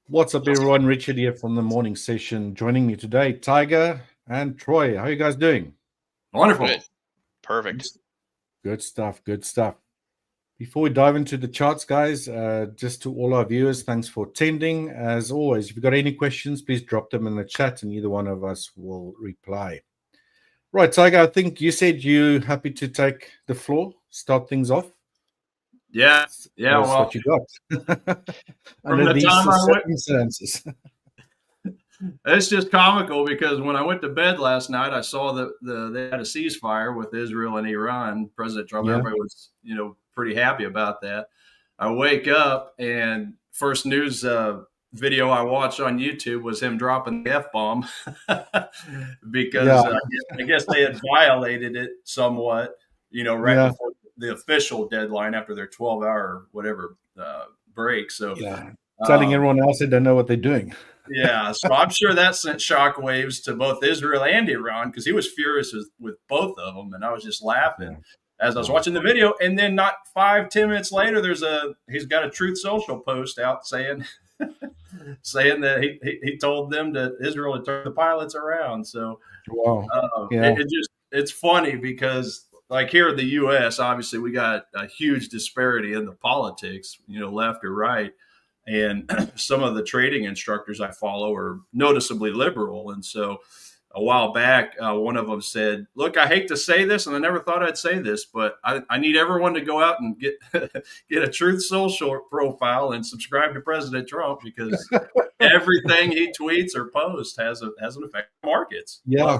What's up, everyone? Richard here from the morning session. Joining me today, Tiger and Troy. How are you guys doing? Wonderful. Good. Perfect. Good stuff. Good stuff. Before we dive into the charts, guys, just to all our viewers, thanks for attending. As always, if you've got any questions, please drop them in the chat and either one of us will reply. Right, Tiger, I think you said you're happy to take the floor, start things off. Yeah. That's Well, what you got. from Under the these time I went, circumstances. it's just comical because when I went to bed last night, I saw that they had a ceasefire with Israel and Iran. President Trump, Yeah. everybody was, pretty happy about that. I wake up and first news video I watched on YouTube was him dropping the F-bomb because I guess they had violated it somewhat, right before the official deadline after their 12-hour whatever break. So telling everyone else they don't know what they're doing. Yeah, so I'm sure that sent shockwaves to both Israel and Iran because he was furious with both of them, and I was just laughing as I was watching the video. And then not 5-10 minutes later, he's got a Truth Social post out saying that he told them that Israel had turned the pilots around. So it's funny because like here in the U.S., obviously we got a huge disparity in the politics, left or right. And some of the trading instructors I follow are noticeably liberal. And so a while back, one of them said, look, I hate to say this, and I never thought I'd say this, but I need everyone to go out and get a Truth Social profile and subscribe to President Trump because everything he tweets or posts has an effect on markets. Yeah.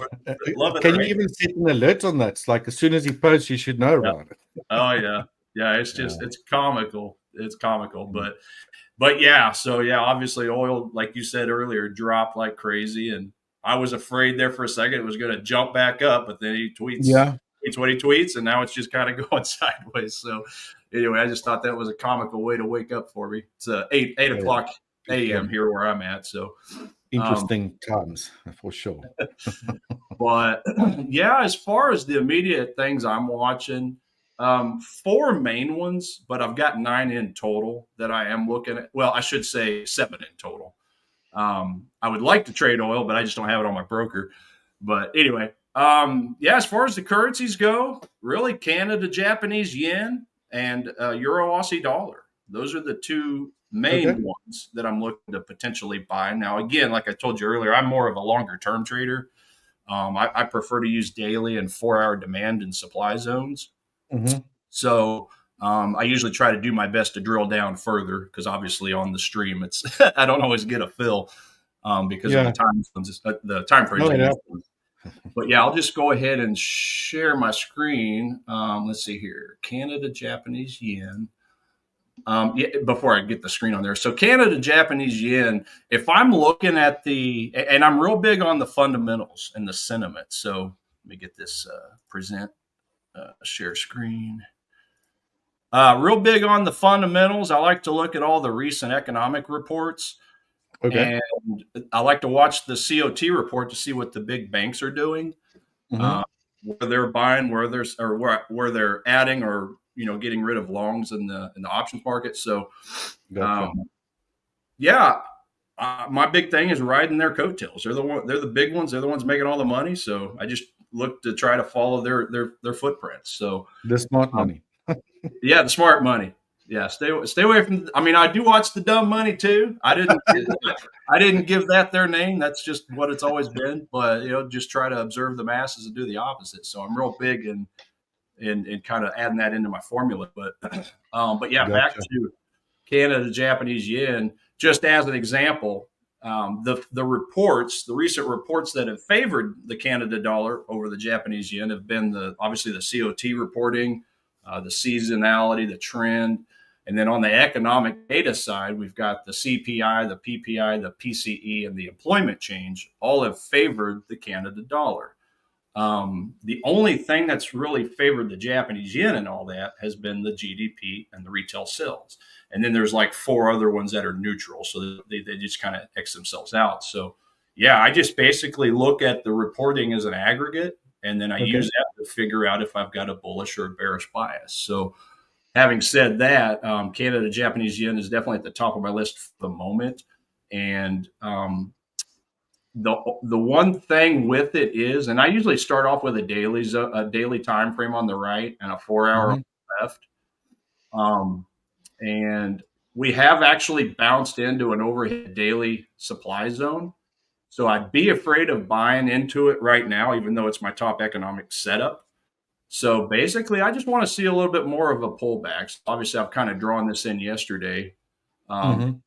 Love it. Can you even set an alert on that? It's like as soon as he posts, you should know about it. Oh, yeah. Yeah, it's just it's comical. It's comical. But yeah, so obviously oil, like you said earlier, dropped like crazy. And I was afraid there for a second it was going to jump back up, but then he tweets what he tweets, and now it's just kind of going sideways. So anyway, I just thought that was a comical way to wake up for me. It's 8 o'clock a.m. here where I'm at. So interesting times for sure. But as far as the immediate things I'm watching, 4 main ones, but I've got 9 in total that I am looking at. Well, I should say 7 in total. I would like to trade oil, but I just don't have it on my broker. But anyway, as far as the currencies go, really Canada, Japanese yen, and Euro Aussie dollar. Those are the 2 main ones that I'm looking to potentially buy. Now, again, like I told you earlier, I'm more of a longer term trader. I prefer to use daily and 4-hour demand and supply zones. Mm-hmm. So I usually try to do my best to drill down further because obviously on the stream it's I don't always get a fill because of the time frames. But I'll just go ahead and share my screen. Let's see here, Canada, Japanese yen. Before I get the screen on there, so Canada, Japanese yen. If I'm looking at and I'm real big on the fundamentals and the sentiment. So let me get this present. Share screen. Real big on the fundamentals. I like to look at all the recent economic reports. And I like to watch the COT report to see what the big banks are doing, where they're buying, where they're adding or getting rid of longs in the options market. So, my big thing is riding their coattails. They're the big ones. They're the ones making all the money. So I just look to try to follow their footprints. So the smart money. The smart money. Yeah, stay away from. I mean, I do watch the dumb money too. I didn't give that their name. That's just what it's always been. But just try to observe the masses and do the opposite. So I'm real big in kind of adding that into my formula. But back to Canada, Japanese yen. Just as an example, the recent reports that have favored the Canada dollar over the Japanese yen have been obviously the COT reporting, the seasonality, the trend. And then on the economic data side, we've got the CPI, the PPI, the PCE, and the employment change all have favored the Canada dollar. The only thing that's really favored the Japanese yen and all that has been the GDP and the retail sales. And then there's like 4 other ones that are neutral. So they just kind of X themselves out. So, I just basically look at the reporting as an aggregate, and then I use that to figure out if I've got a bullish or a bearish bias. So having said that, Canada, Japanese yen is definitely at the top of my list for the moment. And the one thing with it is, and I usually start off with a daily time frame on the right and a 4-hour on the left. And we have actually bounced into an overhead daily supply zone. So I'd be afraid of buying into it right now, even though it's my top economic setup. So basically, I just want to see a little bit more of a pullback. So obviously, I've kind of drawn this in yesterday, and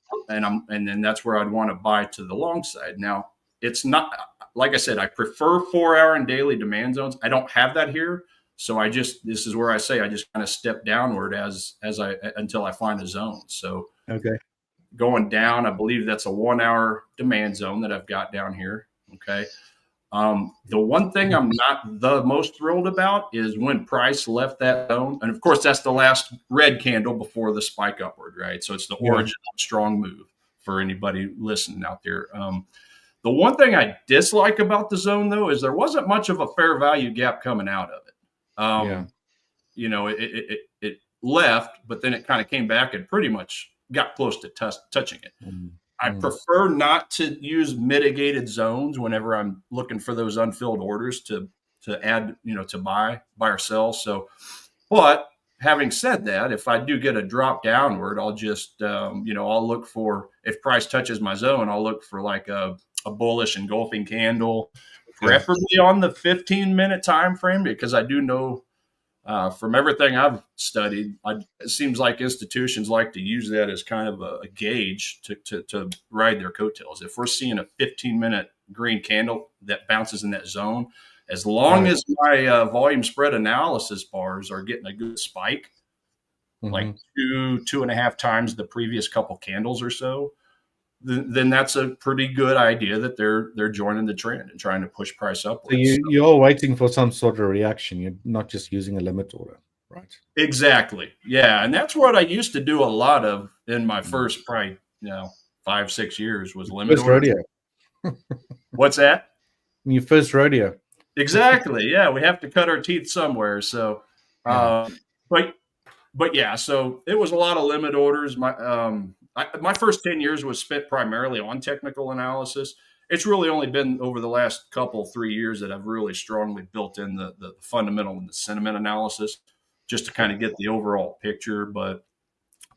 then that's where I'd want to buy to the long side. Now, it's not like I said. I prefer 4-hour and daily demand zones. I don't have that here, so this is where I say I just kind of step downward until I find a zone. So going down, I believe that's a 1-hour demand zone that I've got down here. Okay. The one thing I'm not the most thrilled about is when price left that zone. And of course, that's the last red candle before the spike upward, right? So it's the origin of a strong move for anybody listening out there. The one thing I dislike about the zone, though, is there wasn't much of a fair value gap coming out of it. You know, it left, but then it kind of came back and pretty much got close to touching it. I prefer not to use mitigated zones whenever I'm looking for those unfilled orders to add, to buy or sell. So, but having said that, if I do get a drop downward, I'll just, I'll look for, if price touches my zone, I'll look for like a bullish engulfing candle, preferably on the 15-minute time frame, because I do know from everything I've studied, it seems like institutions like to use that as kind of a gauge to ride their coattails. If we're seeing a 15-minute green candle that bounces in that zone, as long as my volume spread analysis bars are getting a good spike, like 2.5 times the previous couple candles or so, then that's a pretty good idea that they're joining the trend and trying to push price upwards. So you're waiting for some sort of reaction. You're not just using a limit order, right? Exactly. Yeah, and that's what I used to do a lot of in my first probably 5-6 years was limit First orders. rodeo. What's that? Your first rodeo. Exactly. Yeah, we have to cut our teeth somewhere. So, but yeah, so it was a lot of limit orders. My first 10 years was spent primarily on technical analysis. It's really only been over the last 3 years that I've really strongly built in the fundamental and the sentiment analysis just to kind of get the overall picture. But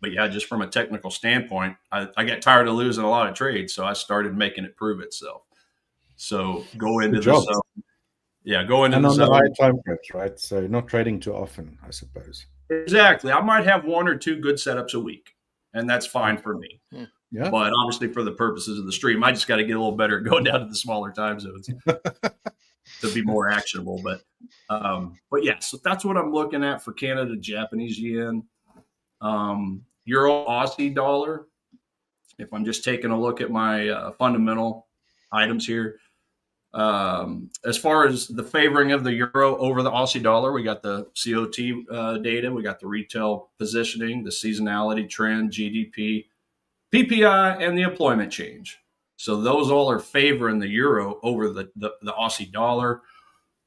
yeah, just from a technical standpoint, I got tired of losing a lot of trades. So I started making it prove itself. So go into the zone. Yeah, go into and the on zone. the high time frames, right? So not trading too often, I suppose. Exactly. I might have 1 or 2 good setups a week, and that's fine for me. Yeah. But obviously, for the purposes of the stream, I just got to get a little better at going down to the smaller time zones to be more actionable. But yeah, so that's what I'm looking at for Canada, Japanese yen, Euro, Aussie dollar. If I'm just taking a look at my fundamental items here, as far as the favoring of the euro over the Aussie dollar, we got the COT data, we got the retail positioning, the seasonality trend, GDP, PPI, and the employment change. So those all are favoring the euro over the Aussie dollar.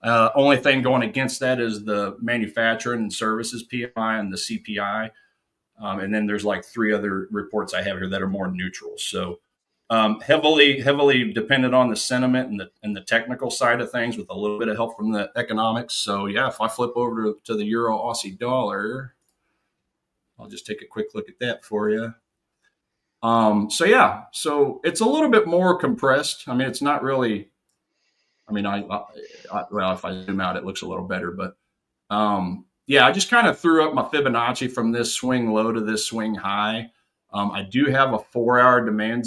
Only thing going against that is the manufacturing and services PMI and the CPI. And then there's like 3 other reports I have here that are more neutral. So heavily dependent on the sentiment and the technical side of things with a little bit of help from the economics. So yeah, if I flip over to the euro Aussie dollar, I'll just take a quick look at that for you. So it's a little bit more compressed. I mean, it's not really, well, if I zoom out, it looks a little better, but I just kind of threw up my Fibonacci from this swing low to this swing high. I do have a 4-hour demand.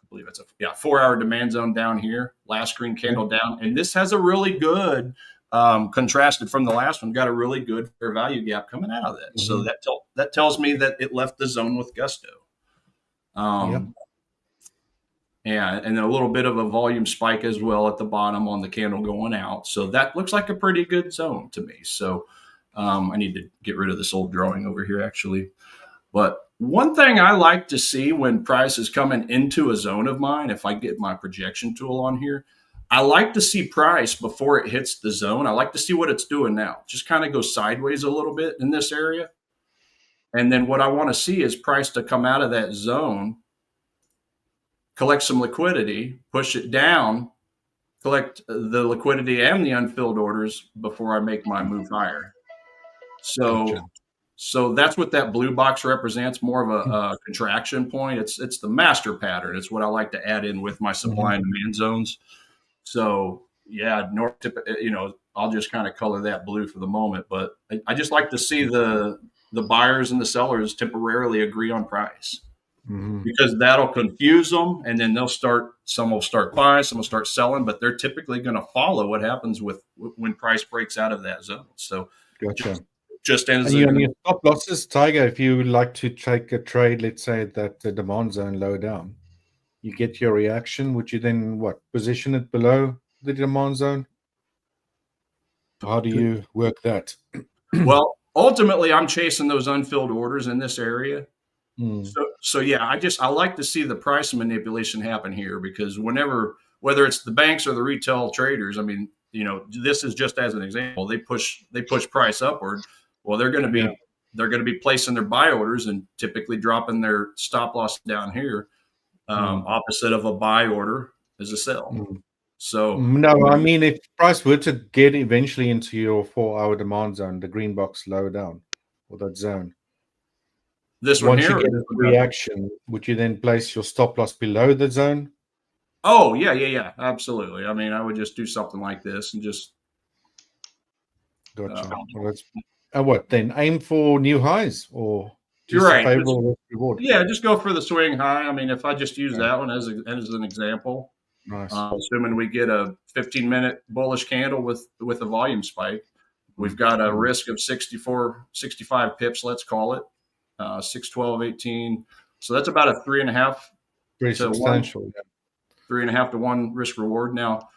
I believe it's 4-hour demand zone down here, last green candle down. And this has a really good, contrasted from the last one, got a really good fair value gap coming out of that. So that tells me that it left the zone with gusto. And then a little bit of a volume spike as well at the bottom on the candle going out. So that looks like a pretty good zone to me. So I need to get rid of this old drawing over here, actually. But one thing I like to see when price is coming into a zone of mine, if I get my projection tool on here, I like to see price before it hits the zone. I like to see what it's doing now. Just kind of go sideways a little bit in this area. And then what I want to see is price to come out of that zone collect some liquidity, push it down, collect the liquidity and the unfilled orders before I make my move higher. So, Gotcha. so that's what that blue box represents, more of a contraction point. It's the master pattern. It's what I like to add in with my supply and demand zones. So yeah, I'll just kind of color that blue for the moment, but I just like to see the buyers and the sellers temporarily agree on price. Because that'll confuse them, and then some will start buying, some will start selling, but they're typically going to follow what happens when price breaks out of that zone. So Gotcha. just as And on your stop losses, Tiger, if you would like to take a trade, let's say that the demand zone low down, you get your reaction, would you then position it below the demand zone? How do you work that? well, ultimately I'm chasing those unfilled orders in this area. So yeah, I like to see the price manipulation happen here, because whether it's the banks or the retail traders, I mean, this is just as an example, they push price upward. Well, they're going to be placing their buy orders and typically dropping their stop loss down here. Opposite of a buy order is a sell. So no, I mean, if price were to get eventually into your 4-hour demand zone, the green box low down, or that zone, this one once here, you get a reaction, would you then place your stop loss below the zone? Oh yeah, absolutely. I mean, I would just do something like this and just. Gotcha. What then? Aim for new highs or just You're right. a favorable reward? Yeah, just go for the swing high. I mean, if I just use that one as an example, nice. Assuming we get a 15-minute bullish candle with a volume spike, we've got a risk of 65 pips, let's call it, 6, 12, 18. So that's about a 3.5 Very substantial. 3.5 to 1 risk reward. Now,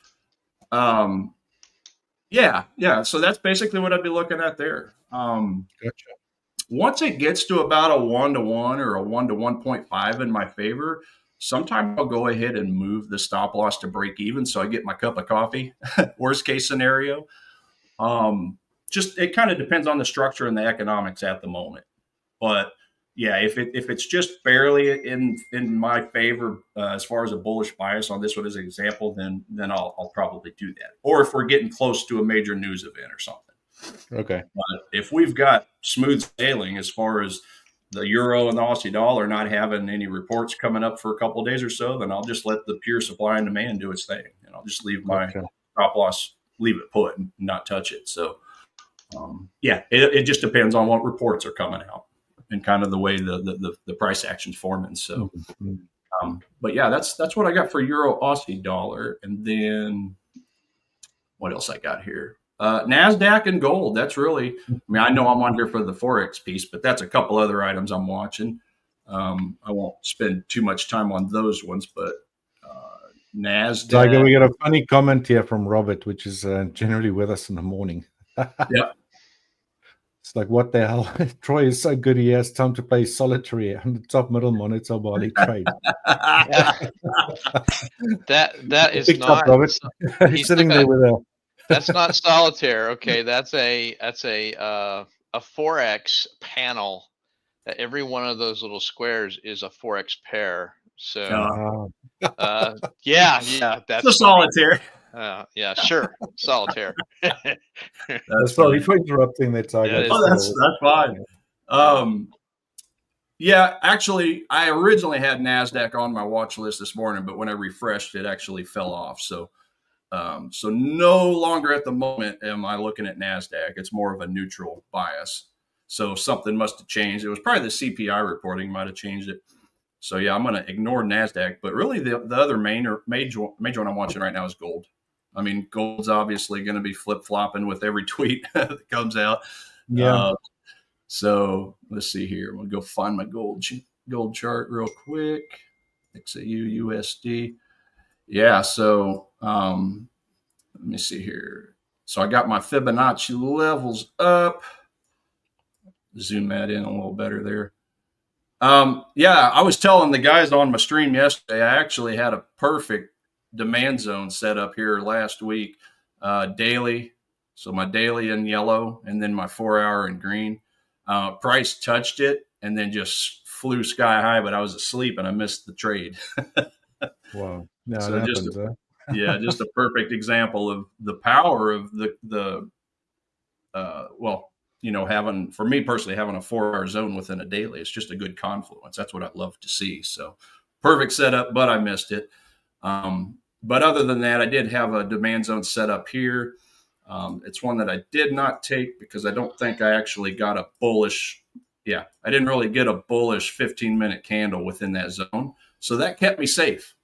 yeah. So that's basically what I'd be looking at there. Gotcha. Once it gets to about a 1-to-1 or a 1 to 1.5 in my favor, sometimes I'll go ahead and move the stop loss to break even, so I get my cup of coffee. Worst case scenario. Just it kind of depends on the structure and the economics at the moment. But yeah, if it's just barely in my favor as far as a bullish bias on this one as an example, then I'll probably do that. Or if we're getting close to a major news event or something. Okay. But if we've got smooth sailing as far as the euro and the Aussie dollar not having any reports coming up for a couple of days or so, then I'll just let the pure supply and demand do its thing, and I'll just leave my stop loss, leave it put, and not touch it. So, it just depends on what reports are coming out and kind of the way the price action's forming. So, but yeah, that's what I got for euro Aussie dollar, and then what else I got here? NASDAQ and gold. That's really, I know I'm on here for the Forex piece, but that's a couple other items I'm watching. I won't spend too much time on those ones, but NASDAQ. Tiger, we got a funny comment here from Robert, which is generally with us in the morning. Yeah. It's like, what the hell? Troy is so good, he has time to play solitary on the top middle monitor while he trades. That is not. Robert. He's sitting there with a. That's not solitaire. Okay, that's a Forex panel. Every one of those little squares is a Forex pair. So, yeah, that's a solitaire. Yeah, sure, solitaire. Sorry for interrupting that, Tiger. That's fine. Yeah, actually, I originally had NASDAQ on my watch list this morning, but when I refreshed, it actually fell off. So no longer at the moment am I looking at NASDAQ. It's more of a neutral bias. So something must have changed. It was probably the CPI reporting might have changed it. So yeah, I'm going to ignore NASDAQ. But really, the other major one I'm watching right now is gold. I mean, gold's obviously going to be flip-flopping with every tweet that comes out. Yeah. So let's see here. I'm going to go find my gold chart real quick. XAU USD. Yeah, so let me see here. So I got my Fibonacci levels up. Zoom that in a little better there. Yeah, I was telling the guys on my stream yesterday, I actually had a perfect demand zone set up here last week. Daily. So my daily in yellow and then my 4-hour in green. Price touched it and then just flew sky high, but I was asleep and I missed the trade. Wow. Yeah, So it just happens, huh? yeah, just a perfect example of the power of well, having, for me personally, having a 4-hour zone within a daily. It's just a good confluence. That's what I'd love to see. So perfect setup, but I missed it. But other than that, I did have a demand zone set up here. It's one that I did not take because I don't think I actually got a bullish. Yeah, I didn't really get a bullish 15-minute candle within that zone. So that kept me safe.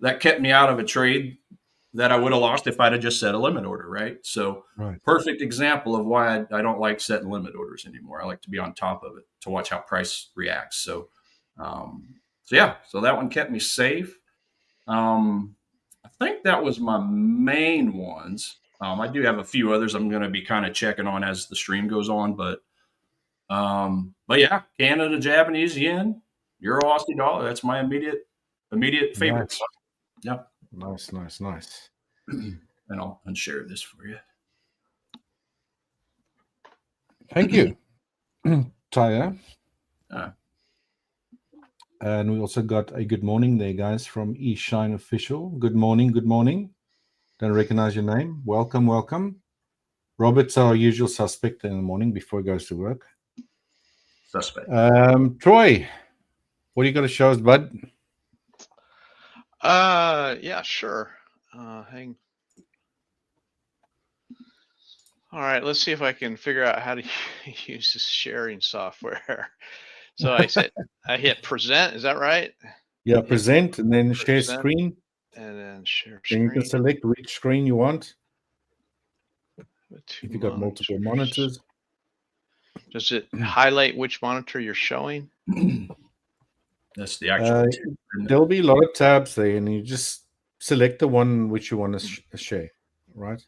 That kept me out of a trade that I would have lost if I'd have just set a limit order, right? So Right. perfect example of why I don't like setting limit orders anymore. I like to be on top of it to watch how price reacts. So that one kept me safe. I think that was my main ones. I do have a few others I'm going to be kind of checking on as the stream goes on, but yeah, Canada, Japanese yen, Euro, Aussie dollar. That's my immediate favorites. Nice. Yep. Nice. And I'll unshare this for you. Thank you, Tyre. And we also got a good morning there, guys, from eShine Official. Good morning. Don't recognize your name. Welcome. Robert's our usual suspect in the morning before he goes to work. Suspect. Troy, what do you got to show us, bud? Yeah, sure. Hang. All right, let's see if I can figure out how to use this sharing software. So I hit present. Is that right? Yeah, present and then share screen. And then share screen. Then you can select which screen you want. If you've got multiple monitors. Does it highlight which monitor you're showing? That's the actual. There'll be a lot of tabs there, and you just select the one which you want to share, right?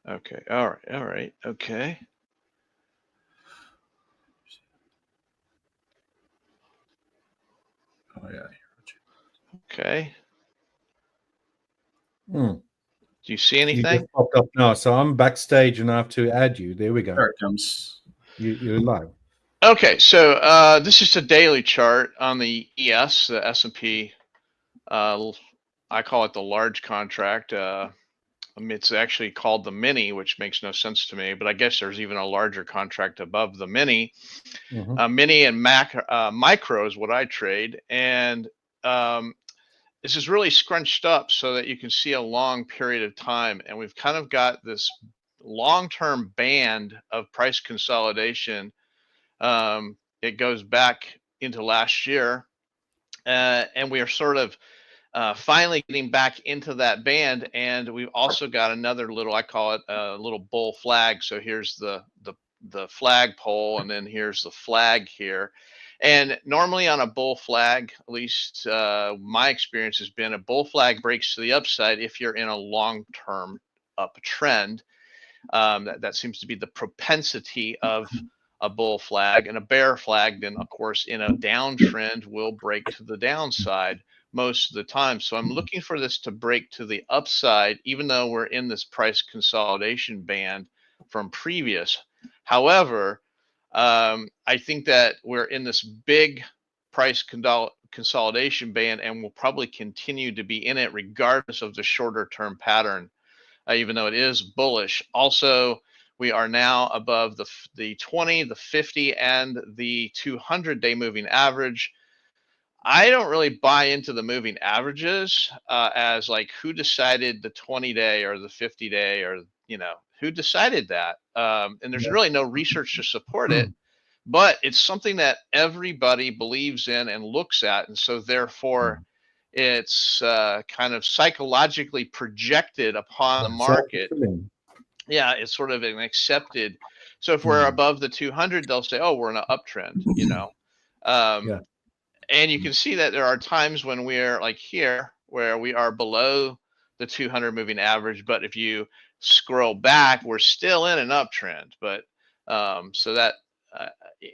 Okay. All right. Okay. Oh yeah. Okay. Do you see anything? You just popped up now, so I'm backstage and I have to add you. There we go. There it comes. You're live. Okay, so this is a daily chart on the ES, the S&P. I call it the large contract. It's actually called the mini, which makes no sense to me, but I guess there's even a larger contract above the mini. Mini and micro is what I trade, and this is really scrunched up so that you can see a long period of time, and we've kind of got this long-term band of price consolidation. It goes back into last year, and we are sort of finally getting back into that band. And we've also got another little, I call it a little bull flag. So here's the flag pole, and then here's the flag here. And normally on a bull flag, at least my experience has been, a bull flag breaks to the upside if you're in a long-term uptrend. That seems to be the propensity of a bull flag. And a bear flag, then of course in a downtrend, will break to the downside most of the time. So I'm looking for this to break to the upside, even though we're in this price consolidation band from previous. However, I think that we're in this big price consolidation band, and will probably continue to be in it regardless of the shorter term pattern, even though it is bullish. Also, we are now above the 20, the 50, and the 200-day moving average. I don't really buy into the moving averages as like who decided the 20-day or the 50-day, or who decided that. And there's really no research to support it, but it's something that everybody believes in and looks at, and so therefore it's kind of psychologically projected upon the market. Yeah, it's sort of an accepted. So if we're above the 200, they'll say, "Oh, we're in an uptrend," And you can see that there are times when we're like here, where we are below the 200 moving average. But if you scroll back, we're still in an uptrend. But so that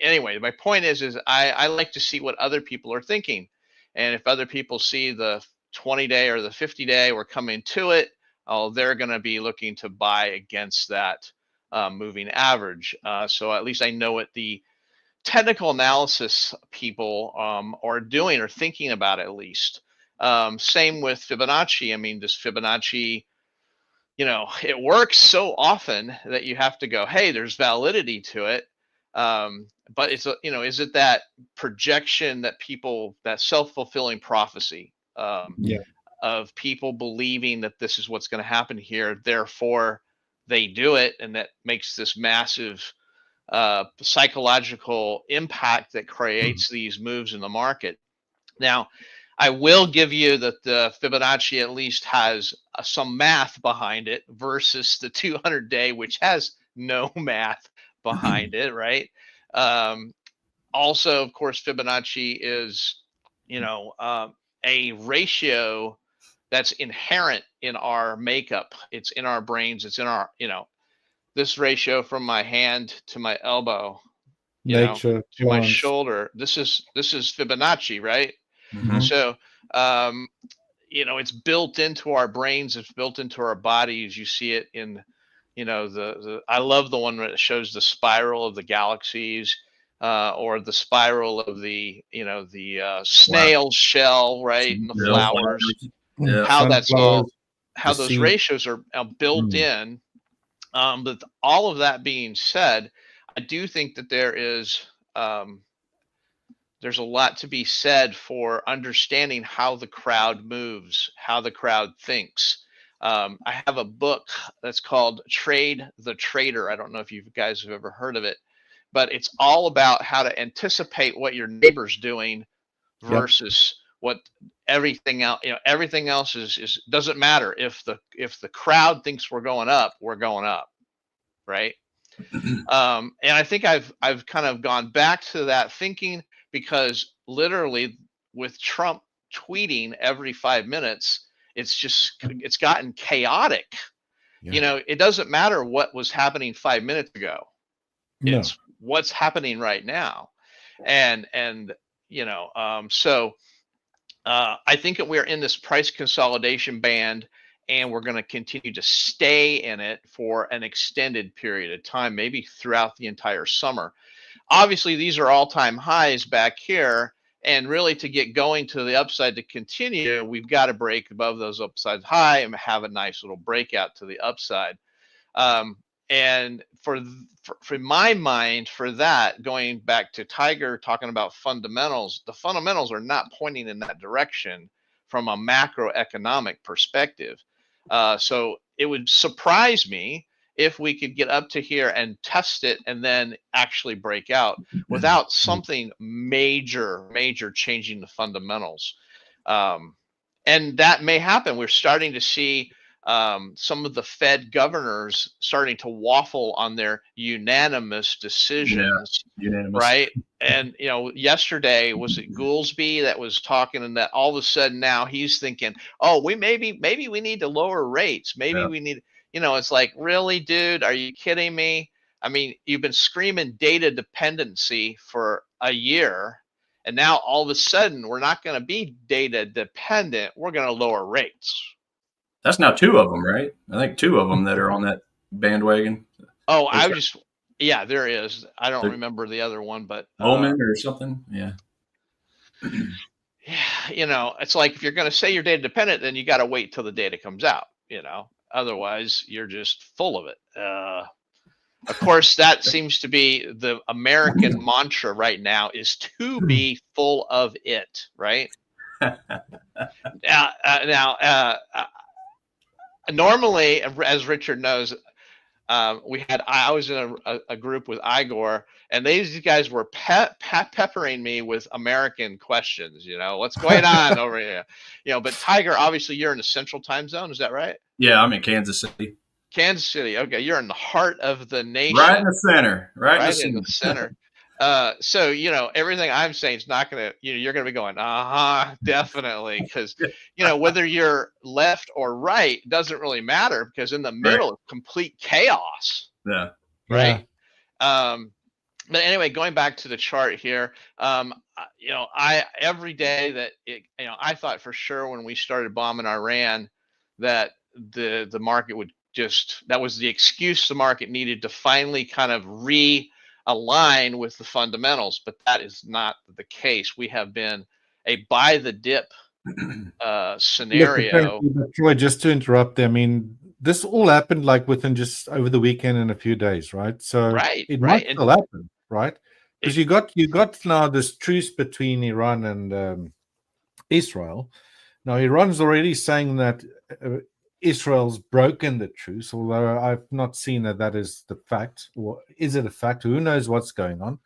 anyway, my point is I like to see what other people are thinking. And if other people see the 20-day or the 50-day, we're coming to it, they're going to be looking to buy against that moving average. So at least I know what the technical analysis people are doing or thinking about at least. Same with Fibonacci. I mean, this Fibonacci, it works so often that you have to go, hey, there's validity to it. But it's, is it that projection that people, that self-fulfilling prophecy of people believing that this is what's going to happen here, therefore they do it, and that makes this massive psychological impact that creates these moves in the market. Now, I will give you that the Fibonacci at least has some math behind it versus the 200-day, which has no math behind it, right? Also, of course, Fibonacci is, a ratio that's inherent in our makeup. It's in our brains. It's in our, this ratio from my hand to my elbow, Nature to my shoulder. This is Fibonacci, right? Mm-hmm. So, it's built into our brains. It's built into our bodies. You see it in, I love the one that shows the spiral of the galaxies, or the spiral of the, snail shell, right? And the flowers, how that's all, how those ratios are built in. But all of that being said, I do think that there's a lot to be said for understanding how the crowd moves, how the crowd thinks. I have a book that's called Trade the Trader. I don't know if you guys have ever heard of it, but it's all about how to anticipate what your neighbor's doing versus what everything else. Everything else is doesn't matter. If the crowd thinks we're going up, right? And I think I've kind of gone back to that thinking, because literally with Trump tweeting every 5 minutes, it's gotten chaotic. It doesn't matter what was happening 5 minutes ago. It's what's happening right now. And so I think that we're in this price consolidation band, and we're going to continue to stay in it for an extended period of time, maybe throughout the entire summer. Obviously, these are all-time highs back here, and really to get going to the upside to continue, we've got to break above those upside high and have a nice little breakout to the upside. And for my mind, for that, going back to Tiger talking about fundamentals, the fundamentals are not pointing in that direction from a macroeconomic perspective. So it would surprise me if we could get up to here and test it and then actually break out without something major changing the fundamentals. And that may happen. We're starting to see some of the Fed governors starting to waffle on their unanimous decisions, right? And yesterday was it Goolsbee that was talking, and that all of a sudden now he's thinking, oh, maybe we need to lower rates. Maybe we need, it's like, really, dude, are you kidding me? I mean, you've been screaming data dependency for a year, and now all of a sudden we're not going to be data dependent. We're going to lower rates. That's now two of them, right? I think two of them that are on that bandwagon. Oh, yeah, there is. I don't remember the other one, but Omen or something. Yeah. Yeah, it's like, if you're going to say you're data dependent, then you got to wait till the data comes out. Otherwise you're just full of it. Of course, that seems to be the American mantra right now, is to be full of it, right? Normally, as Richard knows, I was in a group with Igor, and these guys were peppering me with American questions. What's going on over here? But Tiger, obviously, you're in the Central Time Zone. Is that right? Yeah, I'm in Kansas City. Kansas City. Okay, you're in the heart of the nation. Right in the center. Right in the center. So, everything I'm saying is not going to, you're going to be going, definitely. Because, whether you're left or right doesn't really matter, because in the middle is complete chaos. Yeah. Right. But anyway, going back to the chart here, every day that I thought for sure when we started bombing Iran that the market would that was the excuse the market needed to finally kind of realign with the fundamentals. But that is not the case. We have been a buy the dip scenario. Look, Troy, just to interrupt there, I mean, this all happened like within just over the weekend in a few days, right? So Right, it right. might still happen, right? Because you got now this truce between Iran and Israel. Now Iran's already saying that Israel's broken the truce, although I've not seen that is the fact. Or is it a fact? Who knows what's going on?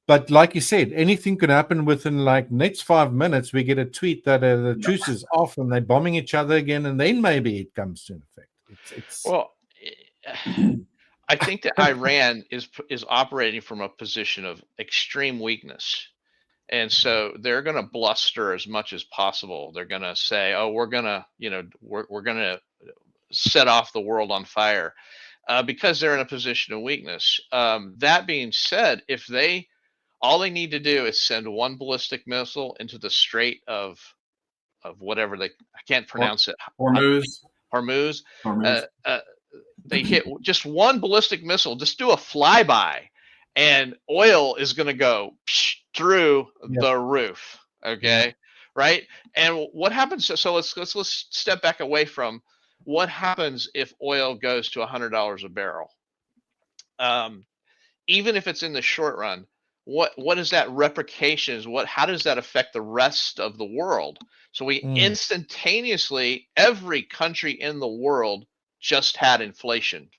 But like you said, anything could happen within like next 5 minutes. We get a tweet that the truce is off and they're bombing each other again, and then maybe it comes to an effect. It's Well, I think that Iran is operating from a position of extreme weakness. And so they're going to bluster as much as possible. They're going to say, "Oh, we're going to, we're going to set off the world on fire," because they're in a position of weakness. That being said, if all they need to do is send one ballistic missile into the Strait of whatever I can't pronounce it. Hormuz. They hit just one ballistic missile, just do a flyby, and oil is going to go through the roof. Okay. Right. And what happens? So let's step back away from what happens if oil goes to $100 a barrel. Even if it's in the short run, what is that repercussions? How does that affect the rest of the world? So we instantaneously, every country in the world just has inflation,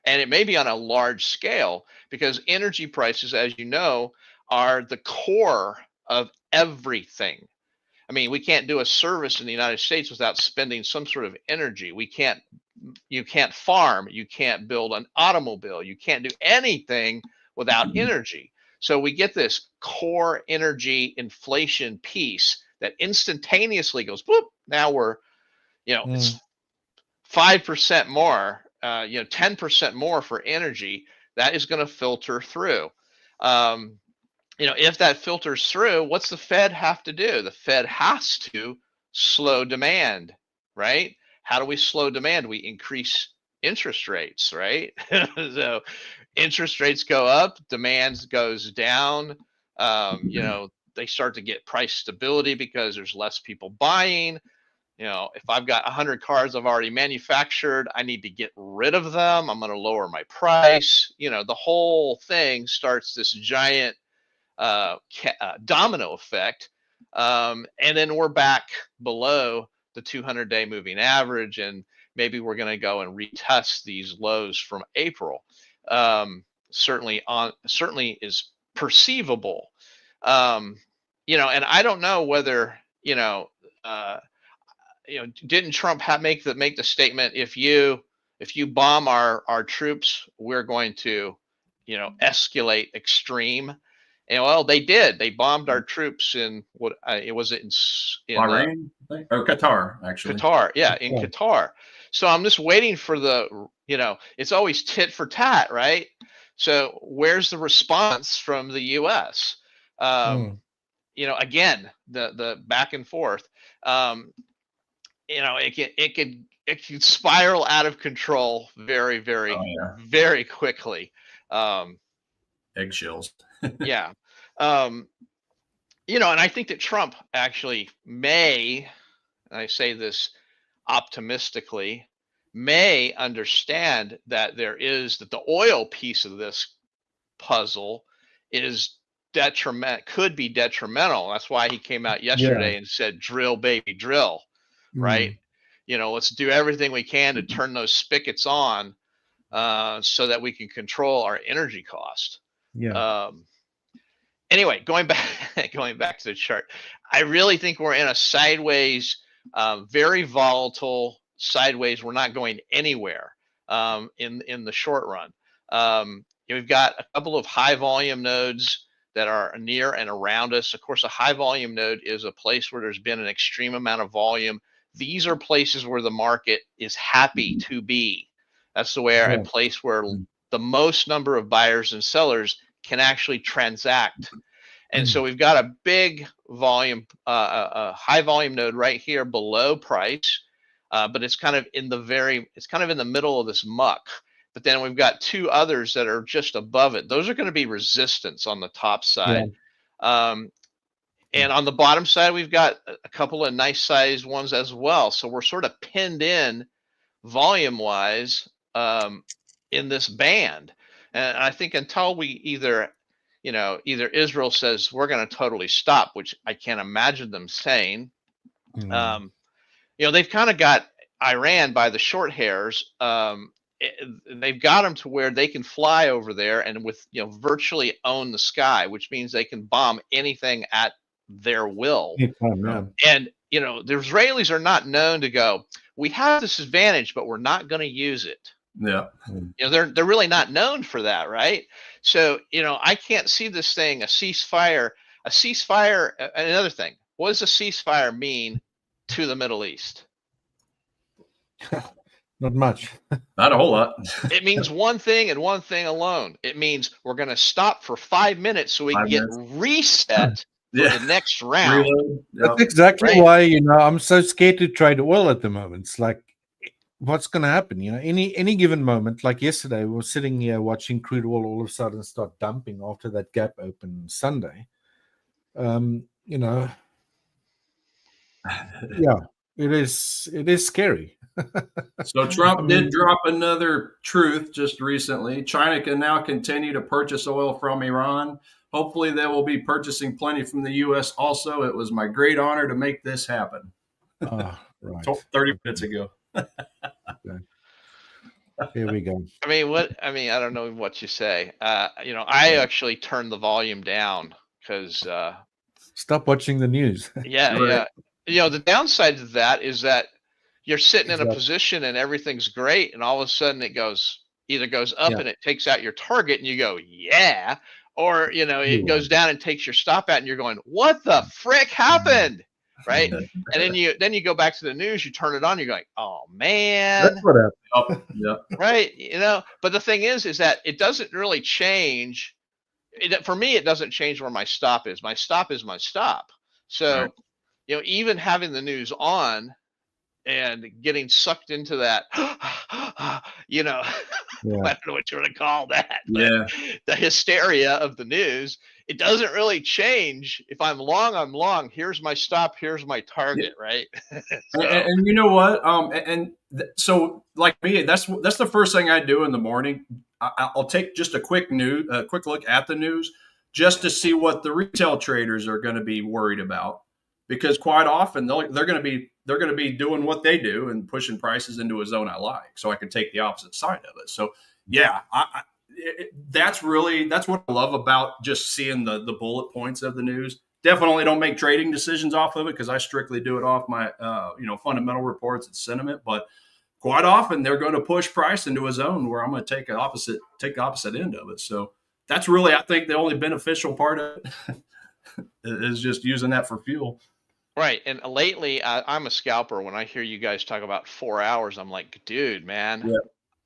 and it may be on a large scale because energy prices, as you know, are the core of everything. I mean, we can't do a service in the United States without spending some sort of energy. You can't farm, you can't build an automobile, you can't do anything without energy. So we get this core energy inflation piece that instantaneously goes boop. Now we're, it's 5% more, 10% more for energy. That is going to filter through. If that filters through, what's the Fed have to do? The Fed has to slow demand, right? How do we slow demand? We increase interest rates, right? So interest rates go up, demand goes down. They start to get price stability because there's less people buying. If I've got 100 cars I've already manufactured, I need to get rid of them. I'm going to lower my price. The whole thing starts this giant domino effect. And then we're back below the 200-day moving average, and maybe we're going to go and retest these lows from April. Certainly is perceivable. And I don't know whether didn't Trump make the statement, if you bomb our troops, we're going to escalate extreme. And well, they did. They bombed our troops in what it was in Bahrain, or Qatar, actually. Qatar, in Qatar. So I'm just waiting for it's always tit for tat, right? So where's the response from the U.S.? Again, the back and forth. It could spiral out of control very, very, very quickly. Eggshells. Yeah. And I think that Trump actually may, and I say this optimistically, may understand that that the oil piece of this puzzle is could be detrimental. That's why he came out yesterday and said, drill, baby, drill, right? Let's do everything we can to turn those spigots on so that we can control our energy cost. Anyway, going back to the chart, I really think we're in a sideways, very volatile sideways. We're not going anywhere in the short run. We've got a couple of high volume nodes that are near and around us. Of course, a high volume node is a place where there's been an extreme amount of volume. These are places where the market is happy to be. That's a place where the most number of buyers and sellers can actually transact. And so we've got a big volume, a high volume node right here below price. but it's kind of in the middle of this muck. But then we've got two others that are just above it. Those are going to be resistance on the top side. And on the bottom side, we've got a couple of nice sized ones as well. So we're sort of pinned in volume wise in this band. And I think until we either Israel says we're going to totally stop, which I can't imagine them saying, they've kind of got Iran by the short hairs. They've got them to where they can fly over there and virtually own the sky, which means they can bomb anything at their will. And the Israelis are not known to go, we have this advantage, but we're not going to use it. Yeah. They're really not known for that, right? So, I can't see this thing, a ceasefire. Another thing, what does a ceasefire mean to the Middle East? Not much. Not a whole lot. It means one thing and one thing alone. It means we're going to stop for 5 minutes so we can get reset for the next round. That's exactly why, I'm so scared to trade oil at the moment. It's like, what's going to happen? Any given moment, like yesterday, we were sitting here watching crude oil all of a sudden start dumping after that gap open Sunday. Yeah, it is scary. So Trump did drop another truth just recently. China can now continue to purchase oil from Iran. Hopefully they will be purchasing plenty from the U.S. also. It was my great honor to make this happen. Right. 30 minutes ago. Okay. Here we go. I don't know what you say. I actually turned the volume down because stop watching the news. Yeah. The downside to that is that you're sitting in a position and everything's great, and all of a sudden it either goes up and it takes out your target, and you go, yeah, or it goes down and takes your stop out, and you're going, what the frick happened? Right? And then you go back to the news, you turn it on, you're going, oh man, that's what happened. Yeah. Right. But the thing is that it doesn't really change. For me, it doesn't change where my stop is. My stop is my stop. So, even having the news on and getting sucked into that, I don't know what you want to call that. Yeah. The hysteria of the news, it doesn't really change. If I'm long, I'm long. Here's my stop. Here's my target. Right. So. And you know what? So like me, that's the first thing I do in the morning. I'll take just a quick look at the news just to see what the retail traders are going to be worried about, because quite often they're going to be doing what they do and pushing prices into a zone I like, so I can take the opposite side of it. So yeah, that's what I love about just seeing the bullet points of the news. Definitely don't make trading decisions off of it, because I strictly do it off my fundamental reports and sentiment. But quite often they're going to push price into a zone where I'm going to take the opposite end of it. So that's really, I think, the only beneficial part of it is just using that for fuel. Right. And lately, I'm a scalper. When I hear you guys talk about 4 hours, I'm like, dude, man,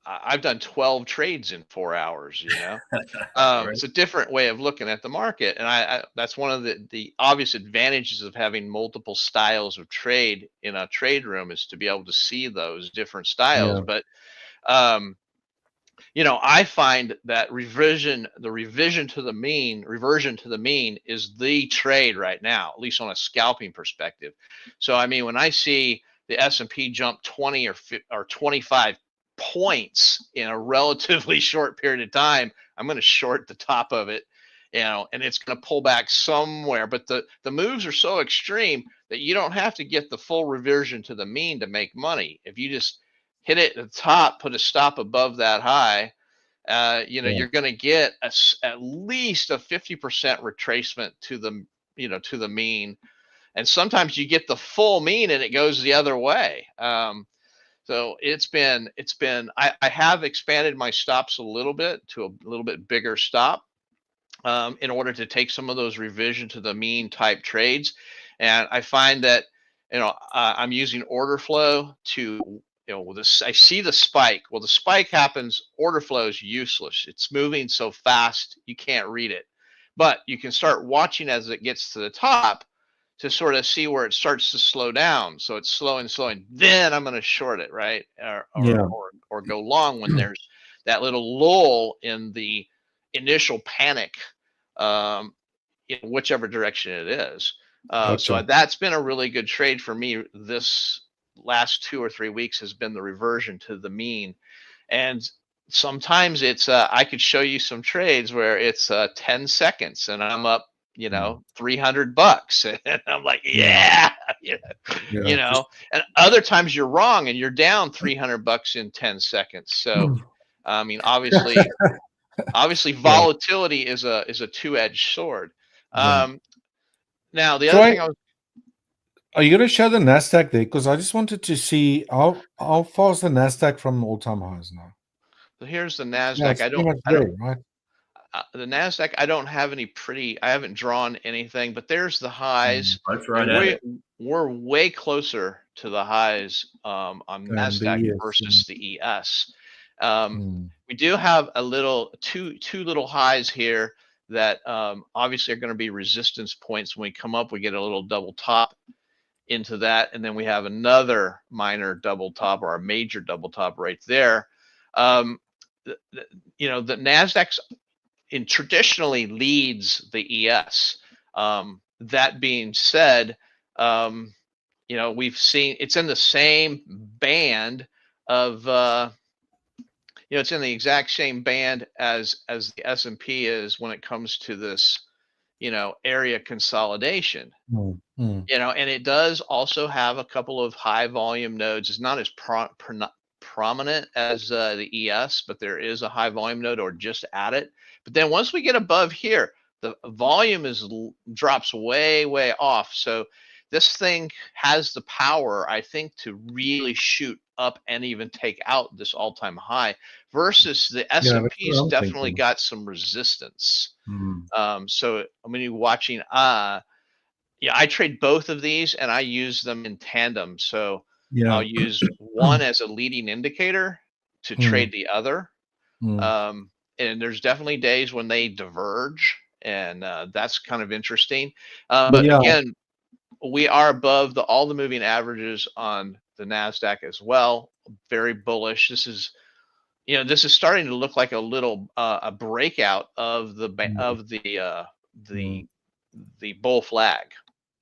I've done 12 trades in 4 hours. Right. It's a different way of looking at the market. And that's one of the obvious advantages of having multiple styles of trade in a trade room, is to be able to see those different styles. But, I find that reversion to the mean is the trade right now, at least on a scalping perspective. So, when I see the S&P jump 20 or 25 points in a relatively short period of time, I'm going to short the top of it, and it's going to pull back somewhere. But the moves are so extreme that you don't have to get the full reversion to the mean to make money. If you just hit it at the top, put a stop above that high, you're going to get at least a 50% retracement to the mean. And sometimes you get the full mean and it goes the other way. So I have expanded my stops a little bit to a little bit bigger stop in order to take some of those revision to the mean type trades. And I find that, I'm using order flow to, I see the spike. Well, the spike happens, order flow is useless. It's moving so fast, you can't read it. But you can start watching as it gets to the top. to sort of see where it starts to slow down. So it's slowing, then I'm going to short it, right? Or go long when there's that little lull in the initial panic, in whichever direction it is. So that's been a really good trade for me. This last 2 or 3 weeks has been the reversion to the mean. And sometimes it's, I could show you some trades where it's 10 seconds and I'm up, $300. And I'm like, and other times you're wrong and you're down $300 in 10 seconds. So, I mean, obviously volatility is a two-edged sword. Now the other thing are you going to show the NASDAQ there? Because I just wanted to see how far is the NASDAQ from all-time highs now. So here's the NASDAQ. Right? The NASDAQ, I don't have I haven't drawn anything, but there's the highs. That's right. We're way closer to the highs on NASDAQ versus the ES. We do have two little highs here that obviously are going to be resistance points. When we come up, we get a little double top into that, and then we have another minor double top or a major double top right there. The NASDAQ's traditionally leads the ES. That being said, we've seen it's in the same band of it's in the exact same band as the S&P is when it comes to this area consolidation. And it does also have a couple of high volume nodes. It's not as prominent as the ES, but there is a high volume node or just at it. But then once we get above here, the volume drops way off. So this thing has the power, I think, to really shoot up and even take out this all-time high, versus the S&P's definitely got some resistance. So I'm going to be watching. I trade both of these and I use them in tandem. So I'll use one as a leading indicator to trade the other. And there's definitely days when they diverge, and that's kind of interesting. But again, we are above all the moving averages on the NASDAQ as well. Very bullish. This is starting to look like a little a breakout of the bull flag.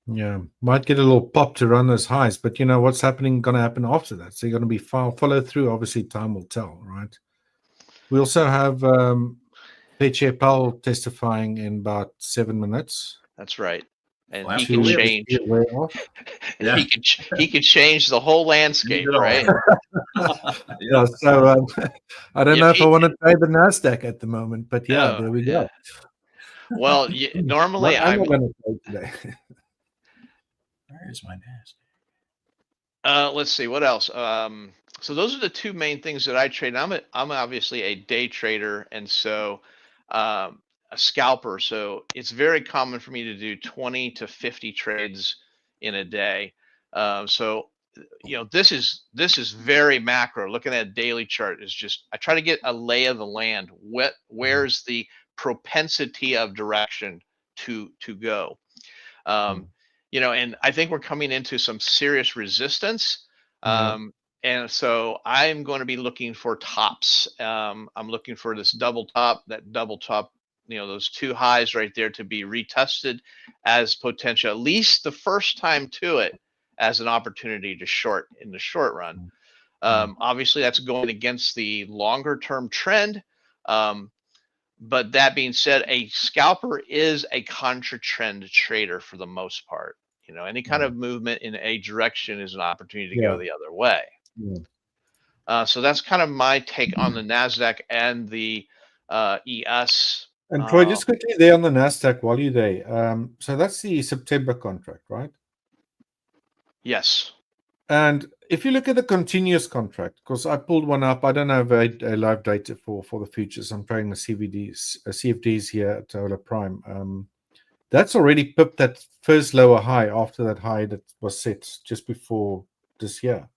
Yeah, might get a little pop to run those highs, but what's going to happen after that? So you're going to be follow through. Obviously, time will tell, right? We also have Chair Powell testifying in about 7 minutes. That's right. And he can change. He can change the whole landscape, right? So I don't know if I want to trade the NASDAQ at the moment, but there we go. Well, normally I'm going to trade today. Where is my NASDAQ? Let's see what else. So those are the two main things that I trade. I'm obviously a day trader, and so a scalper. So it's very common for me to do 20 to 50 trades in a day. So this is very macro. Looking at a daily chart is just, I try to get a lay of the land. Where's the propensity of direction to go? And I think we're coming into some serious resistance. And so I'm going to be looking for tops. I'm looking for this double top, those two highs right there to be retested as potential, at least the first time to it, as an opportunity to short in the short run. Obviously, that's going against the longer term trend. But that being said, a scalper is a contra trend trader for the most part. Any kind of movement in a direction is an opportunity to go the other way. So that's kind of my take on the NASDAQ and the ES. And Troy, just quickly there on the NASDAQ while you're there. So that's the September contract, right? Yes. And if you look at the continuous contract, because I pulled one up, I don't have a live data for the futures. I'm trying the CFDs here at Hola Prime. That's already pipped that first lower high after that high that was set just before this year.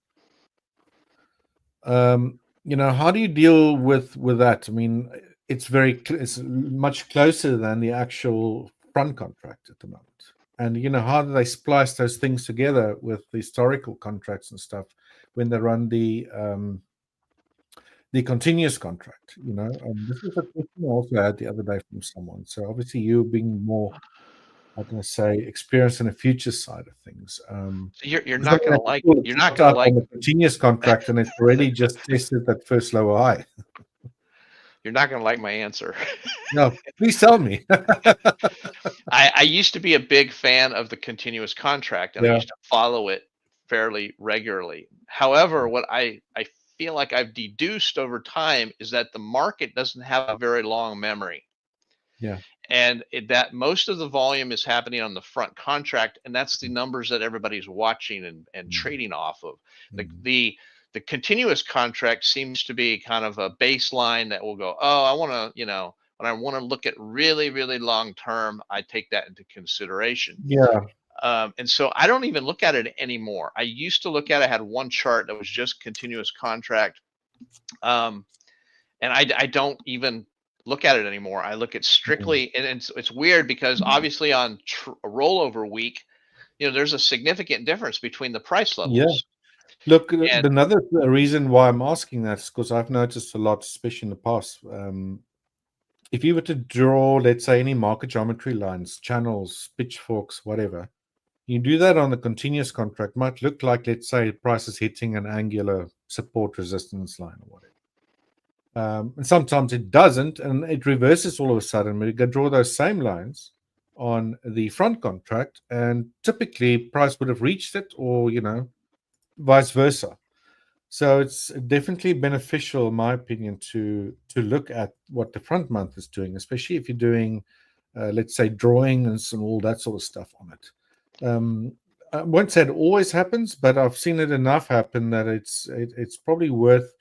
How do you deal with that? I mean, it's much closer than the actual front contract at the moment. And how do they splice those things together with the historical contracts and stuff when they run the continuous contract? This is a question I also had the other day from someone. So obviously you being more, how can I say, experienced in the future side of things. You're Because not I mean, gonna like people you're have not put gonna out like on the continuous contract and it's already just tested that first lower high. you're not gonna like my answer. No, please tell me. I used to be a big fan of the continuous contract, and I Yeah. used to follow it fairly regularly. However, what I feel like I've deduced over time is that the market doesn't have a very long memory. Yeah. And that most of the volume is happening on the front contract, and that's the numbers that everybody's watching and trading off of. The continuous contract seems to be kind of a baseline that will go, oh, I want to, when I want to look at really, really long term, I take that into consideration. Yeah. And so I don't even look at it anymore. I used to look at it, I had one chart that was just continuous contract. And I don't even look at it anymore. I look at strictly, and it's weird because obviously on a rollover week, there's a significant difference between the price levels. Yeah. Look, And another reason why I'm asking that is because I've noticed a lot, especially in the past. If you were to draw, let's say, any market geometry lines, channels, pitchforks, whatever, you do that on the continuous contract, might look like, let's say, price is hitting an angular support resistance line or whatever. And sometimes it doesn't, and it reverses all of a sudden. We go draw those same lines on the front contract, and typically price would have reached it, or vice versa. So it's definitely beneficial, in my opinion, to look at what the front month is doing, especially if you're doing, let's say, drawings and all that sort of stuff on it. I won't say it always happens, but I've seen it enough happen that it's probably worth,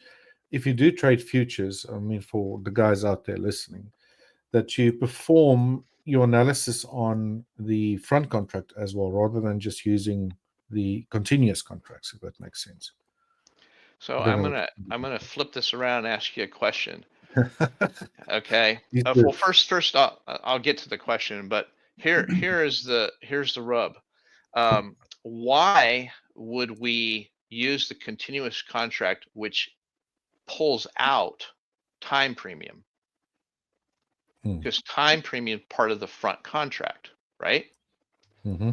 if you do trade futures, I mean, for the guys out there listening, that you perform your analysis on the front contract as well, rather than just using the continuous contracts, if that makes sense. so I'm gonna flip this around and ask you a question. Okay. Well, first I'll get to the question, but here's the rub. Why would we use the continuous contract, which pulls out time premium? Because time premium is part of the front contract, right? Mm-hmm.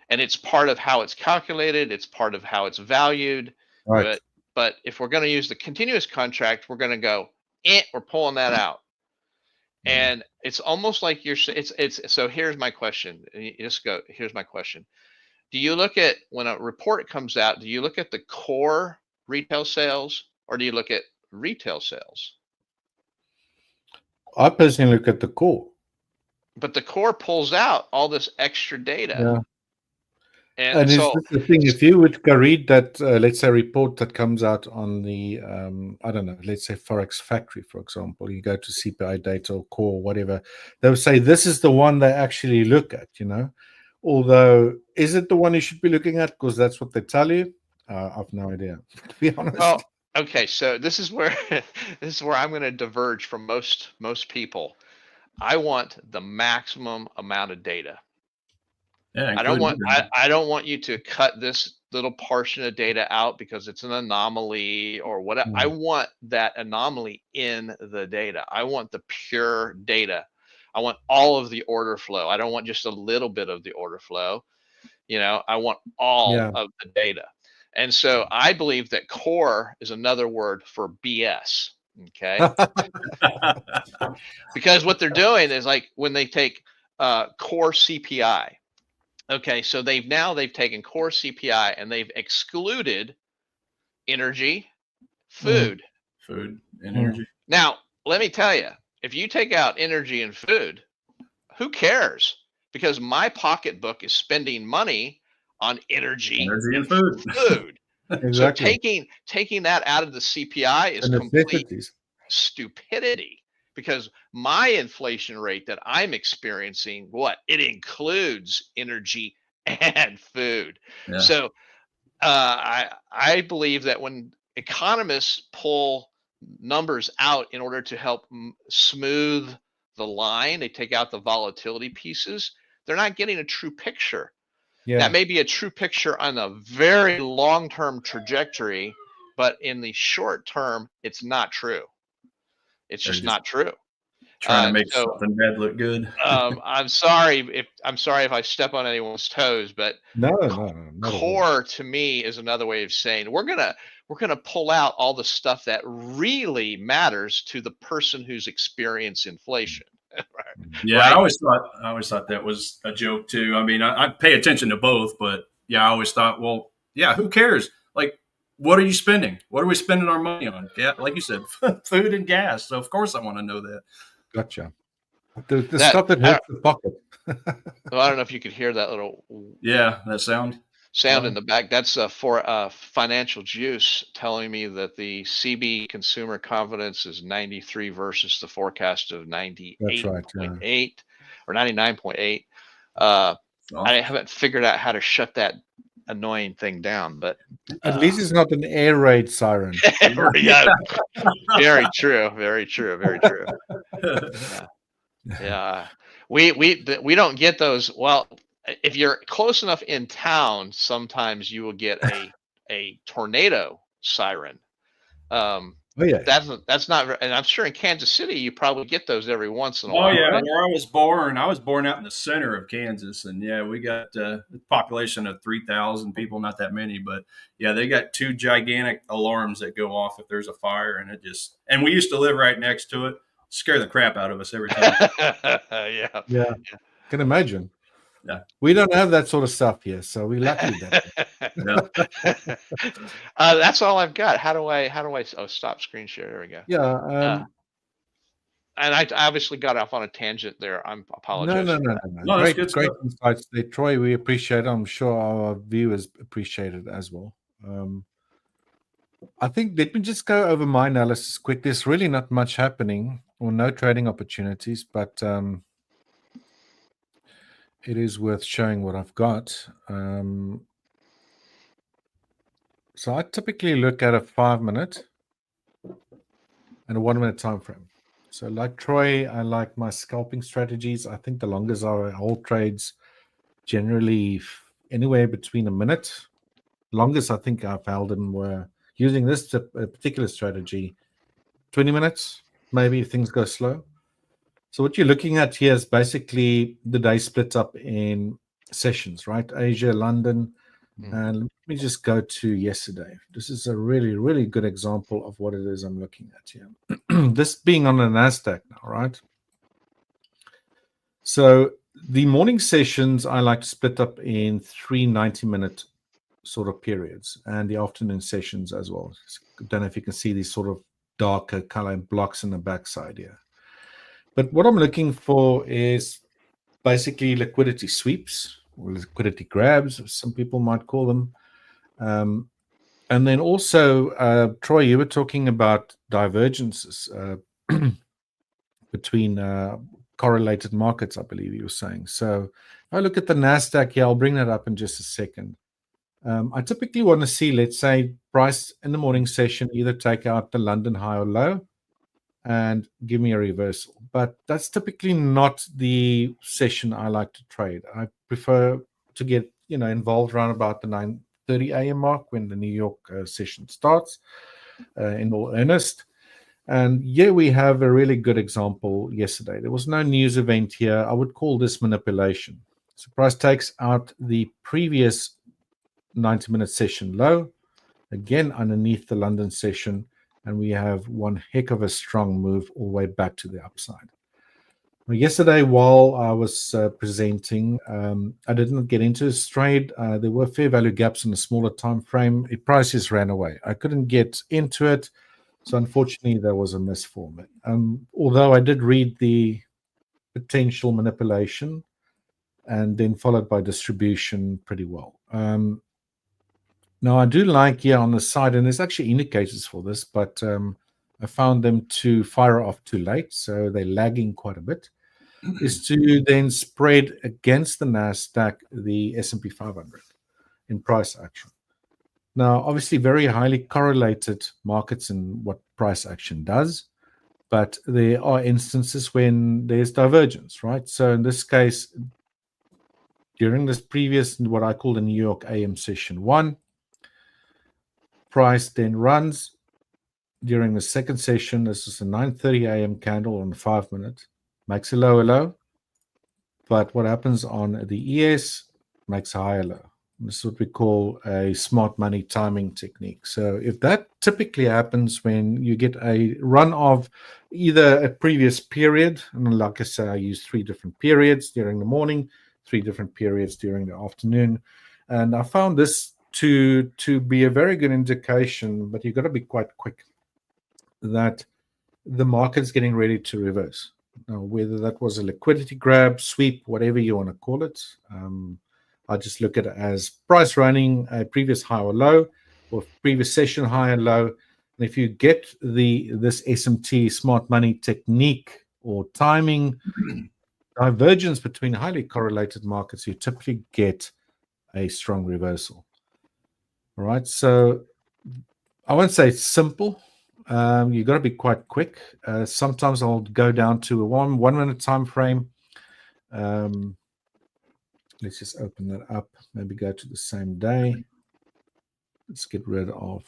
And it's part of how it's calculated. It's part of how it's valued. Right. But if we're going to use the continuous contract, we're going to go, we're pulling that out. And it's almost like so here's my question. Here's my question. Do you look at, when a report comes out, do you look at the core retail sales, or do you look at retail sales? I personally look at the core. But the core pulls out all this extra data. Yeah. And is so this the thing? If you would go read that, let's say, report that comes out on the, I don't know, let's say Forex Factory, for example, you go to CPI data or core, whatever, they'll say this is the one they actually look at, Although, is it the one you should be looking at? Because that's what they tell you. I've no idea, to be honest. Well, okay, so this is where I'm going to diverge from most people. I want the maximum amount of data. Yeah, I don't want you to cut this little portion of data out because it's an anomaly or whatever. I want that anomaly in the data. I want the pure data. I want all of the order flow. I don't want just a little bit of the order flow. I want all of the data. And so I believe that core is another word for BS. Okay. Because what they're doing is, like, when they take core CPI. Okay, so they've taken core CPI and they've excluded energy, food. Food and energy. Now, let me tell you, if you take out energy and food, who cares? Because my pocketbook is spending money on energy and food. Exactly. So taking that out of the CPI is complete stupidity, because my inflation rate that I'm experiencing, it includes energy and food. Yeah. So I believe that when economists pull numbers out in order to help smooth the line, they take out the volatility pieces. They're not getting a true picture. Yeah. That may be a true picture on a very long-term trajectory, but in the short term, it's not true. It's just not true. Trying to make So something bad look good. I'm sorry if I step on anyone's toes, but No, not at all. core to me is another way of saying we're gonna pull out all the stuff that really matters to the person who's experienced inflation. Yeah, Right? I always thought that was a joke too. I mean, I pay attention to both, but yeah, I always thought, well, yeah, who cares? Like, what are you spending? What are we spending our money on? Yeah, like you said, food and gas. So of course I want to know that. Gotcha. The stuff that hurts the pocket. Well, I don't know if you could hear that little That sound in the back. That's for Financial Juice telling me that the CB consumer confidence is 93 versus the forecast of 98.8 or 99.8. I haven't figured out how to shut that annoying thing down, but at least it's not an air raid siren. Yeah, very true, very true, very true. Yeah. We don't get those. Well, if you're close enough in town, sometimes you will get a tornado siren. That's not, and I'm sure in Kansas City you probably get those every once in a while. Oh yeah, right? where I was born out in the center of Kansas, and yeah, we got a population of 3,000 people, not that many, but yeah, they got two gigantic alarms that go off if there's a fire, and we used to live right next to it. Scare the crap out of us every time. Yeah. Can imagine. Yeah, we don't have that sort of stuff here, so we're lucky. That's all I've got. How do I stop screen share? There we go. Yeah. And I obviously got off on a tangent there. I'm apologizing. No. Great insights there, Troy. We appreciate it. I'm sure our viewers appreciate it as well. I think let me just go over my analysis quick. There's really not much happening or no trading opportunities, but it is worth showing what I've got. So I typically look at a 5-minute and a 1-minute time frame. So like Troy, I like my scalping strategies. I think the longest I hold trades generally anywhere between a minute. Longest I think I've held them were using this particular strategy, 20 minutes, maybe if things go slow. So what you're looking at here is basically the day split up in sessions, right? Asia, London. And let me just go to yesterday. This is a really, really good example of what it is I'm looking at here. This being on the NASDAQ now, right? So the morning sessions, I like to split up in 3 90-minute sort of periods, and the afternoon sessions as well. I don't know if you can see these sort of darker color blocks in the backside here. But what I'm looking for is basically liquidity sweeps or liquidity grabs, as some people might call them. And then also, Troy, you were talking about divergences between correlated markets, I believe you were saying. So if I look at the NASDAQ here, I'll bring that up in just a second. I typically want to see, let's say, price in the morning session, either take out the London high or low and give me a reversal. But that's typically not the session I like to trade. I prefer to get involved around about the 9:30 a.m. mark when the New York session starts in all earnest. And yeah, we have a really good example yesterday. There was no news event here. I would call this manipulation. So price takes out the previous 90-minute session low, again underneath the London session, and we have one heck of a strong move all the way back to the upside. Well, yesterday, while I was presenting, I didn't get into this trade. There were fair value gaps in a smaller time frame. The prices ran away. I couldn't get into it, so unfortunately, there was a miss for me. Although I did read the potential manipulation and then followed by distribution pretty well. Now, I do like here on the side, and there's actually indicators for this, but I found them to fire off too late, so they're lagging quite a bit, is to then spread against the NASDAQ, the S&P 500 in price action. Now, obviously, very highly correlated markets in what price action does, but there are instances when there's divergence, right? So in this case, during this previous, what I call the New York AM session 1, price then runs during the second session. This is a 9:30 a.m. candle on the 5-minute, makes a lower low, but what happens on the ES makes a higher low. This is what we call a smart money timing technique. So if that typically happens when you get a run of either a previous period, and like I say, I use 3 different periods during the morning, 3 different periods during the afternoon, and I found this to be a very good indication, but you've got to be quite quick, that the market's getting ready to reverse. Now, whether that was a liquidity grab, sweep, whatever you want to call it, I just look at it as price running a previous high or low, or previous session high and low. And if you get this SMT smart money technique or timing divergence between highly correlated markets, you typically get a strong reversal. All right, so I won't say it's simple. You've got to be quite quick. Sometimes I'll go down to a 1 minute time frame. Let's just open that up. Maybe go to the same day. Let's get rid of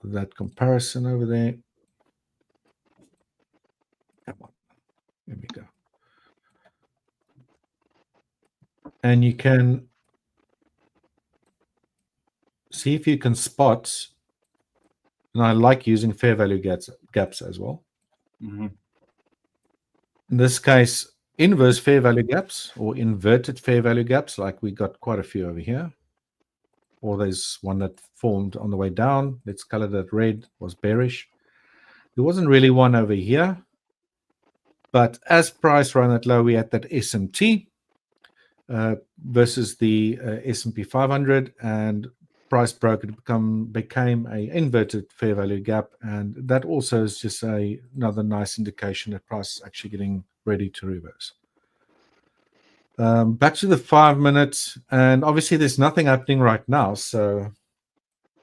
that comparison over there. Come on. There we go. And you can see if you can spot, and I like using fair value gaps as well. Mm-hmm. In this case, inverse fair value gaps or inverted fair value gaps, like we got quite a few over here. Or there's one that formed on the way down. Let's color that red, was bearish. There wasn't really one over here. But as price ran at low, we had that SMT versus the S&P 500, and price broke, it became a inverted fair value gap, and that also is just another nice indication that price is actually getting ready to reverse. Back to the 5 minutes, and obviously there's nothing happening right now, so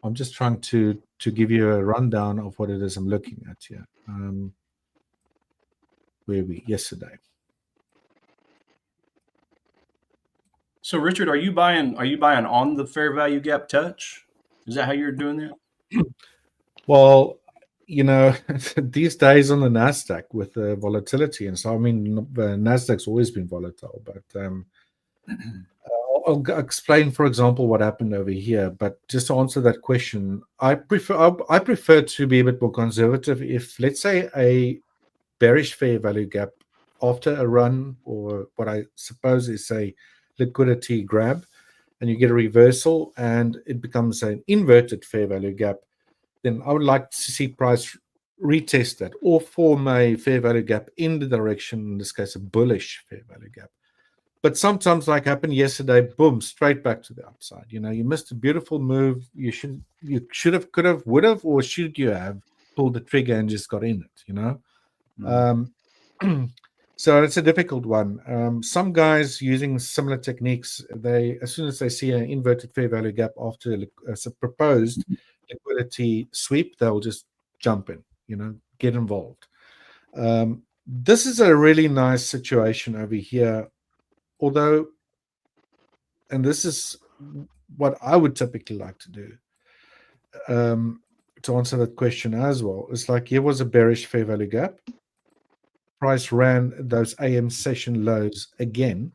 I'm just trying to give you a rundown of what it is I'm looking at here. Where we yesterday. So Richard, are you buying on the fair value gap touch? Is that how you're doing that? Well, you know, these days on the NASDAQ with the volatility, and so I mean, the NASDAQ's always been volatile, but I'll explain, for example, what happened over here. But just to answer that question, I prefer to be a bit more conservative. If, let's say, a bearish fair value gap after a run, or what I suppose is a liquidity grab, and you get a reversal and it becomes an inverted fair value gap, then I would like to see price retest that or form a fair value gap in the direction, in this case, a bullish fair value gap. But sometimes, like happened yesterday, boom, straight back to the upside. You know, you missed a beautiful move. You should have, could have, would have, or should you have pulled the trigger and just got in it, you know? So it's a difficult one. Some guys using similar techniques, they, as soon as they see an inverted fair value gap after a proposed liquidity sweep, they'll just jump in, you know, get involved. This is a really nice situation over here, although, and this is what I would typically like to do, to answer that question as well. It's like, here was a bearish fair value gap. Price ran those AM session lows again,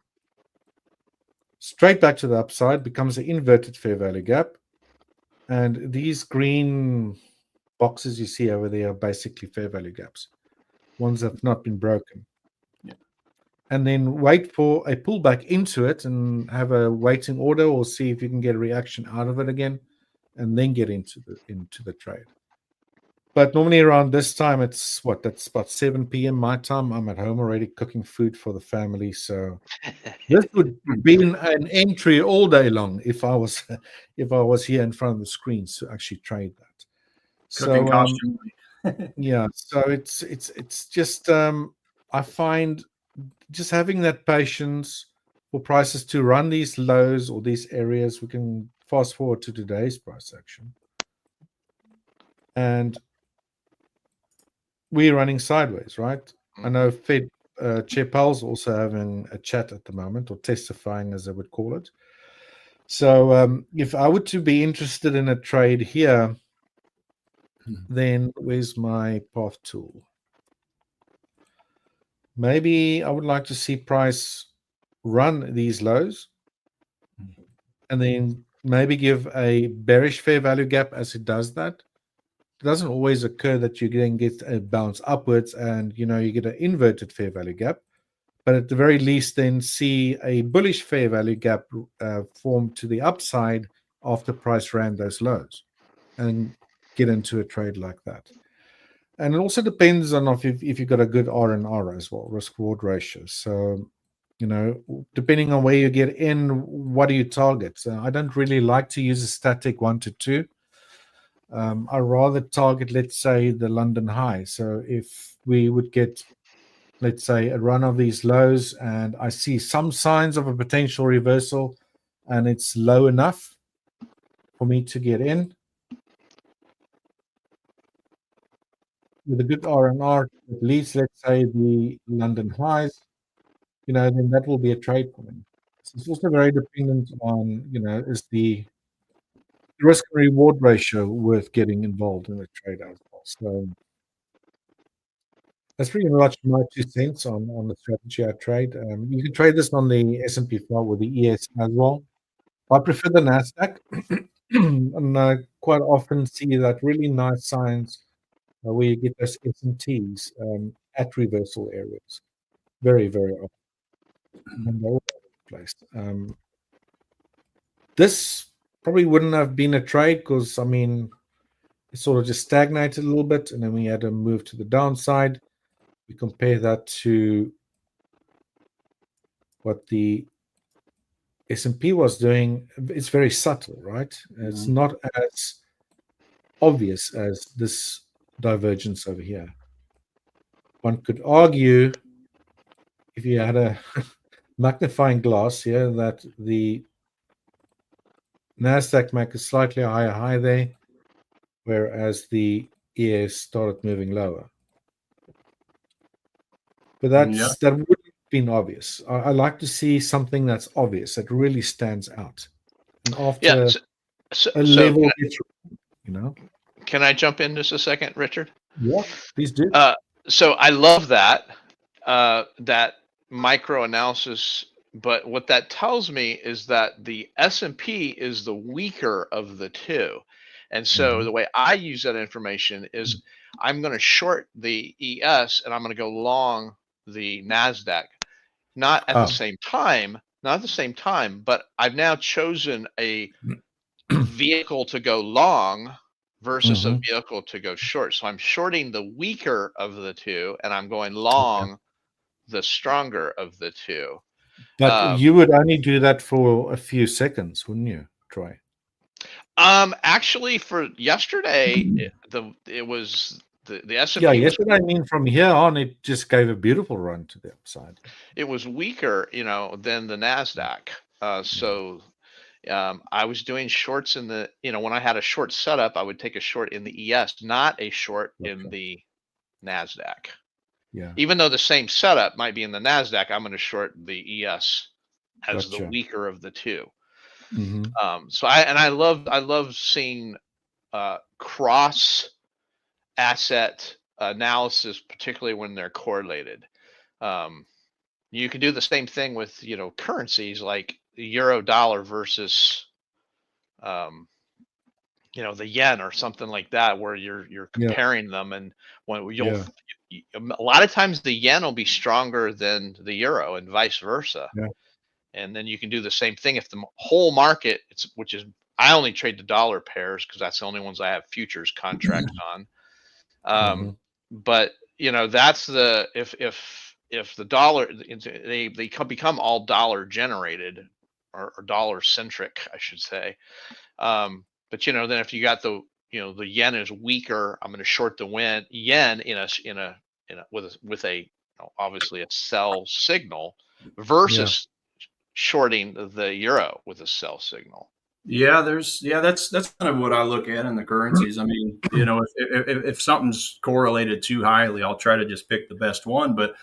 straight back to the upside, becomes an inverted fair value gap. And these green boxes you see over there are basically fair value gaps, ones that have not been broken. Yeah. And then wait for a pullback into it and have a waiting order, or see if you can get a reaction out of it again, and then get into the trade. But normally around this time, it's that's about 7 p.m. my time. I'm at home already cooking food for the family. So this would be an entry all day long if I was here in front of the screens to actually trade that. Cooking costume. Yeah. So it's just I find just having that patience for prices to run these lows or these areas. We can fast forward to today's price action. And we're running sideways, right? I know Fed Chair Powell's also having a chat at the moment, or testifying, as they would call it. So if I were to be interested in a trade here, then where's my path tool? Maybe I would like to see price run these lows and then maybe give a bearish fair value gap as it does that. It doesn't always occur that you then get a bounce upwards and you get an inverted fair value gap, but at the very least then see a bullish fair value gap form to the upside after price ran those lows and get into a trade like that. And it also depends on if you've got a good R&R as well, risk reward ratio. So depending on where you get in, what do you target? So I don't really like to use a static 1 to 2. I rather target, let's say, the London high. So if we would get, let's say, a run of these lows and I see some signs of a potential reversal and it's low enough for me to get in with a good R&R, at least, let's say, the London highs, then that will be a trade for me. So it's also very dependent on, is the risk and reward ratio worth getting involved in a trade as well. So that's pretty much my 2 cents on the strategy I trade. You can trade this on the S&P 5 or the ES as well. I prefer the NASDAQ, and I quite often see that really nice signs where you get those S&Ts at reversal areas. Very, very often. And they're all over the place. This probably wouldn't have been a trade because, it sort of just stagnated a little bit, and then we had to move to the downside. We compare that to what the S&P was doing. It's very subtle, right? Mm-hmm. It's not as obvious as this divergence over here. One could argue, if you had a magnifying glass here, that the NASDAQ make a slightly higher high there, whereas the ES started moving lower. But that wouldn't have been obvious. I like to see something that's obvious, that really stands out. And after a level, Can I jump in just a second, Richard? Yeah, please do. So I love that micro analysis, but what that tells me is that the S&P is the weaker of the two. And so the way I use that information is I'm going to short the ES and I'm going to go long the NASDAQ. Not at the same time, but I've now chosen a vehicle to go long versus a vehicle to go short. So I'm shorting the weaker of the two and I'm going long the stronger of the two. But you would only do that for a few seconds, wouldn't you, Troy? Actually, for yesterday, it was the S&P. Yeah, yesterday, from here on, it just gave a beautiful run to the upside. It was weaker, than the NASDAQ. So I was doing shorts in the, when I had a short setup, I would take a short in the ES, not a short in the NASDAQ. Yeah. Even though the same setup might be in the NASDAQ, I'm going to short the ES as the weaker of the two. So I love seeing cross asset analysis, particularly when they're correlated. You can do the same thing with currencies like the euro dollar versus the yen or something like that, where you're comparing them, and when a lot of times the yen will be stronger than the euro and vice versa. And then you can do the same thing if the whole market, I only trade the dollar pairs because that's the only ones I have futures contracts on. But that's if the dollar, they become all dollar generated or dollar centric, I should say. But then if you got the yen is weaker, I'm going to short the yen with a obviously a sell signal versus shorting the euro with a sell signal. That's kind of what I look at in the currencies. I mean, if something's correlated too highly, I'll try to just pick the best one. But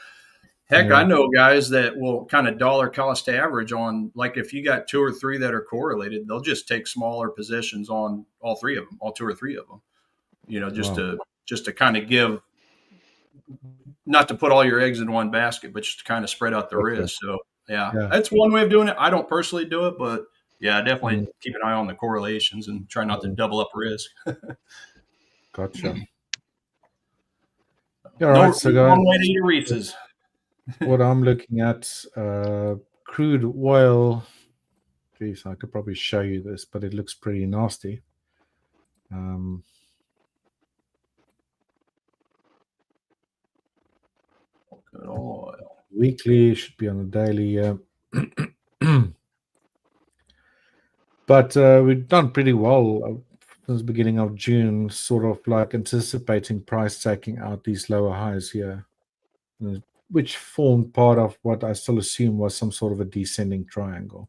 Heck, I Yeah. know guys that will kind of dollar cost average on, like, if you got 2 or 3 that are correlated, they'll just take smaller positions on all 3 of them, all 2 or 3 of them. Just Wow. to kind of give, not to put all your eggs in one basket, but just to kind of spread out the Gotcha. risk. So yeah, Yeah. that's one way of doing it. I don't personally do it, but yeah, definitely Mm, keep an eye on the correlations and try not to mm, double up risk. gotcha. Yeah, all No right. So, guys, wrong way to eat a Reese's. what I'm looking at, crude oil. Geez, I could probably show you this, but it looks pretty nasty. Good oil. Weekly should be on the daily. But we've done pretty well since the beginning of June, sort of like anticipating price taking out these lower highs here, which formed part of what I still assume was some sort of a descending triangle.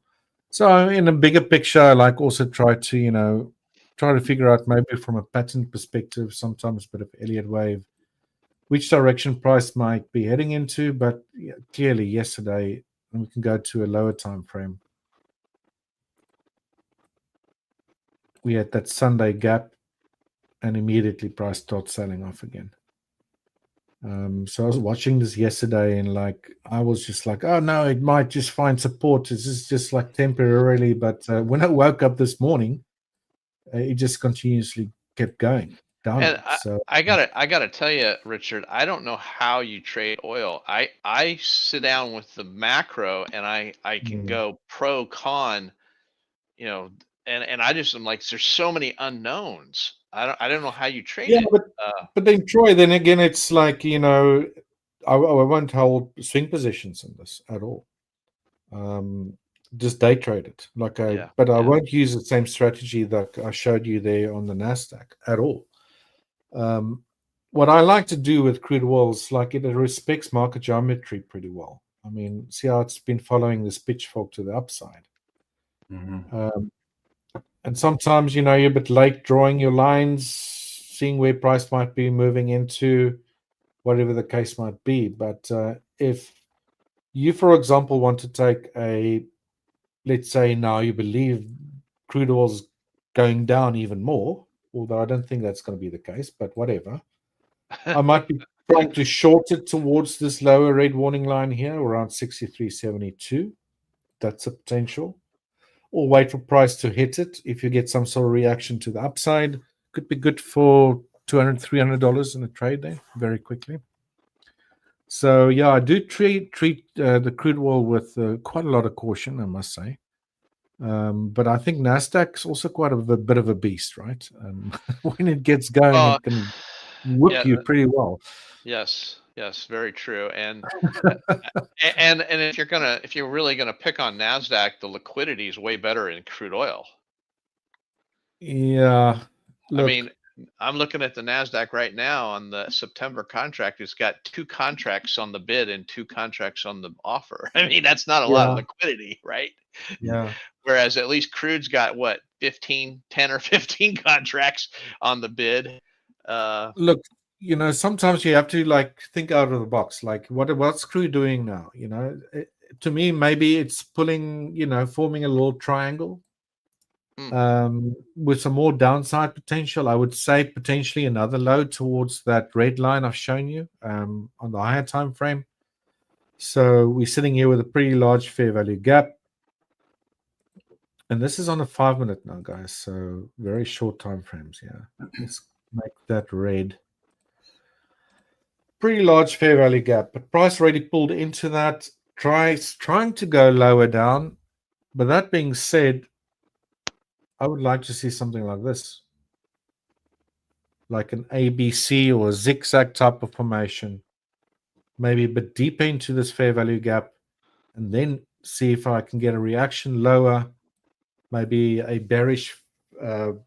So in a bigger picture, I like also try to figure out maybe from a pattern perspective, sometimes a bit of Elliott wave, which direction price might be heading into. But yeah, clearly yesterday, and we can go to a lower time frame, we had that Sunday gap and immediately price starts selling off again. So I was watching this yesterday and I was just like, oh no, it might just find support. This is just like temporarily. But when I woke up this morning, it just continuously kept going And downwards. So I gotta tell you, Richard, I don't know how you trade oil. I sit down with the macro and I can mm, go pro con, you know, and I just am like, there's so many unknowns. I don't know how you trade yeah, it. but Uh, but then Troy, then again, it's like I won't hold swing positions in this at all. Just day trade it yeah, but I yeah. won't use the same strategy that I showed you there on the NASDAQ at all. What I like to do with crude oil is it respects market geometry pretty well. I mean, see how it's been following this pitchfork to the upside. Mm-hmm. And sometimes, you're a bit late drawing your lines, seeing where price might be moving into, whatever the case might be. But if you, for example, want to take let's say now you believe crude oil's going down even more, although I don't think that's going to be the case, but whatever. I might be trying to short it towards this lower red warning line here around 63.72. That's a potential. Or wait for price to hit it. If you get some sort of reaction to the upside, could be good for $200, $300 in a trade there very quickly. So yeah, I do treat the crude oil with quite a lot of caution, I must say. But I think NASDAQ's also quite a bit of a beast, right? When it gets going, Well, it can whoop yeah, you pretty well. yes, very true. Uh, and if you're really gonna pick on Nasdaq, the liquidity is way better in crude oil. Yeah. I Look, mean, I'm looking at the Nasdaq right now on the September contract. It's got 2 contracts on the bid and 2 contracts on the offer. I mean, that's not a lot of yeah, liquidity, right? yeah. Whereas at least crude's got what, 10 or 15 contracts on the bid. Look, sometimes you have to think out of the box. Like, what's crew doing now? To me, maybe it's pulling, forming a little triangle with some more downside potential. I would say potentially another low towards that red line I've shown you on the higher time frame. So we're sitting here with a pretty large fair value gap. And this is on a 5-minute now, guys. So very short time frames. Yeah. Let's make that red. Pretty large fair value gap, but price already pulled into that. Trying to go lower down. But that being said, I would like to see something like this, like an ABC or a zigzag type of formation, maybe a bit deeper into this fair value gap, and then see if I can get a reaction lower, maybe a bearish fair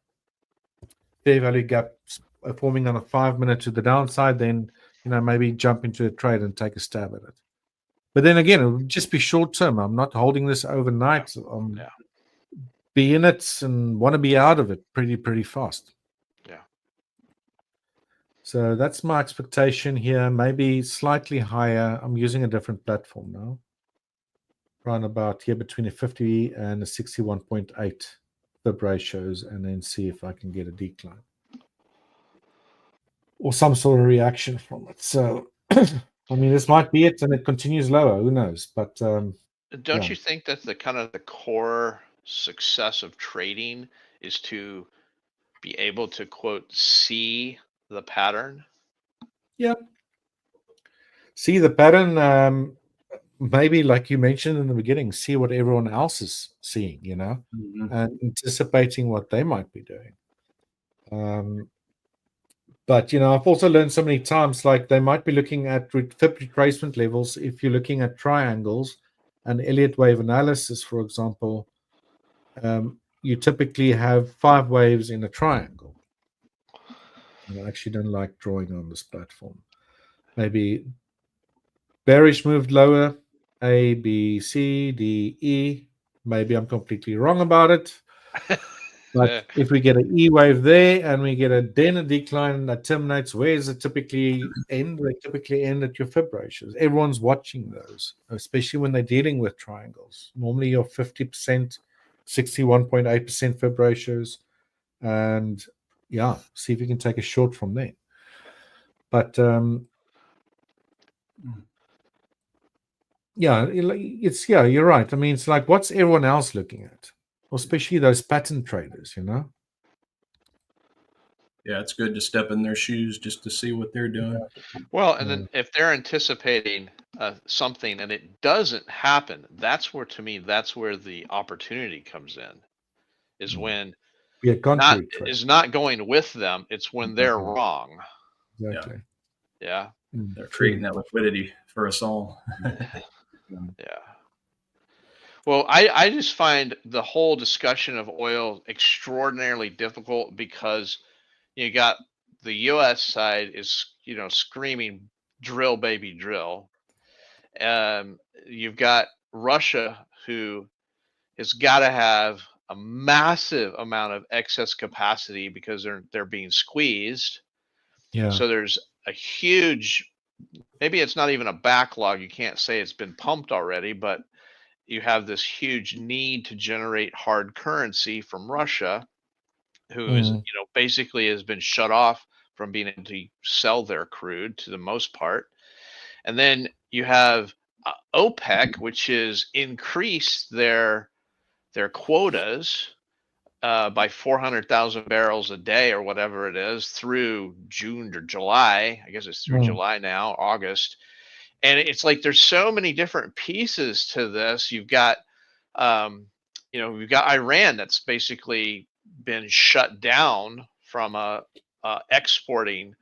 value gap forming on a 5-minute to the downside, then maybe jump into a trade and take a stab at it. But then again, it would just be short term. I'm not holding this overnight. Yeah. Be in it and want to be out of it pretty fast. Yeah. So that's my expectation here, maybe slightly higher. I'm using a different platform now. Around about here between a 50 and a 61.8 fib ratios, and then see if I can get a decline or some sort of reaction from it. So, I mean, this might be it, and it continues lower. Who knows? But Don't yeah. you think that the kind of the core success of trading is to be able to quote see the pattern? Yeah. See the pattern. Maybe like you mentioned in the beginning, see what everyone else is seeing, and anticipating what they might be doing. But I've also learned so many times, like they might be looking at fib retracement levels. If you're looking at triangles and Elliott wave analysis, for example, you typically have 5 waves in a triangle. And I actually don't like drawing on this platform. Maybe bearish moved lower, A, B, C, D, E. Maybe I'm completely wrong about it. But if we get an E wave there and we get then a decline that terminates, where does it typically end? They typically end at your fib ratios. Everyone's watching those, especially when they're dealing with triangles. Normally your 50%, 61.8% fib ratios. And yeah, see if you can take a short from there. But yeah, you're right. I mean, it's like, what's everyone else looking at? Especially those pattern traders, Yeah, it's good to step in their shoes just to see what they're doing. Well, and then if they're anticipating something and it doesn't happen, that's where the opportunity comes in. Is when not going with them. It's when they're wrong. Exactly. Yeah. They're creating that liquidity for us all. Yeah. Well, I just find the whole discussion of oil extraordinarily difficult because you got the U.S. side is, screaming, drill, baby, drill. You've got Russia, who has got to have a massive amount of excess capacity because they're being squeezed. Yeah. So there's a huge, maybe it's not even a backlog. You can't say it's been pumped already, but you have this huge need to generate hard currency from Russia, who is, basically has been shut off from being able to sell their crude to the most part. And then you have OPEC, which has increased their quotas by 400,000 barrels a day or whatever it is through June or July. I guess it's through July now, August. And it's like there's so many different pieces to this. You've got, we've got Iran that's basically been shut down from a exporting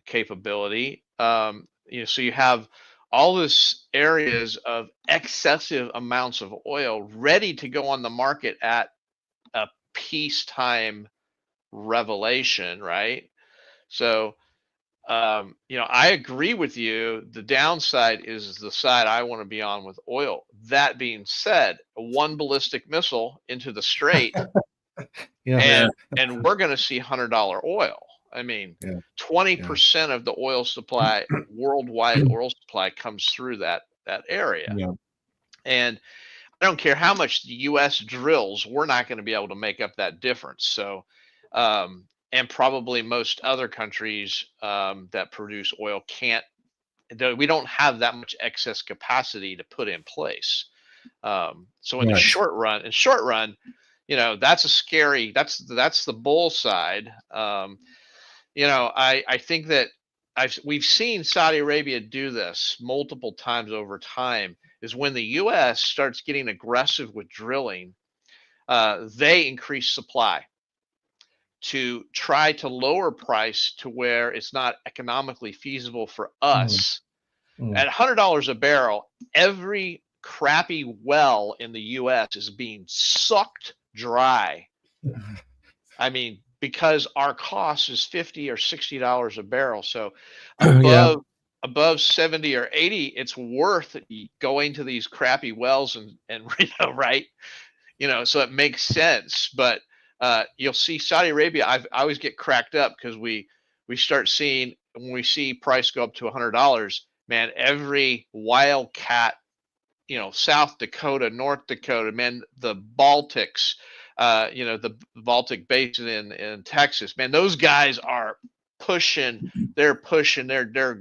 capability. So you have all this areas of excessive amounts of oil ready to go on the market at a peacetime revelation, right? So I agree with you. The downside is the side I want to be on with oil. That being said, one ballistic missile into the strait, and we're going to see $100 oil. I mean, 20% of the oil supply, worldwide oil supply, comes through that area. Yeah. And I don't care how much the U.S. drills, we're not going to be able to make up that difference. So, and probably most other countries that produce oil can't. We don't have that much excess capacity to put in place. So in the short run, that's a scary. That's the bull side. I think that we've seen Saudi Arabia do this multiple times over time. Is when the U.S. starts getting aggressive with drilling, they increase supply to try to lower price to where it's not economically feasible for us. At $100 a barrel, every crappy well in the U.S. is being sucked dry. I mean, because our cost is $50 or $60 a barrel. So above 70 or 80, it's worth going to these crappy wells and right? So it makes sense. But you'll see Saudi Arabia, I always get cracked up because we start seeing when we see price go up to $100, man, every wildcat, South Dakota, North Dakota, man, the Baltics, the Baltic Basin in Texas, man, those guys are pushing. They're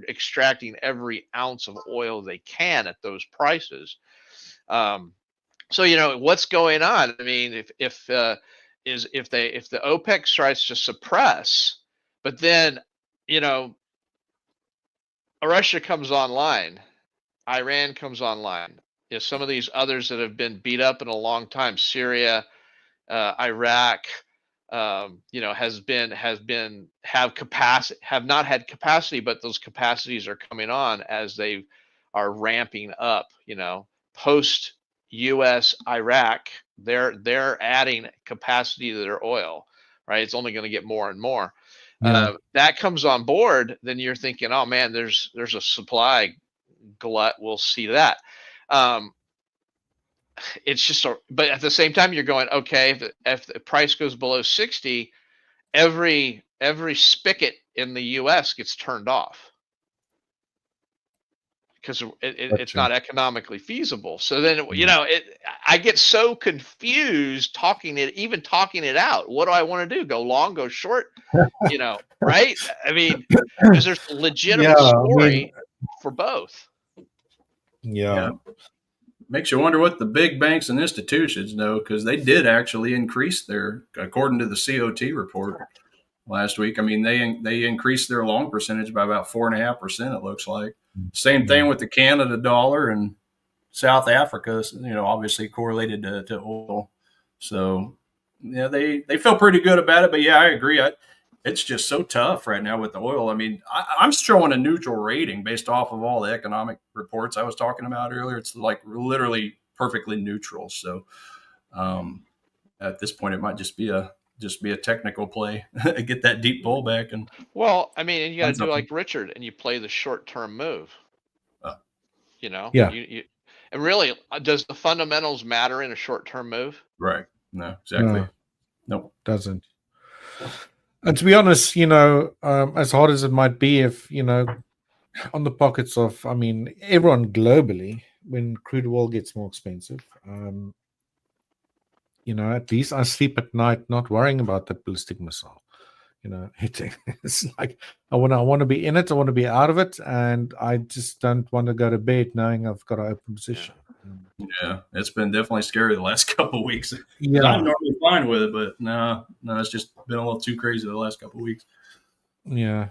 extracting every ounce of oil they can at those prices. So what's going on? I mean, if the OPEC tries to suppress, but then Russia comes online, Iran comes online. Some of these others that have been beat up in a long time, Syria, Iraq, have not had capacity, but those capacities are coming on as they are ramping up. Post U.S. Iraq, they're adding capacity to their oil, right? It's only going to get more and more. That comes on board, then you're thinking, oh man, there's a supply glut. We'll see that. It's just but at the same time, you're going, okay, if the price goes below 60, every spigot in the U.S. gets turned off because it's not economically feasible. So then, I get so confused talking it out. What do I want to do? Go long, go short, right? I mean, because there's a legitimate story for both. Yeah. Makes you wonder what the big banks and institutions know, because they did actually increase according to the COT report last week. I mean, they increased their long percentage by about 4.5%. It looks like. Same thing with the Canada dollar and South Africa. Obviously correlated to oil. So they feel pretty good about it. But yeah, I agree. It's just so tough right now with the oil. I mean, I'm showing a neutral rating based off of all the economic reports I was talking about earlier. It's like literally perfectly neutral. So at this point, it might just be a technical play, get that deep pullback. And well, I mean, you got to do like Richard, and you play the short-term move. Yeah. And really, does the fundamentals matter in a short-term move? Right. No, exactly. Nope. Doesn't. And to be honest, as hard as it might be, if, on the pockets of, everyone globally, when crude oil gets more expensive, at least I sleep at night not worrying about that ballistic missile, hitting. It's like, I want to be in it, I want to be out of it, and I just don't want to go to bed knowing I've got an open position. Yeah, it's been definitely scary the last couple of weeks. Yeah, I'm normally fine with it, but no, it's just been a little too crazy the last couple of weeks. Yeah.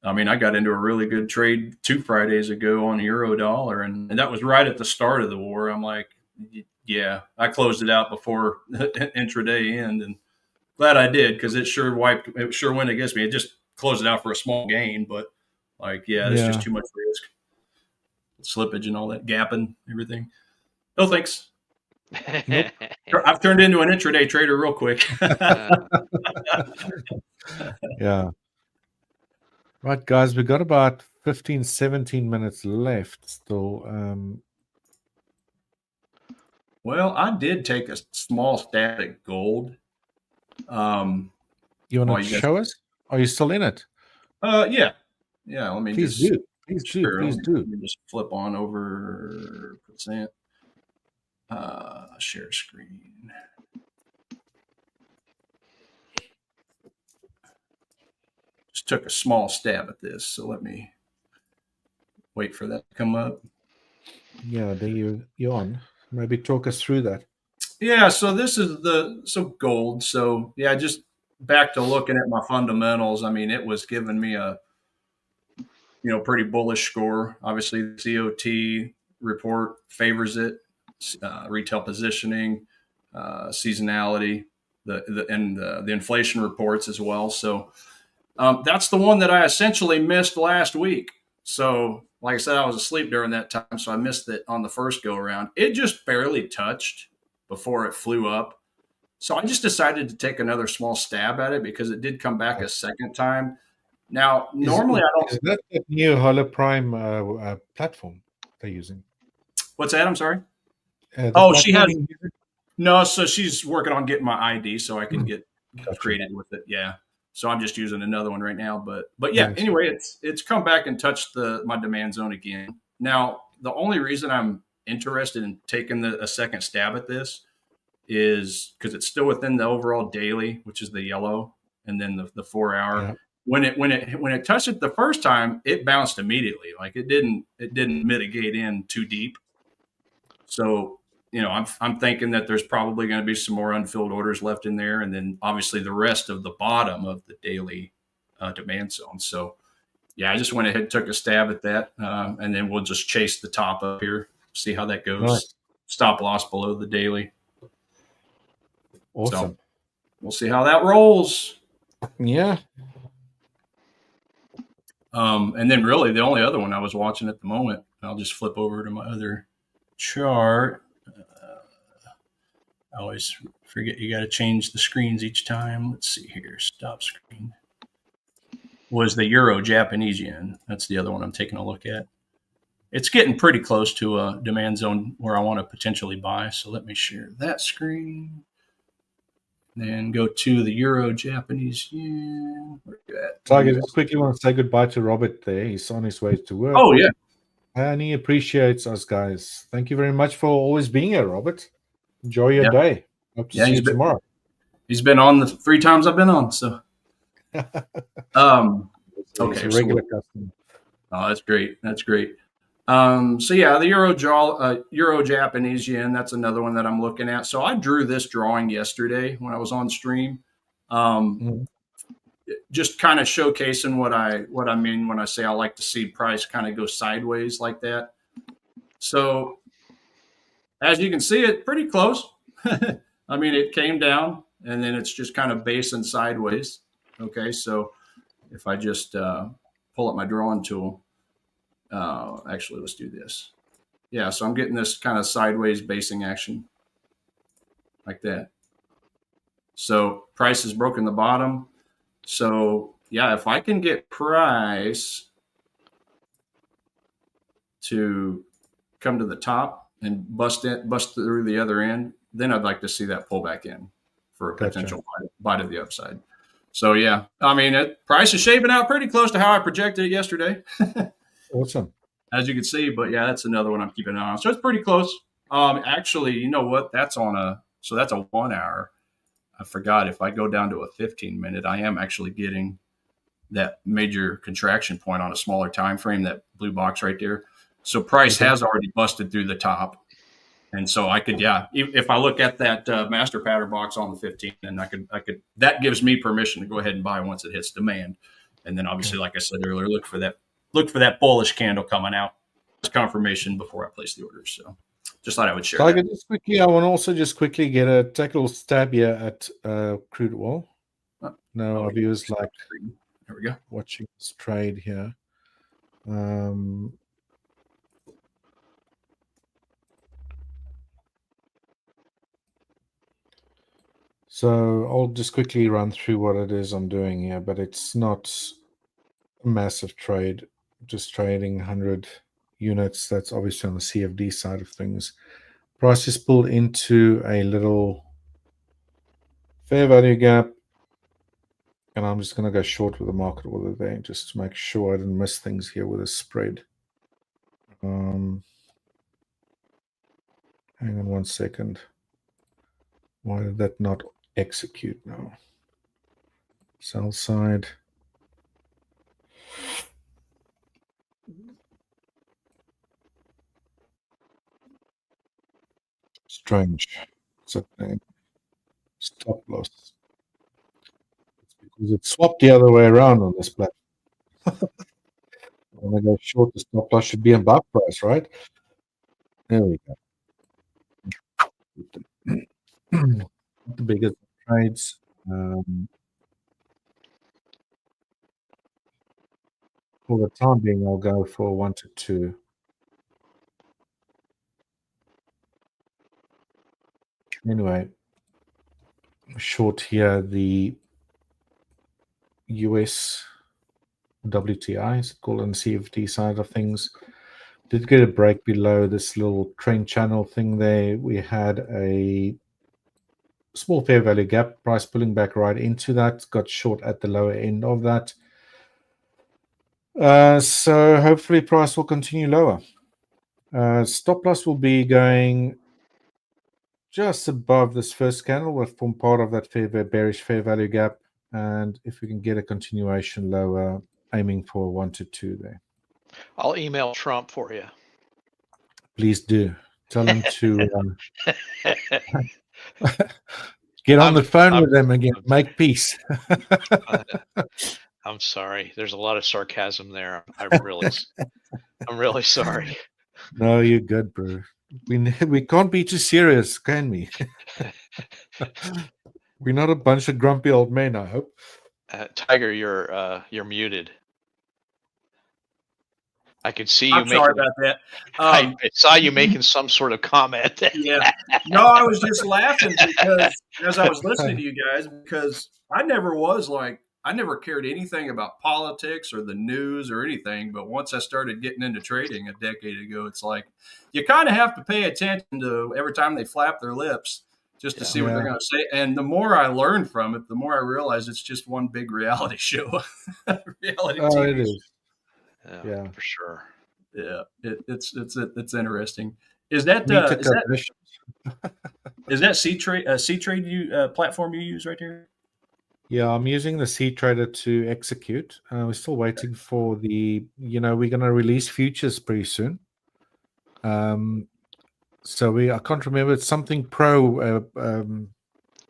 I mean, I got into a really good trade 2 Fridays ago on euro dollar, and that was right at the start of the war. I'm like, yeah, I closed it out before intraday end, and glad I did, because it sure went against me. It just closed it out for a small gain, but it's just too much risk. Slippage and all that, gap and everything. No thanks. Nope. I've turned into an intraday trader real quick. Yeah. Right, guys, we've got about 15, 17 minutes left still. Well, I did take a small stab at gold. You want to show us? Are you still in it? Yeah. Let me Please do. Please do. Let me just flip on over percent. Share screen. Just took a small stab at this, so let me wait for that to come up. Yeah, there you're on. Maybe talk us through that. Yeah, so this is gold. So yeah, just back to looking at my fundamentals. I mean, it was giving me a pretty bullish score. Obviously, the COT report favors it. Retail positioning, seasonality, the inflation reports as well. So that's the one that I essentially missed last week. So like I said, I was asleep during that time, so I missed it on the first go around. It just barely touched before it flew up. So I just decided to take another small stab at it because it did come back a second time. Now, normally I don't. Is that the new Hola Prime platform they're using? What's that? I'm sorry. She has. No, so she's working on getting my ID so I can get created with it. Yeah. So I'm just using another one right now. But yeah, Nice. anyway, it's come back and touched my demand zone again. Now, the only reason I'm interested in taking a second stab at this is because it's still within the overall daily, which is the yellow, and then the 4 hour. Yeah. When it touched it the first time, it bounced immediately. Like it didn't mitigate in too deep. So, I'm thinking that there's probably going to be some more unfilled orders left in there, and then obviously the rest of the bottom of the daily demand zone. So, yeah, I just went ahead and took a stab at that, and then we'll just chase the top up here, see how that goes. Nice. Stop loss below the daily. Awesome. So we'll see how that rolls. Yeah. And then really the only other one I was watching at the moment, I'll just flip over to my other chart. I always forget you got to change the screens each time. Let's see here. Stop screen. Was the Euro Japanese yen. That's the other one I'm taking a look at. It's getting pretty close to a demand zone where I want to potentially buy. So let me share that screen. Then go to the Euro Japanese yen. Where you at? So I just quickly want to say goodbye to Robert there. He's on his way to work. Oh, yeah. And he appreciates us, guys. Thank you very much for always being here, Robert. Enjoy your day. Hope to see you tomorrow. He's been on the 3 times I've been on. So, okay. He's a regular customer. Oh, that's great. That's great. So yeah, the Euro Japanese yen, that's another one that I'm looking at. So I drew this drawing yesterday when I was on stream. Just kind of showcasing what I mean when I say I like to see price kind of go sideways like that. So as you can see, it's pretty close. I mean, it came down and then it's just kind of basing sideways. Okay. So if I just pull up my drawing tool, actually, let's do this. Yeah, so I'm getting this kind of sideways basing action like that. So price has broken the bottom. So yeah, if I can get price to come to the top and bust through the other end, then I'd like to see that pull back in for a potential bite of the upside. So yeah, I mean, price is shaping out pretty close to how I projected it yesterday. Awesome. As you can see, but yeah, that's another one I'm keeping an eye on. So it's pretty close. Actually, you know what? That's that's a 1 hour. I forgot if I go down to a 15-minute, I am actually getting that major contraction point on a smaller time frame, that blue box right there. So price has already busted through the top. And so I could, if I look at that master pattern box on the 15, then I could, that gives me permission to go ahead and buy once it hits demand. And then obviously, like I said earlier, look for that bullish candle coming out as confirmation before I place the order. So just thought I would share that. I want to also just quickly take a little stab here at crude oil. Our viewers like there we go. Watching this trade here. So I'll just quickly run through what it is I'm doing here, but it's not a massive trade, just trading 100 units. That's obviously on the CFD side of things. Price is pulled into a little fair value gap, and I'm just going to go short with the market order there just to make sure I didn't miss things here with a spread. Hang on 1 second. Why did that not execute now? Sell side. Strange. Stop loss. It's because it swapped the other way around on this platform. When I go short, the stop loss should be above price, right? There we go. The biggest trades. For the time being, I'll go for 1 to 2. Anyway, short here, the US WTI, is called on the CFD side of things, did get a break below this little trend channel thing there. We had a small fair value gap, price pulling back right into that, got short at the lower end of that. So hopefully price will continue lower. Stop loss will be going just above this first candle, will form part of that bearish fair value gap. And if we can get a continuation lower, aiming for 1 to 2 there. I'll email Trump for you. Please do. Tell him to get on the phone with them again. Make peace. I'm sorry. There's a lot of sarcasm there. I'm really sorry. No, you're good, bro. We can't be too serious, can we? We're not a bunch of grumpy old men, I hope. Tiger, you're muted. I could see you. I'm sorry about that. I saw you making some sort of comment. Yeah. No, I was just laughing because as I was listening to you guys, because I never cared anything about politics or the news or anything. But once I started getting into trading a decade ago, it's like you kind of have to pay attention to every time they flap their lips just to see what they're going to say. And the more I learn from it, the more I realize it's just one big reality show. Reality TV. It is. Yeah, for sure. Yeah, it's interesting. Is that C-Trade platform you use right here? Yeah, I'm using the C-Trader to execute. We're still waiting for the, we're going to release futures pretty soon. So I can't remember. It's something Pro X.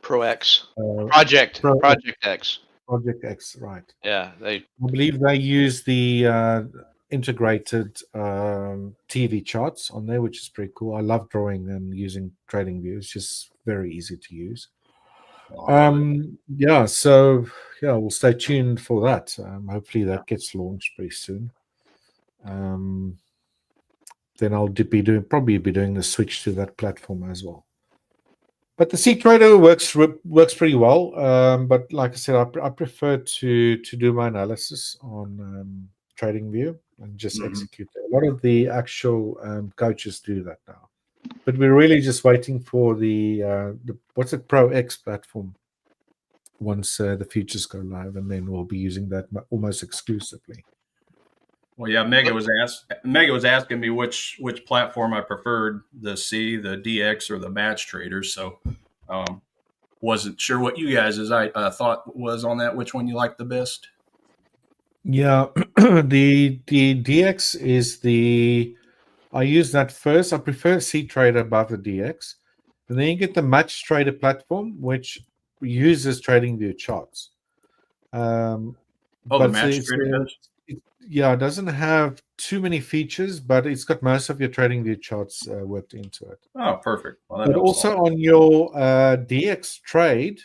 Project X. Project X, right. Yeah. I believe they use the integrated TV charts on there, which is pretty cool. I love drawing and using TradingView. It's just very easy to use. So we'll stay tuned for that. Hopefully that gets launched pretty soon. Then I'll probably be doing the switch to that platform as well. But the C-Trader works pretty well. But like I said, I prefer to do my analysis on TradingView and just execute it. A lot of the actual coaches do that now. But we're really just waiting for the what's it, Pro X platform once the futures go live, and then we'll be using that almost exclusively. Well, yeah, Mega was asking me which platform I preferred, the C, the DX, or the Match Traders. So, wasn't sure what you guys' thought was on that. Which one you liked the best? Yeah, the DX is I use that first. I prefer C-Trader above the DX, and then you get the Match Trader platform, which uses TradingView charts. The Match Trader does. It doesn't have too many features, but it's got most of your TradingView charts worked into it. Oh, perfect. Well, but also on your DX Trade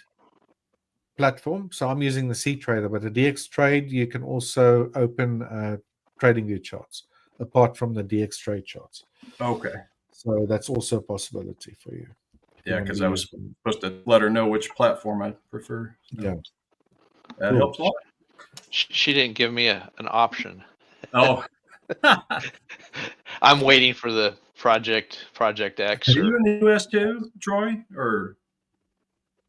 platform, so I'm using the C-Trader, but the DX Trade, you can also open TradingView charts apart from the DX Trade charts. Okay. So that's also a possibility for you. Yeah, because I was supposed to let her know which platform I prefer. So yeah. That helps a lot. She didn't give me an option. Oh. I'm waiting for the Project X. Are you in the U.S. too, Troy? Or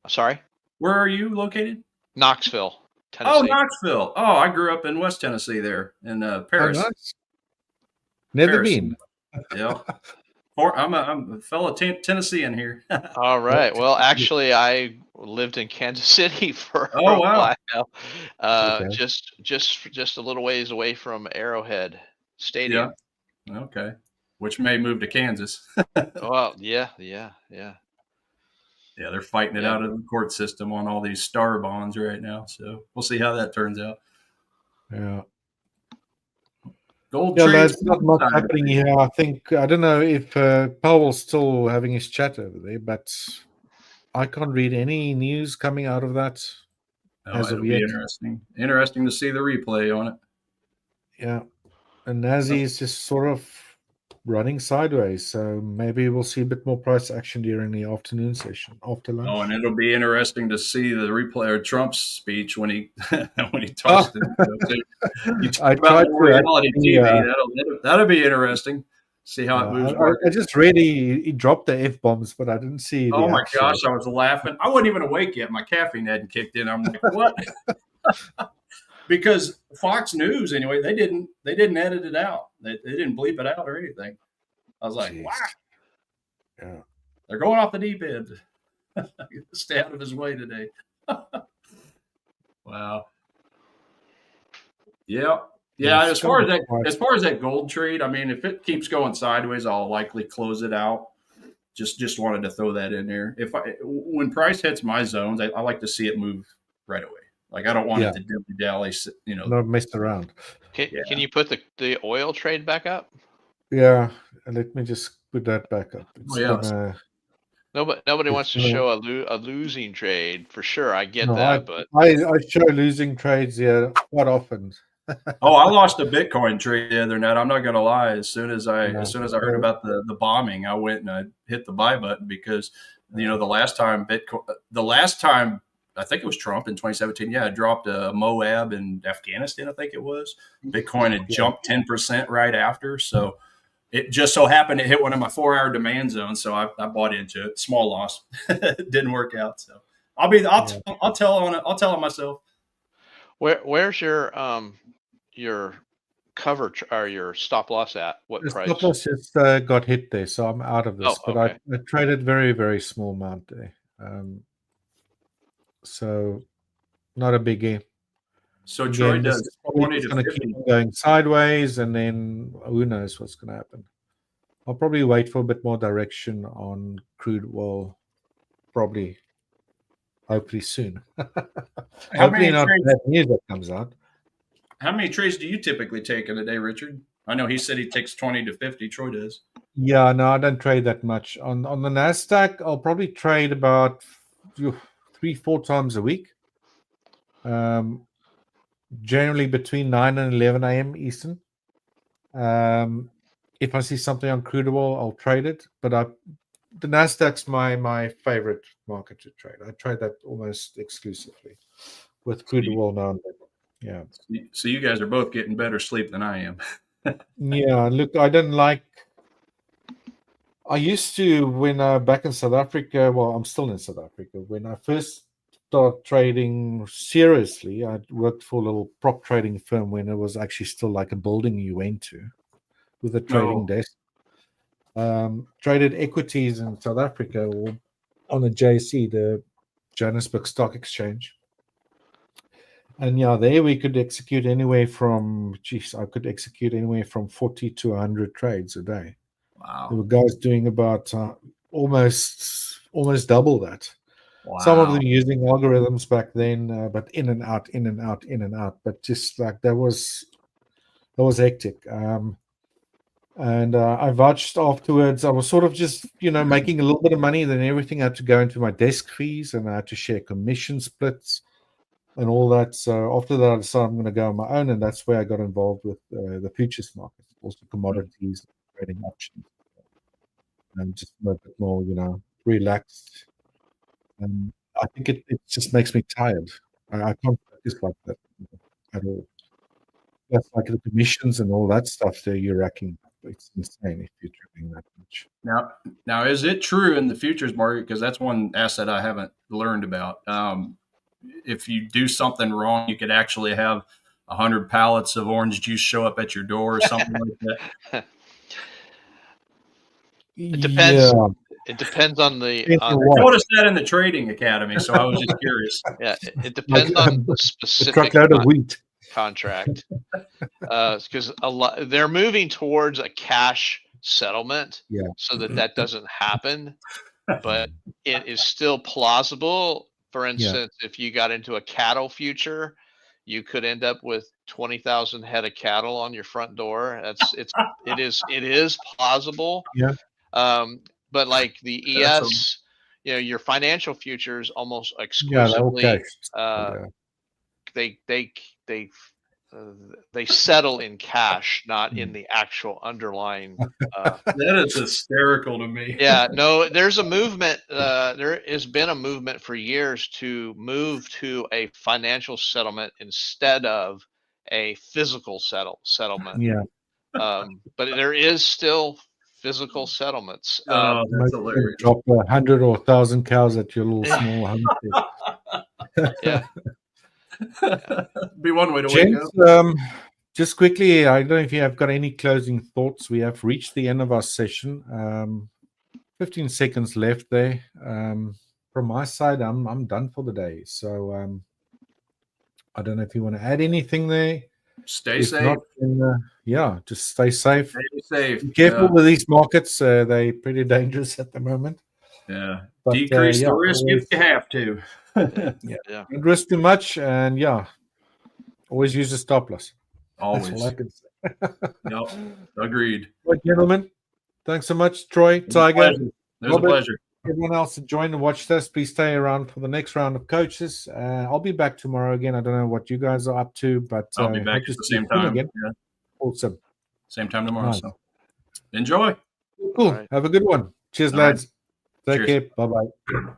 sorry? Where are you located? Knoxville, Tennessee. Oh, Knoxville. Oh, I grew up in West Tennessee there, in Paris. Oh, nice. Never Paris. been. Yeah. I'm a fellow Tennessean here. All right. Well, actually, I lived in Kansas City for a wow. while. Okay. Just a little ways away from Arrowhead Stadium. Yeah. Okay. Which may move to Kansas. Well, yeah. Yeah, they're fighting it out of the court system on all these star bonds right now. So we'll see how that turns out. Yeah. Gold that's not much happening here. I don't know if Powell's still having his chat over there, but I can't read any news coming out of that as of yet. Interesting to see the replay on it. Yeah. And Nazi is just sort of running sideways. So maybe we'll see a bit more price action during the afternoon session after lunch. Oh, and it'll be interesting to see the replay of Trump's speech when he talks to I tried reality TV. That'll be interesting. See how it moves. I just read he dropped the F bombs, but I didn't see the Oh my actual. gosh, I was laughing. I wasn't even awake yet. My caffeine hadn't kicked in. I'm like, what? Because Fox News, anyway, they didn't edit it out. They didn't bleep it out or anything. I was like, Jeez. wow, Yeah. they're going off the deep end. Stay out of his way today. Wow. Yeah. Yeah, Yes, as far as quite. that gold trade, I mean, if it keeps going sideways, I'll likely close it out. Just wanted to throw that in there. When price hits my zones, I like to see it move right away. Like I don't want it to dilly dally. Not messed around. Can you put the oil trade back up? Yeah, let me just put that back up. It's yeah. Nobody wants to show a losing trade for sure. I get no, that, but I show losing trades here quite often. Oh, I lost a Bitcoin trade the other night. I'm not going to lie. As soon as I heard about the bombing, I went and I hit the buy button because the last time I think it was Trump in 2017. Yeah, it dropped Moab in Afghanistan. I think it was. Bitcoin had jumped 10% right after. So it just so happened it hit one of my 4-hour demand zones. So I bought into it. Small loss. It didn't work out. So I'll tell on myself. Where's your cover or your stop loss at? What price? Stop loss just got hit there, so I'm out of this. Oh, but okay. I traded very, very small amount there. So not a biggie. So Troy does it's probably going to keep on going sideways, and then who knows what's going to happen. I'll probably wait for a bit more direction on crude oil, hopefully soon. Hopefully not bad news that comes out. How many trades do you typically take in a day, Richard? I know he said he takes 20 to 50. Troy does. Yeah, no, I don't trade that much. On the NASDAQ, I'll probably trade about 3-4 times a week. Generally between 9 and 11 a.m. Eastern. If I see something on crude oil, I'll trade it. But the NASDAQ's my favorite market to trade. I trade that almost exclusively with crude oil now and then. Yeah. So you guys are both getting better sleep than I am. Yeah, look, I used to, when back in South Africa, well, I'm still in South Africa. When I first started trading seriously, I worked for a little prop trading firm when it was actually still like a building you went to with a trading desk. Traded equities in South Africa or on the JSE, the Johannesburg Stock Exchange. And yeah, there we could execute anywhere from, I could execute anywhere from 40 to 100 trades a day. Wow. There were guys doing about almost double that. Wow. Some of them using algorithms back then, but in and out. But just like that was hectic. And I watched afterwards. I was sort of just, making a little bit of money. Then everything had to go into my desk fees, and I had to share commission splits and all that. So after that, I decided I'm going to go on my own, and that's where I got involved with the futures market, also commodities, trading options, and just a bit more, relaxed. And I think it just makes me tired. I can't focus like that at all. That's like the commissions and all that stuff that you're racking up. It's insane if you're trading that much. Now, is it true in the futures market? Because that's one asset I haven't learned about. If you do something wrong, you could actually have 100 pallets of orange juice show up at your door or something like that. It depends. Yeah. It depends on the. I noticed that in the Trading Academy, so I was just curious. Yeah, it depends on the specific truckload of wheat contract, because they're moving towards a cash settlement, so that doesn't happen. But it is still plausible. For instance, if you got into a cattle future, you could end up with 20,000 head of cattle on your front door. It is plausible. Yeah. But like the ES, your financial futures almost exclusively, they settle in cash, not in the actual underlying. That is hysterical to me. Yeah, no, there's a movement. There has been a movement for years to move to a financial settlement instead of a physical settlement. Yeah. But there is still physical settlements. Oh, that's hilarious. Drop 100 or 1,000 cows at your little small homestead. Yeah. Be one way to wake Gents, up. just quickly, I don't know if you have got any closing thoughts. We have reached the end of our session. 15 seconds left there. From my side, I'm done for the day. So I don't know if you want to add anything there. Stay If safe. not, then, yeah, just stay safe. Stay safe. Be careful with these markets. They're pretty dangerous at the moment. Yeah. But, Decrease yeah, the risk always, if you have to. Yeah. don't risk too much, and yeah, always use a stop loss. Always. That's all I can say. Yep. Agreed. Well, gentlemen, thanks so much, Troy, It was Tiger, a pleasure. It was Robert, a pleasure. everyone else that joined and watched us. Please stay around for the next round of coaches. I'll be back tomorrow again. I don't know what you guys are up to, but I'll be back hope at to the see you same soon time. again. Yeah. Awesome. Same time tomorrow. Nice. So enjoy. Cool. All right. Have a good one. Cheers, All right. lads. Take Cheers. care. Bye-bye.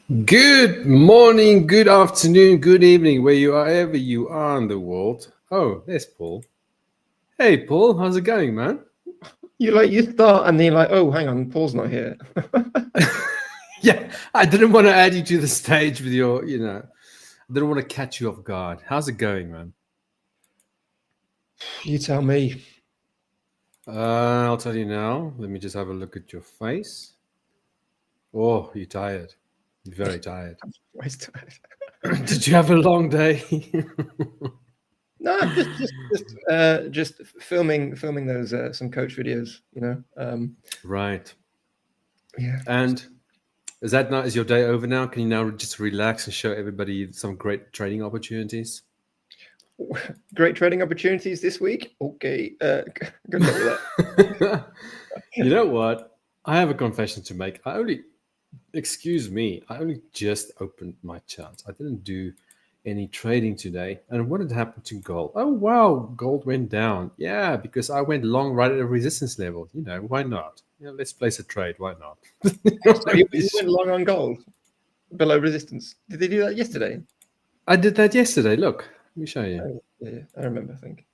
Good morning, good afternoon, good evening, wherever you are in the world. Oh, there's Paul. Hey, Paul, how's it going, man? You start and then you're like, oh, hang on, Paul's not here. Yeah, I didn't want to add you to the stage with your, I didn't want to catch you off guard. How's it going, man? You tell me. I'll tell you now. Let me just have a look at your face. Oh, you're tired. You're very tired. I'm always tired. Did you have a long day? No, just filming those some coach videos, Right. Yeah. And is your day over now? Can you now just relax and show everybody some great trading opportunities? Great trading opportunities this week. Okay, good luck with that. You know what? I have a confession to make. I only just opened my chart. I didn't do any trading today. And what had happened to gold? Oh, wow, gold went down. Yeah, because I went long right at a resistance level. Why not? Let's place a trade. Why not? So you went long on gold below resistance. Did they do that yesterday? I did that yesterday. Look, let me show you. Oh, yeah, I remember, I think.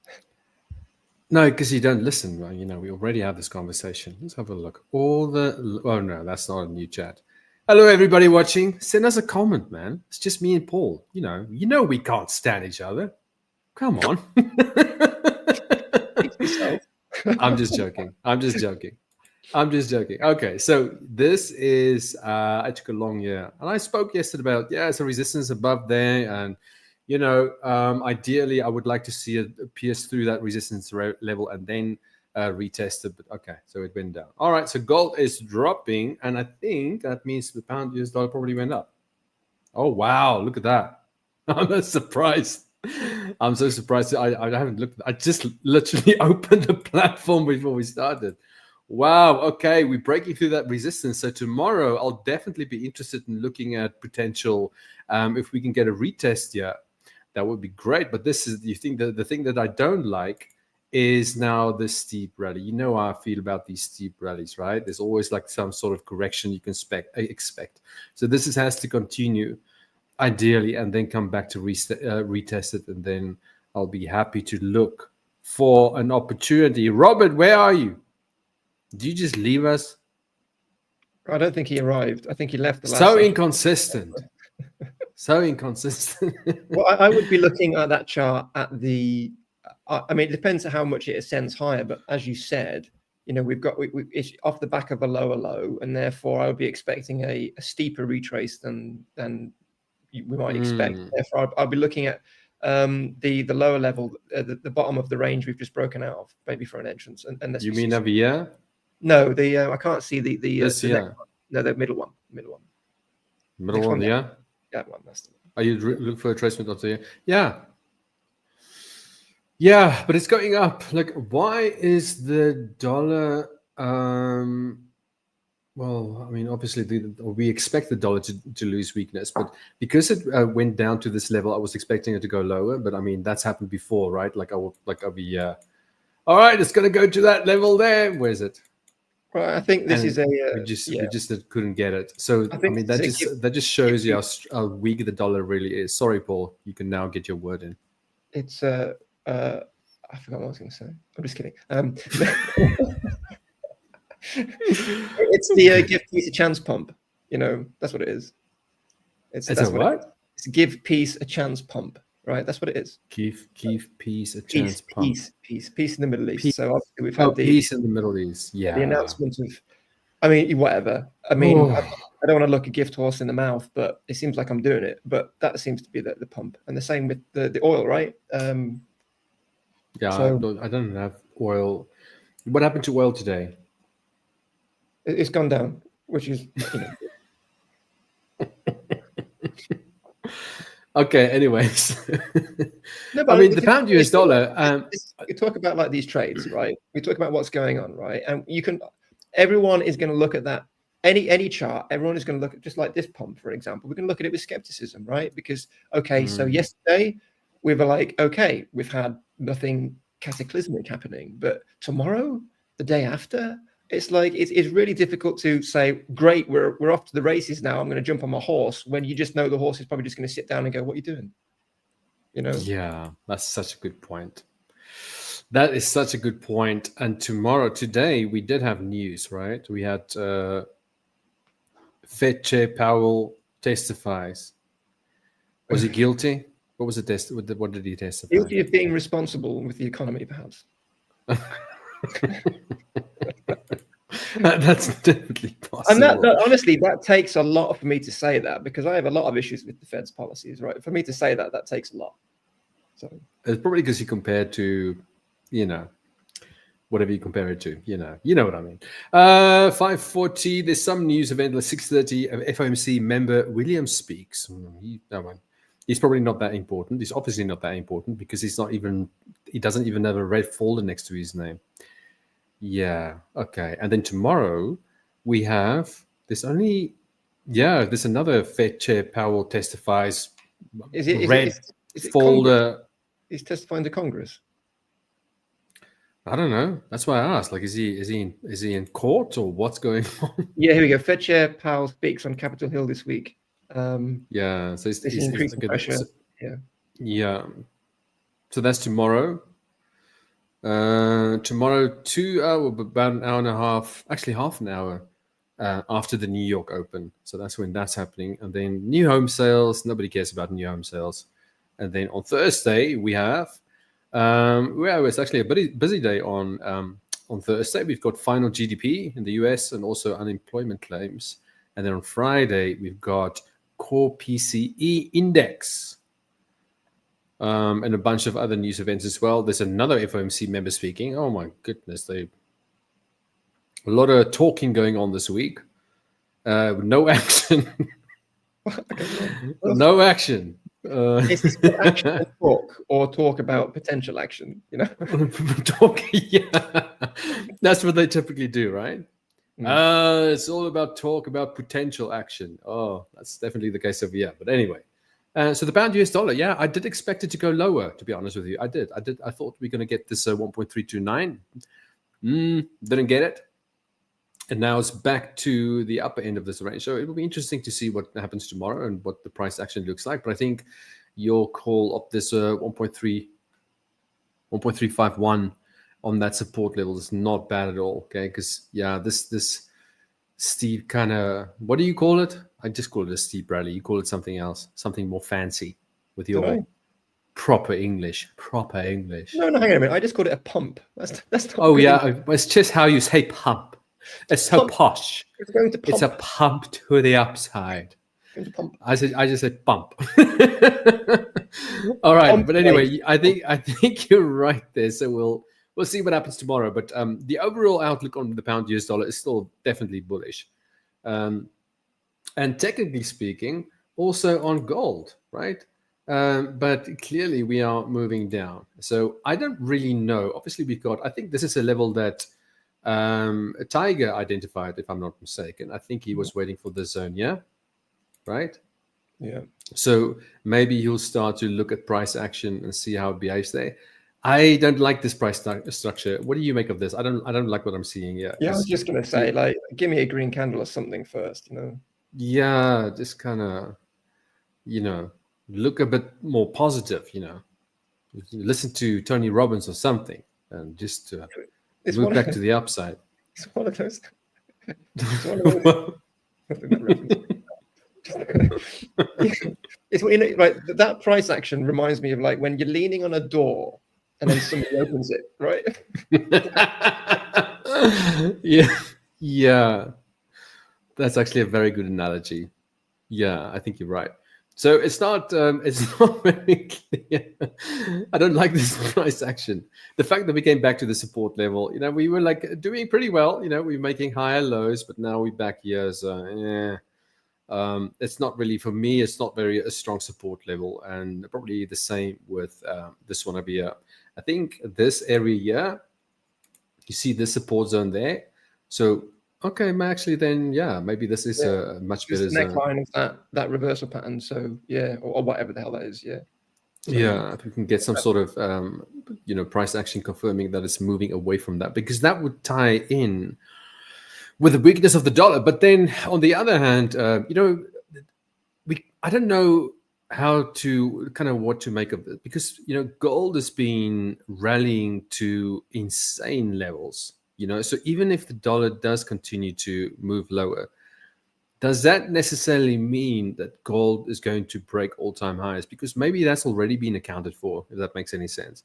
No, because you don't listen. Well, we already have this conversation. Let's have a look. Oh, no, that's not a new chat. Hello, everybody watching. Send us a comment, man. It's just me and Paul. We can't stand each other. Come on. I'm just joking. Okay, so this is, I took a long year. And I spoke yesterday about, it's a resistance above there. And, ideally, I would like to see it pierce through that resistance level and then retest it. But okay, so it went down. All right, so gold is dropping. And I think that means the pound US dollar probably went up. Oh, wow, look at that. I'm surprised. I'm so surprised. I haven't looked. I just literally opened the platform before we started. Wow. Okay, we're breaking through that resistance. So tomorrow, I'll definitely be interested in looking at potential. If we can get a retest here, that would be great. But this is the thing. The thing that I don't like is now the steep rally. You know how I feel about these steep rallies, right? There's always like some sort of correction you can expect. So this has to continue, ideally, and then come back to retest it, and then I'll be happy to look for an opportunity. Robert, where are you? Did you just leave us? I don't think he arrived. I think he left the last So session. inconsistent. So inconsistent. Well, I would be looking at that chart at the. I mean, it depends on how much it ascends higher, but as you said, it's off the back of a lower low, and therefore I would be expecting a steeper retrace than we might expect. Therefore, I'll be looking at the lower level, the bottom of the range we've just broken out of, maybe for an entrance. And You mean over here? No, I can't see the this here. No, the middle one. Middle Next one, one, yeah. That one. That's the one. Are you looking for a retracement of the? Yeah, but it's going up. Like, why is the dollar? Well, I mean, obviously, we expect the dollar to lose weakness, but because it went down to this level, I was expecting it to go lower. But I mean, that's happened before, right? Like over here. All right, it's going to go to that level there. Where is it? Well, I think this is a. We just couldn't get it. So I mean, that just shows you how weak the dollar really is. Sorry, Paul. You can now get your word in. It's I forgot what I was going to say. I'm just kidding. It's the give peace a chance pump. That's what it is. It's what? It's give peace a chance pump. Right, that's what it is. Give peace a chance pump. Peace in the Middle East. Peace. So obviously we've had peace in the Middle East. Yeah. The announcement of, I mean, whatever. I mean, I don't want to look a gift horse in the mouth, but it seems like I'm doing it. But that seems to be the pump, and the same with the oil, right? So, I don't have oil. What happened to oil today? It's gone down, which is. Okay. Anyways, No, I mean the pound US dollar. We talk about like these trades, right? We talk about what's going on, right? And everyone is going to look at that. Any chart, everyone is going to look at, just like this pump, for example. We're going to look at it with skepticism, right? Because so yesterday we were like, okay, we've had nothing cataclysmic happening, but tomorrow, the day after, it's like it's really difficult to say, great, we're off to the races now. I'm going to jump on my horse, when you just know the horse is probably just going to sit down and go, "What are you doing?" You know? Yeah, that's such a good point. That is such a good point. And today, we did have news, right? We had Fed Chair Powell testifies. Was he guilty? What was the test? What did he testify? Guilty of being responsible with the economy, perhaps. That's definitely possible. And that honestly, that takes a lot for me to say that, because I have a lot of issues with the Fed's policies, right? For me to say that takes a lot. So it's probably because you compared to, whatever you compare it to, you know what I mean. 5:40. There's some news event at 6:30. FOMC member Williams speaks. He's probably not that important. He's obviously not that important because he doesn't even have a red folder next to his name. Yeah. Okay. And then tomorrow we have there's another Fed Chair Powell testifies. Is it folder? He's testifying to Congress. I don't know. That's why I asked. Like, is he in court or what's going on? Yeah, here we go. Fed Chair Powell speaks on Capitol Hill this week. Yeah. So he's increasing pressure. Yeah. So that's tomorrow. Tomorrow, about an hour and a half, actually half an hour after the New York Open. So that's when that's happening. And then new home sales. Nobody cares about new home sales. And then on Thursday we have, it's actually a busy day on Thursday. We've got final GDP in the US and also unemployment claims. And then on Friday we've got core PCE index. And a bunch of other news events as well. There's another FOMC member speaking. Oh my goodness, a lot of talking going on this week. No action. No action. Is this action talk about potential action? Yeah, that's what they typically do, right? It's all about talk about potential action. Oh, that's definitely the case over here. But anyway. So the pound US dollar, yeah, I did expect it to go lower, to be honest with you. I did. I thought we were going to get this 1.329. Didn't get it. And now it's back to the upper end of this range. So it will be interesting to see what happens tomorrow and what the price action looks like. But I think your call of this 1.351 on that support level is not bad at all. Okay, because this steep kind of, what do you call it? I just call it a steep rally. You call it something else, something more fancy with your proper English. No, hang on a minute. I just called it a pump. That's not really... it's just how you say pump. It's so posh. It's a pump to the upside. I just said bump. All right, but anyway, I think you're right there. So we'll see what happens tomorrow. But the overall outlook on the pound US dollar is still definitely bullish. And technically speaking, also on gold, right? But clearly we are moving down. So I don't really know. Obviously, I think this is a level that Tiger identified, if I'm not mistaken. I think he was waiting for the zone, yeah? Right? Yeah. So maybe you'll start to look at price action and see how it behaves there. I don't like this price structure. What do you make of this? I don't like what I'm seeing yet. Yeah, I was just gonna say, like, give me a green candle or something first, Yeah, just kind of, look a bit more positive, Listen to Tony Robbins or something, and just move back to the upside. It's one of those. It's right. That price action reminds me of like when you're leaning on a door and then somebody opens it, right? Yeah. That's actually a very good analogy. Yeah, I think you're right. So it's not very clear. I don't like this price action. The fact that we came back to the support level, we were like doing pretty well. We're making higher lows, but now we're back here. So it's not really, for me, it's not a strong support level, and probably the same with this one over here. I think this area here, you see this support zone there. So okay, actually, then maybe this is a much better zone. The neckline of that reversal pattern. So or whatever the hell that is. If we can get some sort of price action confirming that it's moving away from that, because that would tie in with the weakness of the dollar. But then on the other hand, I don't know how to kind of what to make of it, because gold has been rallying to insane levels. So even if the dollar does continue to move lower, does that necessarily mean that gold is going to break all-time highs? Because maybe that's already been accounted for, if that makes any sense.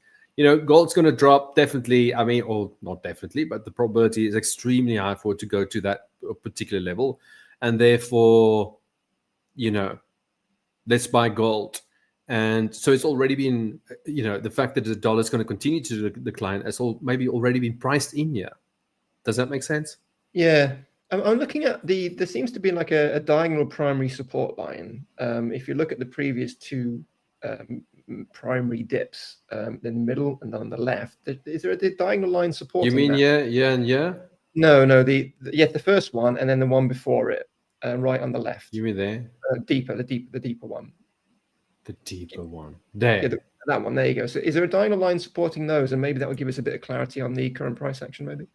Gold's going to drop definitely. I mean, or not definitely, but the probability is extremely high for it to go to that particular level. And therefore, let's buy gold. And so it's already been, the fact that the dollar is going to continue to decline has maybe already been priced in here. Does that make sense? Yeah. I'm looking at there seems to be like a diagonal primary support line. If you look at the previous two primary dips, in the middle and on the left, is there a diagonal line supporting You mean that? yeah? No, the first one, and then the one before it, right on the left. You mean there? The deeper one. The deeper one. There. Yeah, that one. There you go. So is there a diagonal line supporting those? And maybe that would give us a bit of clarity on the current price action, maybe.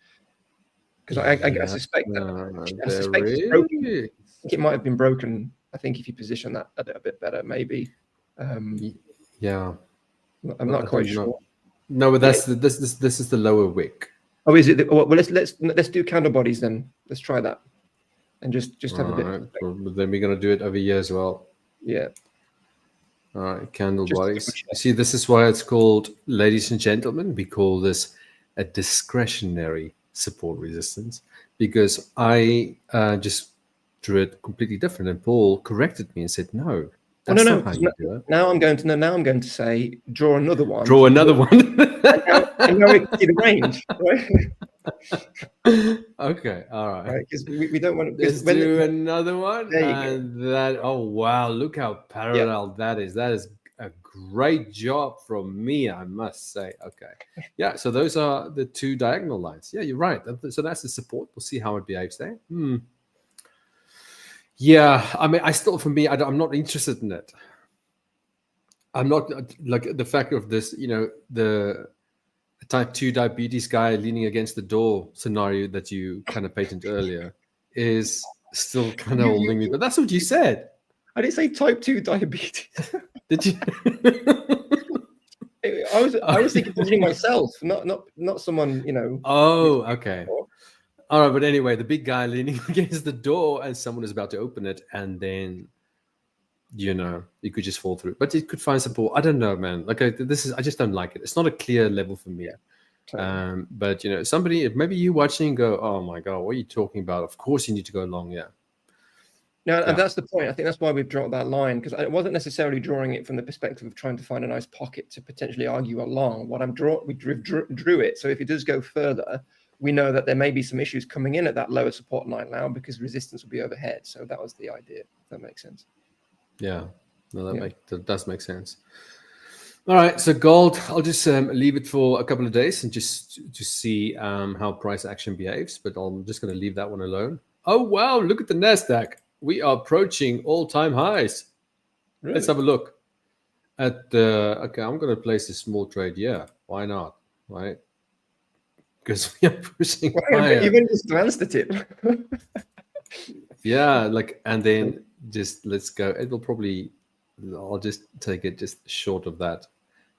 Because I suspect that it's broken. I think it might have been broken. I think if you position that a bit better, maybe. Yeah. I'm not quite sure. No, but this is the lower wick. Oh, is it? Well, let's do candle bodies then. Let's try that, and just have a bit. Well, then we're gonna do it over here as well. Yeah. All right, candle bodies. You see, this is why it's called, ladies and gentlemen, we call this a discretionary support resistance, because I just drew it completely different, and Paul corrected me and said, "No, that's not how you do it." Now I'm going to say, draw another one. Draw another one. and now we can see the range, right? Okay, all right. Because we don't want to. Let's do another one. There you go. Oh wow, look how parallel that is. That is a great job from me, I must say. Okay, yeah. So those are the two diagonal lines. Yeah, you're right. So that's the support. We'll see how it behaves there. Yeah, I mean, I'm not interested in it. I'm not like the fact of this, the type 2 diabetes guy leaning against the door scenario that you kind of patented earlier is still kind of holding me. But that's what you said. I didn't say type 2 diabetes. Did you? I was thinking myself, not someone, Oh, okay. All right, but anyway, the big guy leaning against the door and someone is about to open it, and then you could just fall through. But it could find support. I don't know, man. Like I just don't like it. It's not a clear level for me. But somebody, maybe you watching and go, "Oh my god, what are you talking about? Of course you need to go long." Yeah. No, and that's the point. I think that's why we've drawn that line, because I wasn't necessarily drawing it from the perspective of trying to find a nice pocket to potentially argue along. We drew it. So if it does go further, we know that there may be some issues coming in at that lower support line now, because resistance will be overhead. So that was the idea. If that makes sense. Yeah, no, that does make sense. All right, so gold, I'll just leave it for a couple of days and just to see how price action behaves. But I'm just going to leave that one alone. Oh wow, look at the NASDAQ. We are approaching all-time highs. Really? Let's have a look at the. Okay, I'm going to place a small trade. Yeah, why not? Right. Because we are pushing higher. Even just glanced at it. Yeah, and then just let's go. It will probably, I'll just take it just short of that.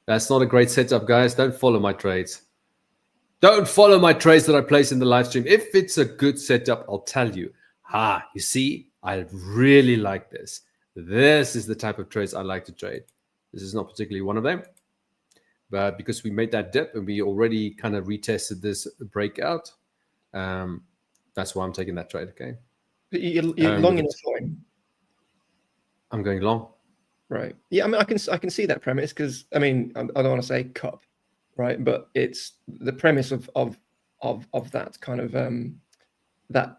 That's not a great setup, guys. Don't follow my trades. Don't follow my trades that I place in the live stream. If it's a good setup, I'll tell you. You see, I really like this. This is the type of trades I like to trade. This is not particularly one of them. But because we made that dip and we already kind of retested this breakout, that's why I'm taking that trade. Okay. But you're long in a time. I'm going long. Right. Yeah. I mean, I can see that premise, because I mean, I don't want to say cup, right? But it's the premise of that kind of that.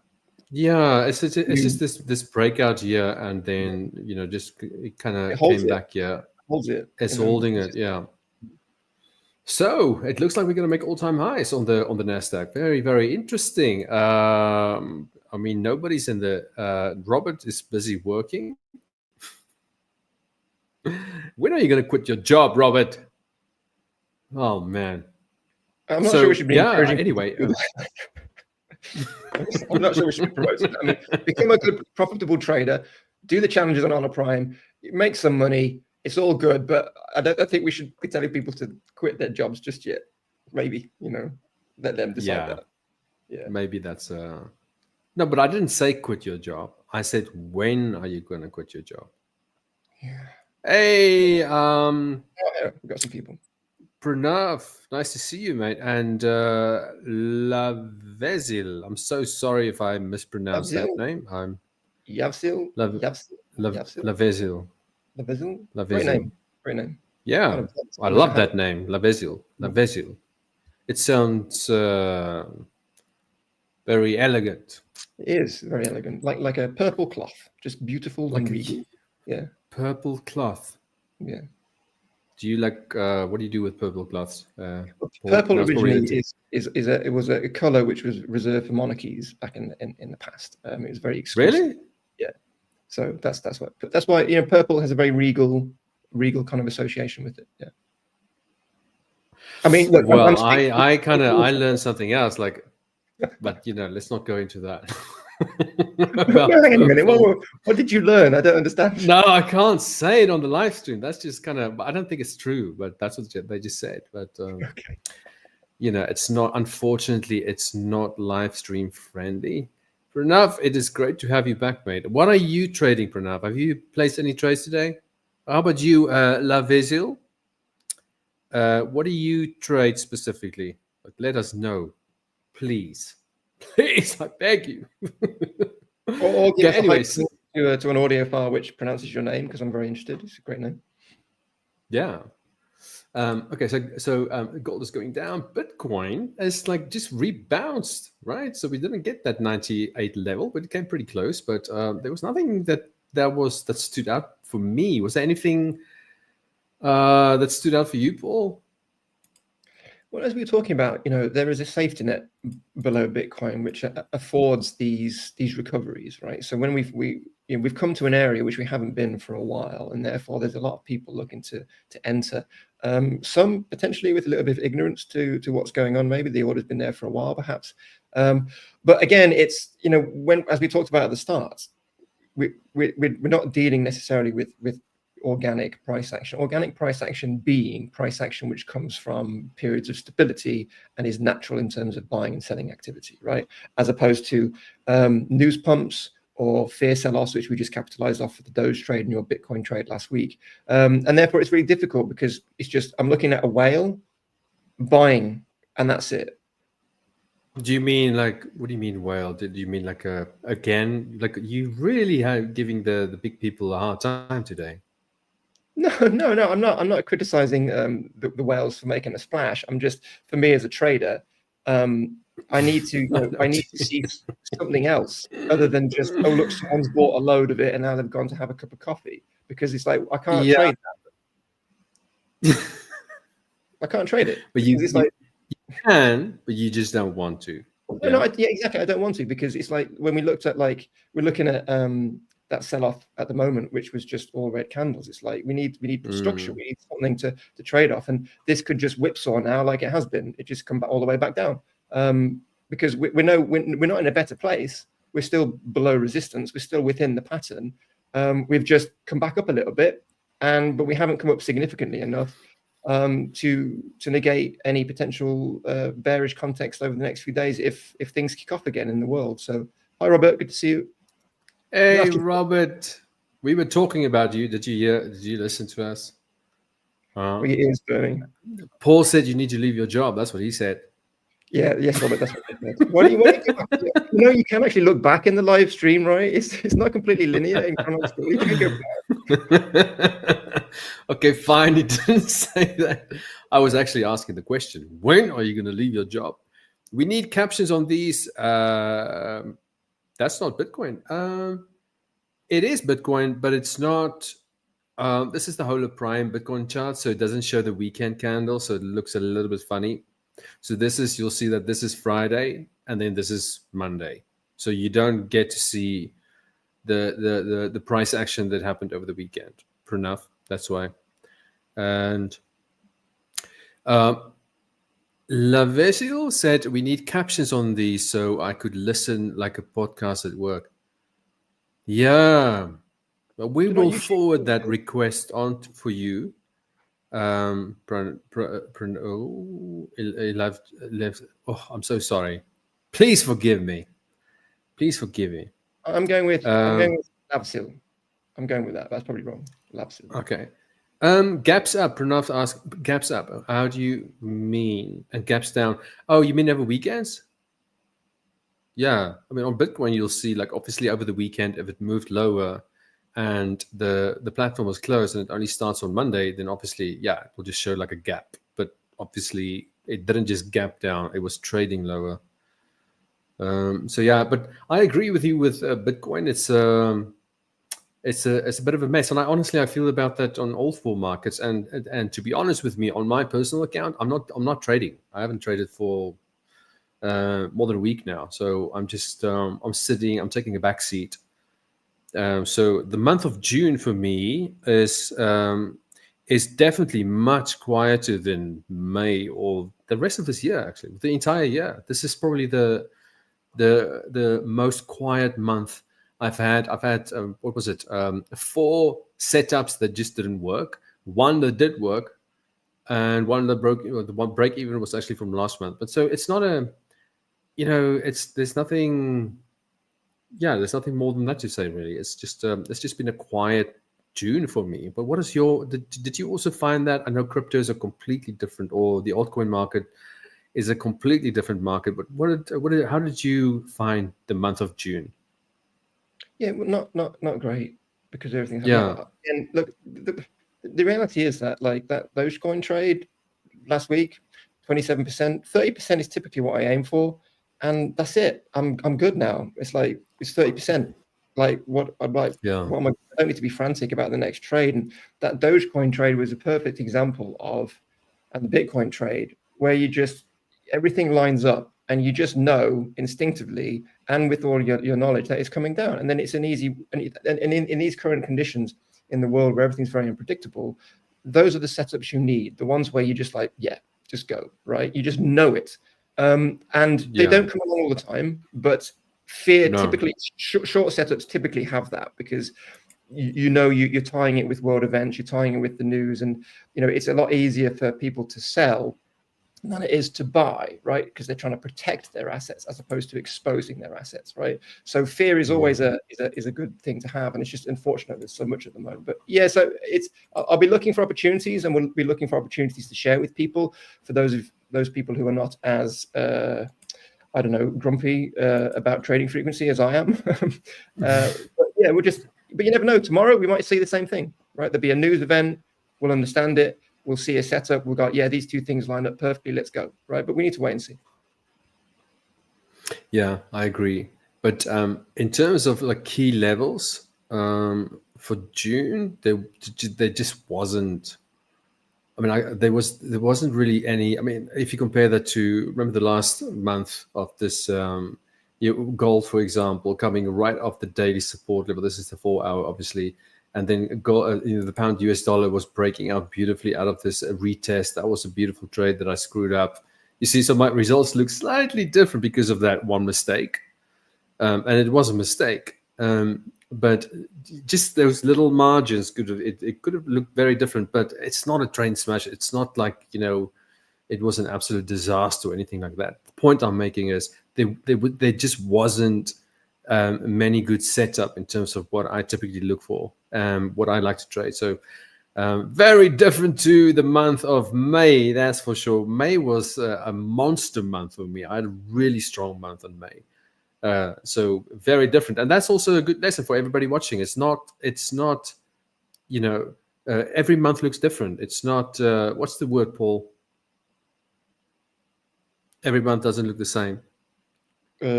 Yeah, it's just this breakout here, and then just it kind of came back here. Holds it. It's holding it. Yeah. So it looks like we're going to make all-time highs on the NASDAQ. Very, very interesting. I mean, nobody's in the. Robert is busy working. When are you going to quit your job, Robert? Oh man. I'm not sure we should be encouraging. Anyway. I'm not sure we should promote it. I mean, become a good, profitable trader, do the challenges on Honor Prime, make some money. It's all good, but I don't think we should be telling people to quit their jobs just yet. Maybe, let them decide that. Yeah. Maybe that's no, but I didn't say quit your job. I said, when are you going to quit your job? Yeah. Hey, Oh, yeah, we've got some people. Pranav, nice to see you, mate. And Lavezil, I'm so sorry if I mispronounced that name. I'm Yavsil. Lavezil. Great name. Yeah, I love that name, Lavezil. It sounds very elegant. It is very elegant, like a purple cloth, just beautiful and regal. Yeah. Purple cloth. Yeah. Do you like? What do you do with purple cloths? Purple originally it was a color which was reserved for monarchies back in the past. It was very exclusive. Really? Yeah. So that's why purple has a very regal kind of association with it. Yeah. I mean, look, well, I learned something else, but let's not go into that. Hang on a minute. What did you learn? I don't understand. No, I can't say it on the live stream. That's just I don't think it's true, but that's what they just said. But okay. It's not. Unfortunately, it's not live stream friendly. Pranav, it is great to have you back, mate. What are you trading, Pranav? Have you placed any trades today? How about you, Lavezil? What do you trade specifically? Let us know, please. Please, I beg you. or give anyways to an audio file which pronounces your name, because I'm very interested. It's a great name. Yeah. Okay, so gold is going down. Bitcoin is just rebounced, right? So we didn't get that 98 level, but it came pretty close. But there was nothing that stood out for me. Was there anything that stood out for you, Paul? Well, as we were talking about, there is a safety net below Bitcoin which affords these recoveries, right? So when we've come to an area which we haven't been for a while, and therefore there's a lot of people looking to enter. Some potentially with a little bit of ignorance to what's going on. Maybe the order's been there for a while, perhaps. But again, it's as we talked about at the start, we're not dealing necessarily with organic price action. Organic price action being price action which comes from periods of stability and is natural in terms of buying and selling activity, right? As opposed to news pumps or fear sell-offs, which we just capitalized off of the Doge trade and your Bitcoin trade last week. And therefore it's really difficult because it's just, I'm looking at a whale buying and that's it. Do you mean what do you mean whale? Did you mean you really are giving the big people a hard time today? No, I'm not criticizing the whales for making a splash. I'm just, for me as a trader, I need to see something else other than just, oh look, someone's bought a load of it and now they've gone to have a cup of coffee, because it's like I can't trade that. I can't trade it. But you can, but you just don't want to. No, exactly. I don't want to, because it's like when we looked at we're looking at that sell-off at the moment, which was just all red candles. It's like we need structure, we need something to trade off, and this could just whipsaw now, like it has been. It just come back all the way back down, because we're not in a better place. We're still below resistance. We're still within the pattern. We've just come back up a little bit, but we haven't come up significantly enough to negate any potential bearish context over the next few days if things kick off again in the world. So, hi Robert, good to see you. Hey, Robert, we were talking about you. Did you listen to us? Were your ears burning? Paul said you need to leave your job. That's what he said. Yes, Robert, that's what he said. What do you you can actually look back in the live stream, right? It's not completely linear in chronological. You can go back. Okay, fine. He didn't say that. I was actually asking the question, when are you going to leave your job? We need captions on these. That's not Bitcoin. It is Bitcoin, but it's not. This is the Hola Prime Bitcoin chart, so it doesn't show the weekend candle, so it looks a little bit funny. So you'll see that this is Friday, and then this is Monday. So you don't get to see the price action that happened over the weekend. Pranav, that's why. And Lavesil said we need captions on these so I could listen like a podcast at work. Yeah, but we will forward that request on for you. Oh, I'm so sorry. Please forgive me. Please forgive me. I'm going with Labsil. I'm going with that. That's probably wrong. Labsil. Okay. Gaps up. Pranav asks, gaps up. How do you mean? And gaps down. Oh, you mean over weekends? Yeah. I mean, on Bitcoin, you'll see, like, obviously over the weekend, if it moved lower and the platform was closed and it only starts on Monday, then obviously, yeah, it will just show like a gap. But obviously, it didn't just gap down. It was trading lower. So yeah, but I agree with you with Bitcoin. It's a bit of a mess, and I feel about that on all four markets. And to be honest with me, on my personal account, I'm not trading. I haven't traded for more than a week now. So I'm just I'm taking a back seat. So the month of June for me is definitely much quieter than May or the rest of this year. Actually, the entire year. This is probably the most quiet month I've had. What was it? 4 setups that just didn't work. One that did work, and one that broke. The one break even was actually from last month. But so it's not there's nothing. Yeah, there's nothing more than that to say really. It's just been a quiet June for me. But what is did you also find that? I know crypto is a completely different, or the altcoin market is a completely different market. But how did you find the month of June? Yeah, well, not great, because everything's happening. And look, the reality is that, like, that Dogecoin trade last week, 27%, 30% is typically what I aim for, and that's it. I'm good now. It's 30%. Like, what I'd like. Yeah. What am I don't need to be frantic about the next trade. And that Dogecoin trade was a perfect example of, and the Bitcoin trade, where you just, everything lines up and you just know instinctively and with all your knowledge that it's coming down. And then it's an easy, and in these current conditions in the world where everything's very unpredictable, those are the setups you need. The ones where you just like, yeah, just go, right? You just know it. And they don't come along all the time, but typically, short setups typically have that, because you're tying it with world events, you're tying it with the news, and it's a lot easier for people to sell than it is to buy, right? Because they're trying to protect their assets as opposed to exposing their assets, right? So fear is always a good thing to have, and it's just unfortunate there's so much at the moment. But yeah, so I'll be looking for opportunities, and we'll be looking for opportunities to share with people, for those people who are not as I don't know, grumpy about trading frequency as I am. But yeah, but you never know. Tomorrow we might see the same thing, right? There'll be a news event. We'll understand it. We'll see a setup. We'll go, yeah, these two things line up perfectly. Let's go, right? But we need to wait and see. Yeah, I agree. But in terms of like key levels for June, there just wasn't. I mean, there wasn't really any. I mean, if you compare that to, remember the last month of this gold, for example, coming right off the daily support level. This is the 4-hour, obviously. And then the pound US dollar was breaking out beautifully out of this retest. That was a beautiful trade that I screwed up. You see, so my results look slightly different because of that one mistake. And it was a mistake. But just those little margins it could have looked very different. But it's not a train smash. It's not like, it was an absolute disaster or anything like that. The point I'm making is there just wasn't many good setup in terms of what I typically look for, what I like to trade. So very different to the month of May, that's for sure. May was a monster month for me. I had a really strong month in May. So very different. And that's also a good lesson for everybody watching. It's not every month looks different. It's not, what's the word, Paul? Every month doesn't look the same. What's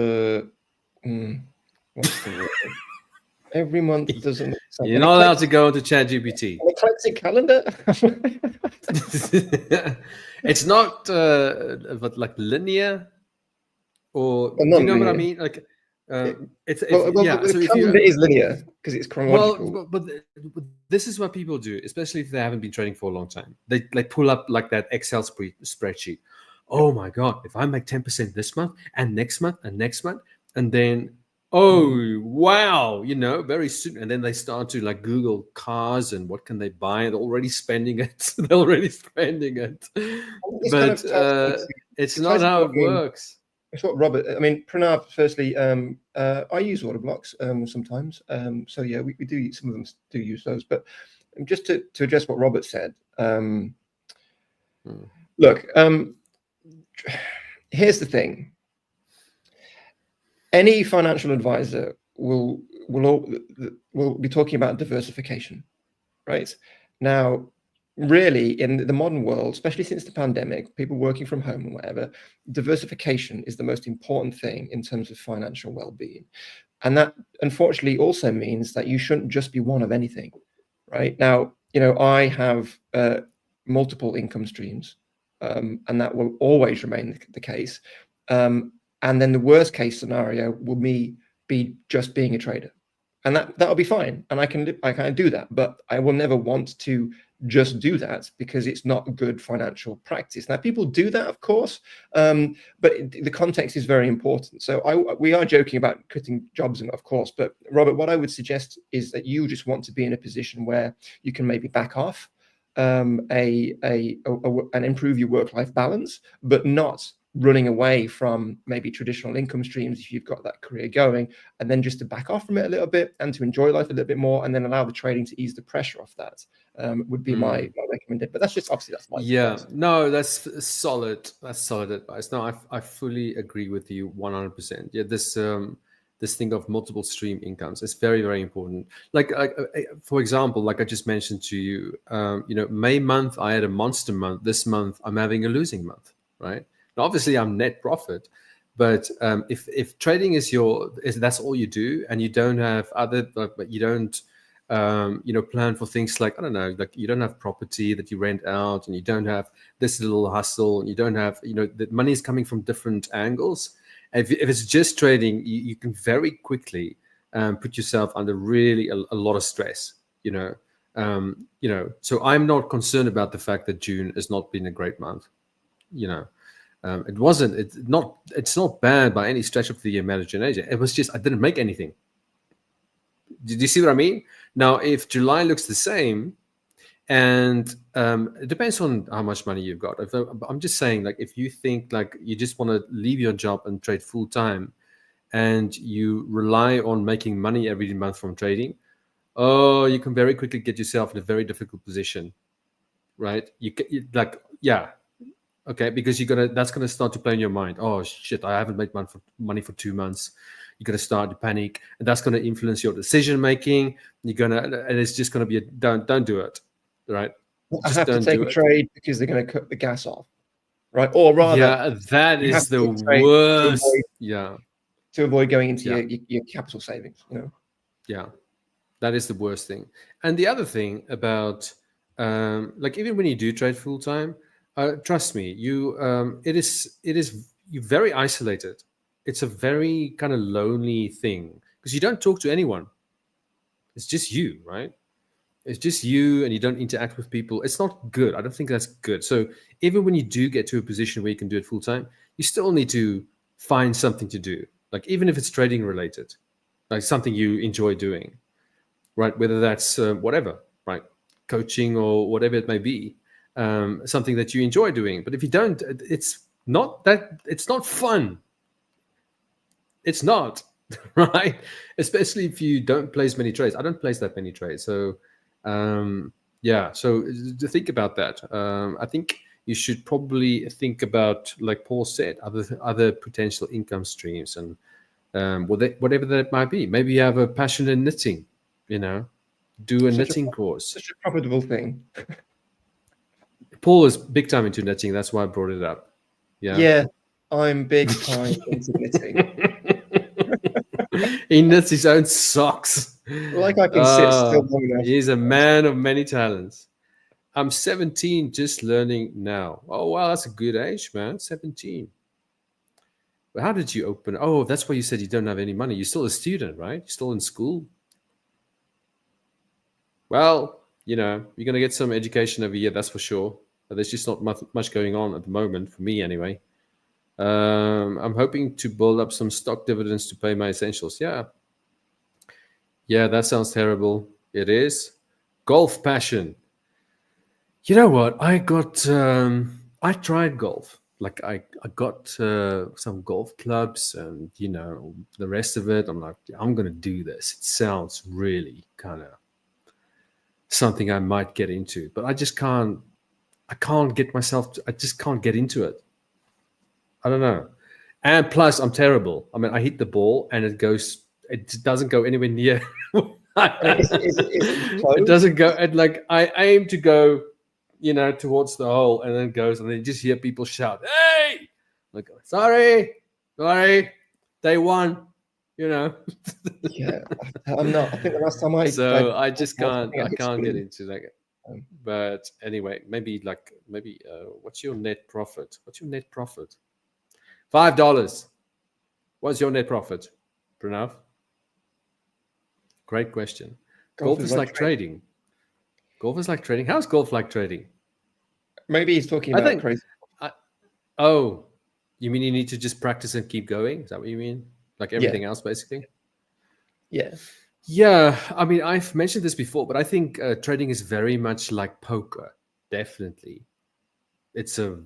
the word? Every month doesn't look the same. You're not allowed to go into ChatGPT. An eclectic calendar? It's not but like linear, or do you know what I mean? Like the calendar is linear because it's chronological. Well, but this is what people do, especially if they haven't been trading for a long time. They pull up like that Excel spreadsheet. oh my God, if I make 10% this month and next month and next month, and then, oh, wow, very soon. And then they start to like Google cars and what can they buy? They're already spending it. They're already spending it. This kind But of it's it not ties how into it works. It's what Robert. I mean, Pranav. Firstly, I use order blocks sometimes. So yeah, we do. Some of them do use those. But just to address what Robert said. Look, here's the thing. Any financial advisor will be talking about diversification, right? Now, really, in the modern world, especially since the pandemic, people working from home and whatever, diversification is the most important thing in terms of financial well-being. And that, unfortunately, also means that you shouldn't just be one of anything, right? Now, I have multiple income streams, and that will always remain the case. And then the worst case scenario will be just being a trader, and that'll be fine. And I can do that, but I will never want to just do that because it's not good financial practice. Now, people do that, of course, but the context is very important. So we are joking about quitting jobs, of course. But Robert, what I would suggest is that you just want to be in a position where you can maybe back off and improve your work-life balance, but not running away from maybe traditional income streams if you've got that career going, and then just to back off from it a little bit and to enjoy life a little bit more, and then allow the trading to ease the pressure off that would be my recommendation. But that's my advice. No, that's solid. That's solid advice. No, I fully agree with you 100%. Yeah, this thing of multiple stream incomes is very, very important. Like for example, like I just mentioned to you, May month I had a monster month. This month I'm having a losing month, right? Now, obviously I'm net profit, but if trading is that's all you do, and you don't have you don't plan for things like, I don't know, like you don't have property that you rent out, and you don't have this little hustle, and you don't have, the money is coming from different angles. If it's just trading, you can very quickly put yourself under really a lot of stress, so I'm not concerned about the fact that June has not been a great month. It's not bad by any stretch of the imagination. It was just, I didn't make anything. Did you see what I mean? Now, if July looks the same, and it depends on how much money you've got. I'm just saying, like, if you think like you just want to leave your job and trade full time, and you rely on making money every month from trading, you can very quickly get yourself in a very difficult position, right? Okay, because that's gonna start to play in your mind. Oh shit, I haven't made money for 2 months. You're gonna start to panic, and that's gonna influence your decision making. And it's just gonna be don't do it, right? I have to take a trade because they're gonna cut the gas off, right? Or rather, that is the worst. To avoid going into your capital savings, Yeah, that is the worst thing. And the other thing about like, even when you do trade full time. Trust me, you're very isolated. It's a very kind of lonely thing because you don't talk to anyone. It's just you, right? It's just you, and you don't interact with people. It's not good. I don't think that's good. So even when you do get to a position where you can do it full time, you still need to find something to do. Like, even if it's trading related, like something you enjoy doing, right? Whether that's whatever, right? Coaching or whatever it may be. Something that you enjoy doing. But if you don't, it's not fun. It's not, right? Especially if you don't place many trades. I don't place that many trades. So so to think about that. I think you should probably think about, like Paul said, other potential income streams, and whatever that might be. Maybe you have a passion in knitting, do a knitting course. Such a profitable thing. Paul is big time into knitting. That's why I brought it up. Yeah, I'm big time into knitting. He knits his own socks. Like I can sit still long enough. He's a man of many talents. I'm 17, just learning now. Oh, wow, that's a good age, man. 17. But how did you open? Oh, that's why you said you don't have any money. You're still a student, right? You're still in school. Well, you're going to get some education over here, that's for sure. There's just not much going on at the moment for me anyway. I'm hoping to build up some stock dividends to pay my essentials. Yeah, that sounds terrible. It is. Golf passion. You know what? I tried golf. Like I got some golf clubs and, the rest of it. I'm like, I'm going to do this. It sounds really kind of something I might get into, but I just can't get myself I just can't get into it. I don't know. And plus I'm terrible. I mean, I hit the ball and it doesn't go anywhere near. It doesn't go at, like, I aim to go, towards the hole, and then it goes, and then you just hear people shout, "Hey!" Like, sorry, day one, Yeah, I'm not. I think the last time I just can't get into that. But anyway, maybe what's your net profit? $5. What's your net profit, Pranav? Great question. Golf is like trading. Golf is like trading. How's golf like trading? Maybe he's talking about crazy. Oh, you mean you need to just practice and keep going? Is that what you mean? Like everything else, basically? Yeah. Yeah. I mean, I've mentioned this before, but I think trading is very much like poker. Definitely. The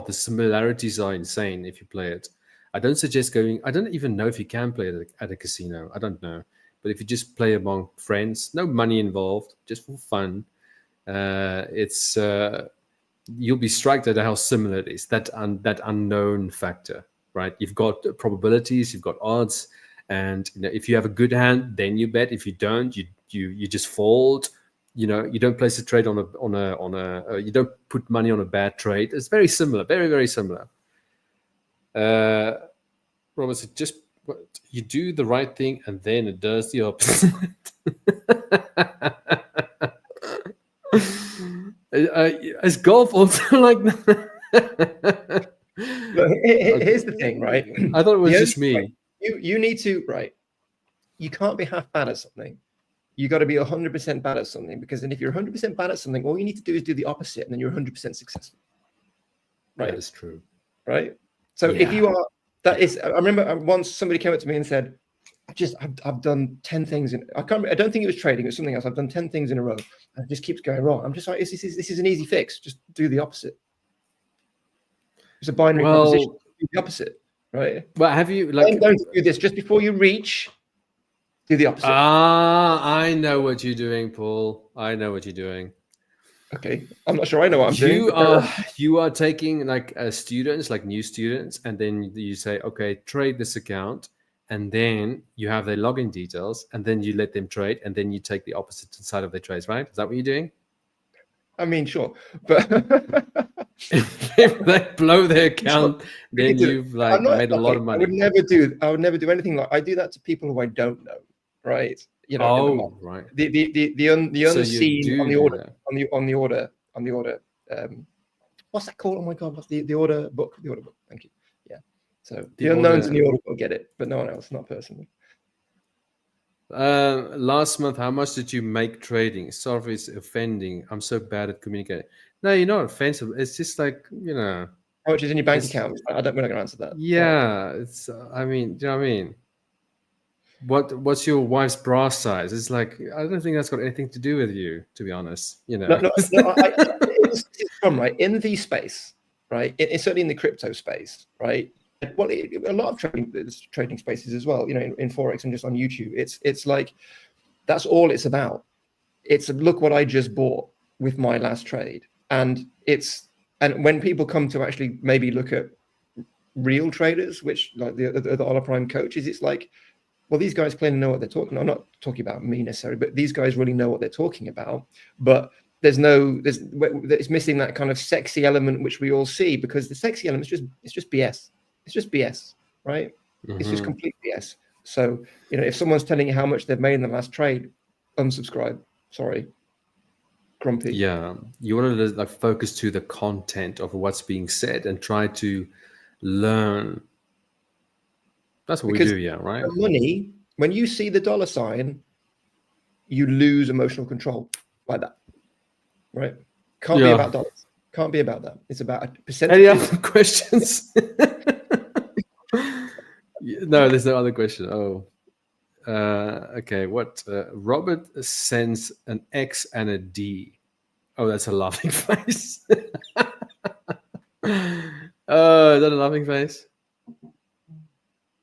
similarities are insane if you play it. I don't suggest going. I don't even know if you can play it at a casino. I don't know. But if you just play among friends, no money involved, just for fun, you'll be struck at how similar it is. That unknown factor, right? You've got probabilities, you've got odds, and if you have a good hand, then you bet. If you don't, you just fold. You don't place a trade on a you don't put money on a bad trade. It's very similar, very, very similar. Robert said, just you do the right thing and then it does the opposite. Is golf also like that? Here's the thing, right? I thought it was just me. Right, you need to, right? You can't be half bad at something. You got to be 100% bad at something, because then if you're 100% bad at something, all you need to do is do the opposite, and then you're 100% successful. Right? That is true. Right? So if you are, I remember once somebody came up to me and said, I've done 10 things I don't think it was trading, it was something else. I've done 10 things in a row and it just keeps going wrong. I'm just like, this is an easy fix. Just do the opposite. It's a binary proposition. Do the opposite, right? Well, have you I'm going to do this just before you reach. Do the opposite. I know what you're doing, Paul. I know what you're doing. Okay, I'm not sure I know what I'm doing. You are taking like students, like new students, and then you say, okay, trade this account, and then you have their login details, and then you let them trade, and then you take the opposite side of their trades, right? Is that what you're doing? I mean, sure, but if they blow their account, then you've made a lot of money. I would never do anything like I do that to people who I don't know, right? Right. The unseen on the order. What's that called? Oh my God, what's the order book? The order book. Thank you. Yeah. So the unknowns in the order will get it, but no one else, not personally. Last month, how much did you make trading? Sorry if it's offending. I'm so bad at communicating. No, you're not offensive. It's just like, How much is in your bank account? We're not going to answer that. Yeah. It's, I mean, do you know what I mean? What's your wife's bra size? It's like, I don't think that's got anything to do with you, to be honest. No, it's from right in the space, right? It's certainly in the crypto space, right? Well, a lot of trading spaces as well. In Forex and just on YouTube, it's like that's all it's about. It's look what I just bought with my last trade, and when people come to actually maybe look at real traders, which like the Hola Prime coaches, it's like, well, these guys clearly know what they're talking about. I'm not talking about me necessarily, but these guys really know what they're talking about. But it's missing that kind of sexy element which we all see, because the sexy element is just BS. It's just BS, right? Mm-hmm. It's just complete BS. So, if someone's telling you how much they've made in the last trade, unsubscribe. Sorry. Grumpy. Yeah. You want to focus to the content of what's being said and try to learn. That's what we do, yeah, right? Money, when you see the dollar sign, you lose emotional control like that, right? Can't be about dollars. Can't be about that. It's about a percentage. Any other questions? No, there's no other question. Oh, okay. What? Robert sends an X and a D. Oh, that's a laughing face. Oh, is that a laughing face?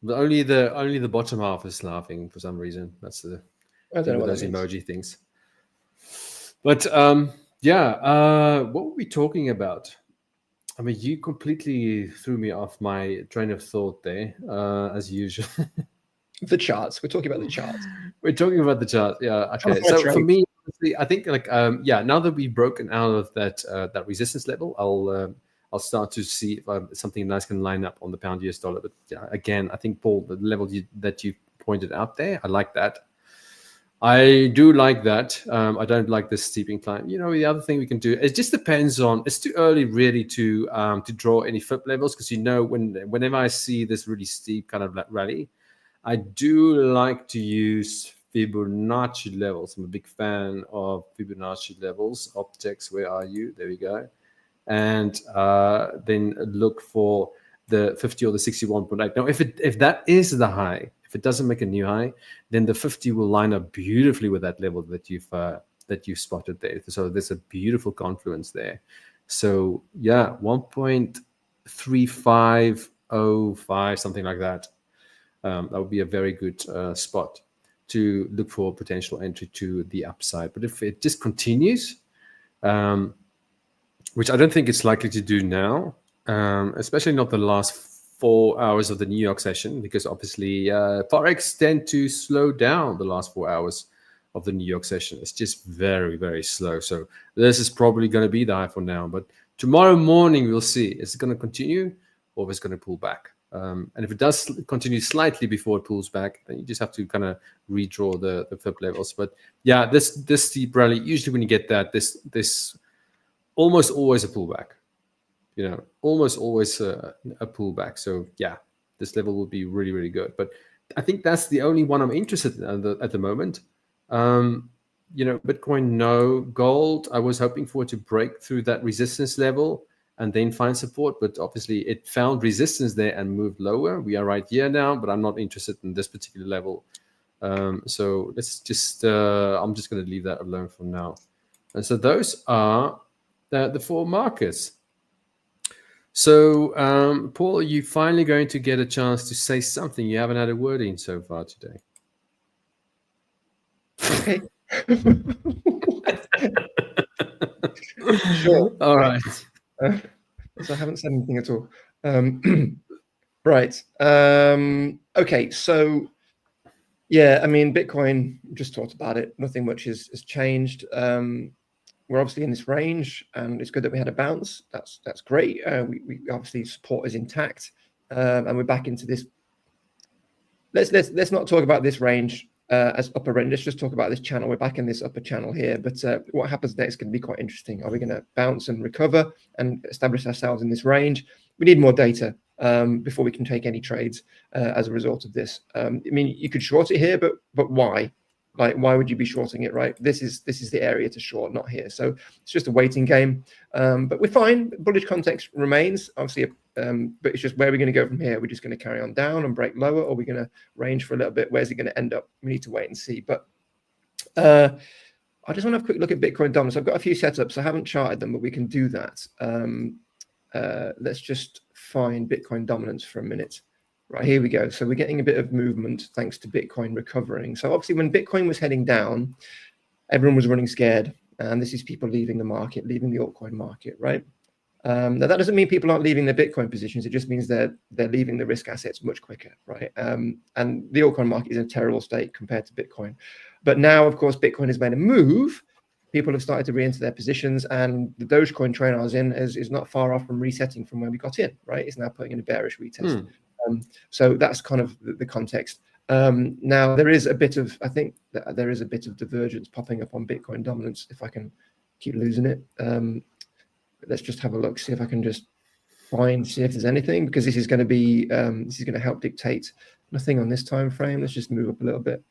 But only the bottom half is laughing for some reason. That's the I don't know what those that means. emoji things. But what were we talking about? I mean, you completely threw me off my train of thought there, as usual. The charts. We're talking about the charts. We're talking about the chart. Yeah. Okay. Trying to So trade. for me, honestly, I think now that we've broken out of that resistance level, I'll start to see if something nice can line up on the pound US dollar. But again, I think, Paul, the level that you pointed out there, I like that. I do like that. I don't like this steep incline. The other thing we can do, it just depends on, it's too early really to draw any flip levels, because whenever I see this really steep kind of rally, I do like to use Fibonacci levels. I'm a big fan of Fibonacci levels. Optics, where are you? There we go. And then look for the 50 or the 61.8. Now, if that is the high, if it doesn't make a new high, then the 50 will line up beautifully with that level that you've spotted there. So there's a beautiful confluence there. So yeah, 1.3505, something like that. That would be a very good spot to look for potential entry to the upside. But if it just continues, which I don't think it's likely to do now, especially not the last 4 hours of the New York session, because obviously Forex tend to slow down the last 4 hours of the New York session. It's just very, very slow. So this is probably going to be the high for now. But tomorrow morning, we'll see. Is it going to continue, or is it going to pull back? And if it does continue slightly before it pulls back, then you just have to kind of redraw the flip levels. But yeah, this steep rally, usually when you get that, this almost always a pullback. Almost always a pullback. So yeah, this level will be really, really good. But I think that's the only one I'm interested in at the moment. Bitcoin, no. Gold, I was hoping for it to break through that resistance level and then find support, but obviously it found resistance there and moved lower. We are right here now, but I'm not interested in this particular level. So let's just, I'm just going to leave that alone for now. And so those are the four markets. So, Paul, are you finally going to get a chance to say something? You haven't had a word in so far today. Okay. Sure. All right. So I haven't said anything at all. Right. Okay. So, yeah, I mean, Bitcoin, just talked about it. Nothing much has changed. We're obviously in this range, and it's good that we had a bounce. That's great. We obviously support is intact, and we're back into this. Let's not talk about this range as upper range. Let's just talk about this channel. We're back in this upper channel here. But what happens next is going to be quite interesting. Are we going to bounce and recover and establish ourselves in this range? We need more data before we can take any trades as a result of this. I mean, you could short it here, but why? Like, why would you be shorting it, right? This is the area to short, not here. So it's just a waiting game. But we're fine. Bullish context remains, obviously, but it's just where we're going to go from here. We're just going to carry on down and break lower, or we're going to range for a little bit. Where's it going to end up? We need to wait and see. But I just want to have a quick look at Bitcoin dominance. I've got a few setups. I haven't charted them, but we can do that. Let's just find Bitcoin dominance for a minute. Right, here we go. So we're getting a bit of movement thanks to Bitcoin recovering. So obviously when Bitcoin was heading down, everyone was running scared. And this is people leaving the market, leaving the altcoin market, right? Now that doesn't mean people aren't leaving their Bitcoin positions. It just means they're leaving the risk assets much quicker, right? And the altcoin market is in a terrible state compared to Bitcoin. But now, of course, Bitcoin has made a move. People have started to re-enter their positions, and the Dogecoin train I was in is not far off from resetting from where we got in, right? It's now putting in a bearish retest. So that's kind of the context. Now there is a bit of, I think that there is a bit of divergence popping up on Bitcoin dominance. If I can keep losing it, let's just have a look, see if I can just see if there's anything, because this is going to be, this is going to help dictate. Nothing on this time frame. Let's just move up a little bit.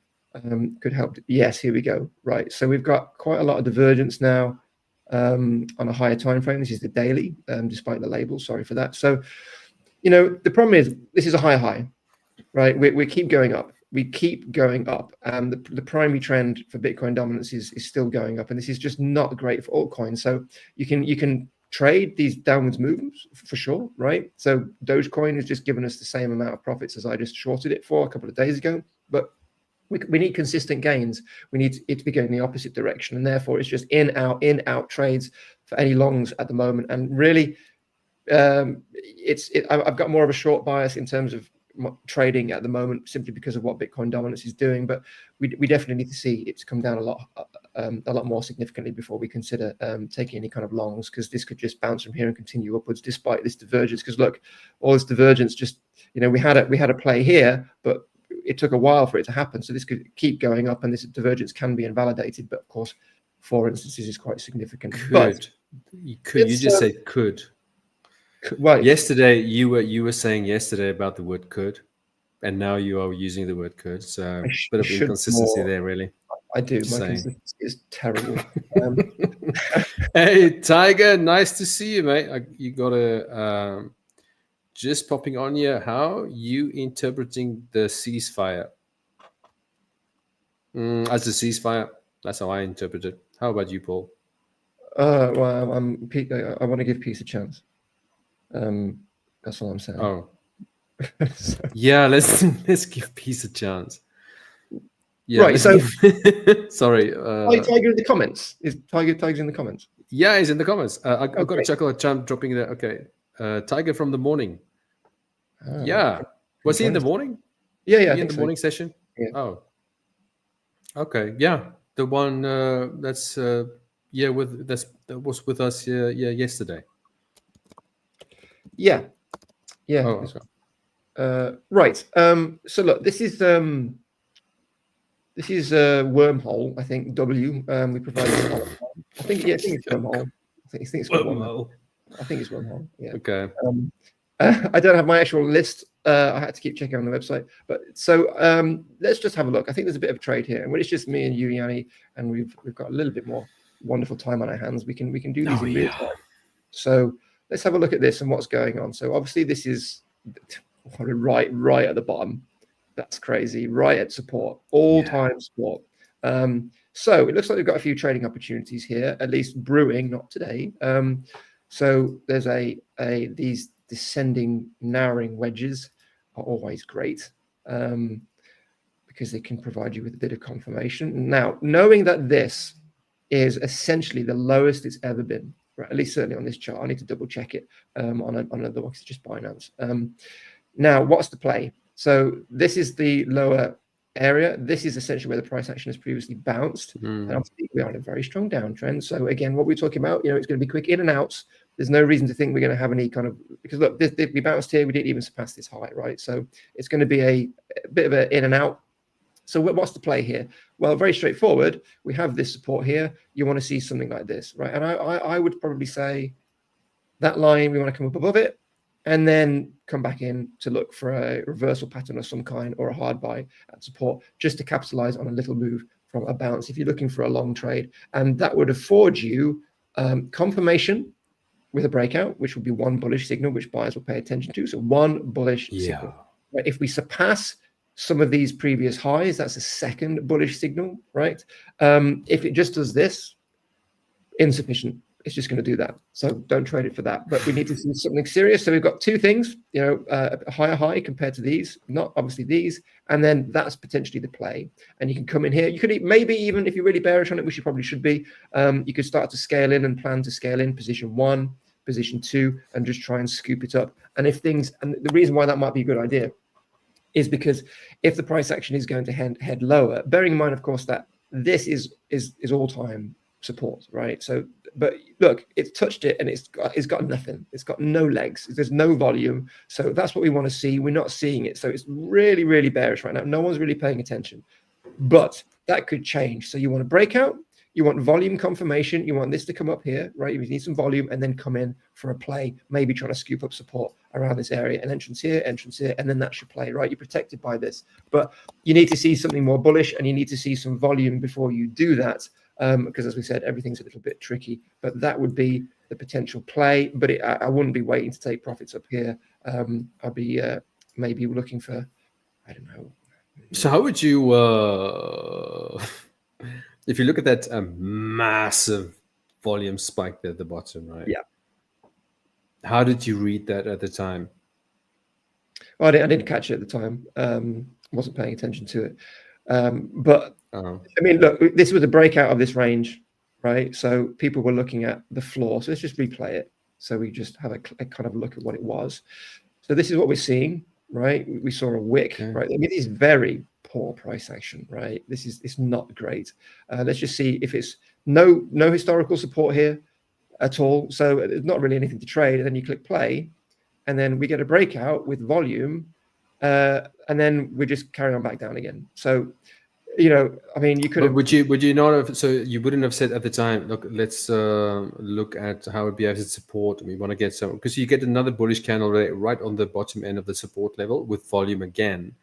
Could help. Yes, here we go. Right. So we've got quite a lot of divergence now. on a higher time frame. This is the daily, despite the label. Sorry for that. So, you know, the problem is this is a high, right? We keep going up. We keep going up. The primary trend for Bitcoin dominance is still going up, and this is just not great for altcoins. So you can trade these downwards movements for sure, right? So Dogecoin has just given us the same amount of profits as I just shorted it for a couple of days ago, but we need consistent gains. We need it to be going in the opposite direction, and therefore it's just in out trades for any longs at the moment. And really, I've got more of a short bias in terms of trading at the moment, simply because of what Bitcoin dominance is doing. But we definitely need to see it come down a lot more significantly before we consider taking any kind of longs, because this could just bounce from here and continue upwards despite this divergence. Because look, all this divergence, just, you know, we had a play here, but it took a while for it to happen. So this could keep going up, and this divergence can be invalidated. But of course, 4 instances is quite significant. Could you just say could? Well, yesterday you were saying yesterday about the word could, and now you are using the word could. So a bit of inconsistency there, really. I do. My consistency is terrible. Hey, Tiger, nice to see you, mate. You got a just popping on here. How you interpreting the ceasefire? As a ceasefire, that's how I interpret it. How about you, Paul? Well, I want to give peace a chance. That's all I'm saying. Oh, yeah. Let's give peace a chance. Yeah, right. So, sorry. Tiger in the comments. Is Tiger's in the comments? Yeah, he's in the comments. I've got a chocolate champ dropping there. Okay, Tiger from the morning. Yeah, was he in the morning? Yeah. In the morning session. Yeah. Oh, okay. Yeah, the one that was with us. Yesterday. Yeah. Oh, right. So look, this is wormhole. I think W. We provide. I think it's wormhole. I think it's wormhole. I think it's wormhole. Yeah. Okay. I don't have my actual list. I had to keep checking on the website. But so let's just have a look. I think there's a bit of a trade here, and when it's just me and you, Jannie, and we've got a little bit more wonderful time on our hands, we can do these in real time. So let's have a look at this and what's going on. So obviously this is right at the bottom. That's crazy. Right at support, all-time support. So it looks like we've got a few trading opportunities here, at least brewing, not today. So there's these descending, narrowing wedges are always great because they can provide you with a bit of confirmation. Now, knowing that this is essentially the lowest it's ever been, right, at least certainly on this chart. I need to double check it on another one because it's just Binance. Now, what's the play? So this is the lower area. This is essentially where the price action has previously bounced. And obviously we are in a very strong downtrend. So again, what we're talking about, it's going to be quick in and outs. There's no reason to think we're going to have any kind of, because look, we bounced here. We didn't even surpass this high, right? So it's going to be a bit of an in and out. So what's the play here? Well, very straightforward. We have this support here. You want to see something like this, right? And I would probably say that line, we want to come up above it and then come back in to look for a reversal pattern of some kind or a hard buy at support, just to capitalize on a little move from a bounce if you're looking for a long trade. And that would afford you confirmation with a breakout, which would be one bullish signal, which buyers will pay attention to. So one bullish signal. Right? If we surpass some of these previous highs, that's a second bullish signal, right? If it just does this, insufficient. It's just going to do that. So don't trade it for that. But we need to see something serious. So we've got two things, a higher high compared to these, not obviously these, and then that's potentially the play. And you can come in here. You could maybe even, if you're really bearish on it, which you probably should be, you could start to scale in and plan to scale in position 1, position 2, and just try and scoop it up. And the reason why that might be a good idea is because if the price action is going to head lower, bearing in mind, of course, that this is all-time support, right? So, but look, it's touched it and it's got nothing. It's got no legs. There's no volume. So that's what we want to see. We're not seeing it. So it's really, really bearish right now. No one's really paying attention, but that could change. So you want to break out. You want volume confirmation. You want this to come up here, right? You need some volume and then come in for a play, maybe trying to scoop up support around this area, an entrance here, and then that should play, right? You're protected by this, but you need to see something more bullish and you need to see some volume before you do that. because as we said, everything's a little bit tricky. But that would be the potential play. But I wouldn't be waiting to take profits up here. I'd be maybe looking for, I don't know. So how would you, if you look at that massive volume spike there at the bottom, right? Yeah. How did you read that at the time? Well, I didn't catch it at the time. Wasn't paying attention to it. But I mean, look, this was a breakout of this range, right? So people were looking at the floor. So let's just replay it. So we just have a kind of look at what it was. So this is what we're seeing, right? We saw a wick, right? I mean, it's very poor price action, right? It's not great. Let's just see if it's no historical support here at all. So there's not really anything to trade. And then you click play, and then we get a breakout with volume, and then we just carry on back down again. So, you know, I mean, you could. But would you not have? So you wouldn't have said at the time, look, let's look at how it behaves at support. We want to get some, because you get another bullish candle right on the bottom end of the support level with volume again.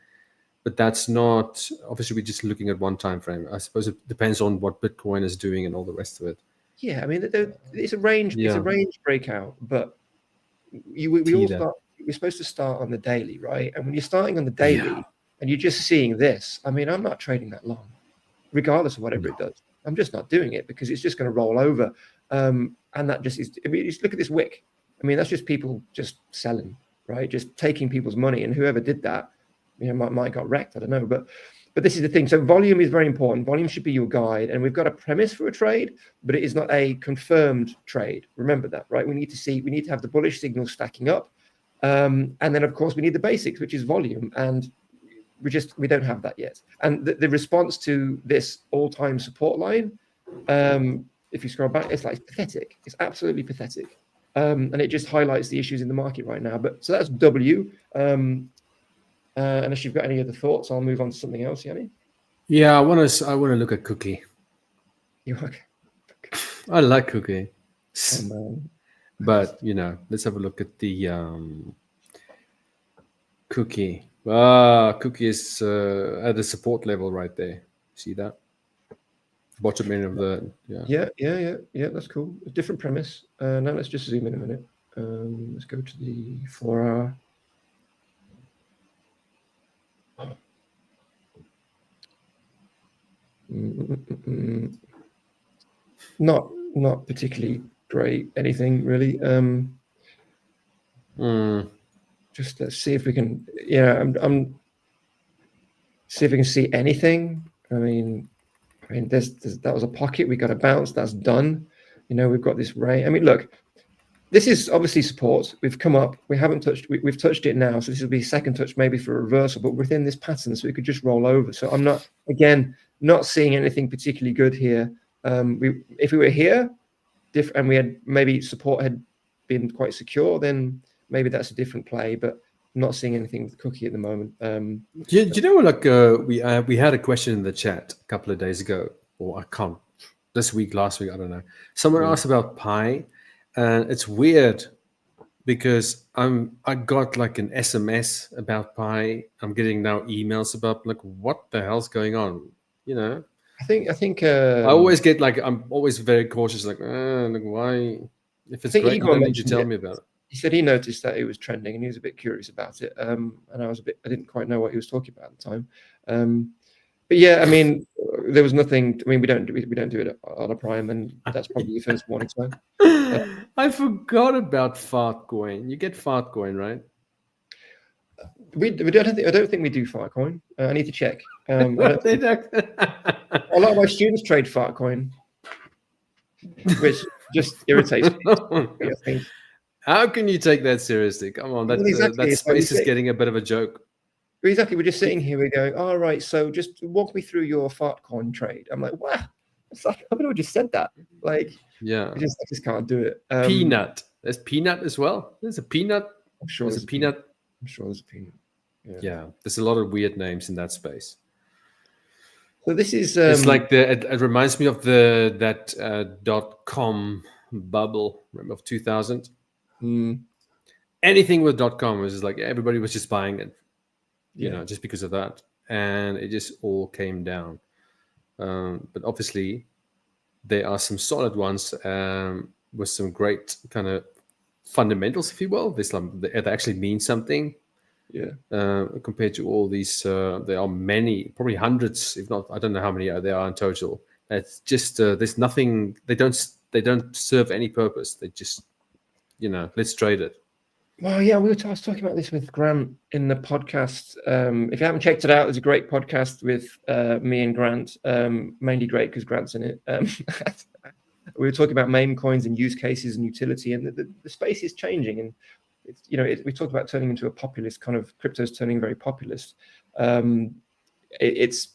But that's not, obviously we're just looking at one time frame. I suppose it depends on what Bitcoin is doing and all the rest of it. Yeah, I mean, it's a range. Yeah. It's a range breakout, but we're supposed to start on the daily, right? And when you're starting on the daily and you're just seeing this, I mean, I'm not trading that long, regardless of whatever it does. I'm just not doing it because it's just going to roll over. And that just is, I mean, just look at this wick. I mean, that's just people just selling, right? Just taking people's money. And whoever did that, you know, might got wrecked. I don't know. But this is the thing. So volume is very important. Volume should be your guide. And we've got a premise for a trade, but it is not a confirmed trade. Remember that, right? We need to have the bullish signal stacking up. And then, of course, we need the basics, which is volume. And we don't have that yet. And the response to this all-time support line, if you scroll back, it's pathetic. It's absolutely pathetic. And it just highlights the issues in the market right now. But so that's W. Unless you've got any other thoughts, I'll move on to something else, Jannie. Yeah, I want to look at Cookie. You okay? I like Cookie. Oh, man. But, you know, let's have a look at the Cookie. Cookie is at the support level right there. See that? Bottom end of the, yeah, that's cool. A different premise. Now let's just zoom in a minute. Let's go to the 4-hour. Not particularly great anything really. Just let's see if we can. Yeah, I'm see if we can see anything. I mean, that was a pocket. We got a bounce. That's done. You know, we've got this range. I mean, look, this is obviously support. We've come up. We haven't touched. We've touched it now. So this will be a second touch, maybe for a reversal. But within this pattern, so we could just roll over. So I'm not seeing anything particularly good here. If we were here, and we had maybe support had been quite secure, then maybe that's a different play. But I'm not seeing anything with Cookie at the moment. Do you know, like we had a question in the chat a couple of days ago, or I can't, this week, last week, I don't know. Someone asked about Pi, and it's weird because I got like an SMS about Pi. I'm getting now emails about like what the hell's going on, you know. I think I always get like, I'm always very cautious, like why? If it's great, you don't need to tell me about it. He said he noticed that it was trending and he was a bit curious about it. And I didn't quite know what he was talking about at the time. But yeah, I mean, there was nothing. I mean, we don't do it on a prime, and that's probably your first warning sign. I forgot about Fartcoin. You get Fartcoin, right? I don't think we do Fartcoin. I need to check. A lot of my students trade Fartcoin, which just irritates me. How can you take that seriously? Come on, that space is getting a bit of a joke. Exactly. We're just sitting here. We're going, all right, so just walk me through your Fartcoin trade. I'm like, wow. It's like, I just said that. Like, yeah, I just can't do it. Peanut. There's Peanut as well. There's a Peanut. I'm sure there's a Peanut. I'm sure there's a Peanut. Yeah, there's a lot of weird names in that space. So this is it's like it reminds me of that .com bubble, remember, of 2000. Anything with .com was just like everybody was just buying it, you know, just because of that, and it just all came down. But obviously, there are some solid ones with some great kind of fundamentals, if you will. They actually mean something. Yeah. Compared to all these, there are many, probably hundreds, if not, I don't know how many there are in total. It's just there's nothing. They don't serve any purpose. They just, let's trade it. Well, yeah, I was talking about this with Grant in the podcast. If you haven't checked it out, there's a great podcast with me and Grant. Mainly great because Grant's in it. We were talking about meme coins and use cases and utility, and the space is changing. And it's, we talked about turning into a populist kind of, crypto's turning very populist. It's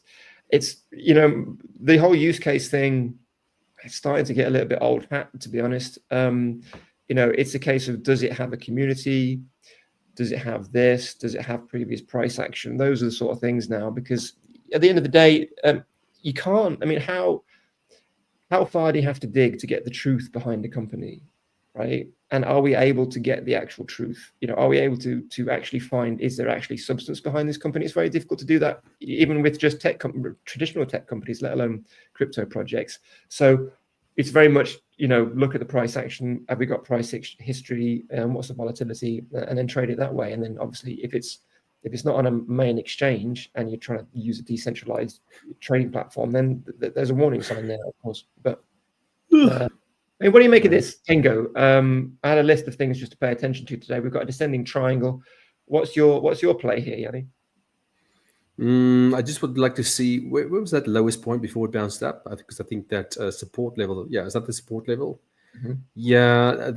the whole use case thing. It's starting to get a little bit old hat, to be honest. It's a case of, does it have a community? Does it have this? Does it have previous price action? Those are the sort of things now, because at the end of the day, you can't, how far do you have to dig to get the truth behind a company, right? And are we able to get the actual truth? Are we able to actually find, is there actually substance behind this company? It's very difficult to do that, even with just traditional tech companies, let alone crypto projects. So it's very much, look at the price action. Have we got price history? What's the volatility? And then trade it that way. And then obviously, if it's not on a main exchange and you're trying to use a decentralized trading platform, then there's a warning sign there, of course. But what do you make of this, Tango? I had a list of things just to pay attention to today. We've got a descending triangle. What's your play here, Jannie? I just would like to see where was that lowest point before it bounced up? Because I think that support level. Yeah, is that the support level? Mm-hmm. Yeah,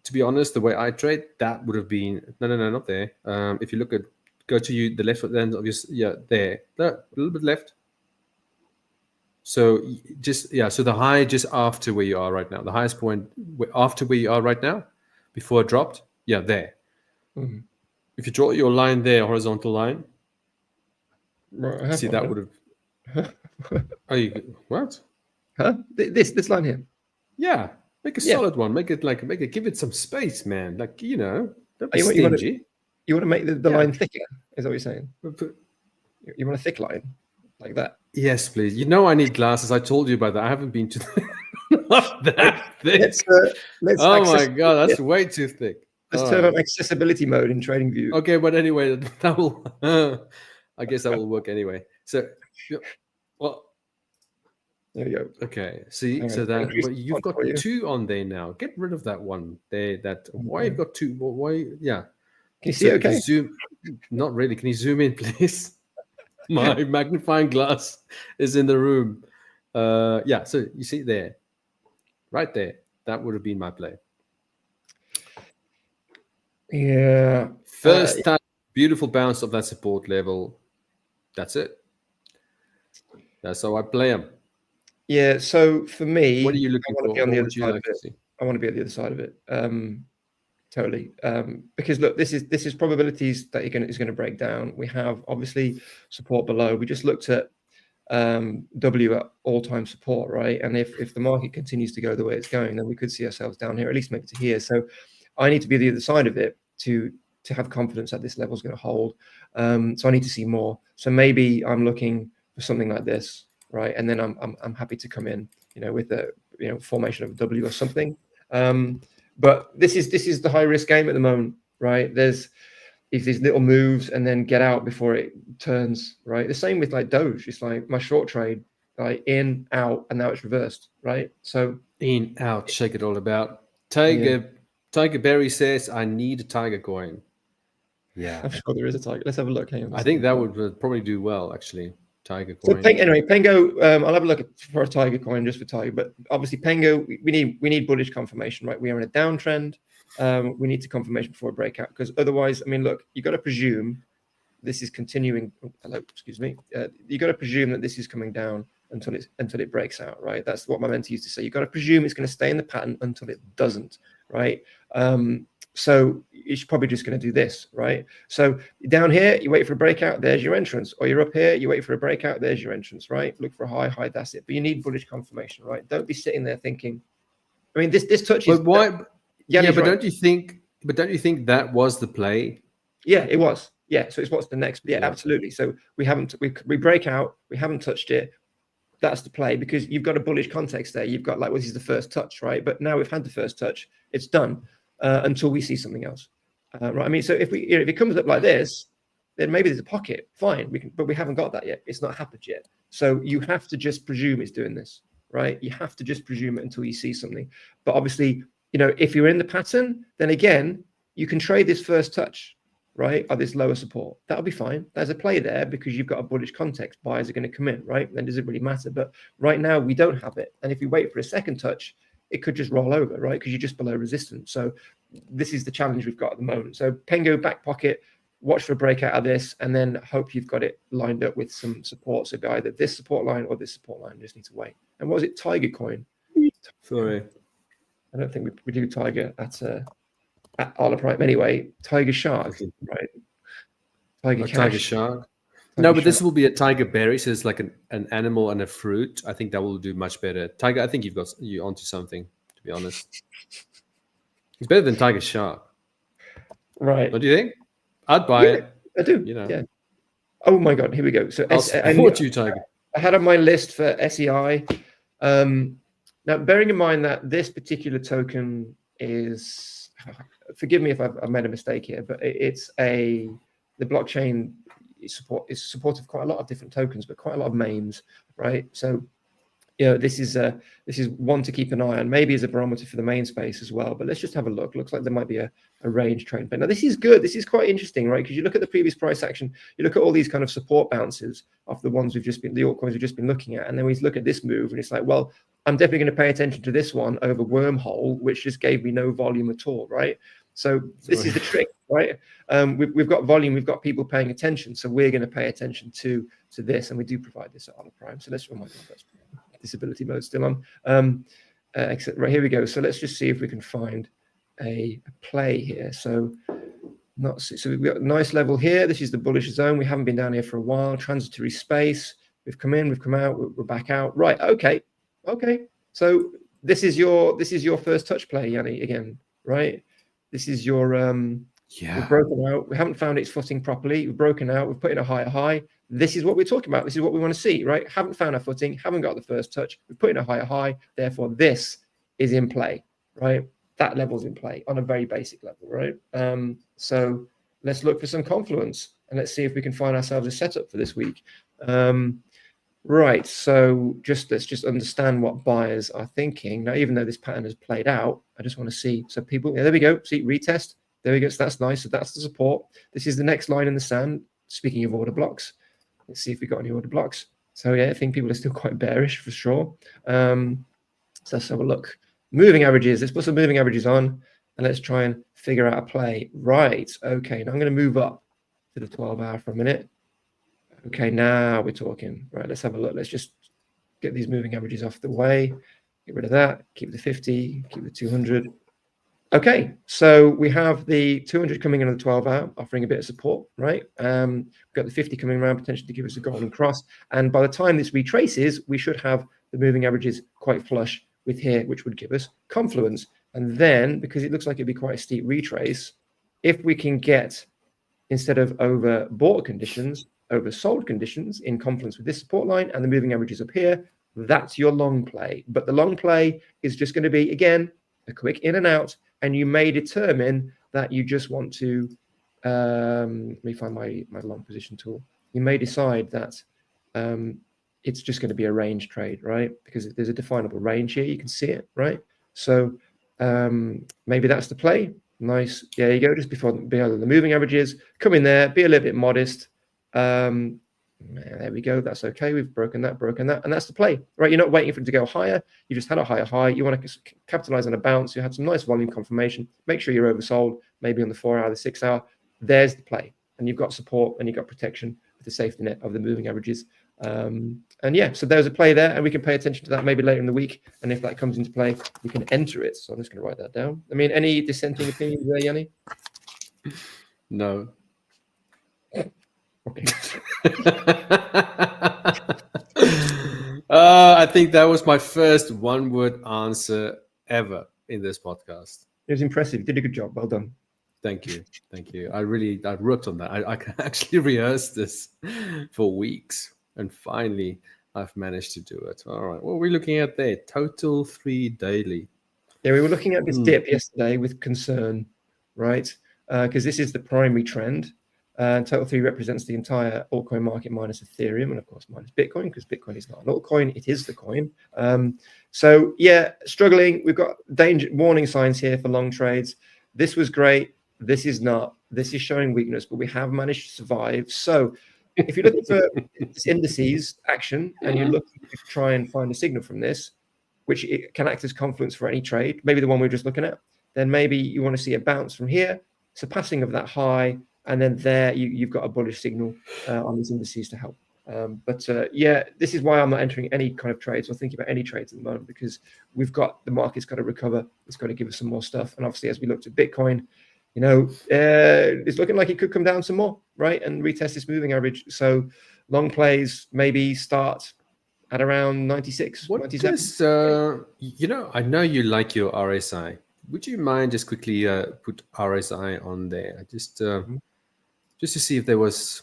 to be honest, the way I trade, that would have been no, not there. If you go to the left, then obviously, there, a little bit left. So so the high just after where you are right now, the highest point after where you are right now, before it dropped, there. Mm-hmm. If you draw your line there, horizontal line. Right, see, that would have. Are you what? Huh? This line here. Yeah, make a solid one. Make it. Give it some space, man. Don't be stingy. You want to make the line thicker? Is that what you're saying? You want a thick line like that? Yes, please. I need glasses. I told you about that. I haven't been to not that thick. Let's my god, that's way too thick. Let's turn on accessibility mode in TradingView. Okay, but anyway, that will. I guess that will work anyway. So, well, there you go. Okay, see, so that you've got two on there now. Get rid of that one there. Why you've got two? Why? Yeah. Can you see? Okay. Zoom. Not really. Can you zoom in, please? My magnifying glass is in the room. So you see there, right there. That would have been my play. Yeah. First time, beautiful bounce of that support level. That's it. That's how I play them. Yeah. So for me, what are you looking for? I want to be on the other side of it. Totally. Because look, this is probabilities that is going to break down. We have obviously support below. We just looked at W at all-time support, right? And if the market continues to go the way it's going, then we could see ourselves down here, at least maybe to here. So I need to be the other side of it to have confidence that this level is going to hold. So I need to see more. So maybe I'm looking for something like this, right? And then I'm happy to come in, with a formation of W or something. But this is the high risk game at the moment, right? If these little moves and then get out before it turns, right? The same with like Doge. It's like my short trade, like in, out, and now it's reversed, right? So in, out, shake it all about. Tiger Berry says, I need a Tiger coin. Yeah. I'm sure there is a Tiger. Let's have a look. Hang on. I think that would probably do well, actually. Tiger coin. So anyway, Pengo, I'll have a look for a Tiger coin just for Tiger. But obviously, Pengo, we need bullish confirmation, right? We are in a downtrend. We need to confirmation before a breakout, because otherwise, look, you got to presume this is continuing. Excuse me. You got to presume that this is coming down until it breaks out, right? That's what my mentor used to say. You got to presume it's going to stay in the pattern until it doesn't, right? So it's probably just going to do this, right? So down here, you wait for a breakout, there's your entrance. Or you're up here, you wait for a breakout, there's your entrance, right? Look for a high, that's it. But you need bullish confirmation, right? Don't be sitting there thinking, this touches. But why? But right. don't you think that was the play? Yeah, it was. Yeah, so it's what's the next? Yeah, absolutely. So we break out, we haven't touched it. that's the play, because you've got a bullish context there. You've got like, well, this is the first touch, right? But now we've had the first touch, it's done until we see something else, right? I mean, so if it comes up like this, then maybe there's a pocket, fine, but we haven't got that yet. It's not happened yet. So you have to just presume it's doing this, right? You have to just presume it until you see something. But obviously, if you're in the pattern, then again, you can trade this first touch, right, or this lower support. That'll be fine. There's a play there because you've got a bullish context. Buyers are going to come in, right? Then does it really matter? But right now we don't have it. And if we wait for a second touch, it could just roll over, right? Because you're just below resistance. So this is the challenge we've got at the moment. So Pengo back pocket, watch for a breakout of this, and then hope you've got it lined up with some support. So either this support line or this support line. You just need to wait. And what was it? Tiger coin. Sorry. I don't think we do Tiger at Hola Prime anyway. Tiger Shark, right? Tiger Shark. No, but this will be a tiger berry. So it's like an animal and a fruit. I think that will do much better. Tiger, I think you're onto something, to be honest. It's better than Tiger Shark. Right. What do you think? I'd buy it. I do. Yeah. Oh my God, here we go. So I'll support you, Tiger. I had on my list for SEI. Now, bearing in mind that this particular token is, forgive me if I've made a mistake here, but it's the blockchain is supportive of quite a lot of different tokens, but quite a lot of memes, right? So, this is one to keep an eye on, maybe as a barometer for the main space as well. But let's just have a look. Looks like there might be a range trade. But now this is good. This is quite interesting, right? Because you look at the previous price action, you look at all these kind of support bounces of the ones the altcoins we've just been looking at, and then we look at this move, and it's like, well, I'm definitely going to pay attention to this one over Wormhole, which just gave me no volume at all, right? So this is the trick, right? We've got volume, we've got people paying attention, so we're going to pay attention to this, and we do provide this at Hola Prime. So let's remind that's disability mode still on. Except right here we go. So let's just see if we can find a play here. So we've got a nice level here. This is the bullish zone. We haven't been down here for a while. Transitory space. We've come in, we've come out, we're back out. Right. Okay. So this is your first touch play, Jannie, again, right? This is your we've broken out. We haven't found its footing properly. We've broken out. We've put in a higher high. This is what we're talking about. This is what we want to see, right? Haven't found our footing. Haven't got the first touch. We've put in a higher high. Therefore, this is in play, right? That level's in play on a very basic level, right? So let's look for some confluence and let's see if we can find ourselves a setup for this week. Right. So let's just understand what buyers are thinking. Now, even though this pattern has played out, I just want to see. So people, there we go. See, retest. There we go. So that's nice. So that's the support. This is the next line in the sand. Speaking of order blocks, let's see if we got any order blocks. So yeah, I think people are still quite bearish for sure. So let's have a look. Moving averages. Let's put some moving averages on and let's try and figure out a play. Right. Okay. Now I'm going to move up to the 12-hour for a minute. Okay, now we're talking. Right, let's have a look. Let's just get these moving averages off the way. Get rid of that. Keep the 50. Keep the 200. Okay, so we have the 200 coming in on the 12-hour, offering a bit of support, right? We've got the 50 coming around, potentially to give us a golden cross. And by the time this retraces, we should have the moving averages quite flush with here, which would give us confluence. And then, because it looks like it'd be quite a steep retrace, if we can get, instead of overbought conditions, oversold conditions in confluence with this support line and the moving averages up here, that's your long play. But the long play is just going to be, again, a quick in and out, and you may determine that you just want to, let me find my long position tool. You may decide that it's just going to be a range trade, right? Because there's a definable range here. You can see it, right? So maybe that's the play. Nice. There you go. Just before the moving averages, come in there, be a little bit modest. There we go. That's okay. We've broken that, and that's the play, right? You're not waiting for it to go higher. You just had a higher high. You want to capitalize on a bounce. You had some nice volume confirmation. Make sure you're oversold, maybe on the 4-hour, the 6-hour. There's the play, and you've got support and you've got protection with the safety net of the moving averages. And yeah, so there's a play there, and we can pay attention to that maybe later in the week. And if that comes into play, we can enter it. So I'm just going to write that down. I mean, any dissenting opinions there, Jannie? No. Okay. I think that was my first one-word answer ever in this podcast. It was impressive. You did a good job. Well done. Thank you. I worked on that. I actually rehearsed this for weeks, and finally I've managed to do it. All right. What are we looking at there? Total 3 daily. Yeah, we were looking at this dip yesterday with concern, right? Because this is the primary trend. Total 3 represents the entire altcoin market minus Ethereum, and of course minus Bitcoin, because Bitcoin is not an altcoin, it is the coin. So yeah, struggling. We've got danger warning signs here for long trades. This was great. This is not. This is showing weakness, but we have managed to survive. So if you're looking for this indices action and you're looking to try and find a signal from this, which it can act as confluence for any trade, maybe the one we're just looking at, then maybe you want to see a bounce from here, surpassing of that high, and then there you've got a bullish signal on these indices to help. Yeah, this is why I'm not entering any kind of trades or thinking about any trades at the moment, because we've got the market's got to recover. It's got to give us some more stuff. And obviously, as we looked at Bitcoin, you know, it's looking like it could come down some more, right? And retest this moving average. So long plays maybe start at around 96, 97. You know, I know you like your RSI. Would you mind just quickly put RSI on there? Just to see if there was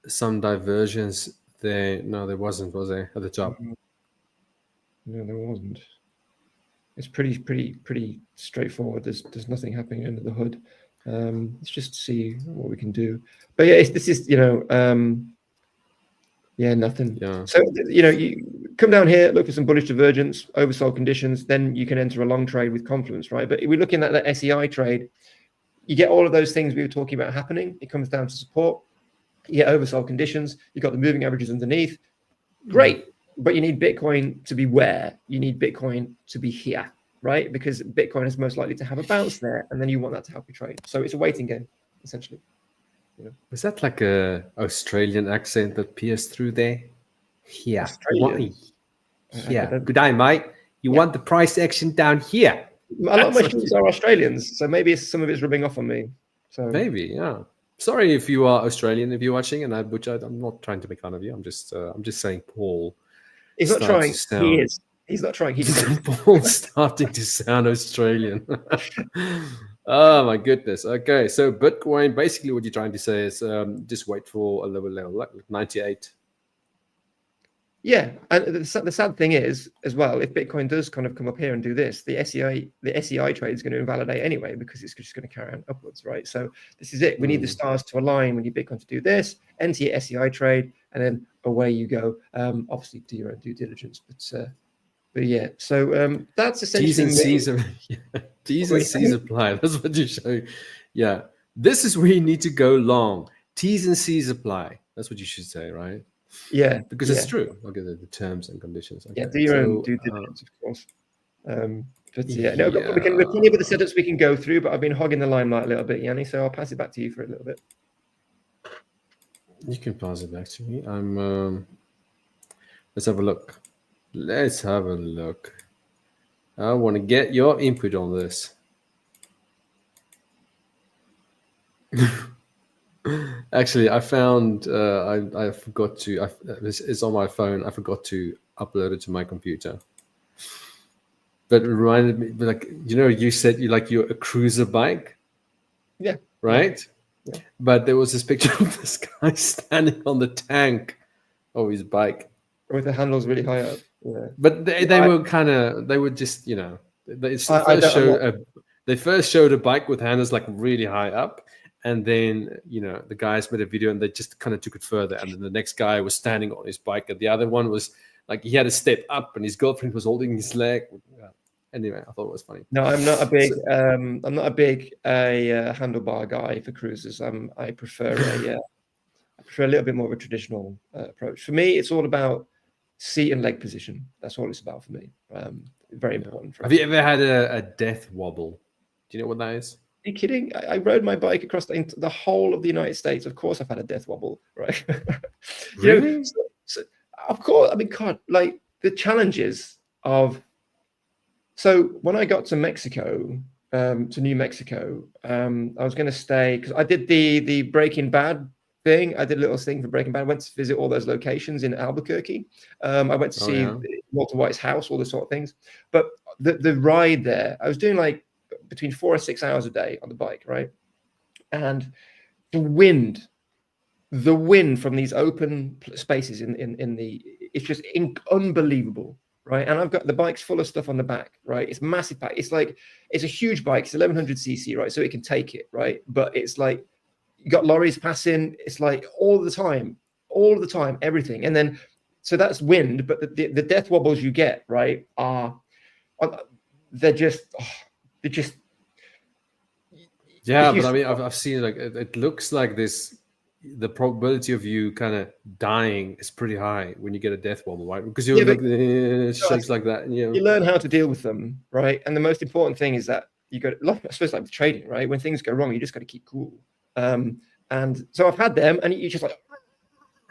some divergence there. No, there wasn't, was there, at the top? No, there wasn't. It's pretty straightforward. There's nothing happening under the hood. Let's just see what we can do. But yeah, this is, you know, yeah, nothing. Yeah. So, you know, you come down here, look for some bullish divergence, oversold conditions, then you can enter a long trade with confluence, right? But if we're looking at the SEI trade, you get all of those things we were talking about happening. It comes down to support. You get oversold conditions. You've got the moving averages underneath. Great. But you need Bitcoin to be where? You need Bitcoin to be here, right? Because Bitcoin is most likely to have a bounce there, and then you want that to help you trade. So it's a waiting game, essentially. You know? Was that like a Australian accent that pierced through there? Yeah. Yeah. Good day, mate. You want the price action down here? A lot of my students are Australians, so maybe some of it's rubbing off on me. So maybe, yeah. Sorry if you are Australian, if you're watching, and I'm not trying to make fun of you. I'm just saying Paul. He's not trying. He is. He's not trying. He just Paul's starting to sound Australian. Oh my goodness. Okay, so Bitcoin, basically what you're trying to say is just wait for a lower level, like 98. Yeah, and the sad thing is, as well, if Bitcoin does kind of come up here and do this, the SEI trade is going to invalidate anyway, because it's just going to carry on upwards, right? So this is it. We need the stars to align. We need Bitcoin to do this, enter your SEI trade, and then away you go. Obviously, do your own due diligence, but yeah. So that's essentially T's and C's apply. That's what you show. Yeah, this is where you need to go long. T's and C's apply. That's what you should say, right? Yeah, because it's true. Look at the terms and conditions. Okay. Yeah, do your own due diligence, of course. But yeah, no, but we can. There's plenty of the setups we can go through, but I've been hogging the limelight a little bit, Jannie. So I'll pass it back to you for a little bit. You can pass it back to me. Let's have a look. Let's have a look. I want to get your input on this. Actually, I found I forgot to. It's on my phone. I forgot to upload it to my computer. But it reminded me, like, you know, you said you're a cruiser bike. Yeah. Right. Yeah. But there was this picture of this guy standing on the tank of his bike with the handles really high up. Yeah. But they were just, you know, they first showed a bike with handles like really high up. And then, you know, the guys made a video and they just kind of took it further. And then the next guy was standing on his bike, and the other one was like, he had to step up, and his girlfriend was holding his leg. Anyway, I thought it was funny. No, I'm not a big handlebar guy for cruisers. I prefer a little bit more of a traditional approach. For me, it's all about seat and leg position. That's all it's about for me. Very important. Have you ever had a death wobble? Do you know what that is? Are you kidding? I rode my bike across the whole of the United States. Of course, I've had a death wobble, right? Really? You know, so, of course. I mean, God, like the challenges of. So when I got to Mexico, to New Mexico, I was going to stay because I did the Breaking Bad thing. I did a little thing for Breaking Bad. I went to visit all those locations in Albuquerque. I went to see Walter White's house, all those sort of things. But the ride there, I was doing like between 4 or 6 hours a day on the bike, right? And the wind from these open spaces in it's just unbelievable, right? And I've got the bike's full of stuff on the back, right? It's massive pack. It's like, it's a huge bike. It's 1100cc, right? So it can take it, right? But it's like, you got lorries passing. It's like all the time, everything. And then, so that's wind, but the death wobbles you get, right, they're just. Yeah, but I mean, I've seen like it looks like this. The probability of you kind of dying is pretty high when you get a death wobble, right? Because you're it shakes like that, and you learn how to deal with them, right? And the most important thing is that you got, I suppose, like with trading, right? When things go wrong, you just got to keep cool. And so I've had them, and you just like,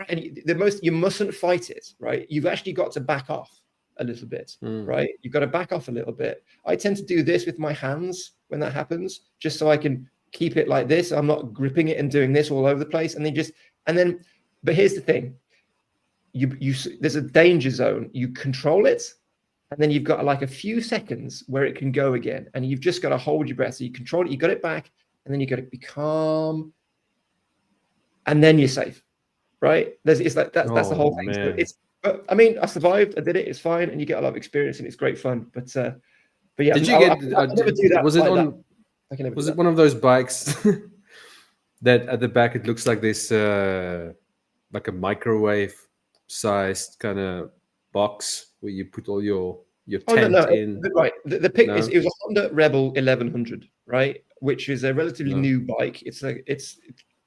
and you mustn't fight it, right? You've actually got to back off a little bit, right? You've got to back off a little bit. I tend to do this with my hands when that happens, just so I can keep it like this. I'm not gripping it and doing this all over the place. But here's the thing. There's a danger zone. You control it, and then you've got like a few seconds where it can go again. And you've just got to hold your breath. So you control it, you got it back, and then you got to be calm. And then you're safe, right? It's like that's the whole thing. So but I mean, I survived. I did it. It's fine, and you get a lot of experience, and it's great fun. But yeah, did you get? never do that. Was it like on? That. I can never Was do it that. one of those bikes that at the back it looks like this, like a microwave sized kind of box where you put all your tent in? Right. The pick is, it was a Honda Rebel 1100, right? Which is a relatively new bike. It's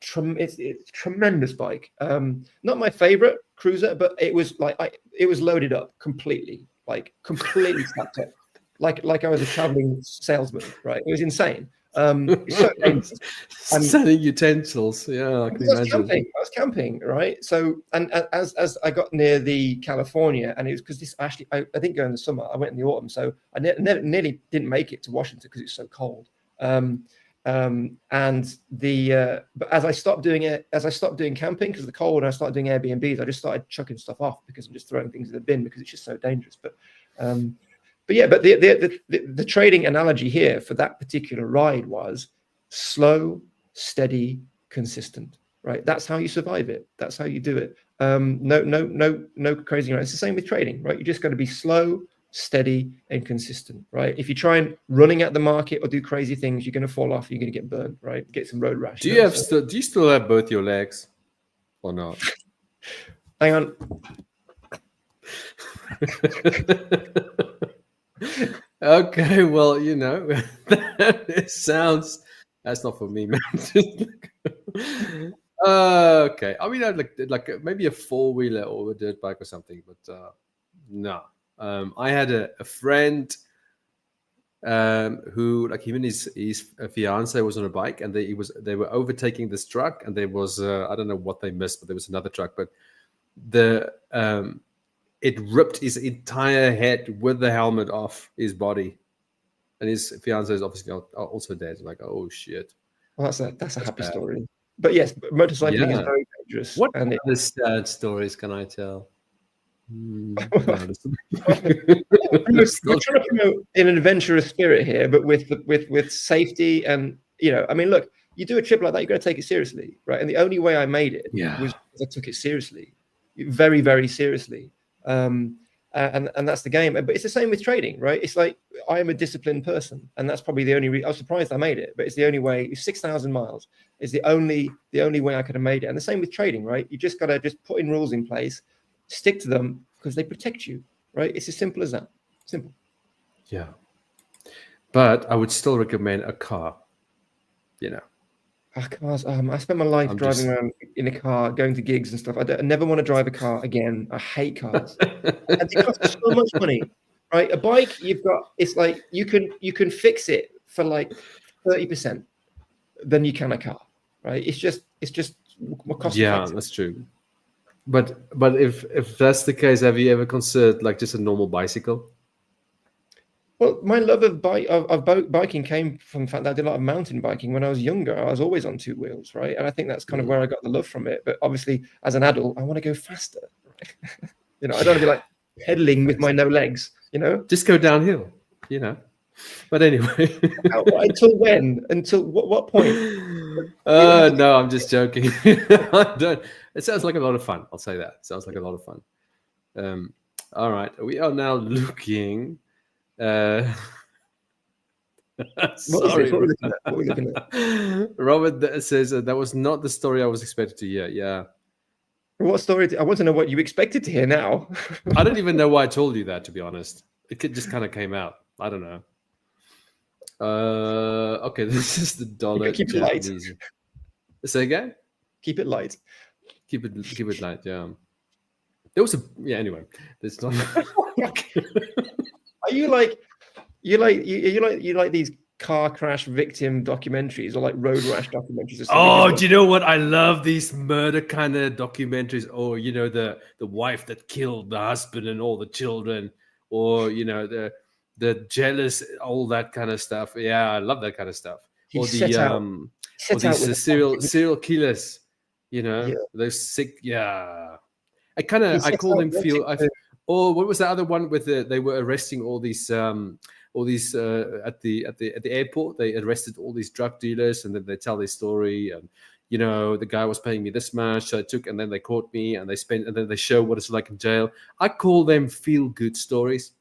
tremendous bike. Not my favorite cruiser, but it was like it was loaded up completely stacked up, like I was a traveling salesman, right? It was insane. So selling utensils. Yeah, I can imagine. I was camping, right? So, and as I got near the California, and it was because this actually, I didn't go in the summer. I went in the autumn, so I nearly didn't make it to Washington because it's so cold. But as I stopped doing camping because of the cold, and I started doing Airbnbs, I just started chucking stuff off because I'm just throwing things in the bin because it's just so dangerous. But the trading analogy here for that particular ride was slow, steady, consistent, right? That's how you survive it. That's how you do it. No crazy. It's the same with trading, right? You just got to be slow, steady, and consistent, right? If you try and running at the market or do crazy things, you're going to fall off. You're going to get burned, right? Get some road rash. Do you still have both your legs, or not? Hang on. Okay, well, it sounds. That's not for me, man. Okay, I mean, I'd like maybe a 4-wheeler or a dirt bike or something, but no. I had a friend who, like, him and his fiance was on a bike, and they were overtaking this truck, and there was I don't know what they missed, but there was another truck, but it ripped his entire head with the helmet off his body, and his fiance is obviously also dead. Like, oh shit! Well, that's a happy story. But yes, motorcycling is very dangerous. What other sad stories can I tell? We're trying to promote an adventurous spirit here, but with safety, and I mean, look, you do a trip like that, you got to take it seriously, right? And the only way I made it was because I took it seriously, very, very seriously. And that's the game. But it's the same with trading, right? It's like I am a disciplined person, and that's probably the only I was surprised I made it, but it's the only way. It's 6,000 miles is the only way I could have made it. And the same with trading, right? You just got to just put in rules in place, stick to them, because they protect you, right? It's as simple as that. Simple. Yeah. But I would still recommend a car. Cars. I spent my life driving around in a car, going to gigs and stuff. I never want to drive a car again. I hate cars. And they cost so much money, right? A bike, it's like you can fix it for like 30% than you can a car, right? It's just more cost effective. That's true. But if that's the case, have you ever considered like just a normal bicycle? Well, my love of biking came from the fact that I did a lot of mountain biking when I was younger. I was always on 2 wheels, right? And I think that's kind of where I got the love from it. But obviously, as an adult, I want to go faster. Right? I don't want to be like pedaling with my no legs. Just go downhill. But anyway, until when? Until what point? No, I'm just joking. I don't. It sounds like a lot of fun. I'll say that. It sounds like a lot of fun. All right, we are now looking. Sorry, What are we looking at? Robert says that was not the story I was expected to hear. Yeah, What story? I want to know what you expected to hear now. I don't even know why I told you that, to be honest. Just kind of came out. I don't know. Okay, this is the dollar. Keep it light. Say again? Keep it light. Keep it light. Yeah. There was anyway. There's not. Are you like these car crash victim documentaries or like road rash documentaries or something? Oh, do you know what? I love these murder kind of documentaries. Or the wife that killed the husband and all the children, or the jealous, all that kind of stuff. Yeah, I love that kind of stuff. Or these serial killers. Those sick. Yeah, I call them or what was the other one with they were arresting all these at the airport. They arrested all these drug dealers, and then they tell their story. And the guy was paying me this much, so I took, and then they caught me, and then they show what it's like in jail. I call them feel good stories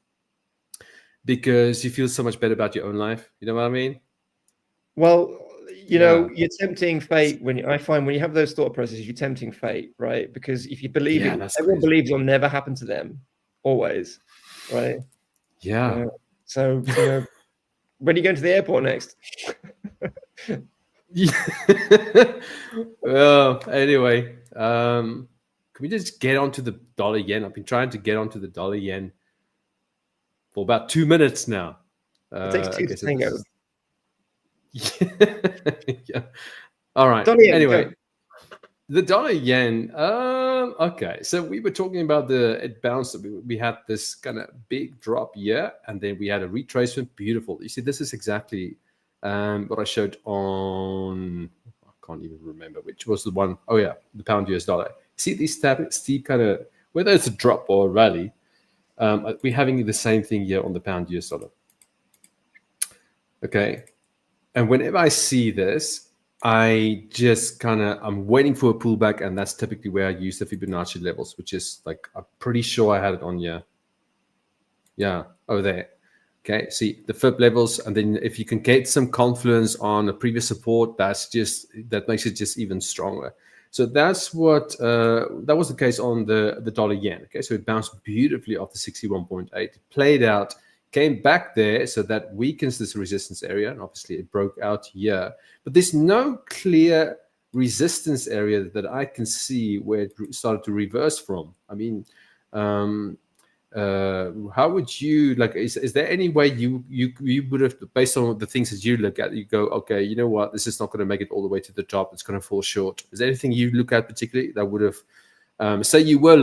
because you feel so much better about your own life. You know what I mean? Well, you're tempting fate when you have those thought processes. You're tempting fate, right? Because if you believe everyone believes it'll never happen to them, always, right? Yeah. So when are you going to the airport next? Well, anyway, can we just get onto the dollar yen? I've been trying to get onto the dollar yen for about 2 minutes now. It takes two to tango. Yeah. All right. Anyway, the dollar yen. Okay. So we were talking about it bounced. We had this kind of big drop here, and then we had a retracement. Beautiful. You see, this is exactly what I showed on. I can't even remember which was the one. Oh yeah, the pound US dollar. See these steep kind of, whether it's a drop or a rally. We're having the same thing here on the pound US dollar. Okay. And whenever I see this, I just I'm waiting for a pullback, and that's typically where I use the Fibonacci levels, which is like, I'm pretty sure I had it on here. Yeah, over there. Okay, see the Fib levels, and then if you can get some confluence on a previous support, that makes it just even stronger. So that's what that was the case on the dollar yen. Okay, so it bounced beautifully off the 61.8. It played out, came back there, so that weakens this resistance area, and obviously it broke out here. But there's no clear resistance area that I can see where it started to reverse from. I mean, how would you is there any way you would have, based on the things that you look at, you go, okay, you know what, this is not going to make it all the way to the top, it's going to fall short? Is there anything you look at particularly that would have, say you were in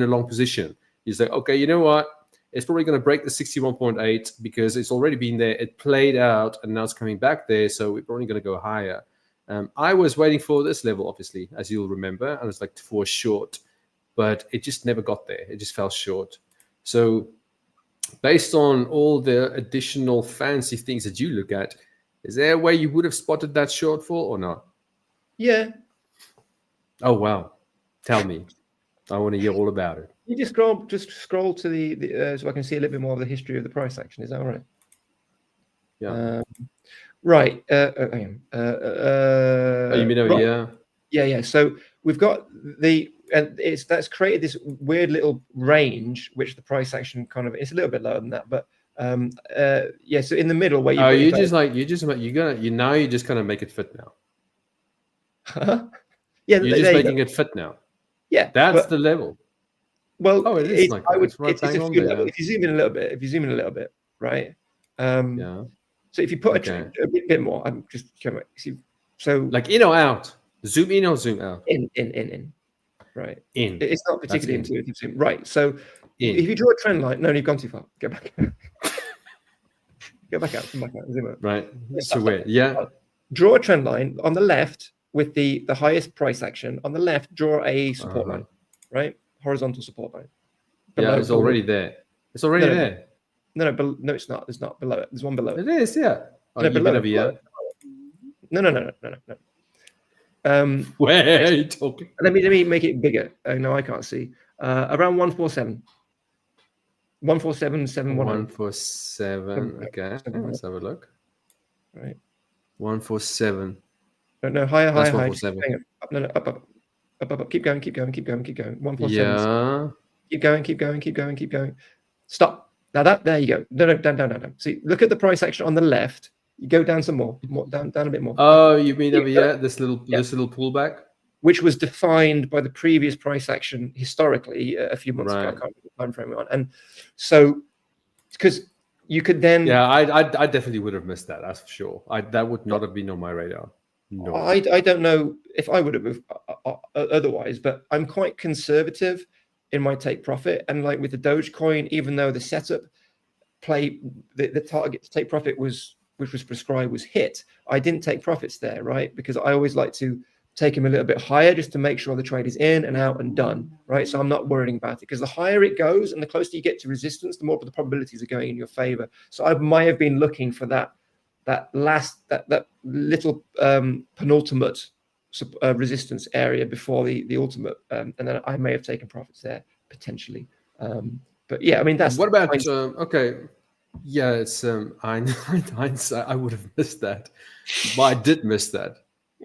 a long position, you say, okay, you know what, it's probably going to break the 61.8 because it's already been there, it played out, and now it's coming back there, so we're probably going to go higher. I was waiting for this level, obviously, as you'll remember, and it's like for short, but it just never got there. It just fell short. So based on all the additional fancy things that you look at, is there a way you would have spotted that shortfall or not? Yeah. Oh, wow. Tell me. I want to hear all about it. You just scroll to the so I can see a little bit more of the history of the price action. Is that all right? Yeah. Right. You mean over here? Yeah. So we've got that's created this weird little range, which the price action it's a little bit lower than that, but So in the middle where you're just gonna make it fit now. Yeah, you're just making it fit now. Yeah, that's the level. Well, it is it's a few levels. If you zoom in a little bit, right? Yeah. So if you put a bit more, I'm just see. So like in or out, zoom in or zoom out. In. Right. In. It's not particularly intuitive zoom. Right. So if you draw a trend line, no, you've gone too far. Go back. Go back out. Come back out. Zoom out. Right. So where? Yeah. Draw a trend line on the left with the highest price action. On the left, draw a support line. Right. Horizontal support line. Below, it's already there. It's already there. No, it's not. There's not below it. There's one below it. It is, yeah. No, below it. No. Where are you talking? Let me make it bigger. No, I can't see. Around 147. 147.710. 147. Okay, let's have a look. Right. 147. No, higher. That's Just 147. hang on. No, up. Keep going. 147. Yeah. Keep going. Stop. Now there you go. No, down. See, look at the price action on the left. You go down some more, down a bit more. Oh, you mean over here? This little pullback, which was defined by the previous price action historically a few months ago. I can't remember the time frame we're on. And so, because you could then, I definitely would have missed that. That's for sure. That would not have been on my radar. No, I don't know if I would have otherwise, but I'm quite conservative in my take profit. And like with the Dogecoin, even though the setup play, the target to take profit which was prescribed was hit, I didn't take profits there, right? Because I always like to take them a little bit higher just to make sure the trade is in and out and done, right? So I'm not worrying about it, because the higher it goes and the closer you get to resistance, the more the probabilities are going in your favor. So I might have been looking for that little penultimate resistance area before the ultimate, and then I may have taken profits there potentially. But yeah, I mean, that's what about okay. Yeah, it's hindsight. I would have missed that, but I did miss that.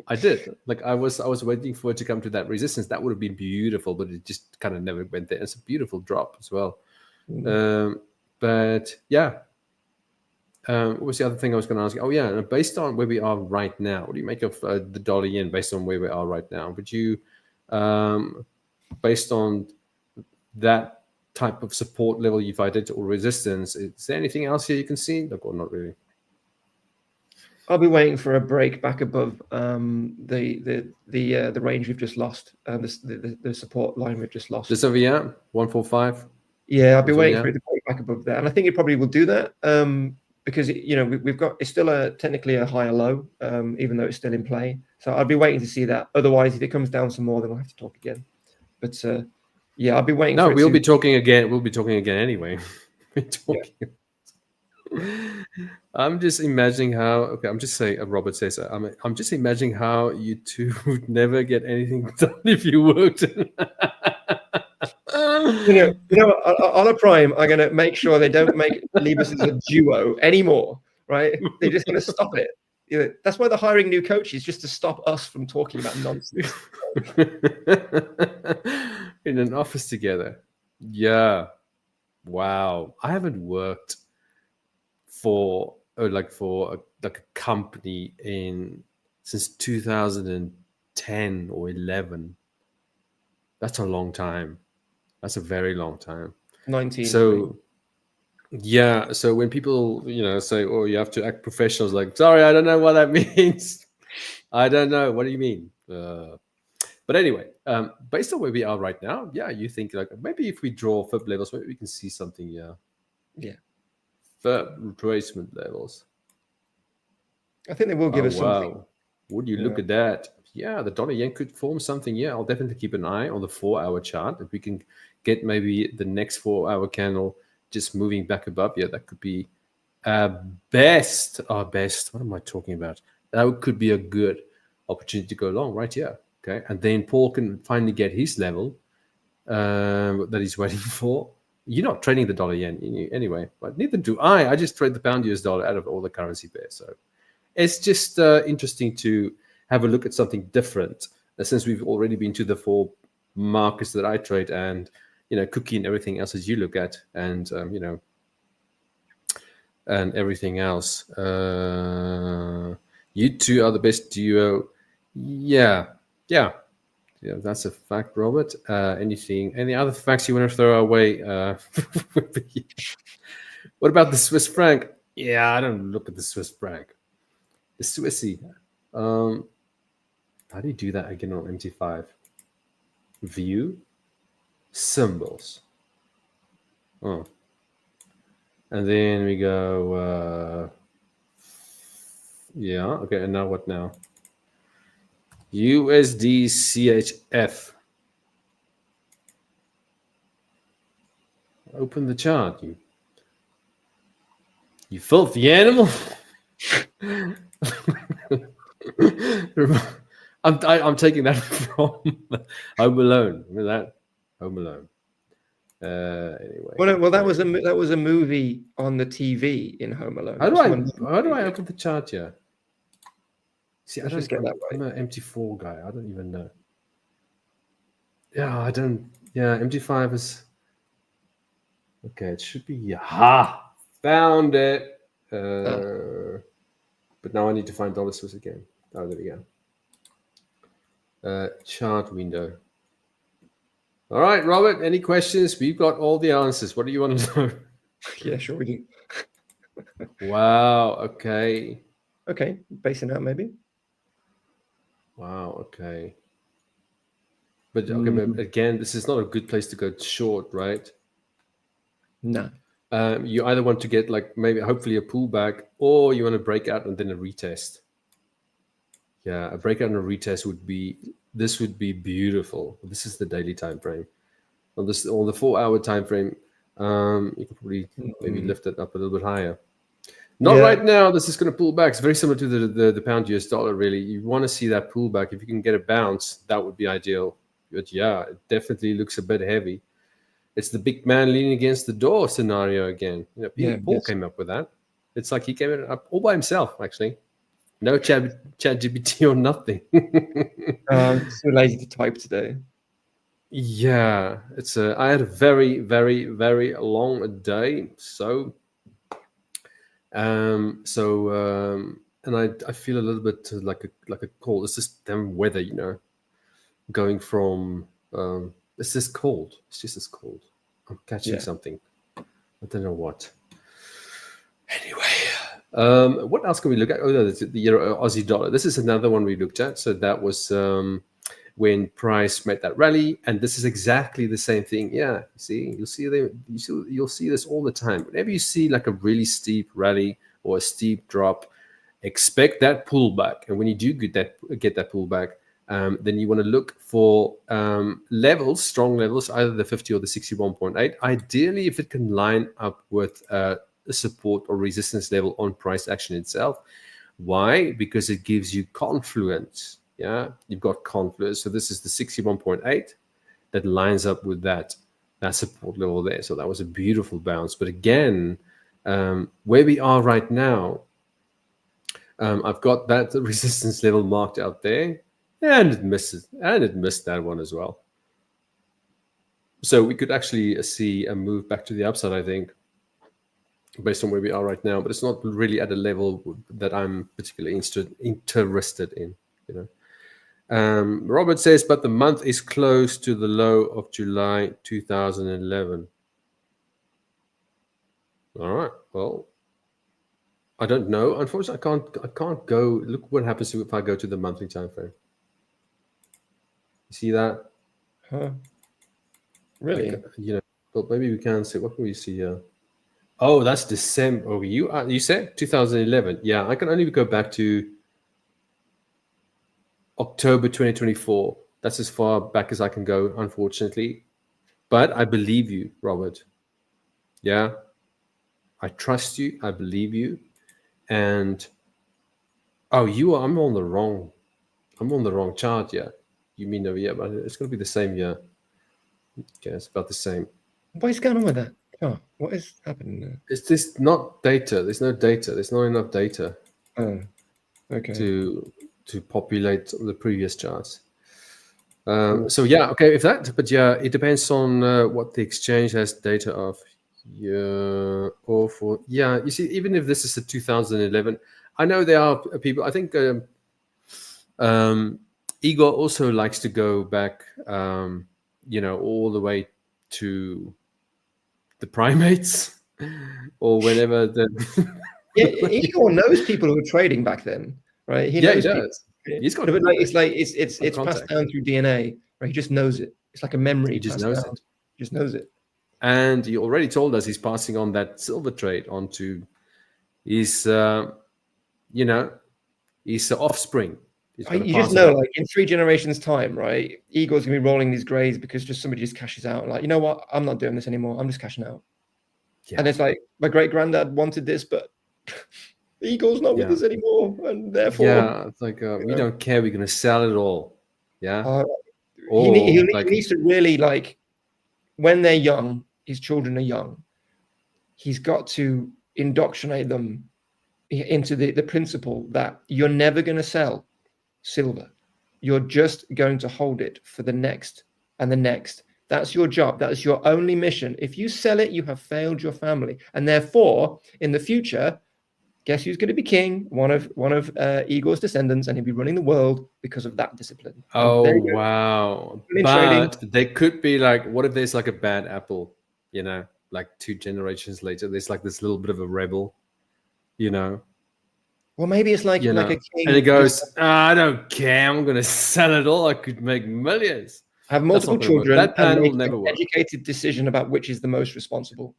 I did. Like I was waiting for it to come to that resistance. That would have been beautiful, but it just kind of never went there. It's a beautiful drop as well. But yeah. What was the other thing I was going to ask? Oh yeah, based on where we are right now, what do you make of the dollar yen based on where we are right now? Would you, based on that type of support level you've identified or resistance, is there anything else here you can see? Like, or not really? I'll be waiting for a break back above the range we've just lost, the support line we've just lost. This over here, 145. Yeah, I'll be waiting for it to break back above that, and I think it probably will do that. Because it's still technically a higher low, even though it's still in play. So I'll be waiting to see that. Otherwise, if it comes down some more, then we'll have to talk again. But yeah, I'll be waiting. No, we'll be talking again. We'll be talking again anyway. Yeah. I'm just imagining how. Okay, I'm just saying. Robert says, I'm just imagining how you two would never get anything done if you worked. On a prime, I'm going to make sure they don't leave us as a duo anymore, right? They're just going to stop it. That's why they're hiring new coaches, just to stop us from talking about nonsense. In an office together. Yeah. Wow. I haven't worked for a company since 2010 or 11. That's a long time. That's a very long time. 19. So, yeah. So when people, say, "Oh, you have to act professional," like, sorry, I don't know what that means. I don't know. What do you mean? But anyway, based on where we are right now, yeah, you think like maybe if we draw fib levels, maybe we can see something. Yeah. Yeah. Fib retracement levels. I think they will give us something. Wow. Would you look at that? Yeah, the dollar yen could form something. Yeah, I'll definitely keep an eye on the 4-hour chart. If we can get maybe the next 4-hour candle just moving back above, yeah, that could be best. What am I talking about? That could be a good opportunity to go long right here. Okay, and then Paul can finally get his level that he's waiting for. You're not trading the dollar yen anyway, but neither do I. I just trade the pound US dollar out of all the currency pairs. So it's just interesting to have a look at something different, since we've already been to the 4 markets that I trade, and Cookie and everything else as you look at, and and everything else. You two are the best duo. Yeah, that's a fact, Robert. Any other facts you want to throw away? What about the Swiss franc? Yeah, I don't look at the Swiss franc. The Swissy. How do you do that again on MT5? View, symbols. Oh. And then we go, yeah, okay, and now what now? USD CHF. Open the chart, you filthy animal. I'm taking that from Home Alone. Remember that? Home Alone. Anyway. Well, that was a movie on the TV in Home Alone. How do I open the chart here? See, Let's just get that I'm right. an MT4 guy. I don't even know. Yeah, I don't. Yeah, MT5 is. Okay, it should be. Ha! Found it. But now I need to find dollar Swiss again. Oh, there we go. Chart window. All right, Robert, any questions? We've got all the answers. What do you want to know? Yeah, sure we do. Wow, okay. Okay, basing out maybe. Wow, okay. But okay, but again, this is not a good place to go short, right? No. You either want to get like maybe hopefully a pullback, or you want to break out and then a retest. Yeah, a breakout and a retest would be beautiful. This is the daily time frame. On the 4-hour time frame, you could probably maybe lift it up a little bit higher. Not right now. This is going to pull back. It's very similar to the pound US dollar. Really, you want to see that pullback. If you can get a bounce, that would be ideal. But yeah, it definitely looks a bit heavy. It's the big man leaning against the door scenario again. Paul came up with that. It's like he came up all by himself, actually. No chat GPT or nothing. I'm so lazy to type today. Yeah, I had a very, very, very long day. So, and I feel a little bit like a cold. It's just damn weather, going from it's just cold. It's just as cold. I'm catching something. I don't know what. Anyway, what else can we look at? Oh, no, the Euro Aussie dollar. This is another one we looked at. So that was when price made that rally, and this is exactly the same thing. Yeah, you'll see this all the time. Whenever you see like a really steep rally or a steep drop, expect that pullback. And when you do get that pullback, then you want to look for levels, strong levels, either the 50 or the 61.8. Ideally, if it can line up with a support or resistance level on price action itself. Why? Because it gives you confluence. Yeah, you've got confluence. So this is the 61.8 that lines up with that support level there. So that was a beautiful bounce. But again, where we are right now, I've got that resistance level marked out there, and it missed that one as well. So we could actually see a move back to the upside, I think, based on where we are right now. But it's not really at a level that I'm particularly interested in. Robert says, but the month is close to the low of July 2011. All right. Well, I don't know. Unfortunately, I can't go. Look what happens if I go to the monthly time frame. You see that? Huh. Really? But maybe we can see. What can we see here? Oh, that's December. Oh, you said 2011. Yeah, I can only go back to October 2024. That's as far back as I can go, unfortunately. But I believe you, Robert. Yeah, I trust you. I believe you. And I'm on the wrong chart. Yeah, you mean over here? But it's going to be the same year. Okay, it's about the same. What is going on with that? Oh, what is happening there? It's just not data. There's no data. There's not enough data. Oh, okay. To populate the previous charts. So yeah, okay. It depends on what the exchange has data of. You see, even if this is a 2011, I know there are people. I think Igor also likes to go back, all the way to the primates, or whenever the. Igor knows people who were trading back then, right? He knows. He does. He's got. But it's passed down through DNA, right? He just knows it. It's like a memory. He just knows it. He just knows it. And he already told us he's passing on that silver trade onto his, his offspring. You just know, like in 3 generations' time, right? Igor's gonna be rolling these grays because somebody just cashes out. Like, you know what? I'm not doing this anymore. I'm just cashing out. Yeah. And it's like my great granddad wanted this, but Igor's not with us anymore, and therefore, it's like we don't care. We're gonna sell it all. Yeah. He needs to really when they're young, his children are young, he's got to indoctrinate them into the principle that you're never going to sell silver. You're just going to hold it for the next and the next. That's your job. That is your only mission. If you sell it, you have failed your family. And therefore, in the future, guess who's going to be king? One of Igor's descendants, and he'll be running the world because of that discipline. Oh, wow. But they could be like, what if there's like a bad apple, you know, like 2 generations later, there's like this little bit of a rebel, you know? Well, maybe it's like, you know, like a king. And he goes, I don't care. I'm going to sell it all. I could make millions. Have multiple children. That plan and will make never an work. educated decision about which is the most responsible.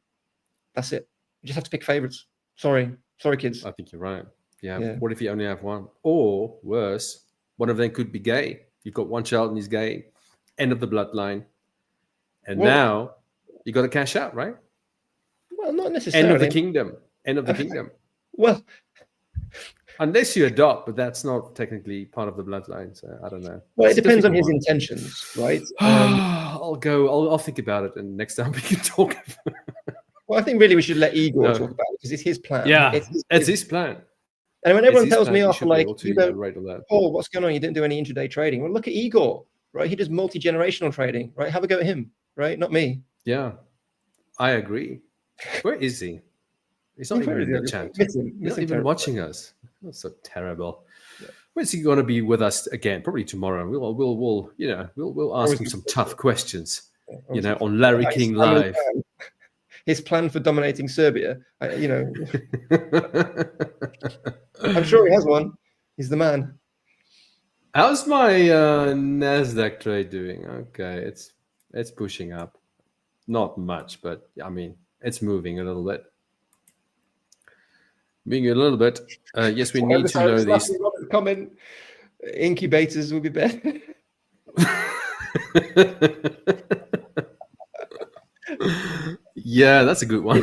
That's it. You just have to pick favorites. Sorry, kids. I think you're right. Yeah. What if you only have one? Or worse, one of them could be gay. You've got one child and he's gay. End of the bloodline. And now you got to cash out, right? Well, not necessarily. End of the kingdom. End of the kingdom. Well, unless you adopt, but that's not technically part of the bloodline. So I don't know. Well, it depends on his intentions, right? I'll think about it, and next time we can talk. Well, I think really we should let Igor talk about it because it's his plan. Yeah, it's his plan. And when everyone tells me off, like, Paul, what's going on? You didn't do any intraday trading. Well, look at Igor, right? He does multi-generational trading, right? Have a go at him, right? Not me. Yeah, I agree. Where is he? He's not even in the chat. He's not even watching us. That's so terrible. Yeah. When's he going to be with us again? Probably tomorrow. We'll ask him some tough questions. You know, on Larry King Live. His plan for dominating Serbia. I'm sure he has one. He's the man. How's my NASDAQ trade doing? Okay, it's pushing up. Not much, but I mean, it's moving a little bit. Moving a little bit. Yes, we need to know these. Comment: incubators will be better. Yeah, that's a good one.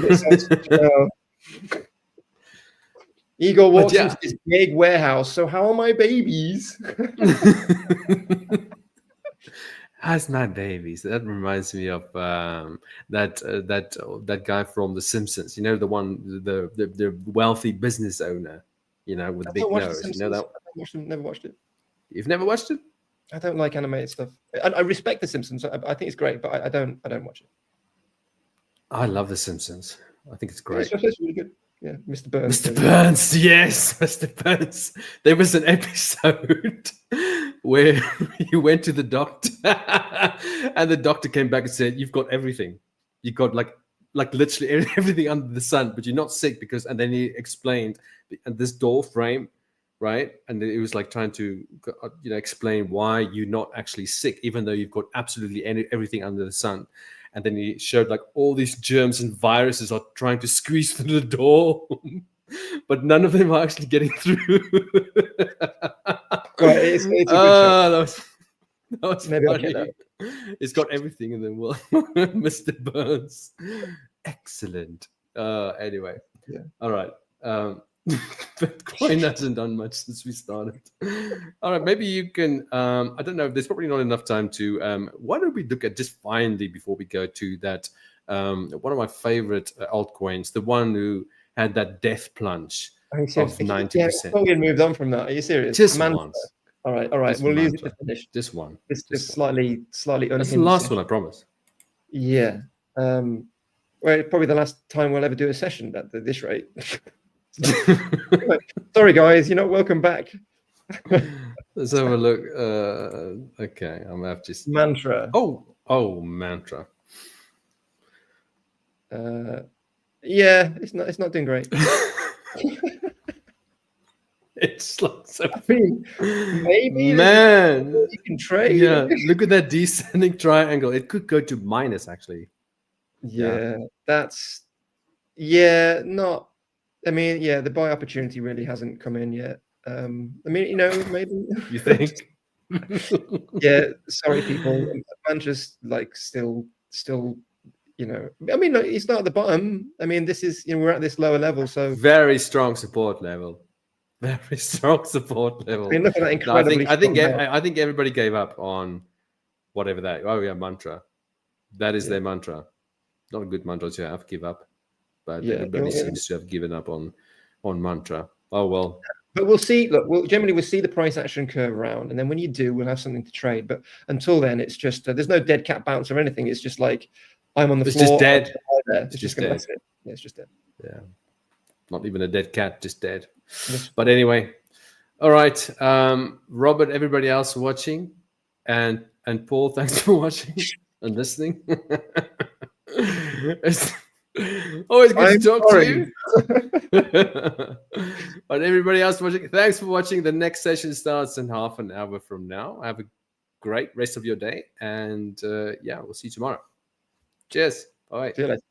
Igor walks into this big warehouse. So how are my babies? How's my babies? That reminds me of that guy from The Simpsons. You know, the one, the wealthy business owner. You know, with the big nose. You know that? Never watched it. You've never watched it? I don't like animated stuff. I respect The Simpsons. I think it's great, but I don't watch it. I love The Simpsons. I think it's great. It's really good. Yeah, Mr. Burns. Mr. Burns, yes, Mr. Burns. There was an episode where he went to the doctor, and the doctor came back and said, "You've got everything. You've got like literally everything under the sun, but you're not sick because." And then he explained this door frame, right? And it was like trying to, explain why you're not actually sick, even though you've got absolutely everything under the sun. And then he showed like all these germs and viruses are trying to squeeze through the door, but none of them are actually getting through. Right, it's a good show. That was Maybe funny. I'll get It's got everything in them. Well, Mr. Burns, excellent. Anyway, yeah. All right. Bitcoin hasn't done much since we started. All right, maybe you can. I don't know. There's probably not enough time to. Why don't we look at just finally before we go to that? One of my favorite altcoins, the one who had that death plunge of 90%. Yeah, we moved on from that. Are you serious? Just once. All right. We'll use it to finish. This one. It's just slightly unhinged. That's the last one, I promise. Yeah. Well, probably the last time we'll ever do a session at this rate. Sorry, guys. You're not welcome back. Let's have a look. Okay, I'm gonna have to just mantra. Oh, mantra. Yeah, it's not doing great. It's like so. I mean, maybe man, you can trade. Yeah, look at that descending triangle. It could go to minus actually. Yeah, that's not. I mean, the buy opportunity really hasn't come in yet. I mean, maybe you think? Yeah, sorry, people. Mantra's like still. I mean, it's not at the bottom. I mean, this is we're at this lower level, so very strong support level. Very strong support level. I mean, look at that incredibly. I think everybody gave up on whatever that. Oh yeah, mantra. That is their mantra. Not a good mantra to have, give up. But Yeah, everybody seems to have given up on mantra. Oh, well. But we'll see. Look, we'll see the price action curve around, and then when you do, we'll have something to trade. But until then, it's just there's no dead cat bounce or anything. It's just like I'm on the floor. It's just dead. It's just dead. Yeah, it's just dead. Yeah, not even a dead cat, just dead. Yes. But anyway, all right, Robert. Everybody else watching, and Paul, thanks for watching and listening. It's always good to talk to you. But everybody else watching, thanks for watching. The next session starts in half an hour from now. Have a great rest of your day, and we'll see you tomorrow. Cheers. Bye. See you later.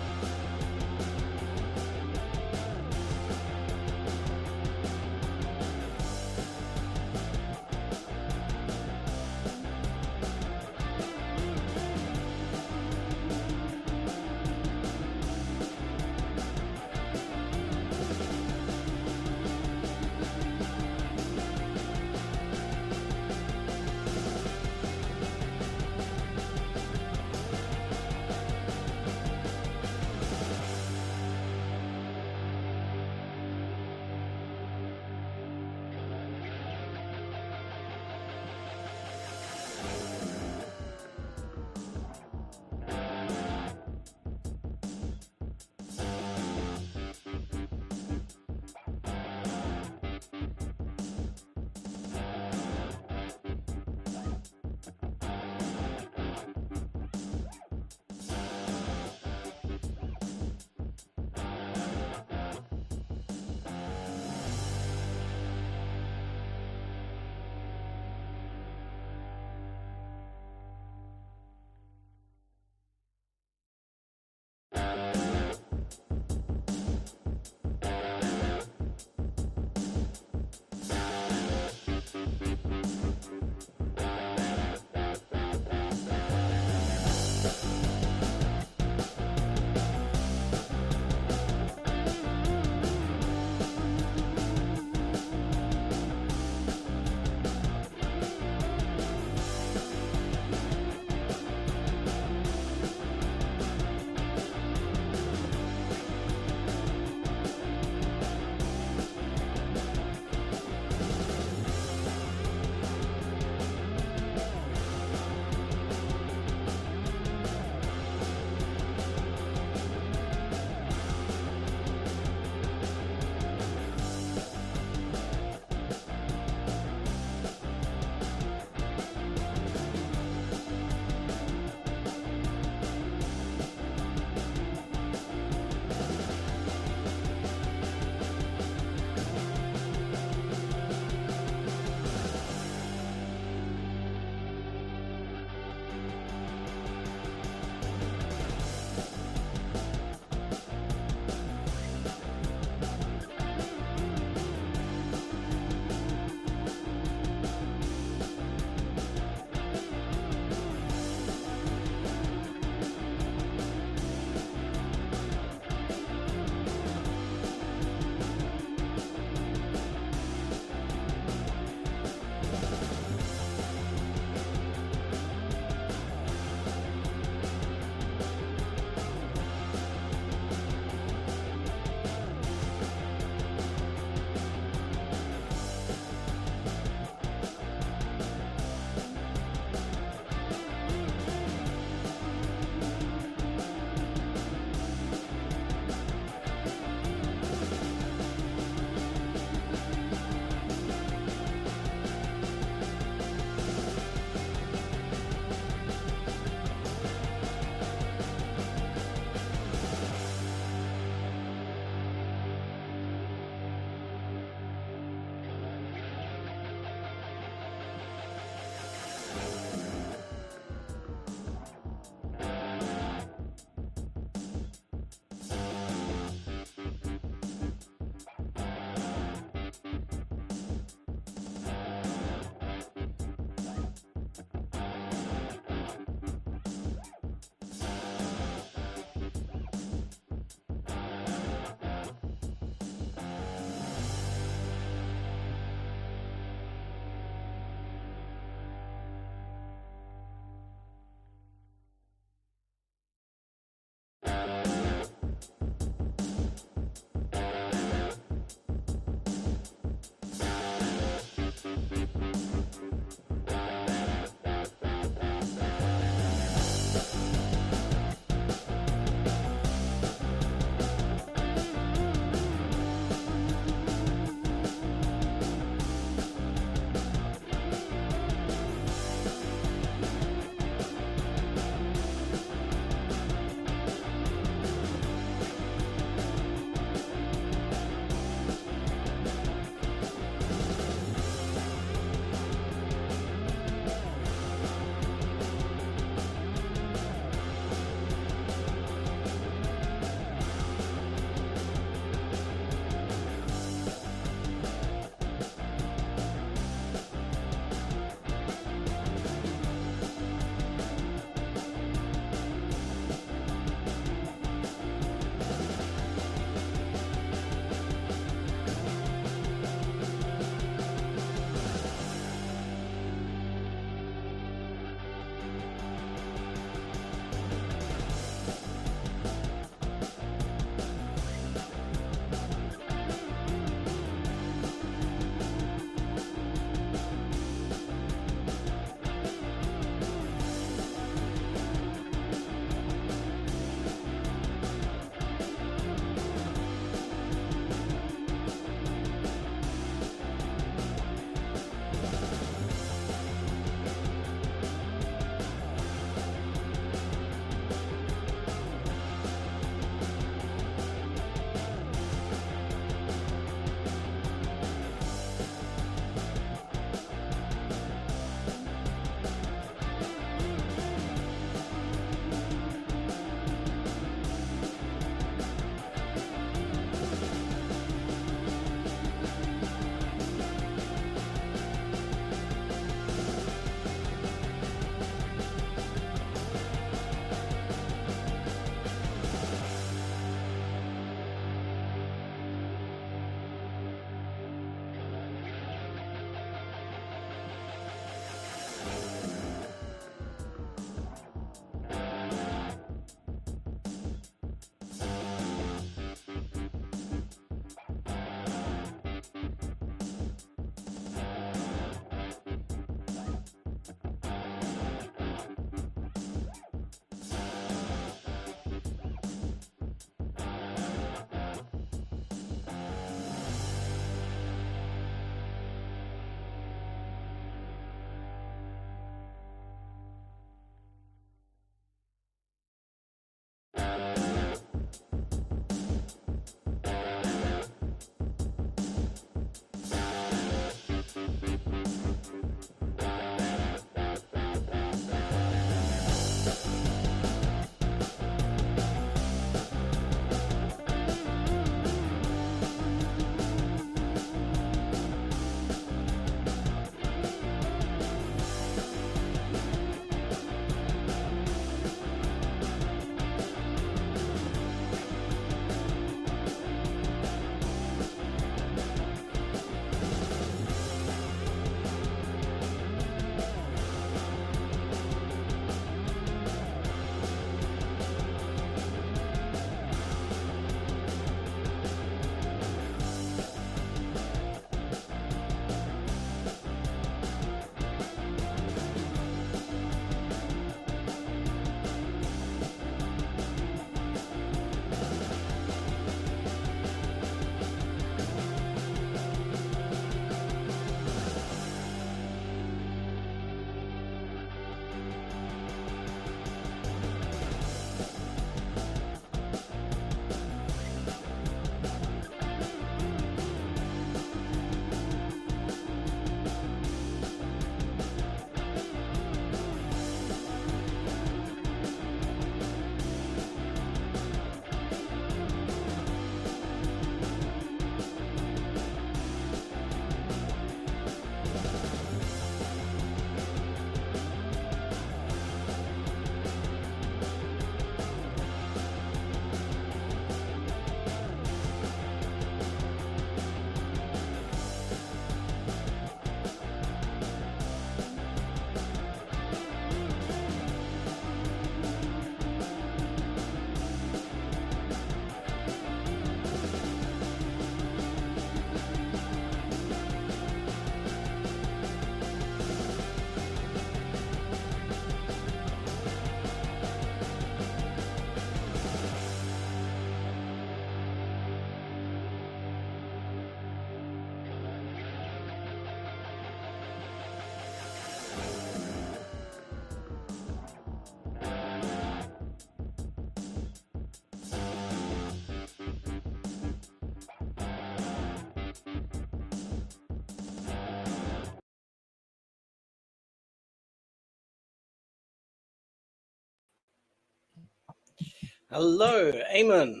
Hello, Aymane.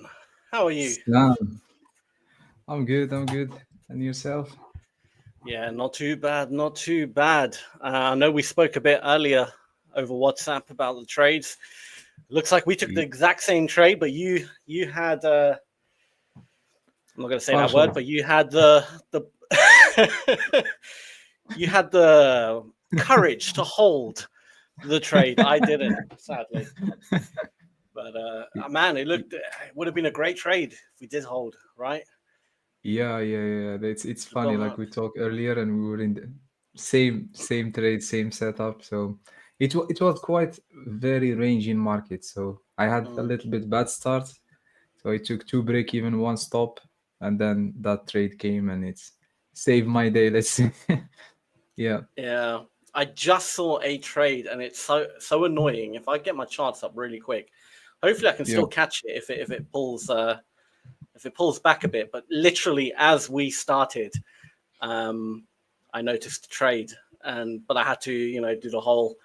How are you? Islam. I'm good. I'm good. And yourself? Yeah, not too bad. Not too bad. I know we spoke a bit earlier over WhatsApp about the trades. Looks like we took the exact same trade, but you had I'm not going to say that word, but you had the you had the courage to hold the trade. I didn't, sadly. But man, it would have been a great trade if we did hold, right? Yeah. It's funny. Like we talked earlier, and we were in the same trade, same setup. So it was quite very ranging market. So I had a little bit bad start. So I took 2 break even, 1 stop, and then that trade came and it's saved my day. Let's see. Yeah. Yeah. I just saw a trade and it's so annoying. If I get my charts up really quick, hopefully I can still catch it if it pulls back a bit. But literally as we started, I noticed the trade, but I had to do the whole,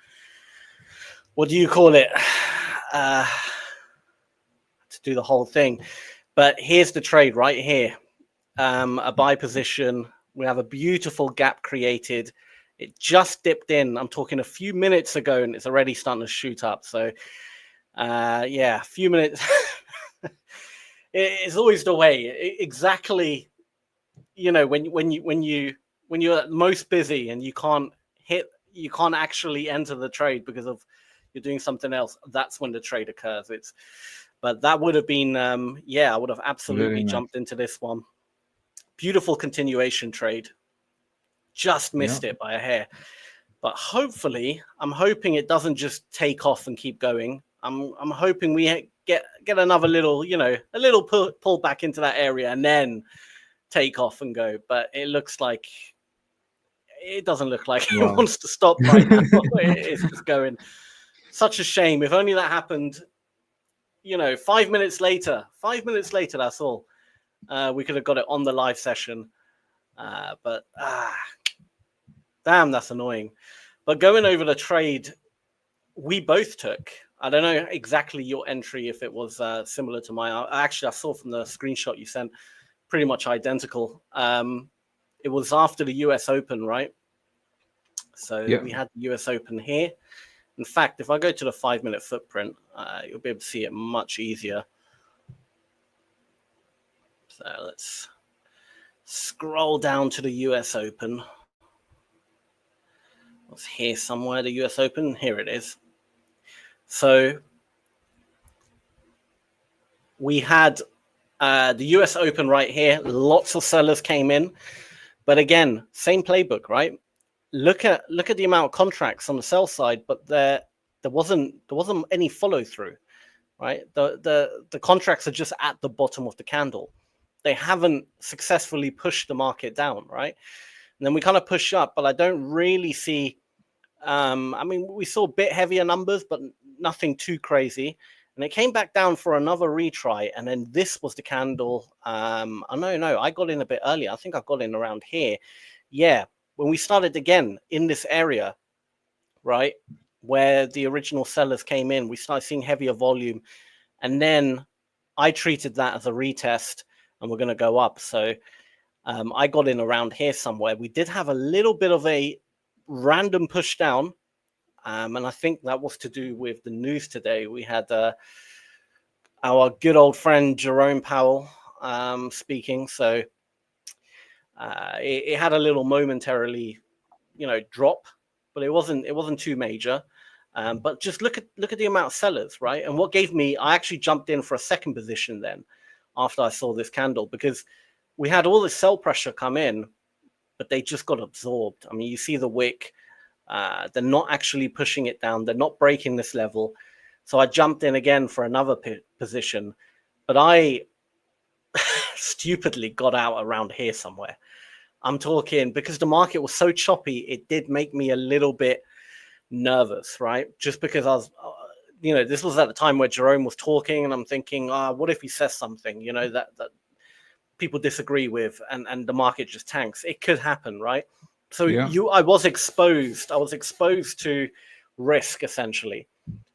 what do you call it? To do the whole thing. But here's the trade right here. A buy position. We have a beautiful gap created. It just dipped in. I'm talking a few minutes ago, and it's already starting to shoot up. So, a few minutes. It's always the way. Exactly, when you're most busy and you can't actually enter the trade because of you're doing something else. That's when the trade occurs. But that would have been, I would have absolutely jumped into this one. Beautiful continuation trade. Just missed it by a hair. But hopefully, I'm hoping it doesn't just take off and keep going. I'm hoping we get another little, a little pull back into that area and then take off and go. But it doesn't look like it wants to stop right now. It's just going. Such a shame. If only that happened, 5 minutes later. 5 minutes later, that's all. We could have got it on the live session. But damn, that's annoying. But going over the trade, we both took. I don't know exactly your entry, if it was similar to mine. I saw from the screenshot you sent, pretty much identical. It was after the US Open, right? So we had the US Open here. In fact, if I go to the 5-minute footprint, you'll be able to see it much easier. So let's scroll down to the US Open. It's here somewhere, the US Open. Here it is. So we had the US Open right here. Lots of sellers came in. But again, same playbook, right? Look at the amount of contracts on the sell side, but there wasn't any follow through, right? The contracts are just at the bottom of the candle. They haven't successfully pushed the market down, right? And then we kind of push up, but I don't really see. We saw a bit heavier numbers, but nothing too crazy. And it came back down for another retry, and then this was the candle. I got in a bit earlier. I think I got in around here. Yeah. When we started again in this area, right, where the original sellers came in, we started seeing heavier volume. And then I treated that as a retest and we're going to go up. So I got in around here somewhere. We did have a little bit of a random push down. And I think that was to do with the news today. We had our good old friend Jerome Powell speaking. So it had a little momentarily, drop, but it wasn't too major. But just look at the amount of sellers, right? And what gave me, I actually jumped in for a second position then after I saw this candle, because we had all this sell pressure come in, but they just got absorbed. I mean, you see the wick, they're not actually pushing it down. They're not breaking this level. So I jumped in again for another position, but I stupidly got out around here somewhere. I'm talking because the market was so choppy, it did make me a little bit nervous, right? Just because I was, this was at the time where Jerome was talking, and I'm thinking, what if he says something, that people disagree with, and the market just tanks? It could happen, right? So I was exposed to risk essentially.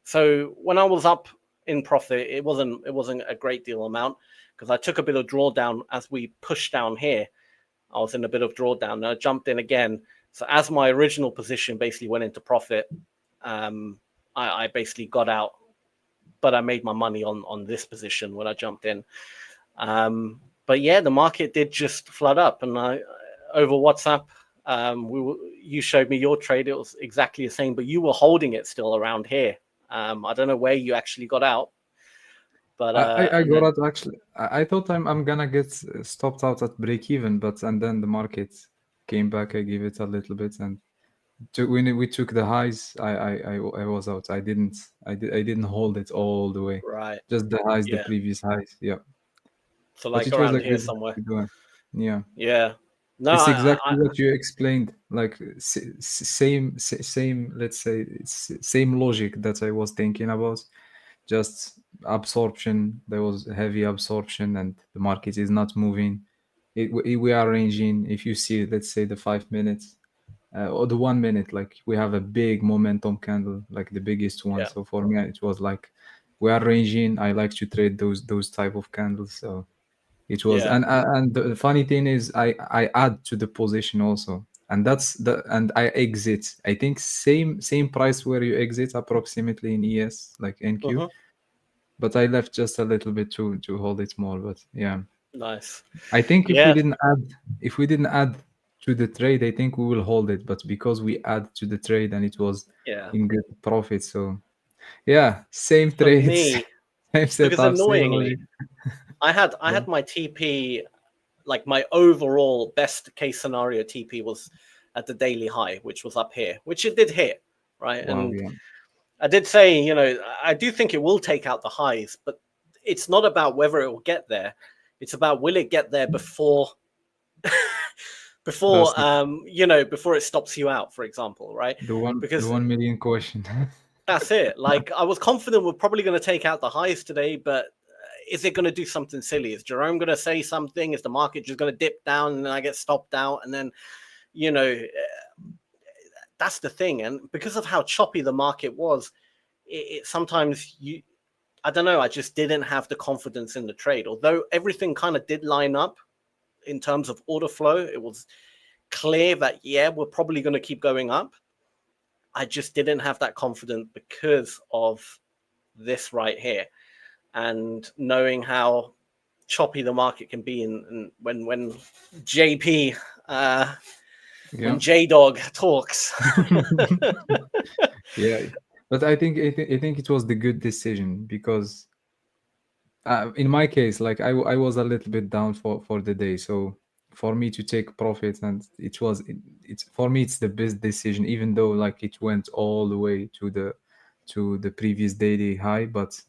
So when I was up in profit. It wasn't a great deal amount because I took a bit of drawdown as we pushed down here. I was in a bit of drawdown and I jumped in again. So as my original position basically went into profit, I basically got out, but I made my money on this position when I jumped in. But yeah, the market did just flood up, and I over WhatsApp, you showed me your trade. It was exactly the same, but you were holding it still around here. I don't know where you actually got out, but I got out actually. I thought I'm gonna get stopped out at break even, and then the market came back. I gave it a little bit, and when we took the highs, I was out. I didn't hold it all the way. right, Just the highs, the yeah. previous highs. Yeah. So But like it was around a here good somewhere. one. Yeah. Yeah. No, It's I exactly what you explained. Like same. Let's say it's same logic that I was thinking about. Just absorption. There was heavy absorption, and the market is not moving. We are ranging. If you see, let's say the 5 minutes or the 1 minute, like we have a big momentum candle, like the biggest one. Yeah. So for me, it was like we are ranging. I like to trade those type of candles. So it was, Yeah. and the funny thing is, I add to the position also, and and I exit. I think same price where you exit approximately in ES, like NQ. But I left just a little bit to hold it more. But yeah, nice. I think Yeah. if we didn't add to the trade, I think we will hold it. But because we add to the trade and it was Yeah. in good profit, so yeah, same For trades, me, same because setup, same annoyingly, logic. I had my TP, like my overall best case scenario TP was at the daily high, which was up here, which it did hit, right? Wow, And yeah. I did say, you know, I do think it will take out the highs, but it's not about whether it will get there. It's about will it get there before you know, before it stops you out, for example, right? The Because 1 million question. that's it. Like I was confident we're probably going to take out the highs today, but is it going to do something silly? Is Jerome going to say something? Is the market just going to dip down and then I get stopped out? And then, you know, that's the thing. And because of how choppy the market was, it sometimes I don't know, I just didn't have the confidence in the trade. Although everything kind of did line up in terms of order flow, it was clear that, yeah, we're probably going to keep going up. I just didn't have that confidence because of this right here. And knowing how choppy the market can be, and when JP, when J-Dog talks. Yeah, but I think it was the good decision because in my case, like I was a little bit down for the day, so for me to take profit, and it's for me it's the best decision, even though like it went all the way to the previous daily high. But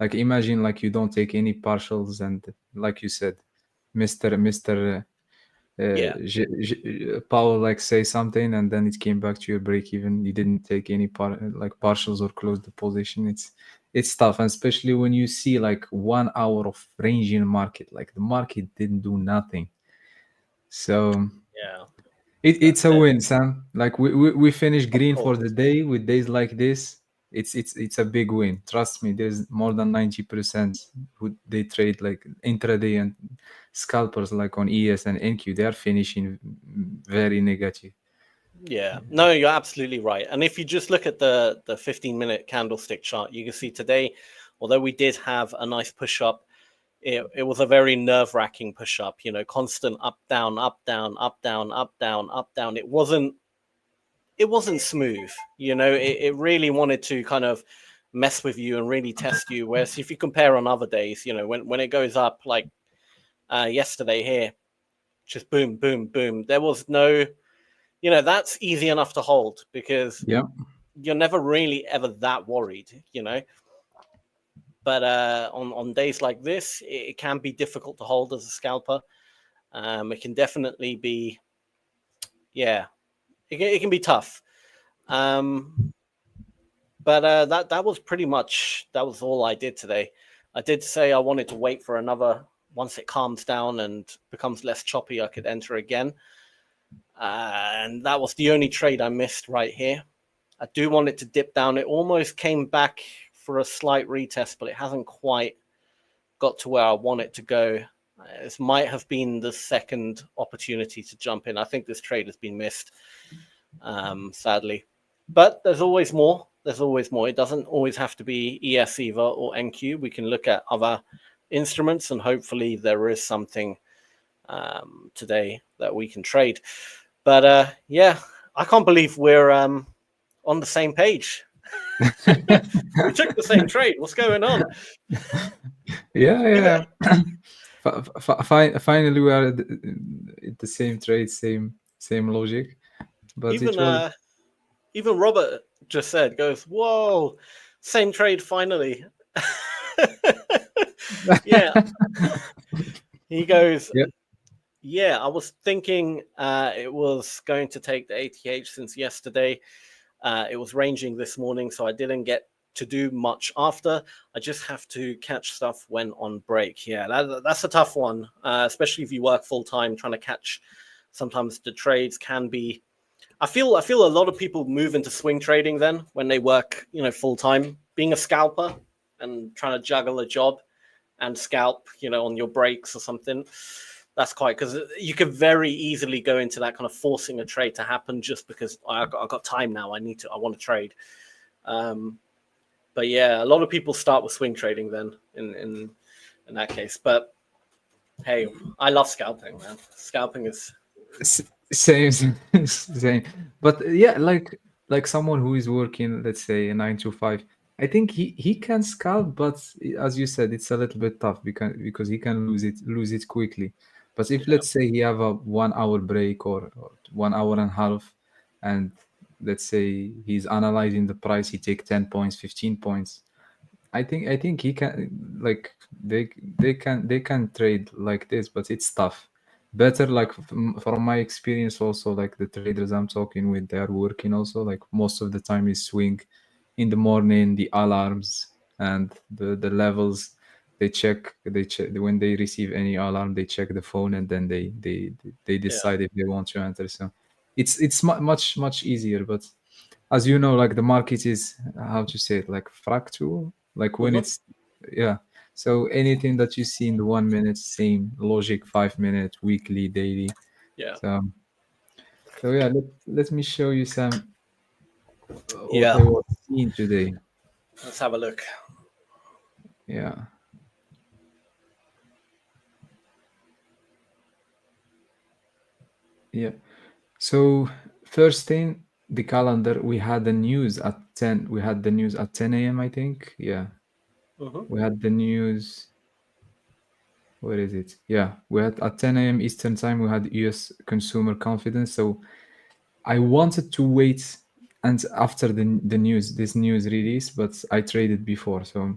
like imagine like you don't take any partials, and like you said, Mr. Paul like say something, and then it came back to your break even. You didn't take any partials or close the position. It's tough, and especially when you see like 1 hour of range in the market, like the market didn't do nothing. So yeah, it's a win, Sam. Like we finished green for course. the day with days like this. It's a big win. Trust me, there's more than 90% who they trade like intraday, and scalpers like on ES and NQ, they are finishing very negative. Yeah, no, you're absolutely right. And if you just look at the 15-minute candlestick chart, you can see today, although we did have a nice push up, it was a very nerve-wracking push up, you know, constant up, down, up, down, up, down, up, down, up, down. It wasn't smooth, you know, it really wanted to kind of mess with you and really test you. Whereas if you compare on other days, you know, when it goes up like yesterday here, just boom, boom, boom, there was no, you know, that's easy enough to hold because you're never really ever that worried, you know. But on days like this, it can be difficult to hold as a scalper. It can definitely be, yeah, it can be tough. But that was pretty much, that was all I did today. I did say I wanted to wait for another, once it calms down and becomes less choppy, I could enter again. And that was the only trade I missed right here. I do want it to dip down. It almost came back for a slight retest, but it hasn't quite got to where I want it to go. This might have been the second opportunity to jump in. I think this trade has been missed, sadly. But there's always more. There's always more. It doesn't always have to be ES EVA or NQ. We can look at other instruments, and hopefully there is something today that we can trade. But yeah, I can't believe we're on the same page. We took the same trade. What's going on? Yeah. Finally, we are at the same trade, same logic. But even Robert just goes, "Whoa, same trade finally." Yeah. He goes, yeah, I was thinking it was going to take the ATH since yesterday. It was ranging this morning, so I didn't get to do much after. I just have to catch stuff when on break. Yeah, that's a tough one, especially if you work full time. Trying to catch sometimes the trades can be. I feel a lot of people move into swing trading then when they work, full time. Being a scalper and trying to juggle a job and scalp, on your breaks or something. That's quite, because you could very easily go into that kind of forcing a trade to happen just because I got time now. I want to trade. But yeah, a lot of people start with swing trading then in that case. But hey, I love scalping, man. Scalping is same. But yeah, like someone who is working, let's say, a 9 to 5. I think he can scalp, but as you said, it's a little bit tough because he can lose it quickly. But if let's say he have a 1 hour break or 1 hour and a half, and let's say he's analyzing the price, he take 10 points, 15 points. I think he can, like they can trade like this, but it's tough. Better, like from my experience also, like the traders I'm talking with, they are working also, like most of the time is swing. In the morning, the alarms and the levels, they check when they receive any alarm, they check the phone, and then they decide if they want to enter. So it's much easier. But as you know, like the market is, how to say it, like fractal, like when it's so anything that you see in the 1 minute, same logic, 5 minute, weekly, daily. So yeah, let me show you some what I was seeing today. Let's have a look. Yeah. So first thing, the calendar, we had the news at 10. We had the news at 10 a.m. I think. Yeah. We had the news. Where is it? Yeah, we had at 10 a.m. Eastern time. We had U.S. consumer confidence. So I wanted to wait and after this news release, but I traded before. So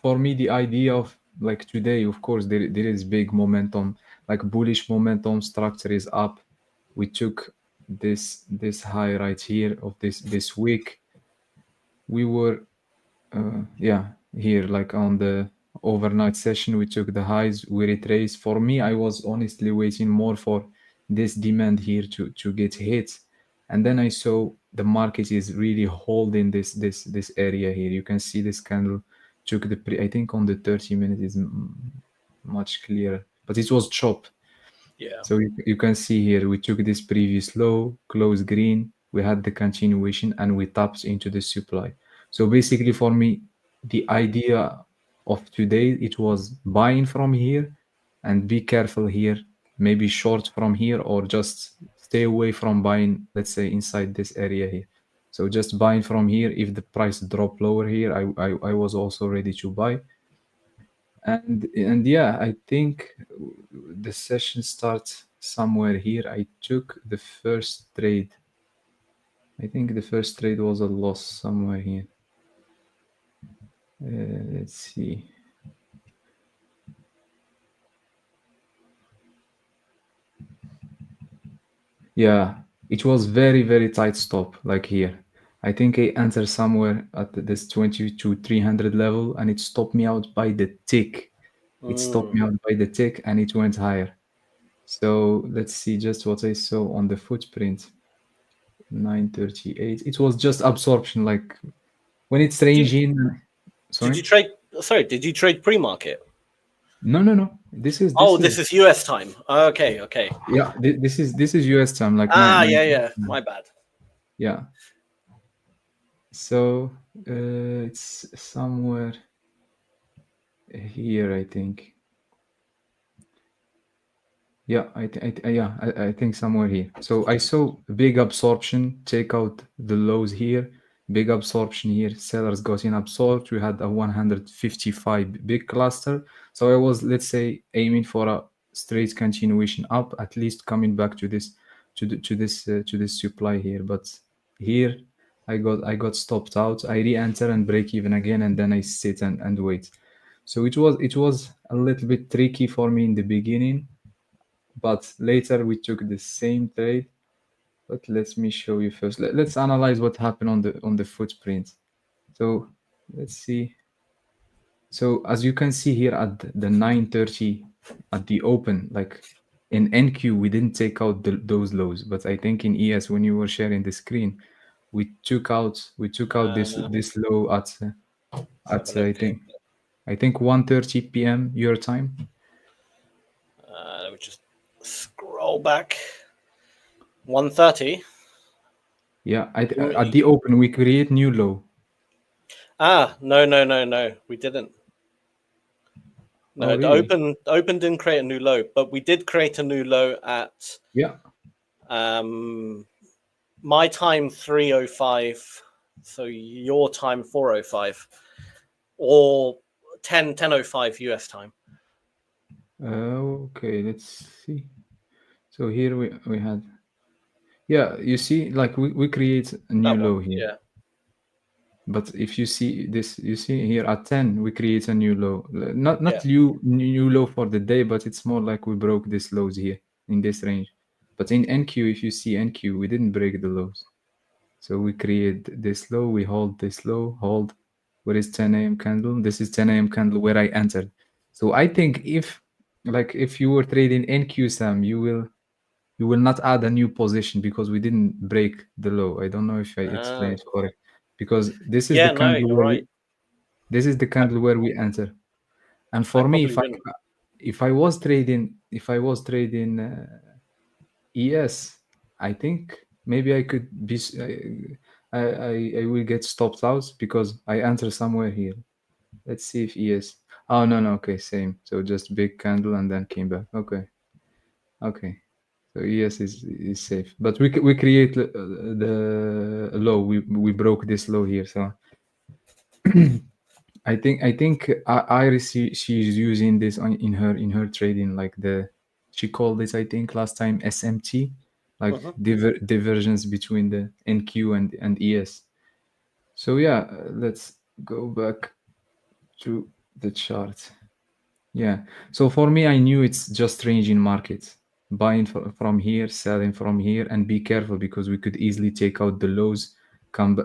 for me, the idea of like today, of course, there is big momentum, like bullish momentum, structure is up. We took this high right here of this week. We were here, like on the overnight session, we took the highs, we retraced. For me, I was honestly waiting more for this demand here to get hit, and then I saw the market is really holding this area here. You can see this candle took the I think on the 30 minutes is much clearer, but it was chop. So you can see here we took this previous low, close green, we had the continuation, and we tapped into the supply. So basically for me, the idea of today, it was buying from here and be careful here, maybe short from here, or just stay away from buying, let's say, inside this area here. So just buying from here. If the price drop lower here, I was also ready to buy. And yeah, I think the session starts somewhere here. I took the first trade. I think the first trade was a loss somewhere here. Let's see. Yeah, it was very, very tight stop, like here. I think I entered somewhere at this 22,300 level, and it stopped me out by the tick. It stopped me out by the tick, and it went higher. So let's see just what I saw on the footprint. 938. It was just absorption, like when it's ranging. Sorry. Did you trade? Sorry, did you trade pre-market? No. This is US time. Okay. Yeah, this is US time. Like yeah. My bad. Yeah. So it's somewhere here, I think. Yeah, I think somewhere here. So I saw big absorption, take out the lows here, big absorption here, sellers got in absorbed. We had a 155 big cluster. So I was, let's say, aiming for a straight continuation up, at least coming back to this this supply here. But here I got stopped out. I re-enter and break even again, and then I sit and wait. So it was a little bit tricky for me in the beginning. But later we took the same trade. But let me show you first. Let's analyze what happened on the footprint. So let's see. So as you can see here at the 9:30 at the open, like in NQ we didn't take out those lows, but I think in ES when you were sharing the screen, we took out this low at I think 1:30 p.m. your time. Let me just scroll back. 1:30. Yeah, at the open we create new low. No. We didn't. No, Oh, really? the open didn't create a new low, but we did create a new low at my time 3:05, so your time 4:05, or 10:05 US time. Okay, let's see. So here we had, you see, like we create a new low here. Yeah. But if you see this, you see here at 10 we create a new low. Not new low for the day, but it's more like we broke these lows here in this range. But in NQ, if you see NQ, we didn't break the lows. So we create this low, we hold this low, hold. Where is 10 a.m. candle? This is 10 a.m. candle where I entered. So I think if you were trading NQ, Sam, you will not add a new position because we didn't break the low. I don't know if I explained it correct. Because this is the candle this is the candle where we enter. And for me, if I was trading ES, I think maybe I could be I will get stopped out because I enter somewhere here. Let's see if ES. Oh no, okay, same. So just big candle and then came back. Okay. So ES is safe, but we create the low. We broke this low here. So I think Iris she's using this in her trading, like she called this, I think, last time SMT, like divergence between the NQ and ES. So yeah, let's go back to the chart. Yeah, so for me, I knew it's just ranging markets, buying from here, selling from here, and be careful because we could easily take out the lows,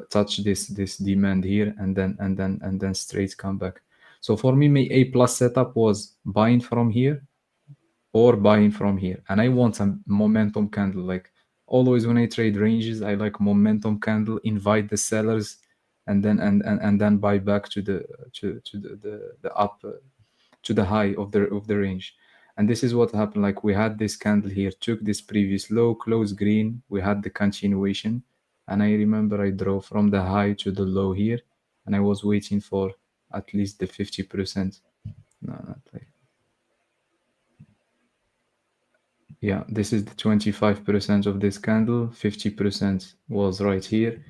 touch this demand here, and then straight come back. So for me, my A+ setup was buying from here or buying from here, and I want a momentum candle. Like always when I trade ranges, I like momentum candle, invite the sellers, and then buy back to the up. To the high of the range. And this is what happened. Like we had this candle here, took this previous low, closed green, we had the continuation, and I remember I drove from the high to the low here, and I was waiting for at least the 50%. No, not like, yeah, this is the 25% of this candle, 50% was right here,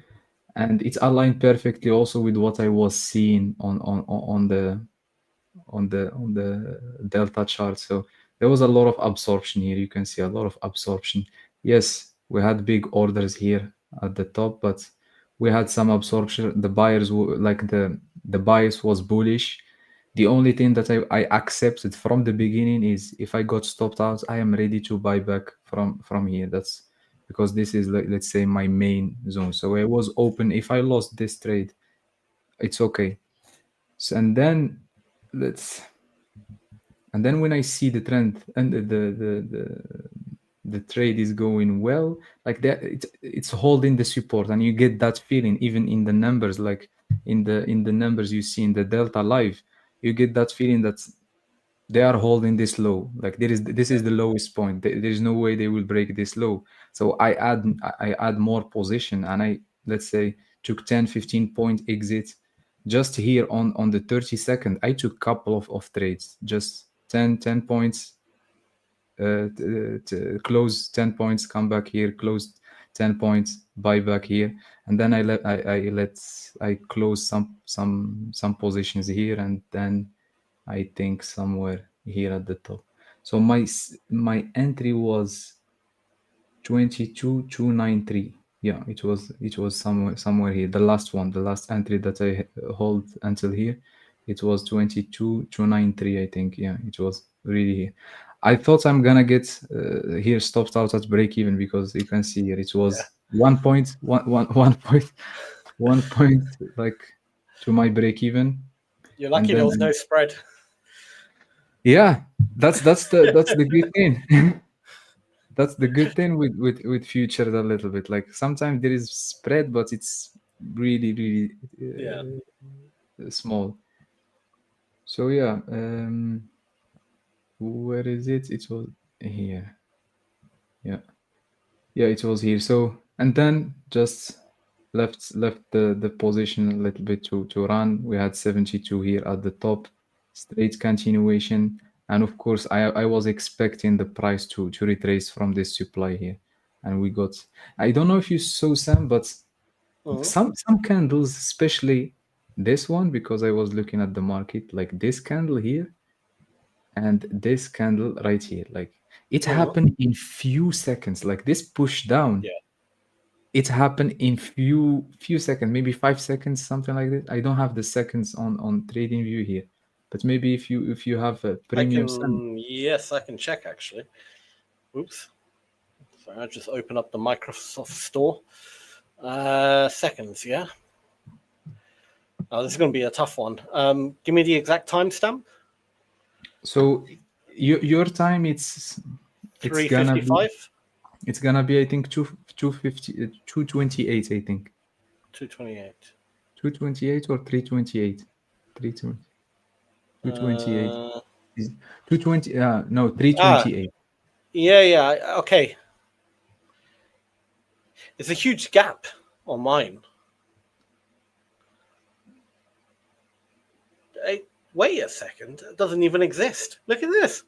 and it's aligned perfectly also with what I was seeing on the delta chart. So there was a lot of absorption here. You can see a lot of absorption. Yes, we had big orders here at the top, but we had some absorption. The buyers were like the bias was bullish. The only thing that I accepted from the beginning is if I got stopped out, I am ready to buy back from here. That's because this is, like, let's say, my main zone. So I was open. If I lost this trade, it's okay. So, and then when I see the trend and the trade is going well, like that, it's holding the support, and you get that feeling even in the numbers. Like in the numbers you see in the Delta Live, you get that feeling that they are holding this low. Like this is the lowest point. There's no way they will break this low. So I add more position, and I, let's say, took 10-15 point exit just here on the 30-second. I took a couple of trades, just 10 points, to close 10 points, come back here, close 10 points, buy back here, and then I close some positions here, and then I think somewhere here at the top. So my entry was 22,293. Yeah, it was somewhere here. The last entry that I hold until here, it was 22,293. I think. Yeah, it was really here. I thought I'm gonna get here stopped out at break even, because you can see here it was 1 point, like to my break even. You're lucky there was no spread. Yeah, that's the good thing. That's the good thing with futures a little bit. Like sometimes there is spread, but it's really small. So yeah, where is it? It was here. Yeah, it was here. So, and then just left the position a little bit to run. We had 72 here at the top, straight continuation. And of course, I was expecting the price to retrace from this supply here, and we got. I don't know if you saw Sam, but some candles, especially this one, because I was looking at the market, like this candle here, and this candle right here, like it happened in few seconds. Like this push down, it happened in few seconds, maybe 5 seconds, something like that. I don't have the seconds on trading view here, but maybe if you have a premium, yes, I can check actually. Oops, sorry, I just opened up the Microsoft Store. Seconds, yeah. Oh, this is going to be a tough one. Give me the exact timestamp. So your time, it's 3:55. It's gonna be I think 228. I think 228. 228 or 328. 228. 220. No, 328. Yeah. Okay. It's a huge gap on mine. Hey, wait a second. It doesn't even exist. Look at this.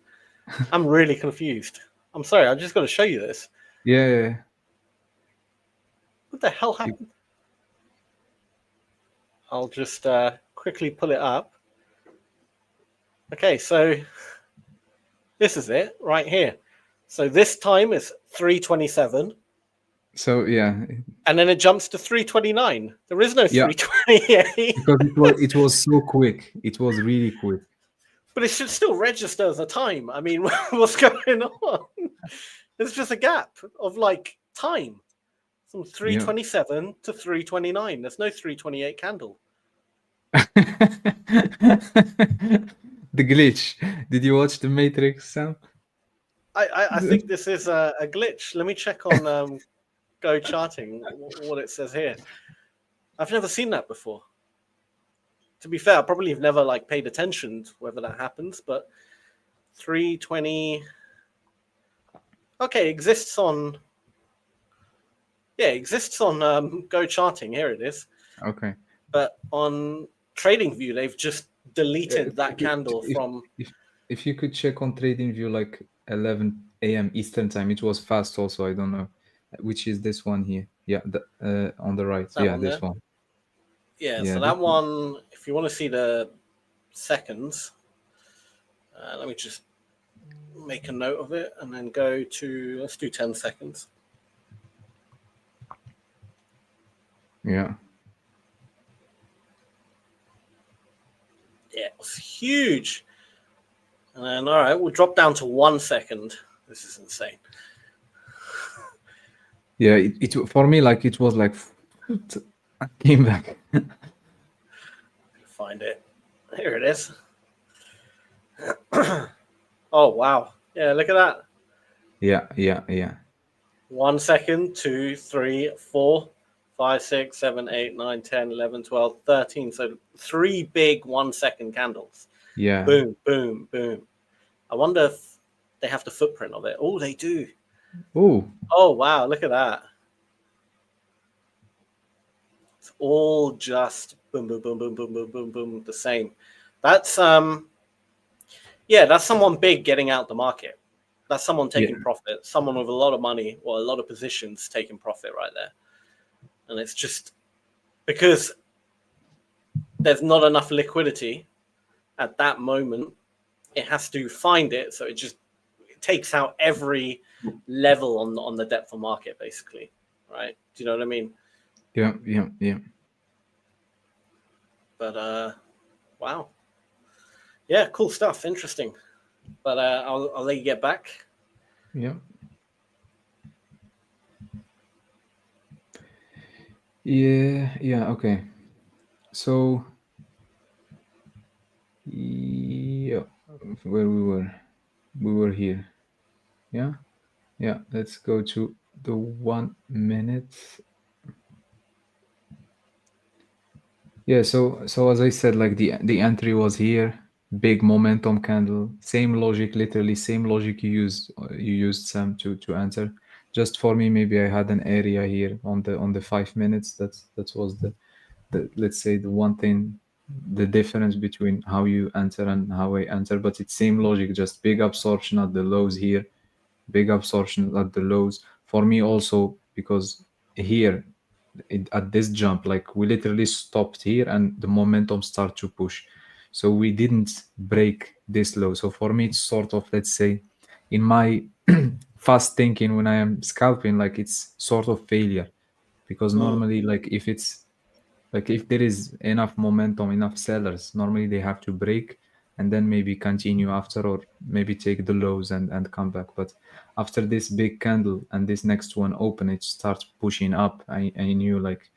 I'm really confused. I'm sorry. I just got to show you this. Yeah. What the hell happened? I'll just quickly pull it up. Okay, so this is it right here. So this time is 3:27. So yeah. And then it jumps to 3:29. There is no 3:28. Because it was so quick. It was really quick. But it should still register as a time. I mean, what's going on? There's just a gap of like time from 3:27 to 3:29. There's no 3:28 candle. The glitch. Did you watch The Matrix, Sam? I think this is a glitch. Let me check on Go Charting what it says here. I've never seen that before. To be fair, I probably have never like paid attention to whether that happens, but 3:20. Okay, exists on Go Charting. Here it is. Okay. But on TradingView, they've just deleted that candle from. If you could check on TradingView, like 11 a.m. Eastern time, it was fast. Also, I don't know which is this one here. Yeah, on the right. That yeah, one this there? one. Yeah, so that one, if you want to see the seconds, let me just make a note of it and then go to, let's do 10 seconds. Yeah. Yeah, it was huge. And then, all right, we'll drop down to 1 second. This is insane. Yeah, it for me, like, it was like, I came back. Find it. Here it is. Oh, wow. Yeah, look at that. Yeah. 1 second, 2, 3, 4, 5, 6, 7, 8, 9, 10, 11, 12, 13. So 3 big 1 second candles. Yeah. Boom, boom, boom. I wonder if they have the footprint of it. Oh, they do. Oh, Oh, wow. Look at that. It's all just boom, boom, boom, boom, boom, boom, boom, boom, the same. That's yeah, that's someone big getting out the market. That's someone taking profit. Someone with a lot of money or a lot of positions taking profit right there. And it's just because there's not enough liquidity at that moment. It has to find it, so it takes out every level on the depth of market, basically, right? Do you know what I mean? yeah. But wow, yeah, cool stuff, interesting. But I'll let you get back. Yeah. Yeah, okay. So, yeah, where we were here. Yeah, let's go to the 1 minute. Yeah, so as I said, like the entry was here, big momentum candle, same logic, literally same logic you used Sam to enter. Just for me, maybe I had an area here on the 5 minutes. That was the let's say the one thing, the difference between how you enter and how I enter. But it's same logic, just big absorption at the lows here, big absorption at the lows. For me also, because here at this jump, like we literally stopped here and the momentum start to push, so we didn't break this low. So for me it's sort of, let's say, in my fast thinking when I am scalping, like it's sort of failure, because normally like if there is enough momentum, enough sellers, normally they have to break and then maybe continue after, or maybe take the lows and come back. But after this big candle and this next one open, it starts pushing up. I knew like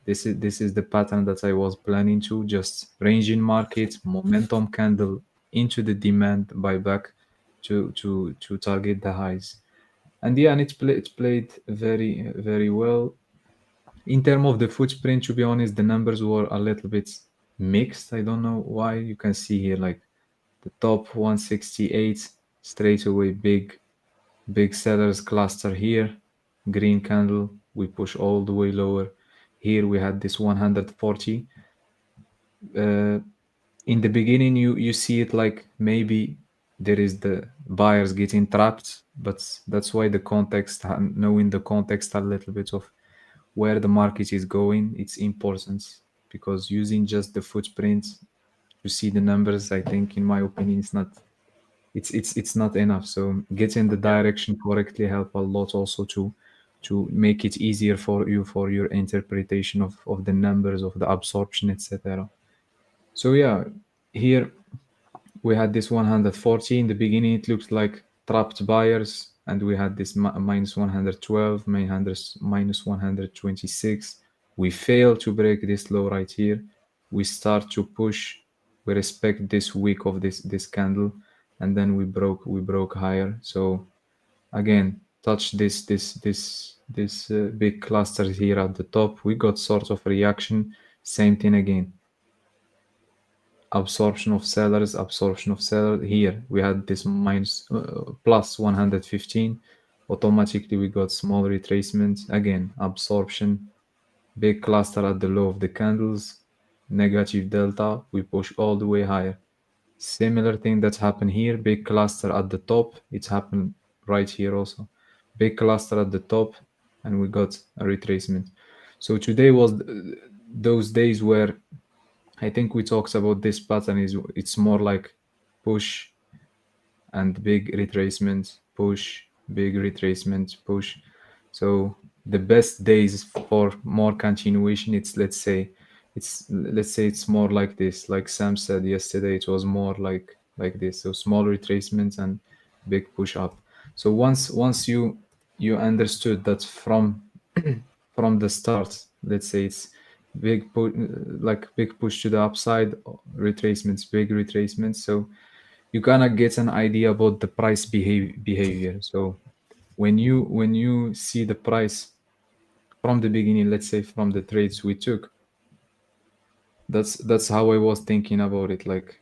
this is the pattern that I was planning to, just range in market, momentum candle into the demand buyback to target the highs. And yeah, and it played very, very well. In terms of the footprint, to be honest, the numbers were a little bit mixed. I don't know why. You can see here like the top 168 straight away, big sellers cluster here, green candle, we push all the way lower. Here we had this 140. In the beginning you see it like maybe there is the buyers getting trapped, but that's why the context, knowing the context a little bit of where the market is going, it's important, because using just the footprint to see the numbers, I think, in my opinion, it's not enough. So getting the direction correctly help a lot also to make it easier for you for your interpretation of the numbers, of the absorption, etc. So yeah, here we had this 140. In the beginning it looked like trapped buyers, and we had this minus 112, minus 126. We failed to break this low right here. We start to push, we respect this wick of this candle, and then we broke higher. So again, touch this big cluster here at the top. We got sort of reaction, same thing again, absorption of sellers. Here we had this minus plus 115. Automatically we got small retracement, again absorption, big cluster at the low of the candles, negative delta, we push all the way higher. Similar thing that's happened here, big cluster at the top, it's happened right here also, big cluster at the top, and we got a retracement. So today was those days where I think we talked about this pattern, it's more like push and big retracement, push, big retracement, push. So the best days for more continuation, let's say it's more like this. Like Sam said yesterday, it was more like this. So small retracements and big push up. So once you understood that from from the start, let's say it's big push to the upside, retracements, big retracements. So you gonna get an idea about the price behavior. So when you see the price from the beginning, let's say from the trades we took. That's how I was thinking about it. Like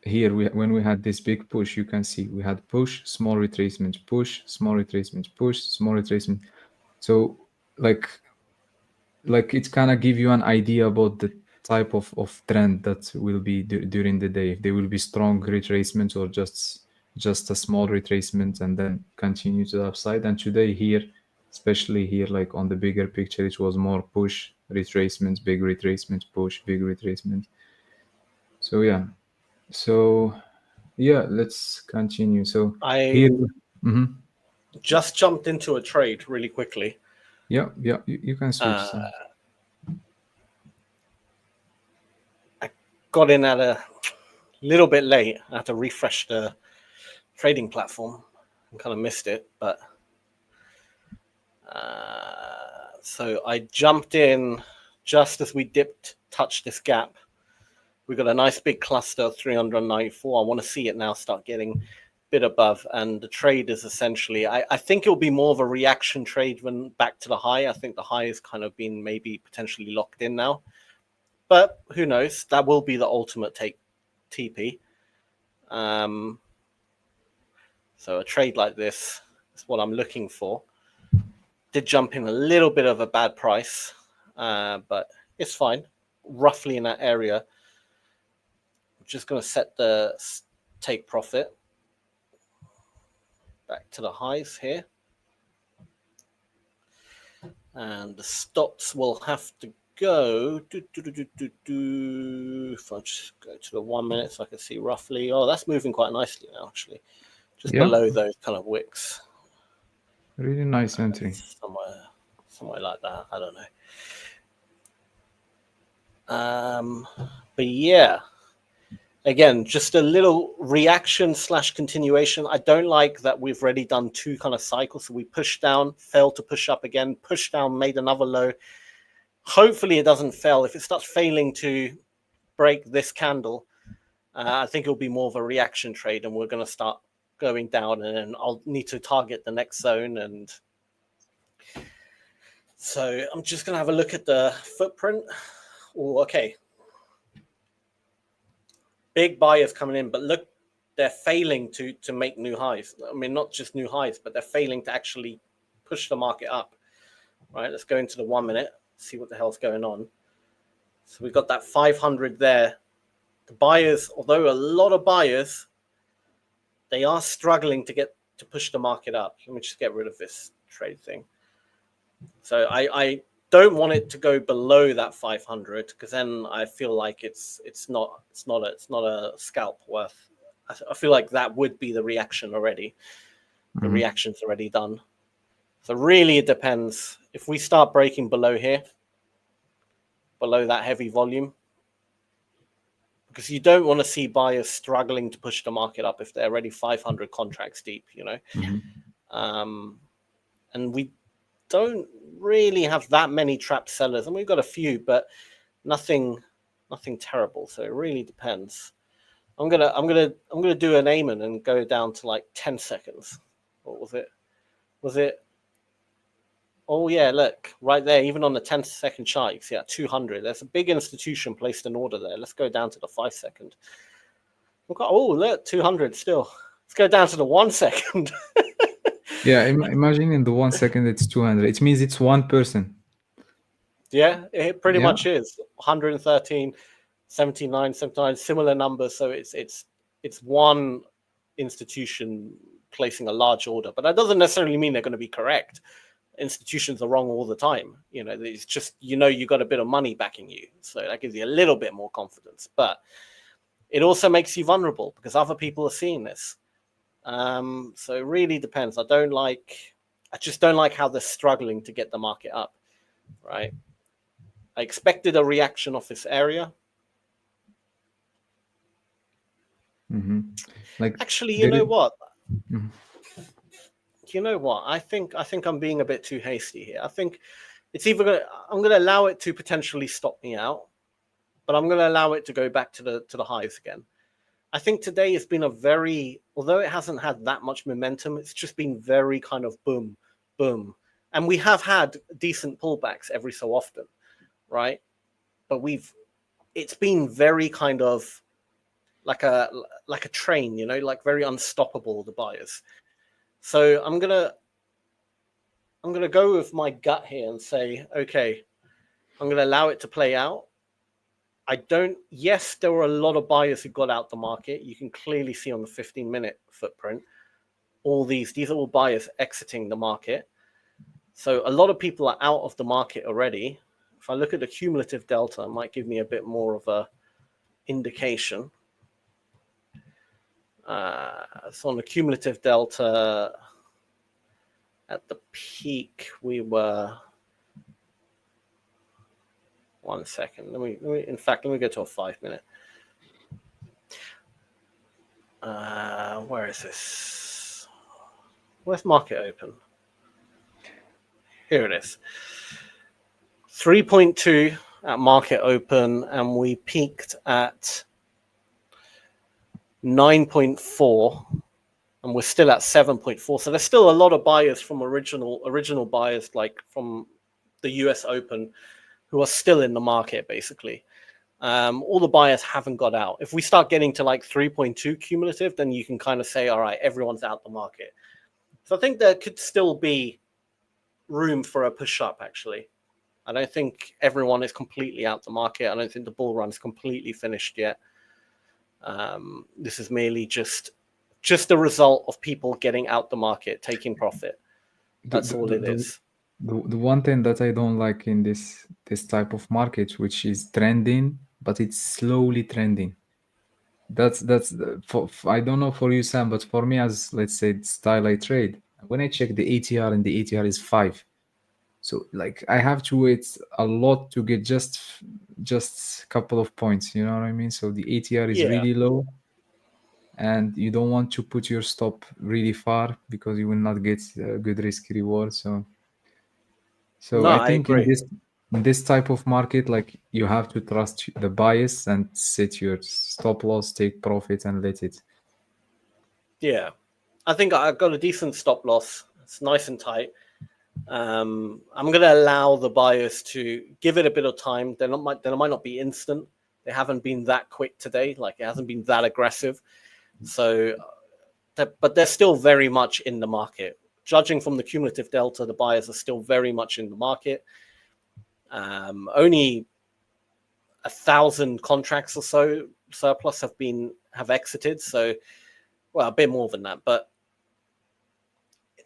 here, when we had this big push, you can see we had push, small retracement, push, small retracement, push, small retracement. So like it's kind of give you an idea about the type of trend that will be during the day. If there will be strong retracements or just a small retracement and then continue to the upside. And today here, especially here, like on the bigger picture, it was more push, retracements, big retracements, push, big retracement. So yeah, let's continue. So here, just jumped into a trade really quickly. Yeah, you can switch. I got in at a little bit late. I had to refresh the trading platform and kind of missed it, but so I jumped in just as we touched this gap. We got a nice big cluster of 394. I want to see it now start getting a bit above, and the trade is essentially, I think it'll be more of a reaction trade when back to the high. I think the high has kind of been maybe potentially locked in now, but who knows? That will be the ultimate TP. So a trade like this is what I'm looking for. Did jump in a little bit of a bad price, but it's fine. Roughly in that area. I'm just going to set the take profit back to the highs here. And the stops will have to go. If I just go to the 1 minute so I can see roughly. Oh, that's moving quite nicely now, actually. Just below those kind of wicks. Really nice entry. Somewhere like that. I don't know. But yeah, again, just a little reaction / continuation. I don't like that we've already done two kind of cycles. So we pushed down, failed to push up again, pushed down, made another low. Hopefully it doesn't fail. If it starts failing to break this candle, I think it'll be more of a reaction trade, and we're going to start going down, and then I'll need to target the next zone. And so I'm just going to have a look at the footprint. Oh, okay. Big buyers coming in, but look, they're failing to make new highs. I mean, not just new highs, but they're failing to actually push the market up. All right, let's go into the 1 minute, see what the hell's going on. So we've got that 500 there. The buyers, although a lot of buyers, they are struggling to push the market up. Let me just get rid of this trade thing. So I don't want it to go below that 500, because then I feel like it's not a scalp worth. I feel like that would be the reaction already. The reaction's already done. So really it depends. If we start breaking below here, below that heavy volume, because you don't want to see buyers struggling to push the market up if they're already 500 contracts deep, you know. And we don't really have that many trapped sellers, and we've got a few, but nothing terrible. So it really depends. I'm gonna do an Aymane and go down to like 10 seconds. What was it? Oh yeah, look right there. Even on the 10-second chart, you see at 200. There's a big institution placed an order there. Let's go down to the 5 second. Oh look, 200 still. Let's go down to the 1 second. Yeah, imagine in the 1 second it's 200. It means it's one person. Yeah, it pretty much is. 113, 79, similar numbers. So it's one institution placing a large order, but that doesn't necessarily mean they're going to be correct. Institutions are wrong all the time. You know, it's just, you got a bit of money backing you, so that gives you a little bit more confidence. But it also makes you vulnerable because other people are seeing this. So it really depends. I just don't like how they're struggling to get the market up. Right? I expected a reaction off this area. Like, actually, you know what? You know what? I think I'm being a bit too hasty here. I think it's either I'm going to allow it to potentially stop me out, but I'm going to allow it to go back to the highs again. I think today has been although it hasn't had that much momentum, it's just been very kind of boom, boom, And we have had decent pullbacks every so often, right? But it's been very kind of like a train, you know, like very unstoppable, the buyers. So I'm gonna go with my gut here and say, okay, I'm gonna allow it to play out. Yes, there were a lot of buyers who got out the market. You can clearly see on the 15-minute footprint, these are all buyers exiting the market. So a lot of people are out of the market already. If I look at the cumulative delta, it might give me a bit more of a indication. So on the cumulative delta, at the peak, we were... One second. Let me go to a 5-minute. Where is this? Where's market open? Here it is. 3.2 at market open, and we peaked at 9.4, and we're still at 7.4. So there's still a lot of buyers from original buyers, like from the US Open, who are still in the market, basically. All the buyers haven't got out. If we start getting to like 3.2 cumulative, then you can kind of say, all right, everyone's out the market. So I think there could still be room for a push up, actually. I don't think everyone is completely out the market. I don't think the bull run is completely finished yet. This is merely just a result of people getting out the market, taking profit. That's all it is. The one thing that I don't like in this type of market, which is trending, but it's slowly trending. That's I don't know for you, Sam, but for me, as let's say style I trade, when I check the ATR, and the ATR is 5, so like I have to wait a lot to get just a couple of points. You know what I mean? So the ATR is really low, and you don't want to put your stop really far because you will not get a good risk reward. So no, I think in this type of market, like you have to trust the bias and set your stop loss, take profit, and let it. Yeah, I think I've got a decent stop loss. It's nice and tight. I'm going to allow the buyers to give it a bit of time. They might not be instant. They haven't been that quick today. Like it hasn't been that aggressive. So, but they're still very much in the market. Judging from the cumulative delta, the buyers are still very much in the market. Only 1,000 contracts or so surplus have exited. So, well, a bit more than that, but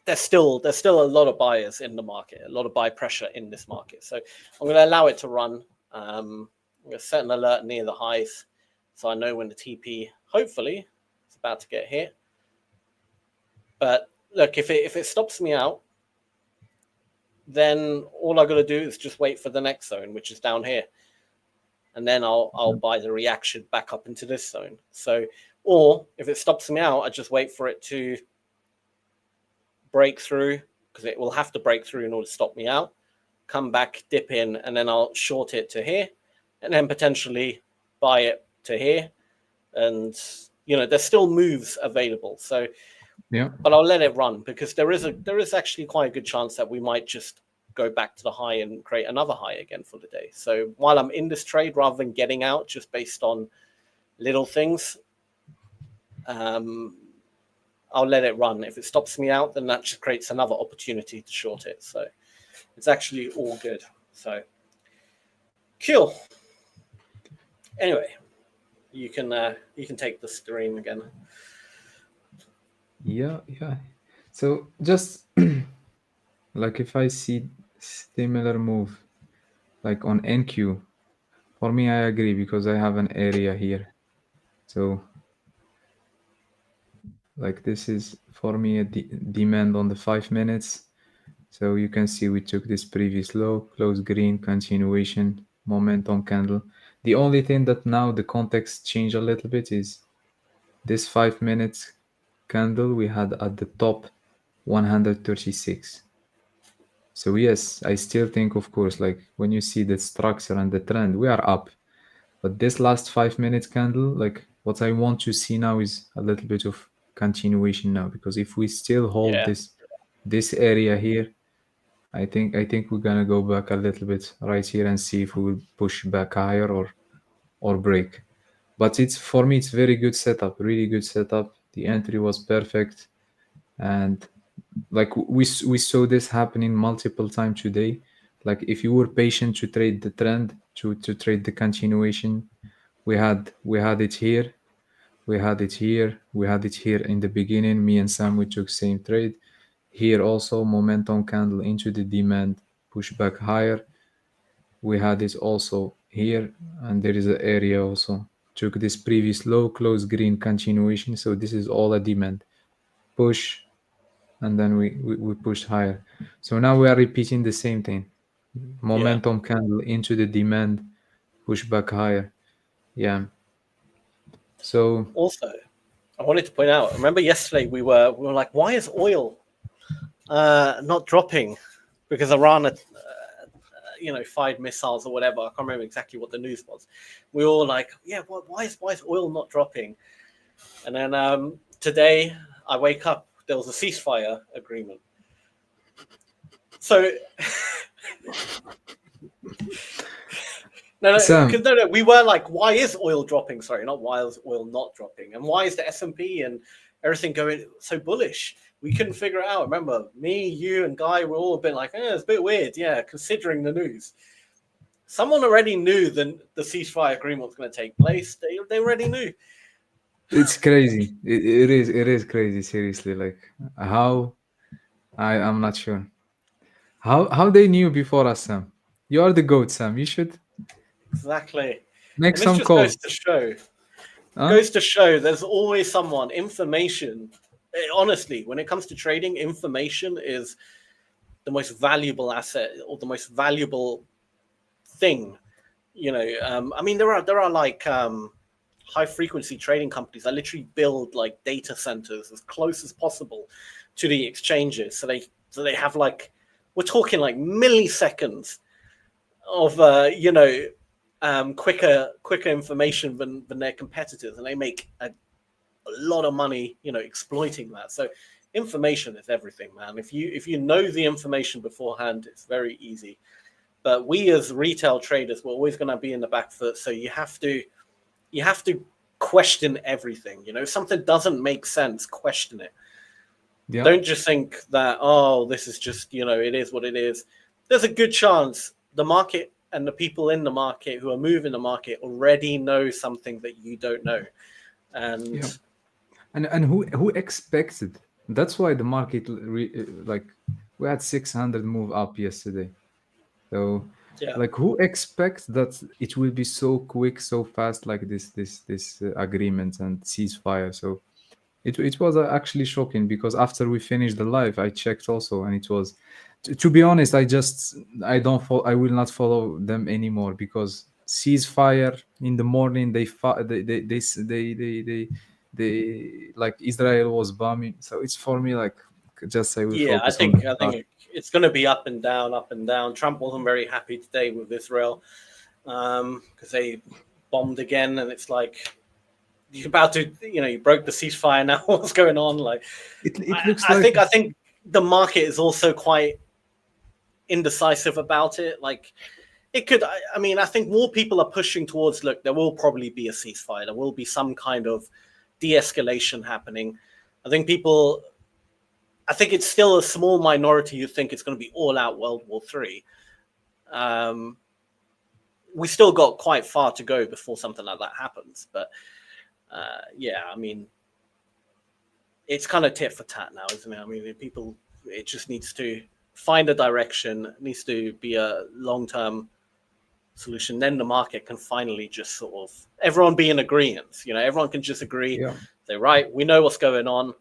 there's still a lot of buyers in the market, a lot of buy pressure in this market. So I'm going to allow it to run. I'm going to set an alert near the highs, so I know when the TP hopefully is about to get hit. But look, if it stops me out, then all I got to do is just wait for the next zone, which is down here, and then I'll buy the reaction back up into this zone. So, or if it stops me out, I just wait for it to break through, because it will have to break through in order to stop me out, come back, dip in, and then I'll short it to here, and then potentially buy it to here. And there's still moves available. So yeah, but I'll let it run, because there is actually quite a good chance that we might just go back to the high and create another high again for the day. So while I'm in this trade, rather than getting out just based on little things, I'll let it run. If it stops me out, then that just creates another opportunity to short it. So it's actually all good. So cool. Anyway, you can take the stream again. Yeah. So just like if I see similar move, like on NQ, for me, I agree, because I have an area here. So like this is for me a demand on the 5 minutes. So you can see we took this previous low, close green, continuation, momentum candle. The only thing that now the context changed a little bit is this 5 minutes candle we had at the top 136. So yes, I still think, of course, like when you see the structure and the trend, we are up. But this last 5 minutes candle, like what I want to see now is a little bit of continuation now, because if we still hold this area here, I think we're gonna go back a little bit right here and see if we will push back higher or break. But it's, for me, it's very good setup, really good setup. The entry was perfect, and like we saw this happening multiple times today. Like if you were patient to trade the trend, to trade the continuation, we had it here, we had it here, we had it here in the beginning. Me and Sam, we took same trade. Here also momentum candle into the demand, push back higher. We had it also here, and there is an area also. Took this previous low, close green continuation. So this is all a demand push, and then we pushed higher. So now we are repeating the same thing. Momentum candle into the demand, push back higher. Yeah. So Also, I wanted to point out, remember yesterday we were like, why is oil not dropping? Because Iran had, fired missiles or whatever. I can't remember exactly what the news was. We were all like, yeah, why is oil not dropping? And then today I wake up, there was a ceasefire agreement. So no, we were like, why is oil dropping? Sorry, not why is oil not dropping, and why is the S&P and everything going so bullish? We couldn't figure it out. Remember, me, you, and Guy were all a bit like, it's a bit weird, considering the news. Someone already knew the ceasefire agreement was going to take place. They already knew. it's crazy. It is crazy. Seriously, like how I'm not sure how they knew before us, Sam. You are the GOAT, Sam. You should exactly make some calls. Goes to show there's always someone. Information, honestly, when it comes to trading, information is the most valuable asset or the most valuable thing. I mean, there are like high frequency trading companies that literally build like data centers as close as possible to the exchanges, so they have like, we're talking like milliseconds of quicker information than their competitors, and they make a lot of money exploiting that. So information is everything, man. If you know the information beforehand, it's very easy. But we as retail traders, we're always going to be in the back foot, so you have to question everything. If something doesn't make sense, question it. Yeah. Don't just think that, this is just, it is what it is. There's a good chance the market and the people in the market who are moving the market already know something that you don't know. And who expected? That's why the market, like, we had 600 move up yesterday. So like, who expects that it will be so quick, so fast, like this agreement and ceasefire? So it was actually shocking, because after we finished the live, I checked also, and it was, to be honest, I will not follow them anymore, because ceasefire in the morning, they like Israel was bombing. So it's, for me, like, just I will focus. I think it's going to be up and down, up and down. Trump wasn't very happy today with Israel because they bombed again, and it's like, you're about to, you broke the ceasefire now. What's going on? Like, it looks like... I think the market is also quite indecisive about it. Like, it could. I mean, I think more people are pushing towards, look, there will probably be a ceasefire. There will be some kind of de-escalation happening. I think it's still a small minority who think it's going to be all-out World War III. We still got quite far to go before something like that happens. But I mean, it's kind of tit for tat now, isn't it? I mean, it just needs to find a direction. It needs to be a long-term solution. Then the market can finally just sort of, everyone be in agreement. Everyone can just agree, say, right, we know what's going on.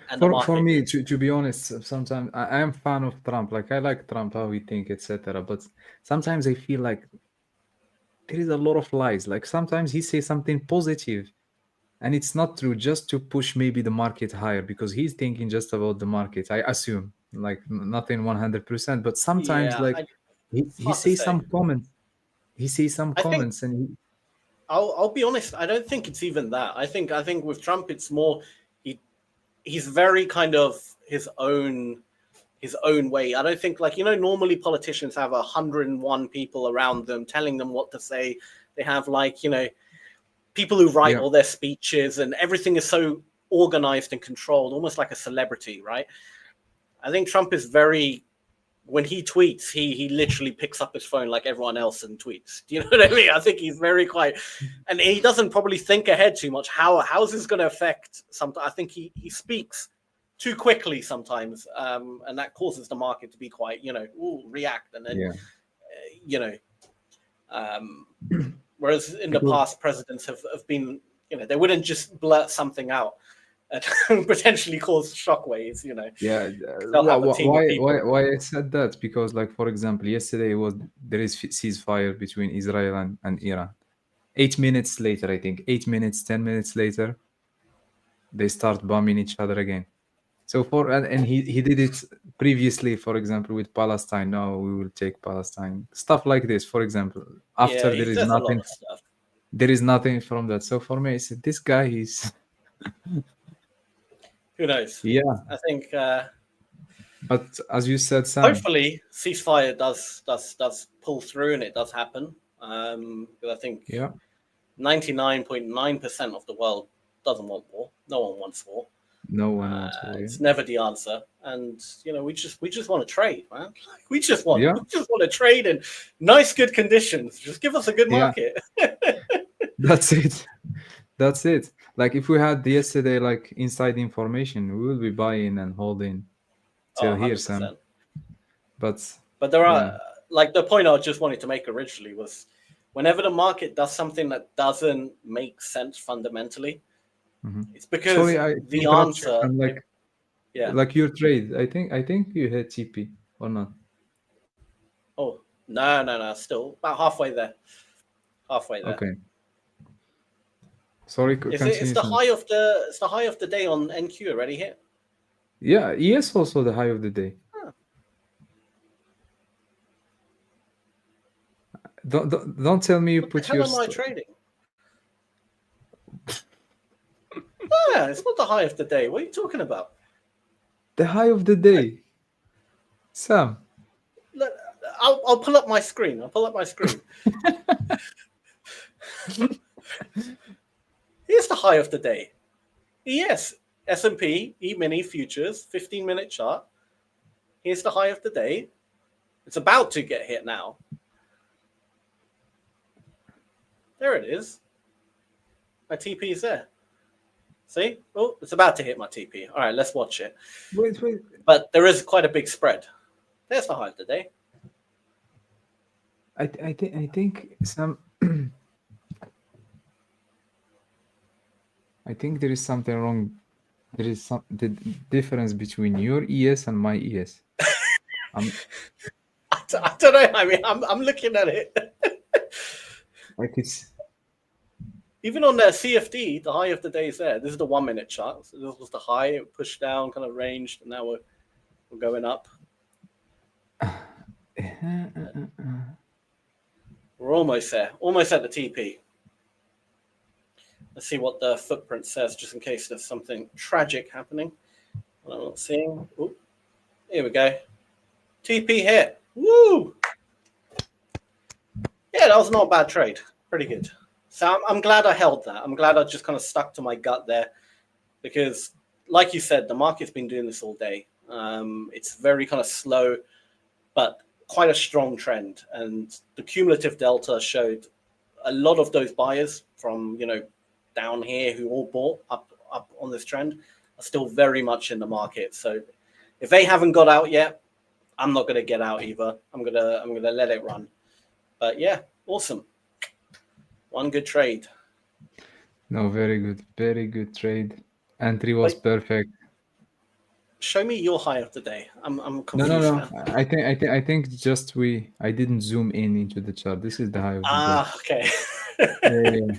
And for me, to be honest, sometimes I am fan of Trump. Like, I like Trump, how he think, etc. But sometimes I feel like there is a lot of lies. Like, sometimes he says something positive and it's not true, just to push maybe the market higher, because he's thinking just about the market, I assume. Like, nothing 100%, but sometimes he says some comments. He says some comments, and I'll be honest, I don't think it's even that. I think with Trump, it's more he's very kind of his own his own way. I don't think, like, normally politicians have 101 people around them telling them what to say. They have, like, people who write all their speeches, and everything is so organized and controlled, almost like a celebrity, right? I think Trump is very, when he tweets, he literally picks up his phone like everyone else and tweets. Do you know what I mean? I think he's very quiet, and he doesn't probably think ahead too much. How's this going to affect something? I think he speaks too quickly sometimes, and that causes the market to be quite, react, and then, whereas in the past, presidents have been, they wouldn't just blurt something out and potentially cause shockwaves, Yeah. They'll have a team of people. Why I said that? Because, like, for example, yesterday there is ceasefire between Israel and Iran. 8 minutes later, I think 8 minutes, 10 minutes later, they start bombing each other again. So and he did it previously, for example, with Palestine. No, we will take Palestine. Stuff like this, for example. After He there is says a lot nothing. of stuff. There is nothing from that. So for me, I said, this guy is. Who knows? Yeah. I think. But as you said, Sam. Hopefully, ceasefire does pull through, and it does happen. Because I think 99.9% of the world doesn't want war. No one wants war. No one wants war. It's never the answer, and we just want to trade, man. We just want to trade in nice, good conditions. Just give us a good market. That's it. That's it. Like, if we had yesterday, like, inside information, we will be buying and holding till here, Sam. But there are, like, the point I just wanted to make originally was, whenever the market does something that doesn't make sense fundamentally, it's because the answer, like your trade. I think you had TP or not. Oh, no, still about halfway there. Okay. Sorry, it's the high of the day on NQ already hit. Yeah, yes, also the high of the day. Don't tell me you put your. What the hell am I trading? Yeah, it's not the high of the day. What are you talking about? The high of the day, Sam. Look, I'll pull up my screen. Here's the high of the day. Yes, S&P E-mini futures, 15-minute chart. Here's the high of the day. It's about to get hit now. There it is. My TP is there. See? Oh, it's about to hit my TP. All right, let's watch it. Wait. But there is quite a big spread. There's the high of the day. I think some. I think there is something wrong. There is the difference between your ES and my ES. I don't know. I mean, I'm looking at it. Like, it's. Even on the CFD, the high of the day is there. This is the 1-minute chart. So this was the high. It pushed down, kind of ranged, and now we're going up. We're almost there. Almost at the TP. Let's see what the footprint says, just in case there's something tragic happening. I'm not seeing. Ooh. Here we go. TP hit. Woo! Yeah, that was not a bad trade. Pretty good. So I'm glad I held that. I'm glad I just kind of stuck to my gut there, because, like you said, the market's been doing this all day. It's very kind of slow, but quite a strong trend. And the cumulative delta showed a lot of those buyers from, down here who all bought up on this trend are still very much in the market. So if they haven't got out yet, I'm not going to get out either. I'm gonna let it run. But yeah, awesome. One good trade. No, very good trade. Entry was perfect. Show me your high of the day. I'm confused. No. Now. I think just I didn't zoom into the chart. This is the high of the day. Okay. Yeah.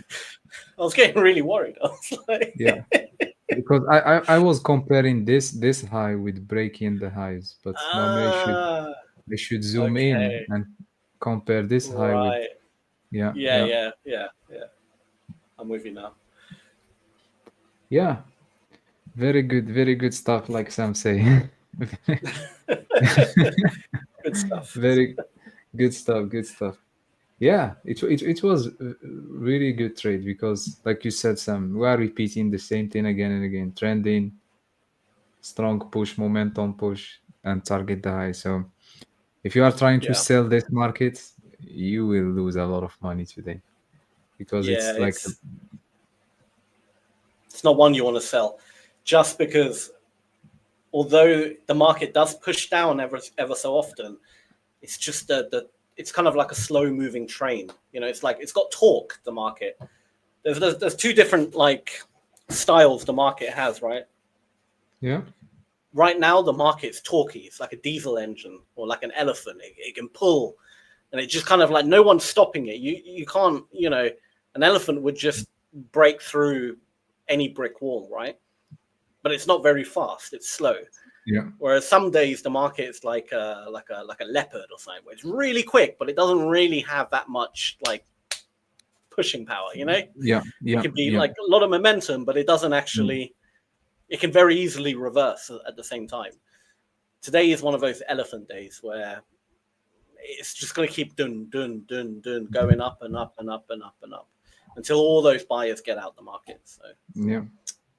I was getting really worried. I was like, yeah, because I was comparing this high with breaking the highs, but normally I should zoom in and compare this high with. Yeah. I'm with you now. Yeah, very good stuff, like Sam say. Good stuff. Very good stuff. Good stuff. Yeah, it was a really good trade because, like you said, Sam, we are repeating the same thing again and again. Trending, strong push, momentum push, and target the high. So if you are trying to Yeah. sell this market, you will lose a lot of money today because Yeah, it's like it's not one you want to sell, just because although the market does push down ever so often, it's just it's kind of like a slow moving train. You know, it's like it's got torque. The market. There's two different like styles the market has, right? yeah. Right now the market's torquey. It's like a diesel engine or like an elephant. It can pull, and it just kind of like no one's stopping it. You can't, you know, an elephant would just break through any brick wall, right? But it's not very fast. It's slow. Yeah. Whereas some days the market is like a leopard or something, where it's really quick, but it doesn't really have that much like pushing power. You know? Yeah. It can be like a lot of momentum, but it doesn't actually. It can very easily reverse at the same time. Today is one of those elephant days where it's just going to keep going up and up and up and up and up until all those buyers get out the market. So yeah.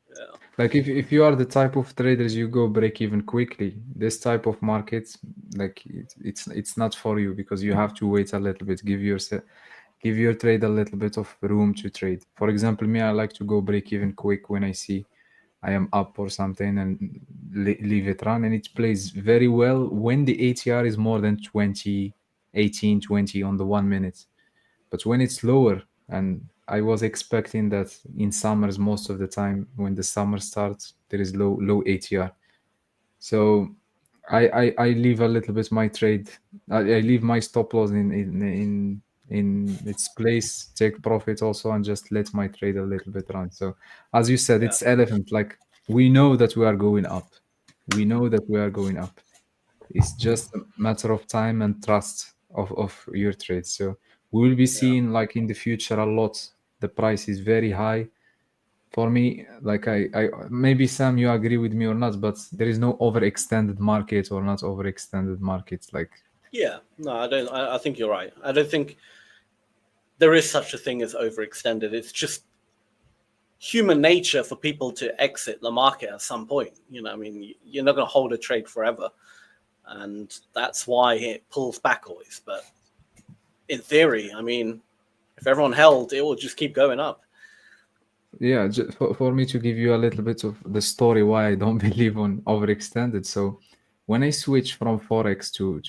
yeah. Like if you are the type of traders you go break even quickly, this type of markets, like it's not for you because you have to wait a little bit, give your trade a little bit of room to trade. For example, me, I like to go break even quick when I see I am up or something and leave it run, and it plays very well when the ATR is more than 20, 18, 20 on the 1 minute. But when it's lower, and I was expecting that in summers most of the time when the summer starts there is low ATR, so I leave a little bit my trade. I leave my stop loss in its place, take profit also, and just let my trade a little bit run. So as you said, it's elephant. Like we know that we are going up. We know that we are going up. It's just a matter of time and trust of your trade. So we will be seeing like in the future a lot. The price is very high. For me, like I maybe Sam, you agree with me or not, but there is no overextended market or not overextended markets. Like No, I don't. I think you're right. I don't think there is such a thing as overextended. It's just human nature for people to exit the market at some point. You know, I mean, you're not going to hold a trade forever, and that's why it pulls back always. But in theory, I mean, if everyone held, it will just keep going up. Yeah, for me to give you a little bit of the story why I don't believe on overextended. So when I switched from Forex to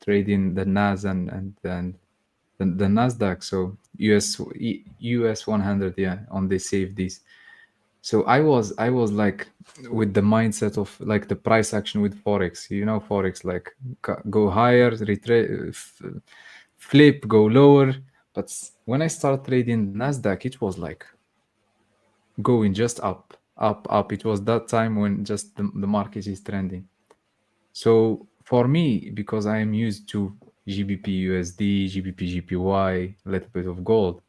trading the NAS and then the NASDAQ, so US 100, yeah, on the CFDs. So I was like with the mindset of like the price action with Forex. You know, Forex like go higher, flip, go lower. But when I start trading NASDAQ, it was like going just up. It was that time when just the market is trending. So for me, because I am used to GBP USD, GBP GPY, a little bit of gold,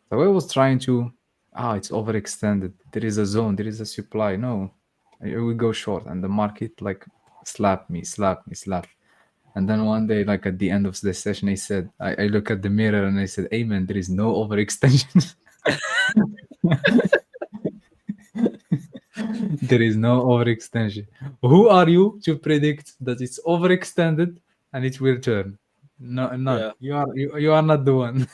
so I was trying to, it's overextended. There is a zone, there is a supply. No, I will go short, and the market like slap me. And then one day, like at the end of the session, I look at the mirror and I said, Aymane, there is no overextension. There is no overextension. Who are you to predict that it's overextended and it will turn? No, not you are not the one.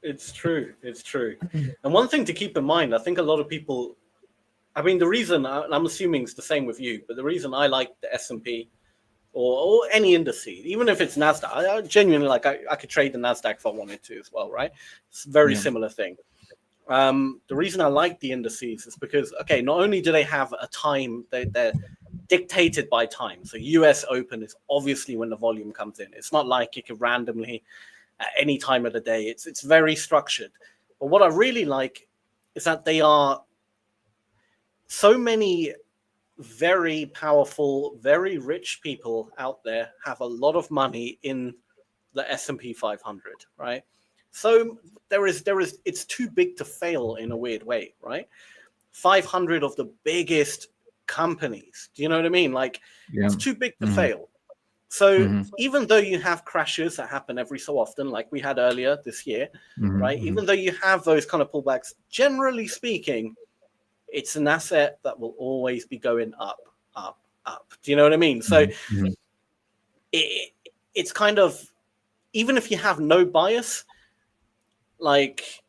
It's true. It's true. And one thing to keep in mind, I think a lot of people, I mean, the reason, I'm assuming it's the same with you, but the reason I like the S&P or any indice, even if it's NASDAQ, I genuinely like, I could trade the NASDAQ if I wanted to as well, right? It's a very similar thing. The reason I like the indices is because, okay, not only do they have a time, they're dictated by time. So US Open is obviously when the volume comes in. It's not like you can randomly at any time of the day. It's very structured. But what I really like is that they are so many very powerful, very rich people out there have a lot of money in the S&P 500, right? So there is it's too big to fail in a weird way, right? 500 of the biggest companies. Do you know what I mean? Like Yeah. it's too big to Mhm. fail. So Mhm. even though you have crashes that happen every so often, like we had earlier this year, Mhm. right? Mhm. Even though you have those kind of pullbacks, generally speaking, it's an asset that will always be going up, up, up. Do you know what I mean? So Mhm. it's kind of, even if you have no bias, like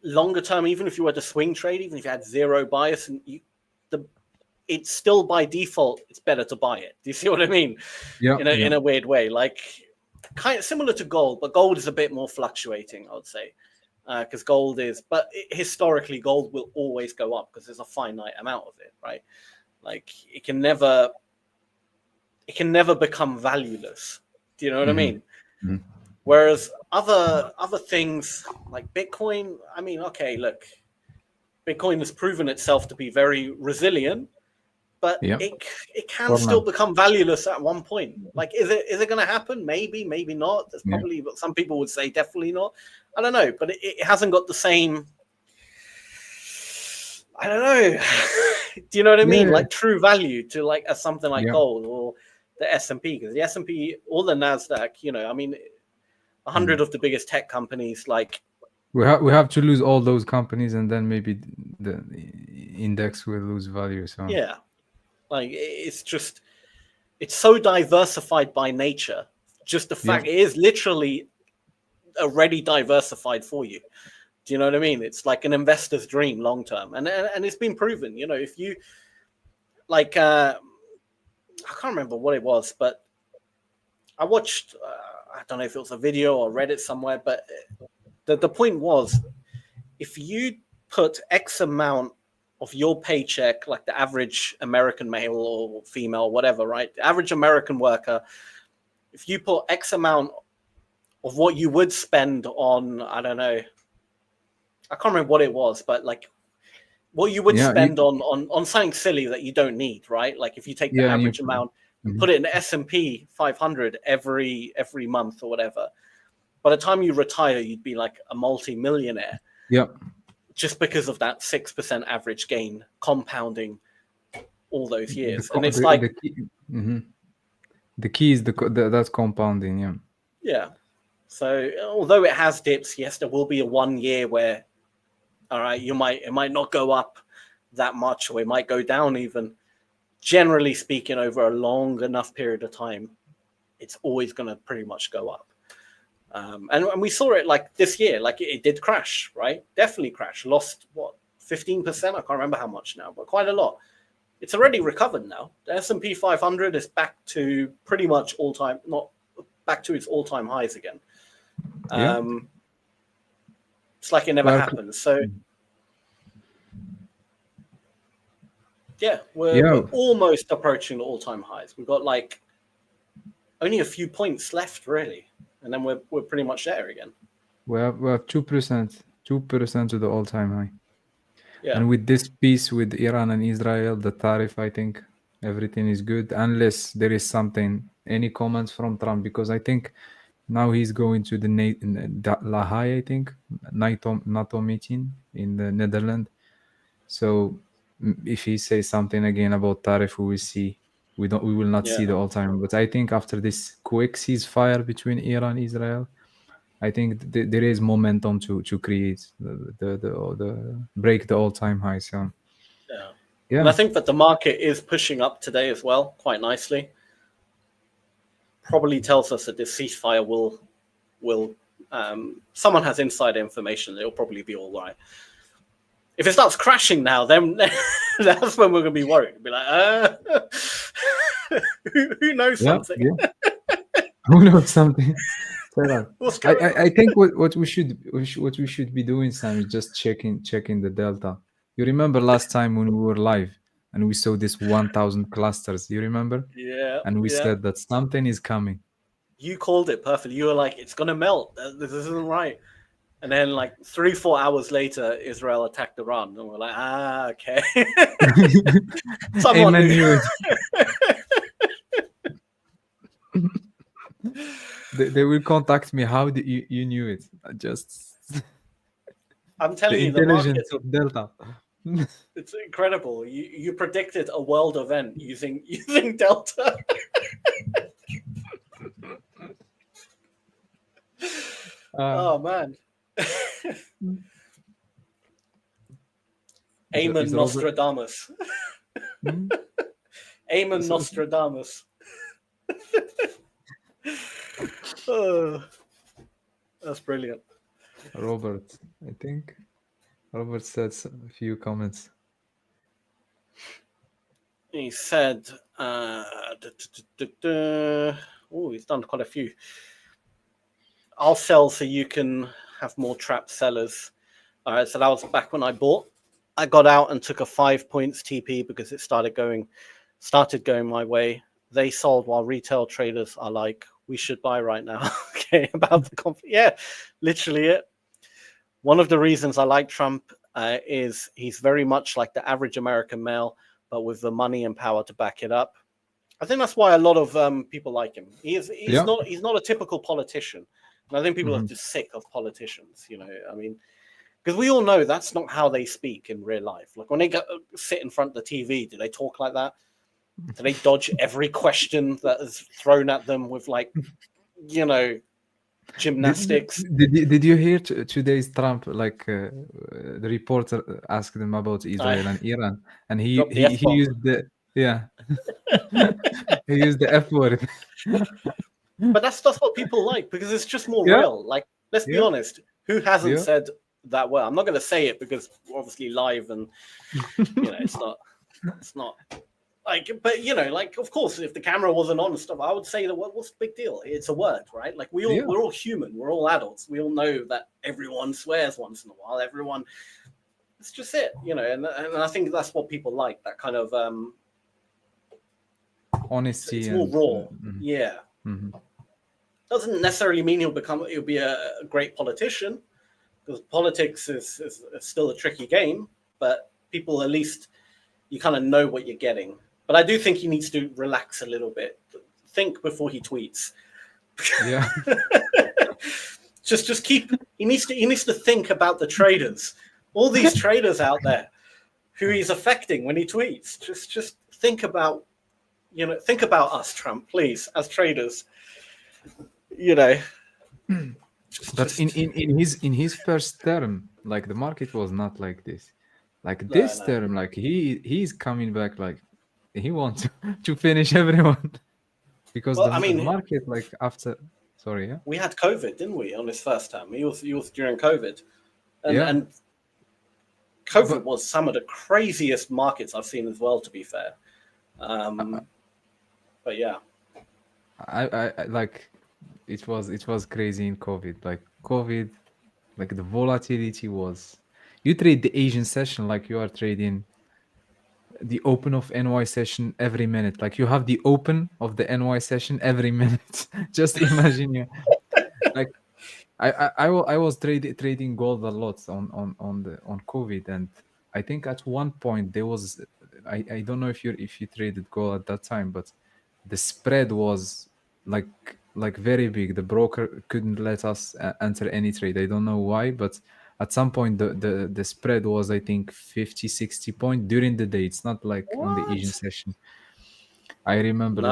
longer term, even if you were to swing trade, even if you had zero bias, and it's still by default, it's better to buy it. Do you see what I mean? Yeah. In a weird way, like kind of similar to gold, but gold is a bit more fluctuating, I would say, because gold is. But historically, gold will always go up because there's a finite amount of it, right? Like it can never become valueless. Do you know what I mean? Mhm. Whereas other things like Bitcoin, I mean, okay, look, Bitcoin has proven itself to be very resilient, but Yeah. it can For still now. become valueless at one point. Like, is it going to happen? Maybe, maybe not. There's Yeah. probably, but some people would say definitely not. I don't know, but it hasn't got the same. I don't know. Do you know what I mean? Yeah. Like true value to like something like Yeah. gold or the S&P, because the S&P or the NASDAQ, you know, I mean, 100 of the biggest tech companies, like We have to lose all those companies, and then maybe the index will lose value. So yeah, like it's so diversified by nature. Just the fact it is literally already diversified for you. Do you know what I mean? It's like an investor's dream long term, and it's been proven. You know, if you like, I can't remember what it was, but I watched. I don't know if it was a video or read it somewhere, but the point was, if you put X amount of your paycheck, like the average American male or female, whatever, right? The average American worker, if you put X amount of what you would spend on, I don't know, I can't remember what it was, but like what you would spend on something silly that you don't need, right? Like if you take the average amount and put it in the S&P 500 every month or whatever, by the time you retire, you'd be like a multi-millionaire. Yeah. Just because of that 6% average gain compounding all those years. And it's like the key is that's compounding. Yeah. Yeah. So although it has dips, yes, there will be a 1 year where, all right, it might not go up that much, or it might go down even. Generally speaking, over a long enough period of time, it's always going to pretty much go up. And we saw it like this year, like it did crash, right? Definitely crash. Lost what, 15%? I can't remember how much now, but quite a lot. It's already recovered now. The S&P 500 is back to pretty much not back to its all-time highs again. It's like it never happened. So yeah, we're almost approaching the all-time highs. We've got like only a few points left, really, and then we're pretty much there again. We have 2% to the all-time high. Yeah. And with this peace with Iran and Israel, the tariff, I think everything is good, unless there is something. Any comments from Trump? Because I think now he's going to the La Haye, I think, NATO meeting in the Netherlands. So if he says something again about tariff, we will see. We will not see the all-time. But I think after this quick ceasefire between Iran and Israel, I think there is momentum to create the break the all-time high. So yeah, and I think that the market is pushing up today as well, quite nicely. Probably tells us that this ceasefire will someone has inside information. It'll probably be all right. If it starts crashing now, then that's when we're going to be worried. Be like, who knows something? Yeah. Who knows something? I think what we should be doing, Sam, is just checking the delta. You remember last time when we were live and we saw this 1,000 clusters? You remember? Yeah. And we said that something is coming. You called it perfectly. You were like, "It's gonna melt. This isn't right." And then, like 3-4 hours later, Israel attacked Iran, and we're like, okay. Someone knew. They will contact me. How did you knew it? Just I'm telling you, the intelligence of Delta. It's incredible. You predicted a world event using Delta. Oh man. Aymane Nostradamus. Aymane Nostradamus. Oh, that's brilliant. Robert, I think. Robert said a few comments. He said, oh, he's done quite a few. I'll sell so you can have more trapped sellers. All right, so that was back when I bought. I got out and took a 5 points TP because it started going my way. They sold while retail traders are like, we should buy right now. Okay, about the yeah, literally it. One of the reasons I like Trump is he's very much like the average American male, but with the money and power to back it up. I think that's why a lot of people like him. He's not a typical politician. And I think people are just sick of politicians, you know. I mean, because we all know that's not how they speak in real life. Like when they sit in front of the TV, do they talk like that? Do they dodge every question that is thrown at them with, like, you know, gymnastics? Did you hear today's Trump, like the reporter asked him about Israel and Iran, and he used the he used the F word. But that's what people like, because it's just more real. Like, let's be honest, who hasn't said that word? I'm not going to say it because we're obviously live, and you know, it's not like, but you know, like, of course, if the camera wasn't on and stuff, I would say that what's the big deal? It's a word, right? Like we're all human, we're all adults. We all know that everyone swears once in a while. Everyone, it's just it, you know. And I think that's what people like, that kind of honesty. It's more raw. Yeah. Doesn't necessarily mean he'll be a great politician, because politics is still a tricky game, but people, at least you kind of know what you're getting. But I do think he needs to relax a little bit, think before he tweets. Yeah. just keep. He needs to think about the traders, all these traders out there, who he's affecting when he tweets. Just think about, you know, think about us, Trump, please, as traders. You know, but in his first term, like the market was not like this. Like this term, like he's coming back, like he wants to finish everyone, because the market, like after, sorry, we had COVID, didn't we, on his first term? He was during COVID, and COVID was some of the craziest markets I've seen as well, to be fair. But yeah, I like. It was crazy in COVID. Like the volatility was. You trade the Asian session like you are trading the open of NY session every minute. Like you have the open of the NY session every minute. Just imagine you. Like I was trading gold a lot on COVID, and I think at one point there was I don't know if you traded gold at that time, but the spread was like very big. The broker couldn't let us enter any trade. I don't know why, but at some point the spread was, I think, 50-60 point during the day. It's not like on the Asian session. I remember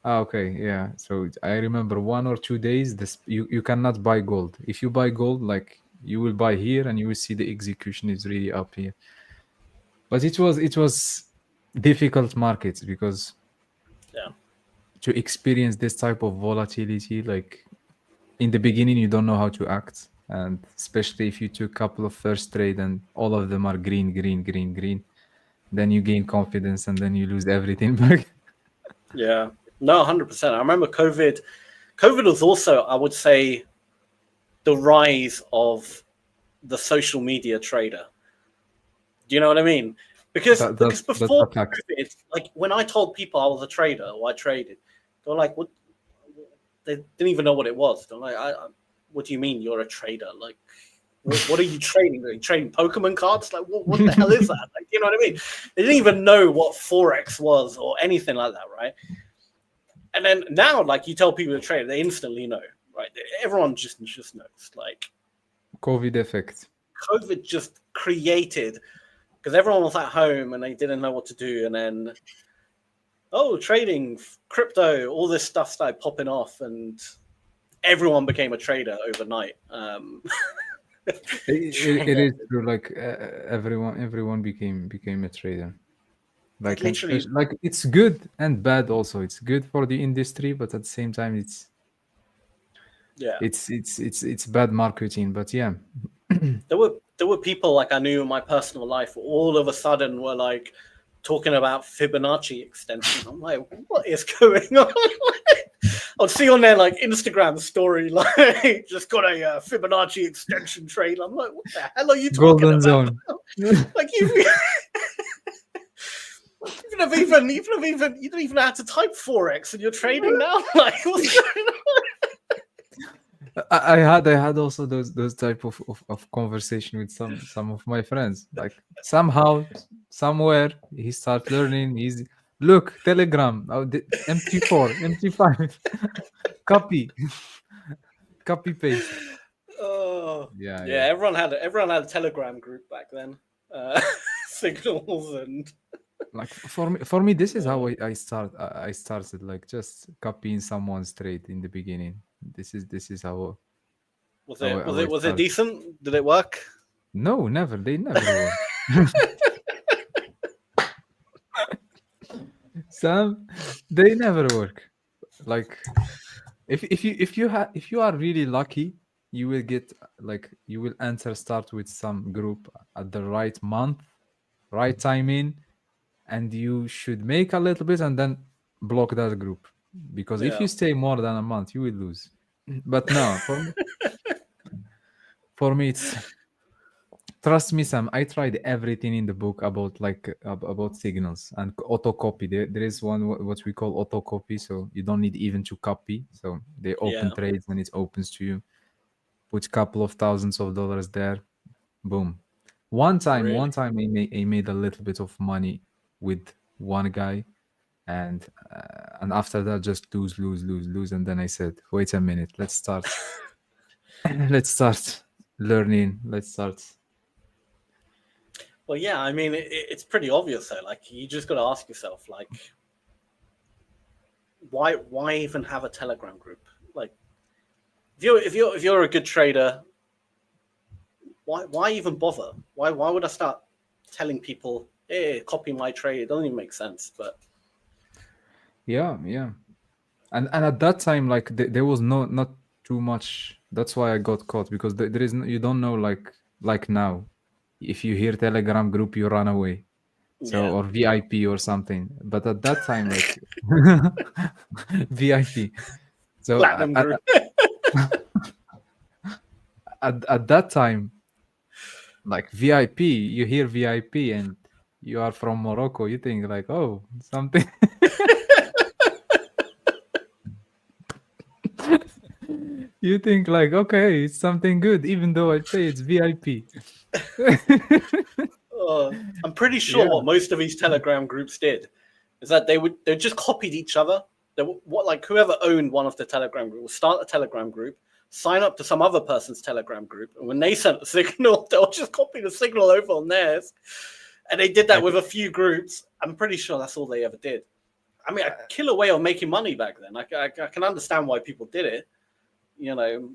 okay, yeah. So I remember 1 or 2 days you cannot buy gold. If you buy gold, like you will buy here and you will see the execution is really up here. But it was difficult markets, because to experience this type of volatility, like in the beginning you don't know how to act, and especially if you took a couple of first trade and all of them are green, then you gain confidence and then you lose everything back. Yeah, no, 100%. I remember COVID was also, I would say, the rise of the social media trader. Do you know what I mean? Because before COVID, like when I told people I was a trader or I traded, they were like, "What?" They didn't even know what it was. They're like, "What do you mean you're a trader? Like, what are you trading? Are you trading Pokemon cards? Like, what the hell is that? Like, you know what I mean?" They didn't even know what Forex was or anything like that, right? And then now, like, you tell people to trade, they instantly know, right? Everyone just knows. Like, COVID effect. COVID just created because everyone was at home and they didn't know what to do, and then trading, crypto, all this stuff started popping off, and everyone became a trader overnight. It is true. Like everyone became a trader. Like literally, like it's good and bad also. It's good for the industry, but at the same time, it's bad marketing. But yeah, there were people like I knew in my personal life who all of a sudden were like talking about Fibonacci extension. I'm like, what is going on? I'll see on their like Instagram story, like just got a Fibonacci extension trade. I'm like, what the hell are you talking golden about? zone. Like you don't even know how to type Forex and you're trading now. Like what's going on? I had also those type of conversation with some of my friends. Like somehow, somewhere he start learning. He's look Telegram, MT4, MT5, copy paste. Oh Yeah. Everyone had a Telegram group back then. Signals and like for me this is how I started, like just copying someone's trade in the beginning. This is how was it it decent? Did it work? No, never. They never were. Sam, they never work. Like if you are really lucky, you will get like you will start with some group at the right month, right timing, and you should make a little bit and then block that group, because if you stay more than a month, you will lose. But no, for me it's trust me, Sam. I tried everything in the book about about signals and auto copy. There is one what we call auto copy, so you don't need even to copy. So they open trades and it opens to you. Put a couple of thousands of dollars there, boom. One time I made a little bit of money with one guy, and after that just lose, and then I said, wait a minute, let's start learning. Let's start. Well, yeah, I mean, it's pretty obvious though. Like, you just got to ask yourself, like, why even have a Telegram group? Like, if you're a good trader, why even bother? Why would I start telling people, hey, copy my trade? It doesn't even make sense. But yeah, and at that time, like there was not too much. That's why I got caught, because there is you don't know, like now. If you hear Telegram group, you run away. So or VIP or something. But at that time, like VIP. So platinum group. at that time, like VIP, you hear VIP and you are from Morocco, you think like, oh, something. You think like, okay, it's something good, even though I pay it's VIP. I'm pretty sure what most of these Telegram groups did is that they just copied each other. Whoever owned one of the Telegram groups would start a Telegram group, sign up to some other person's Telegram group, and when they sent a signal, they'll just copy the signal over on theirs. And they did that with a few groups. I'm pretty sure that's all they ever did. I mean, a killer way of making money back then. I can understand why people did it, you know,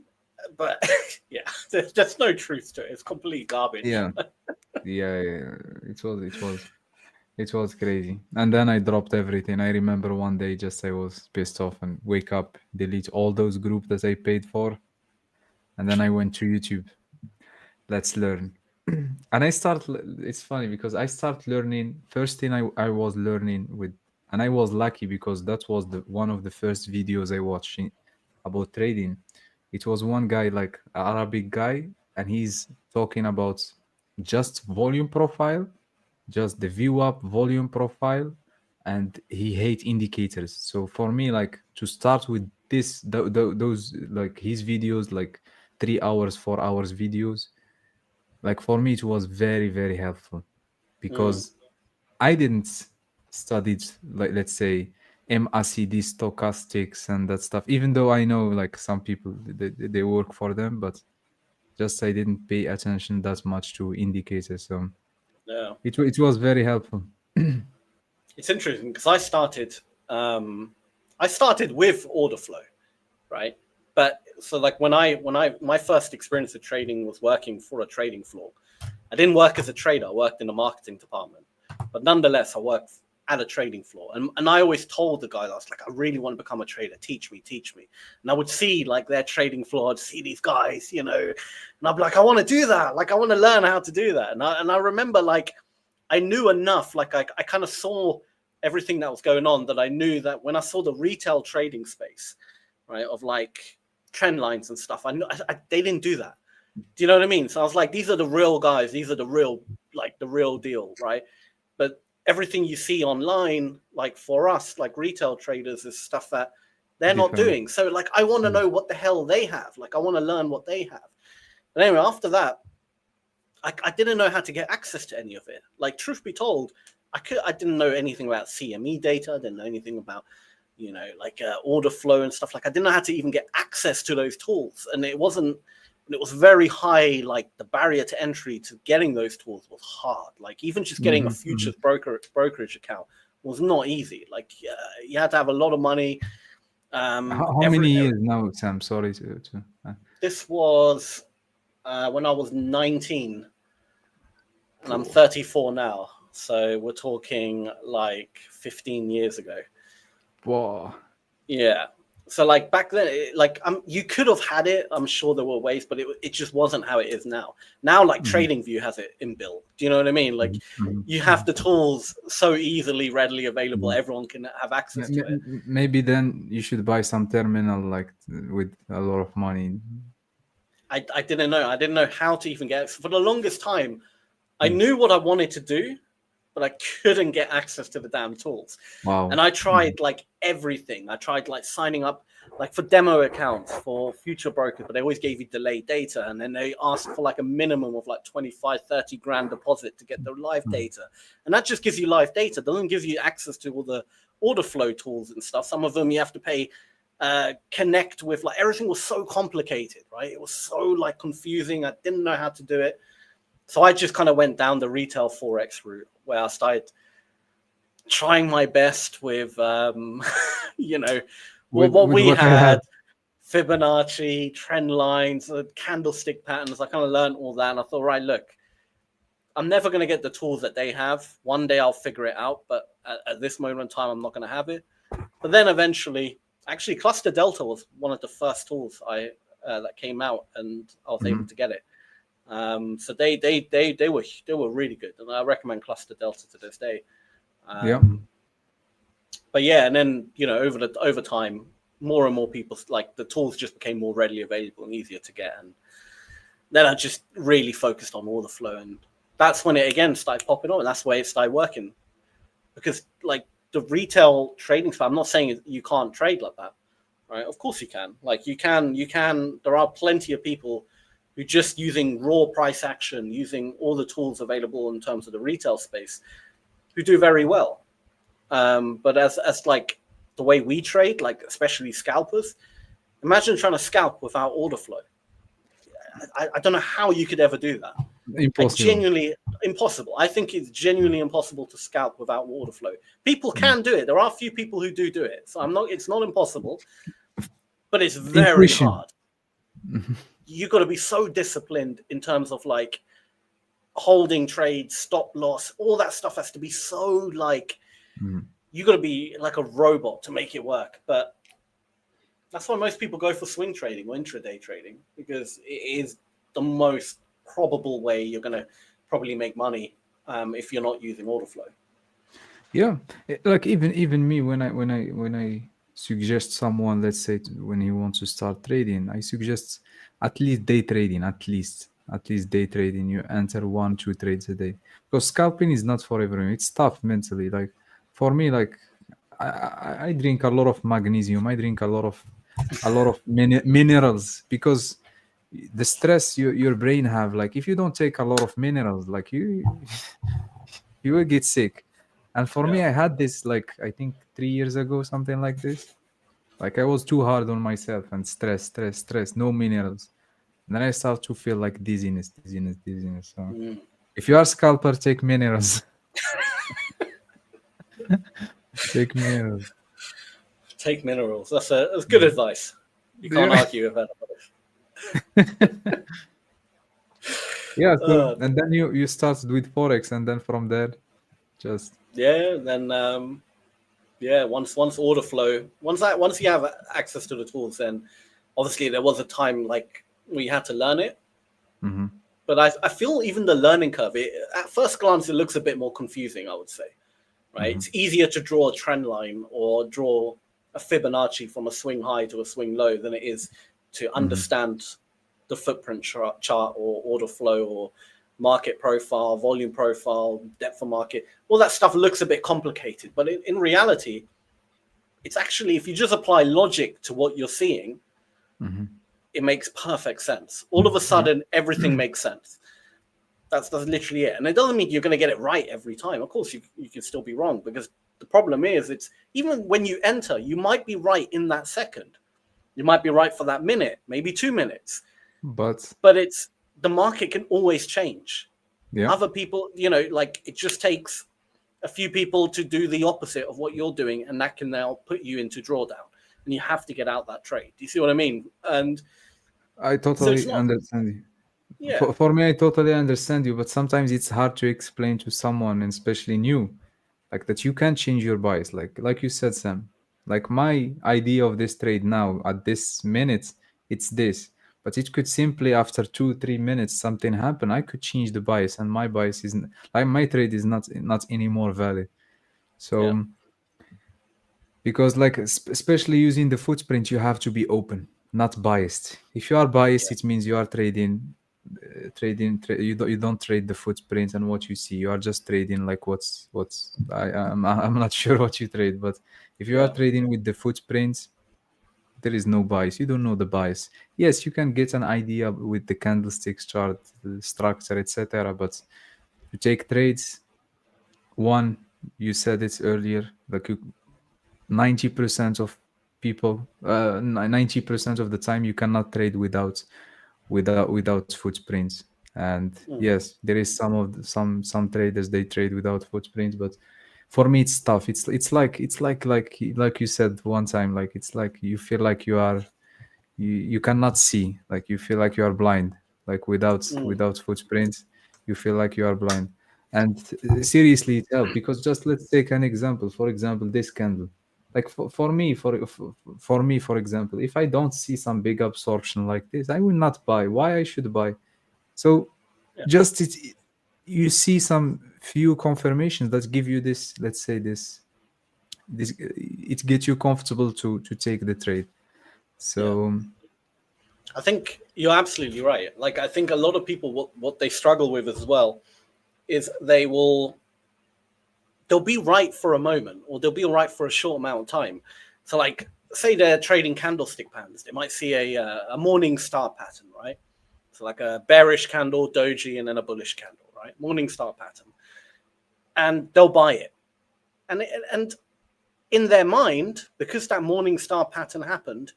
but yeah, there's no truth to it. It's complete garbage. Yeah, it was crazy. And then I dropped everything. I remember one day I was pissed off and wake up, delete all those groups that I paid for, and then I went to YouTube. Let's learn. And it's funny because I start learning. First thing I was learning with, and I was lucky because that was one of the first videos I watched about trading. It was one guy, like an Arabic guy, and he's talking about just volume profile, just the view up volume profile, and he hate indicators. So for me, like to start with those like his videos, like 3 hours, 4 hours videos, like for me it was very, very helpful, because I didn't study, like, let's say, MACD stochastics and that stuff, even though I know like some people they work for them, but Just I didn't pay attention that much to indicators. So Yeah, it was very helpful. it's interesting because I started with order flow, right? But so like when I my first experience of trading was working for a trading floor. I didn't work as a trader. I worked in the marketing department, but nonetheless, I worked at a trading floor. And I always told the guys, I was like, I really want to become a trader. Teach me. And I would see like their trading floor. I'd see these guys, and I'd be like, I want to do that. Like, I want to learn how to do that. And I remember like, I knew enough. Like I kind of saw everything that was going on that I knew that when I saw the retail trading space, right, of like trend lines and stuff, they didn't do that. Do you know what I mean? So I was like, these are the real guys. These are the real deal, right? But everything you see online, like for us, like retail traders, is stuff that they're not doing. So like, I want to know what the hell they have. Like, I want to learn what they have. But anyway, after that, I didn't know how to get access to any of it. Like, truth be told, I didn't know anything about CME data. I didn't know anything about, like order flow and stuff. Like, I didn't know how to even get access to those tools. And it was very high. Like, the barrier to entry to getting those tools was hard. Like, even just getting a futures brokerage account was not easy. Like, you had to have a lot of money. How many years now, Sam? Sorry to This was when I was 19, and I'm 34 now. So we're talking like 15 years ago. Wow. Yeah. So like back then, you could have had it. I'm sure there were ways, but it just wasn't how it is now. Now, like TradingView has it inbuilt. Do you know what I mean? Like you have the tools so easily, readily available. Everyone can have access to it. Maybe then you should buy some terminal like with a lot of money. I didn't know. I didn't know how to even get it. For the longest time, I knew what I wanted to do, but I couldn't get access to the damn tools. Wow. And I tried like everything. I tried like signing up like for demo accounts for future brokers, but they always gave you delayed data. And then they asked for like a minimum of like 25, 30 grand deposit to get the live data. And that just gives you live data. It doesn't give you access to all the order flow tools and stuff. Some of them you have to pay, connect with, like everything was so complicated, right? It was so like confusing. I didn't know how to do it. So I just kind of went down the retail Forex route where I started trying my best with, what we had, Fibonacci, trend lines, candlestick patterns. I kind of learned all that. And I thought, right, look, I'm never going to get the tools that they have. One day I'll figure it out. But at this moment in time, I'm not going to have it. But then eventually, actually, Cluster Delta was one of the first tools that came out, and I was able to get it. So they were really good, and I recommend Cluster Delta to this day. But yeah, and then over time, more and more people, like the tools just became more readily available and easier to get, and then I just really focused on order flow, and that's when it again started popping on, and that's where it started working. Because like the retail trading stuff, I'm not saying you can't trade like that, right? Of course you can. Like you can. There are plenty of people who just using raw price action, using all the tools available in terms of the retail space, who do very well. But as like the way we trade, like especially scalpers, imagine trying to scalp without order flow. I don't know how you could ever do that. Impossible. Genuinely impossible. I think it's genuinely impossible to scalp without order flow. People can do it. There are a few people who do it. So it's not impossible, but it's very hard. You got to be so disciplined in terms of like holding trades, stop loss, all that stuff has to be so like, you got to be like a robot to make it work. But that's why most people go for swing trading or intraday trading, because it is the most probable way you're going to probably make money if you're not using order flow. Yeah, like even me, when I suggest someone, let's say when he wants to start trading, I suggest at least day trading, at least day trading. You enter 1-2 trades a day, because scalping is not for everyone. It's tough mentally. Like for me, like I drink a lot of magnesium. I drink a lot of minerals, because the stress your brain have, like if you don't take a lot of minerals, like you will get sick. And for me, I had this like I think 3 years ago, something like this. Like I was too hard on myself and stress, no minerals. then I start to feel like dizziness. So if you are scalper, take minerals. Take minerals. Take minerals. That's good advice. You can't argue with that. Yeah, so, and then you started with Forex, and then from there, just then once order flow, once you have access to the tools, then obviously there was a time like we had to learn it. Mm-hmm. But I feel even the learning curve, at first glance, it looks a bit more confusing, I would say, right? Mm-hmm. It's easier to draw a trend line or draw a Fibonacci from a swing high to a swing low than it is to understand the footprint chart or order flow or market profile, volume profile, depth of market. All that stuff looks a bit complicated. But in reality, it's actually, if you just apply logic to what you're seeing, it makes perfect sense. All of a sudden, everything makes sense. That's literally it. And it doesn't mean you're going to get it right every time. Of course, you can still be wrong, because the problem is, it's even when you enter, you might be right in that second. You might be right for that minute, maybe 2 minutes. But it's the market can always change. Yeah. Other people, like it just takes a few people to do the opposite of what you're doing, and that can now put you into drawdown, and you have to get out that trade. Do you see what I mean? And I totally understand you. Yeah. For me, I totally understand you, but sometimes it's hard to explain to someone, and especially new, like that you can change your bias. Like you said, Sam, like my idea of this trade now at this minute, it's this, but it could simply after 2-3 minutes something happen. I could change the bias, and my bias isn't like my trade is not anymore valid. So because like especially using the footprint, you have to be open, not biased. If you are biased, it means you are trading. You don't trade the footprint and what you see. You are just trading like what's I'm not sure what you trade, but if you are trading with the footprints, there is no bias. You don't know the bias. Yes, you can get an idea with the candlesticks chart, the structure, etc. But to take trades, you said it earlier, like 90% of people, 90% of the time, you cannot trade without footprints. And yes, there is some traders, they trade without footprints, but for me it's tough. It's like you said one time, like it's like you feel like you cannot see, like you feel like you are blind, like without footprints you feel like you are blind. And seriously, it helps, because just let's take an example. For example, this candle, like for me, for example, if I don't see some big absorption like this, I will not buy. Why I should buy? So just you see some few confirmations that give you this, let's say this it gets you comfortable to take the trade. So I think you're absolutely right. Like, I think a lot of people, what they struggle with as well is they'll be right for a moment, or they'll be right for a short amount of time. So like, say they're trading candlestick patterns, they might see a morning star pattern, right? So like a bearish candle, doji, and then a bullish candle, right? Morning star pattern. And they'll buy it. And in their mind, because that morning star pattern happened,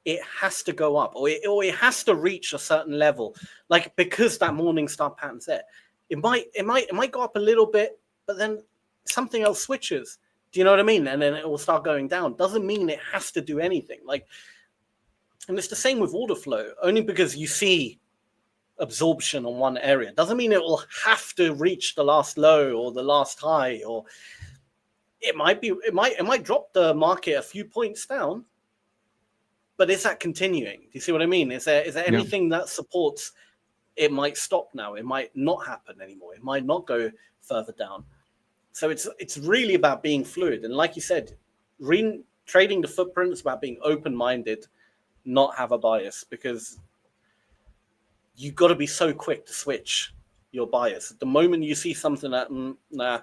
it has to go up, or it has to reach a certain level. Like, because that morning star pattern's there, it might go up a little bit, but then something else switches. Do you know what I mean? And then it will start going down. Doesn't mean it has to do anything. Like, and it's the same with order flow. Only because you see absorption on one area doesn't mean it will have to reach the last low or the last high. Or it might drop the market a few points down. But is that continuing? Do you see what I mean? Is there anything that supports it might stop now? It might not happen anymore. It might not go further down. So it's really about being fluid. And like you said, trading the footprint is about being open-minded, not have a bias, because you've got to be so quick to switch your bias. The moment you see something that, nah,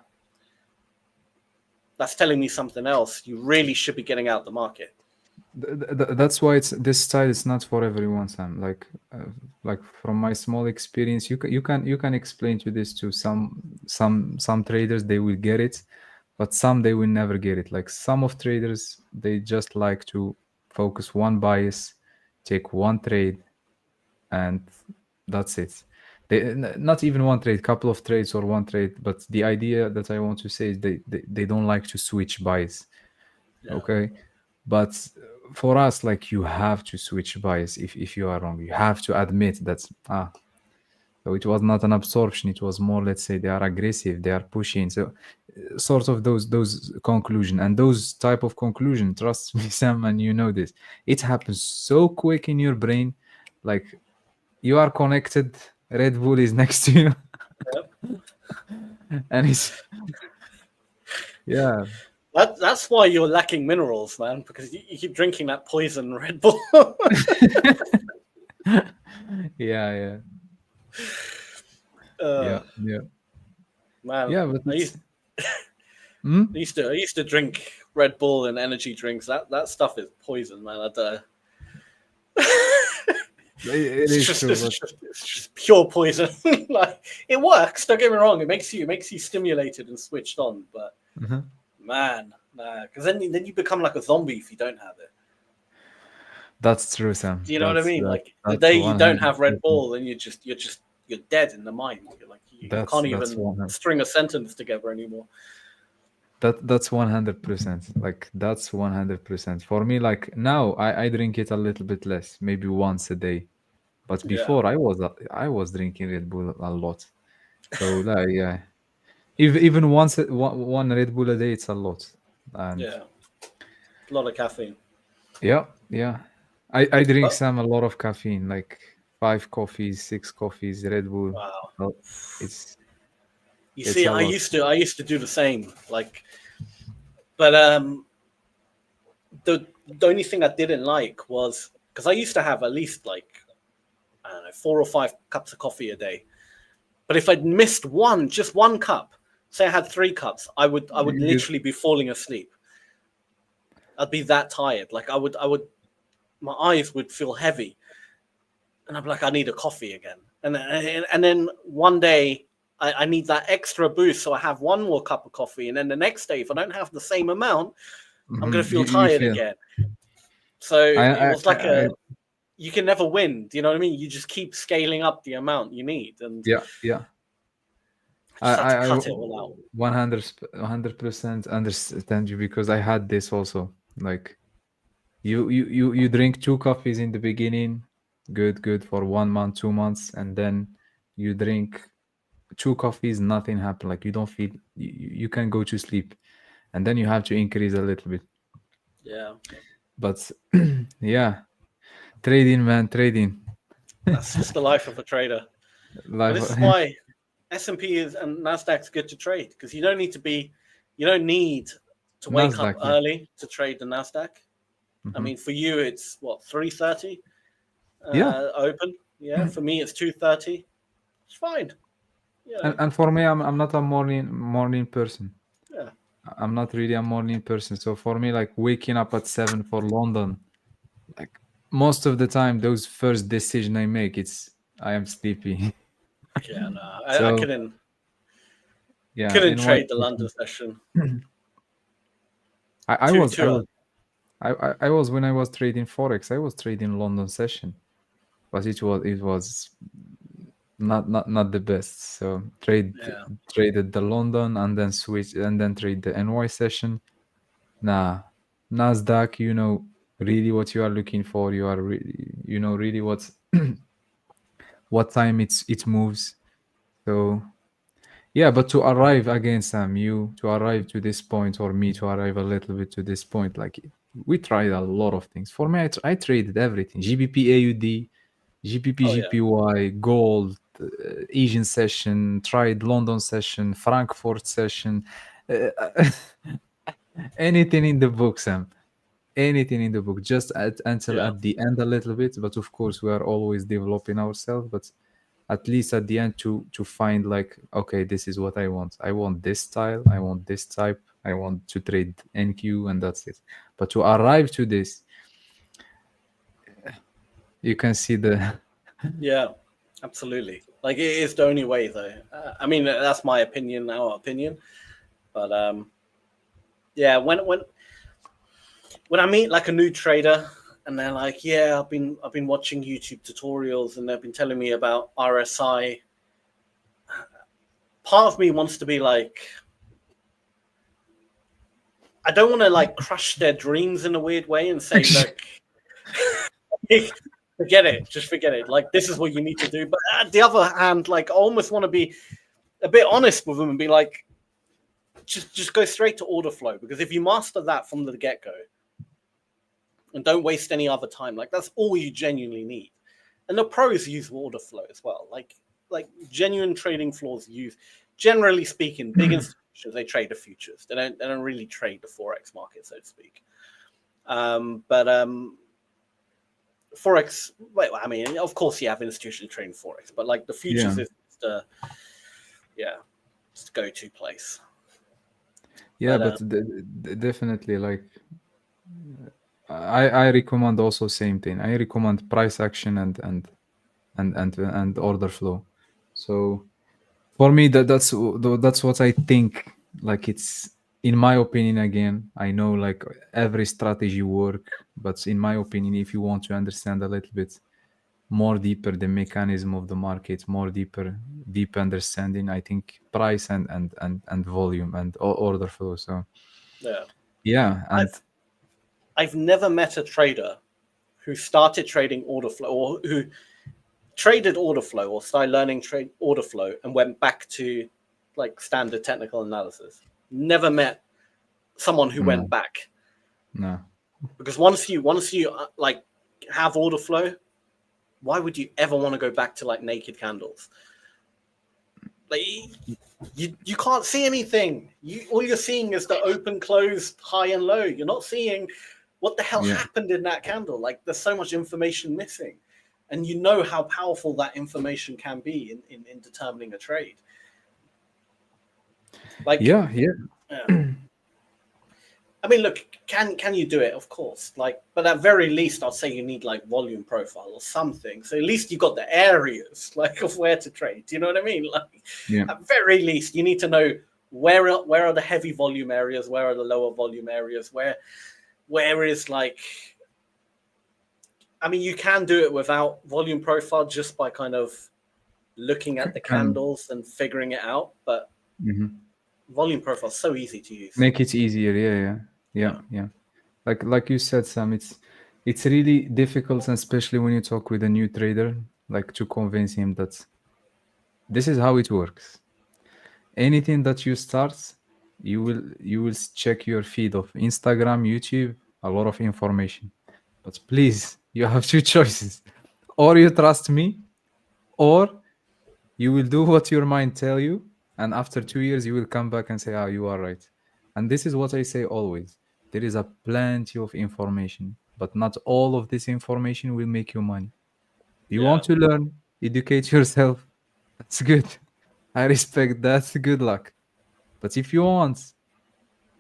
that's telling me something else, you really should be getting out the market. That's why this style is not for everyone, Sam. Like from my small experience, you can explain to this to some traders, they will get it, but some they will never get it. Like some of traders, they just like to focus one bias, take one trade, and that's it. Not even one trade, couple of trades or one trade, but the idea that I want to say is they don't like to switch buys. Yeah. Okay, but for us, like, you have to switch buys if you are wrong. You have to admit that so it was not an absorption, it was more, let's say, they are aggressive, they are pushing. So sort of those conclusion, and those type of conclusion, trust me, Sam, and you know this, it happens so quick in your brain. Like, you are connected, Red Bull is next to you. Yep. And it's yeah. That's why you're lacking minerals, man, because you keep drinking that poison Red Bull. Yeah. Uh, Yeah. Man, Yeah, but I used to drink Red Bull and energy drinks. That stuff is poison, man. it is true. It's just pure poison. Like, it works. Don't get me wrong. It makes you stimulated and switched on. But man, because then you become like a zombie if you don't have it. That's true, Sam. Do you know what I mean? Like, the day you don't have Red Bull, then you're dead in the mind. You're like, you can't even string a sentence together anymore. That's 100%. Like, that's 100%. For me, like, now I drink it a little bit less, maybe once a day. But before, I was drinking Red Bull a lot. So yeah, even one Red Bull a day, it's a lot. And a lot of caffeine. Yeah. I drink a lot of caffeine, like 5 coffees, 6 coffees, Red Bull. Wow. Well, I used to do the same. Like, but the only thing I didn't like was, because I used to have at least, like, I don't know, 4 or 5 cups of coffee a day. But if I'd missed just one cup, say I had 3 cups, I would literally be falling asleep. I'd be that tired. Like, I would, my eyes would feel heavy, and I'm like, I need a coffee again. And then one day I need that extra boost, so I have 1 more cup of coffee, and then the next day, if I don't have the same amount, I'm gonna feel tired again. So it was like you can never win. Do you know what I mean? You just keep scaling up the amount you need, and yeah. I cut it all out. 100% understand you, because I had this also. Like, you drink 2 coffees in the beginning, good for 1 month, 2 months, and then you drink 2 coffees, nothing happened. Like, you don't feel, you can go to sleep, and then you have to increase a little bit. Yeah. But yeah, trading, man, trading. That's just the life of a trader. This is why S&P and NASDAQ's good to trade, because you don't need to wake NASDAQ, up early to trade the NASDAQ. I mean, for you, it's what, 3:30 open? Yeah, for me, it's 2:30. It's fine. Yeah. And for me, I'm not a morning person. Yeah. I'm not really a morning person. So for me, like, waking up at 7 for London, like, most of the time, those first decision I make, I am sleepy. Yeah, no, I couldn't. Yeah, couldn't trade the London session. I was when I was trading Forex, I was trading London session, but it was not the best. So traded the London and then switched and then trade the NY session. Nah, NASDAQ, you know really what you are looking for. You are really what what time it moves. So yeah, but to arrive again, Sam, to arrive to this point, or me to arrive a little bit to this point, like, we tried a lot of things. For me, I traded everything: GBP AUD, GBP GPY, gold, Asian session, tried London session, Frankfurt session, anything in the book, Sam. Anything in the book, just until at the end a little bit. But of course, we are always developing ourselves. But at least at the end, to find, like, okay, this is what I want. I want this style. I want this type. I want to trade NQ, and that's it. But to arrive to this, you can see the. Yeah, absolutely. Like, it is the only way, though. I mean, that's my opinion, our opinion. But yeah, when I meet like a new trader, and they're like, yeah, I've been watching YouTube tutorials, and they've been telling me about RSI. Part of me wants to be like, I don't want to like crush their dreams in a weird way and say, look, forget it, just forget it. Like, this is what you need to do. But at the other hand, like, I almost want to be a bit honest with them and be like, just go straight to order flow, because if you master that from the get-go and don't waste any other time, like, that's all you genuinely need. And the pros use order flow as well. Like genuine trading floors use, generally speaking, big institutions, they trade the futures. They don't really trade the Forex market, so to speak. But Forex, well, I mean, of course you have institutions trading Forex, but like the futures is the go-to place. Yeah, but definitely, like, I recommend also same thing. I recommend price action and order flow. So for me, that's what I think. Like, it's, in my opinion, again, I know like every strategy work, but in my opinion, if you want to understand a little bit more deeper the mechanism of the market, more deep understanding, I think price and volume and order flow. So yeah, and I've never met a trader who started trading order flow, or who traded order flow or started learning trade order flow and went back to like standard technical analysis. Never met someone who went back. No, because once you like have order flow, why would you ever want to go back to like naked candles? Like, you can't see anything. All you're seeing is the open, closed, high and low. You're not seeing what the hell happened in that candle. Like, there's so much information missing, and you know how powerful that information can be in determining a trade. Like, yeah. I mean, look, can you do it? Of course. Like, but at very least, I'd say you need like volume profile or something. So at least you got the areas like of where to trade. Do you know what I mean? Like, at very least, you need to know where are the heavy volume areas, where are the lower volume areas, where is like. I mean, you can do it without volume profile just by kind of looking at the candles and figuring it out, but. Volume profile is so easy to use. Make it easier, yeah. Like you said, Sam, it's really difficult, and especially when you talk with a new trader, like to convince him that this is how it works. Anything that you start, you will check your feed of Instagram, YouTube, a lot of information. But please, you have two choices: or you trust me, or you will do what your mind tell you. And after 2 years, you will come back and say, you are right. And this is what I say always. There is a plenty of information, but not all of this information will make you money. You want to learn, educate yourself. That's good. I respect that. Good luck. But if you want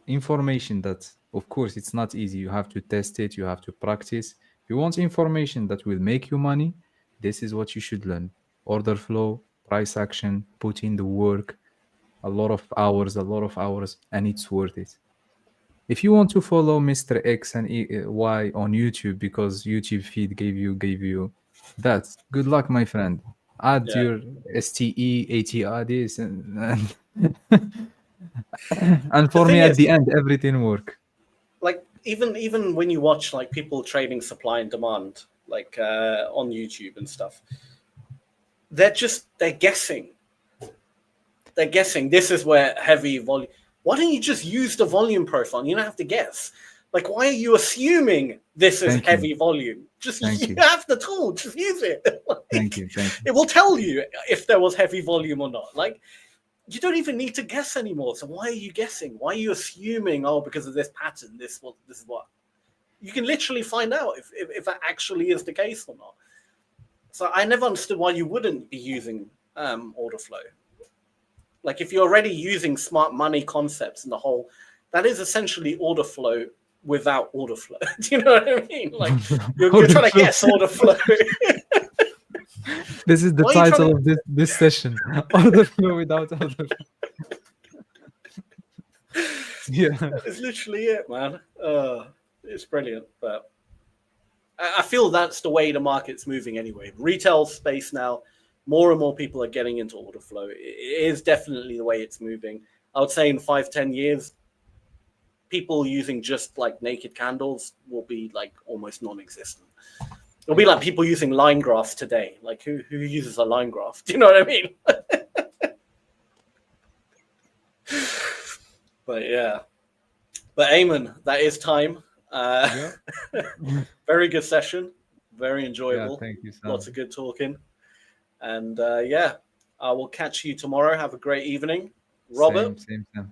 information that, of course, it's not easy. You have to test it. You have to practice. If you want information that will make you money, this is what you should learn. Order flow, price action, put in the work. A lot of hours, and it's worth it. If you want to follow Mr. X and Y on YouTube because YouTube feed gave you that, good luck, my friend. Add your STE, ATR, this, and and for me, at the end, everything work. Like, even when you watch like people trading supply and demand, like on YouTube and stuff, they're guessing. They're guessing this is where heavy volume. Why don't you just use the volume profile? You don't have to guess. Like, why are you assuming this is heavy volume? Just you have the tool. Just use it. Like, Thank you. It will tell you if there was heavy volume or not. Like, you don't even need to guess anymore. So why are you guessing? Why are you assuming? Because of this pattern, this is what. You can literally find out if that actually is the case or not. So I never understood why you wouldn't be using order flow. Like, if you're already using smart money concepts and the whole, that is essentially order flow without order flow. Do you know what I mean? Like, you're trying to guess order flow. This is the title of this session. Order flow without order flow. It's literally it, man. It's brilliant. But I feel that's the way the market's moving anyway. Retail space now, more and more people are getting into order flow. It is definitely the way it's moving. I would say in 5-10 years, people using just like naked candles will be like almost non-existent. It'll be like people using line graphs today. Like who uses a line graph? Do you know what I mean? But yeah. But Aymane, that is time. Very good session. Very enjoyable. Yeah, thank you, Sam. Lots of good talking. And yeah, I will catch you tomorrow. Have a great evening. Robert. Same, Sam.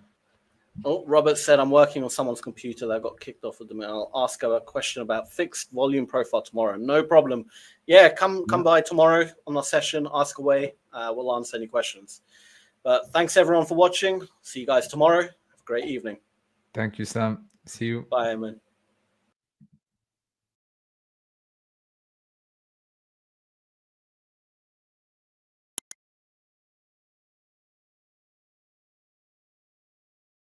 Oh, Robert said I'm working on someone's computer that got kicked off of the mail. I'll ask her a question about fixed volume profile tomorrow. No problem. Yeah, come by tomorrow on our session. Ask away. We'll answer any questions. But thanks everyone for watching. See you guys tomorrow. Have a great evening. Thank you, Sam. See you. Bye, Aymane.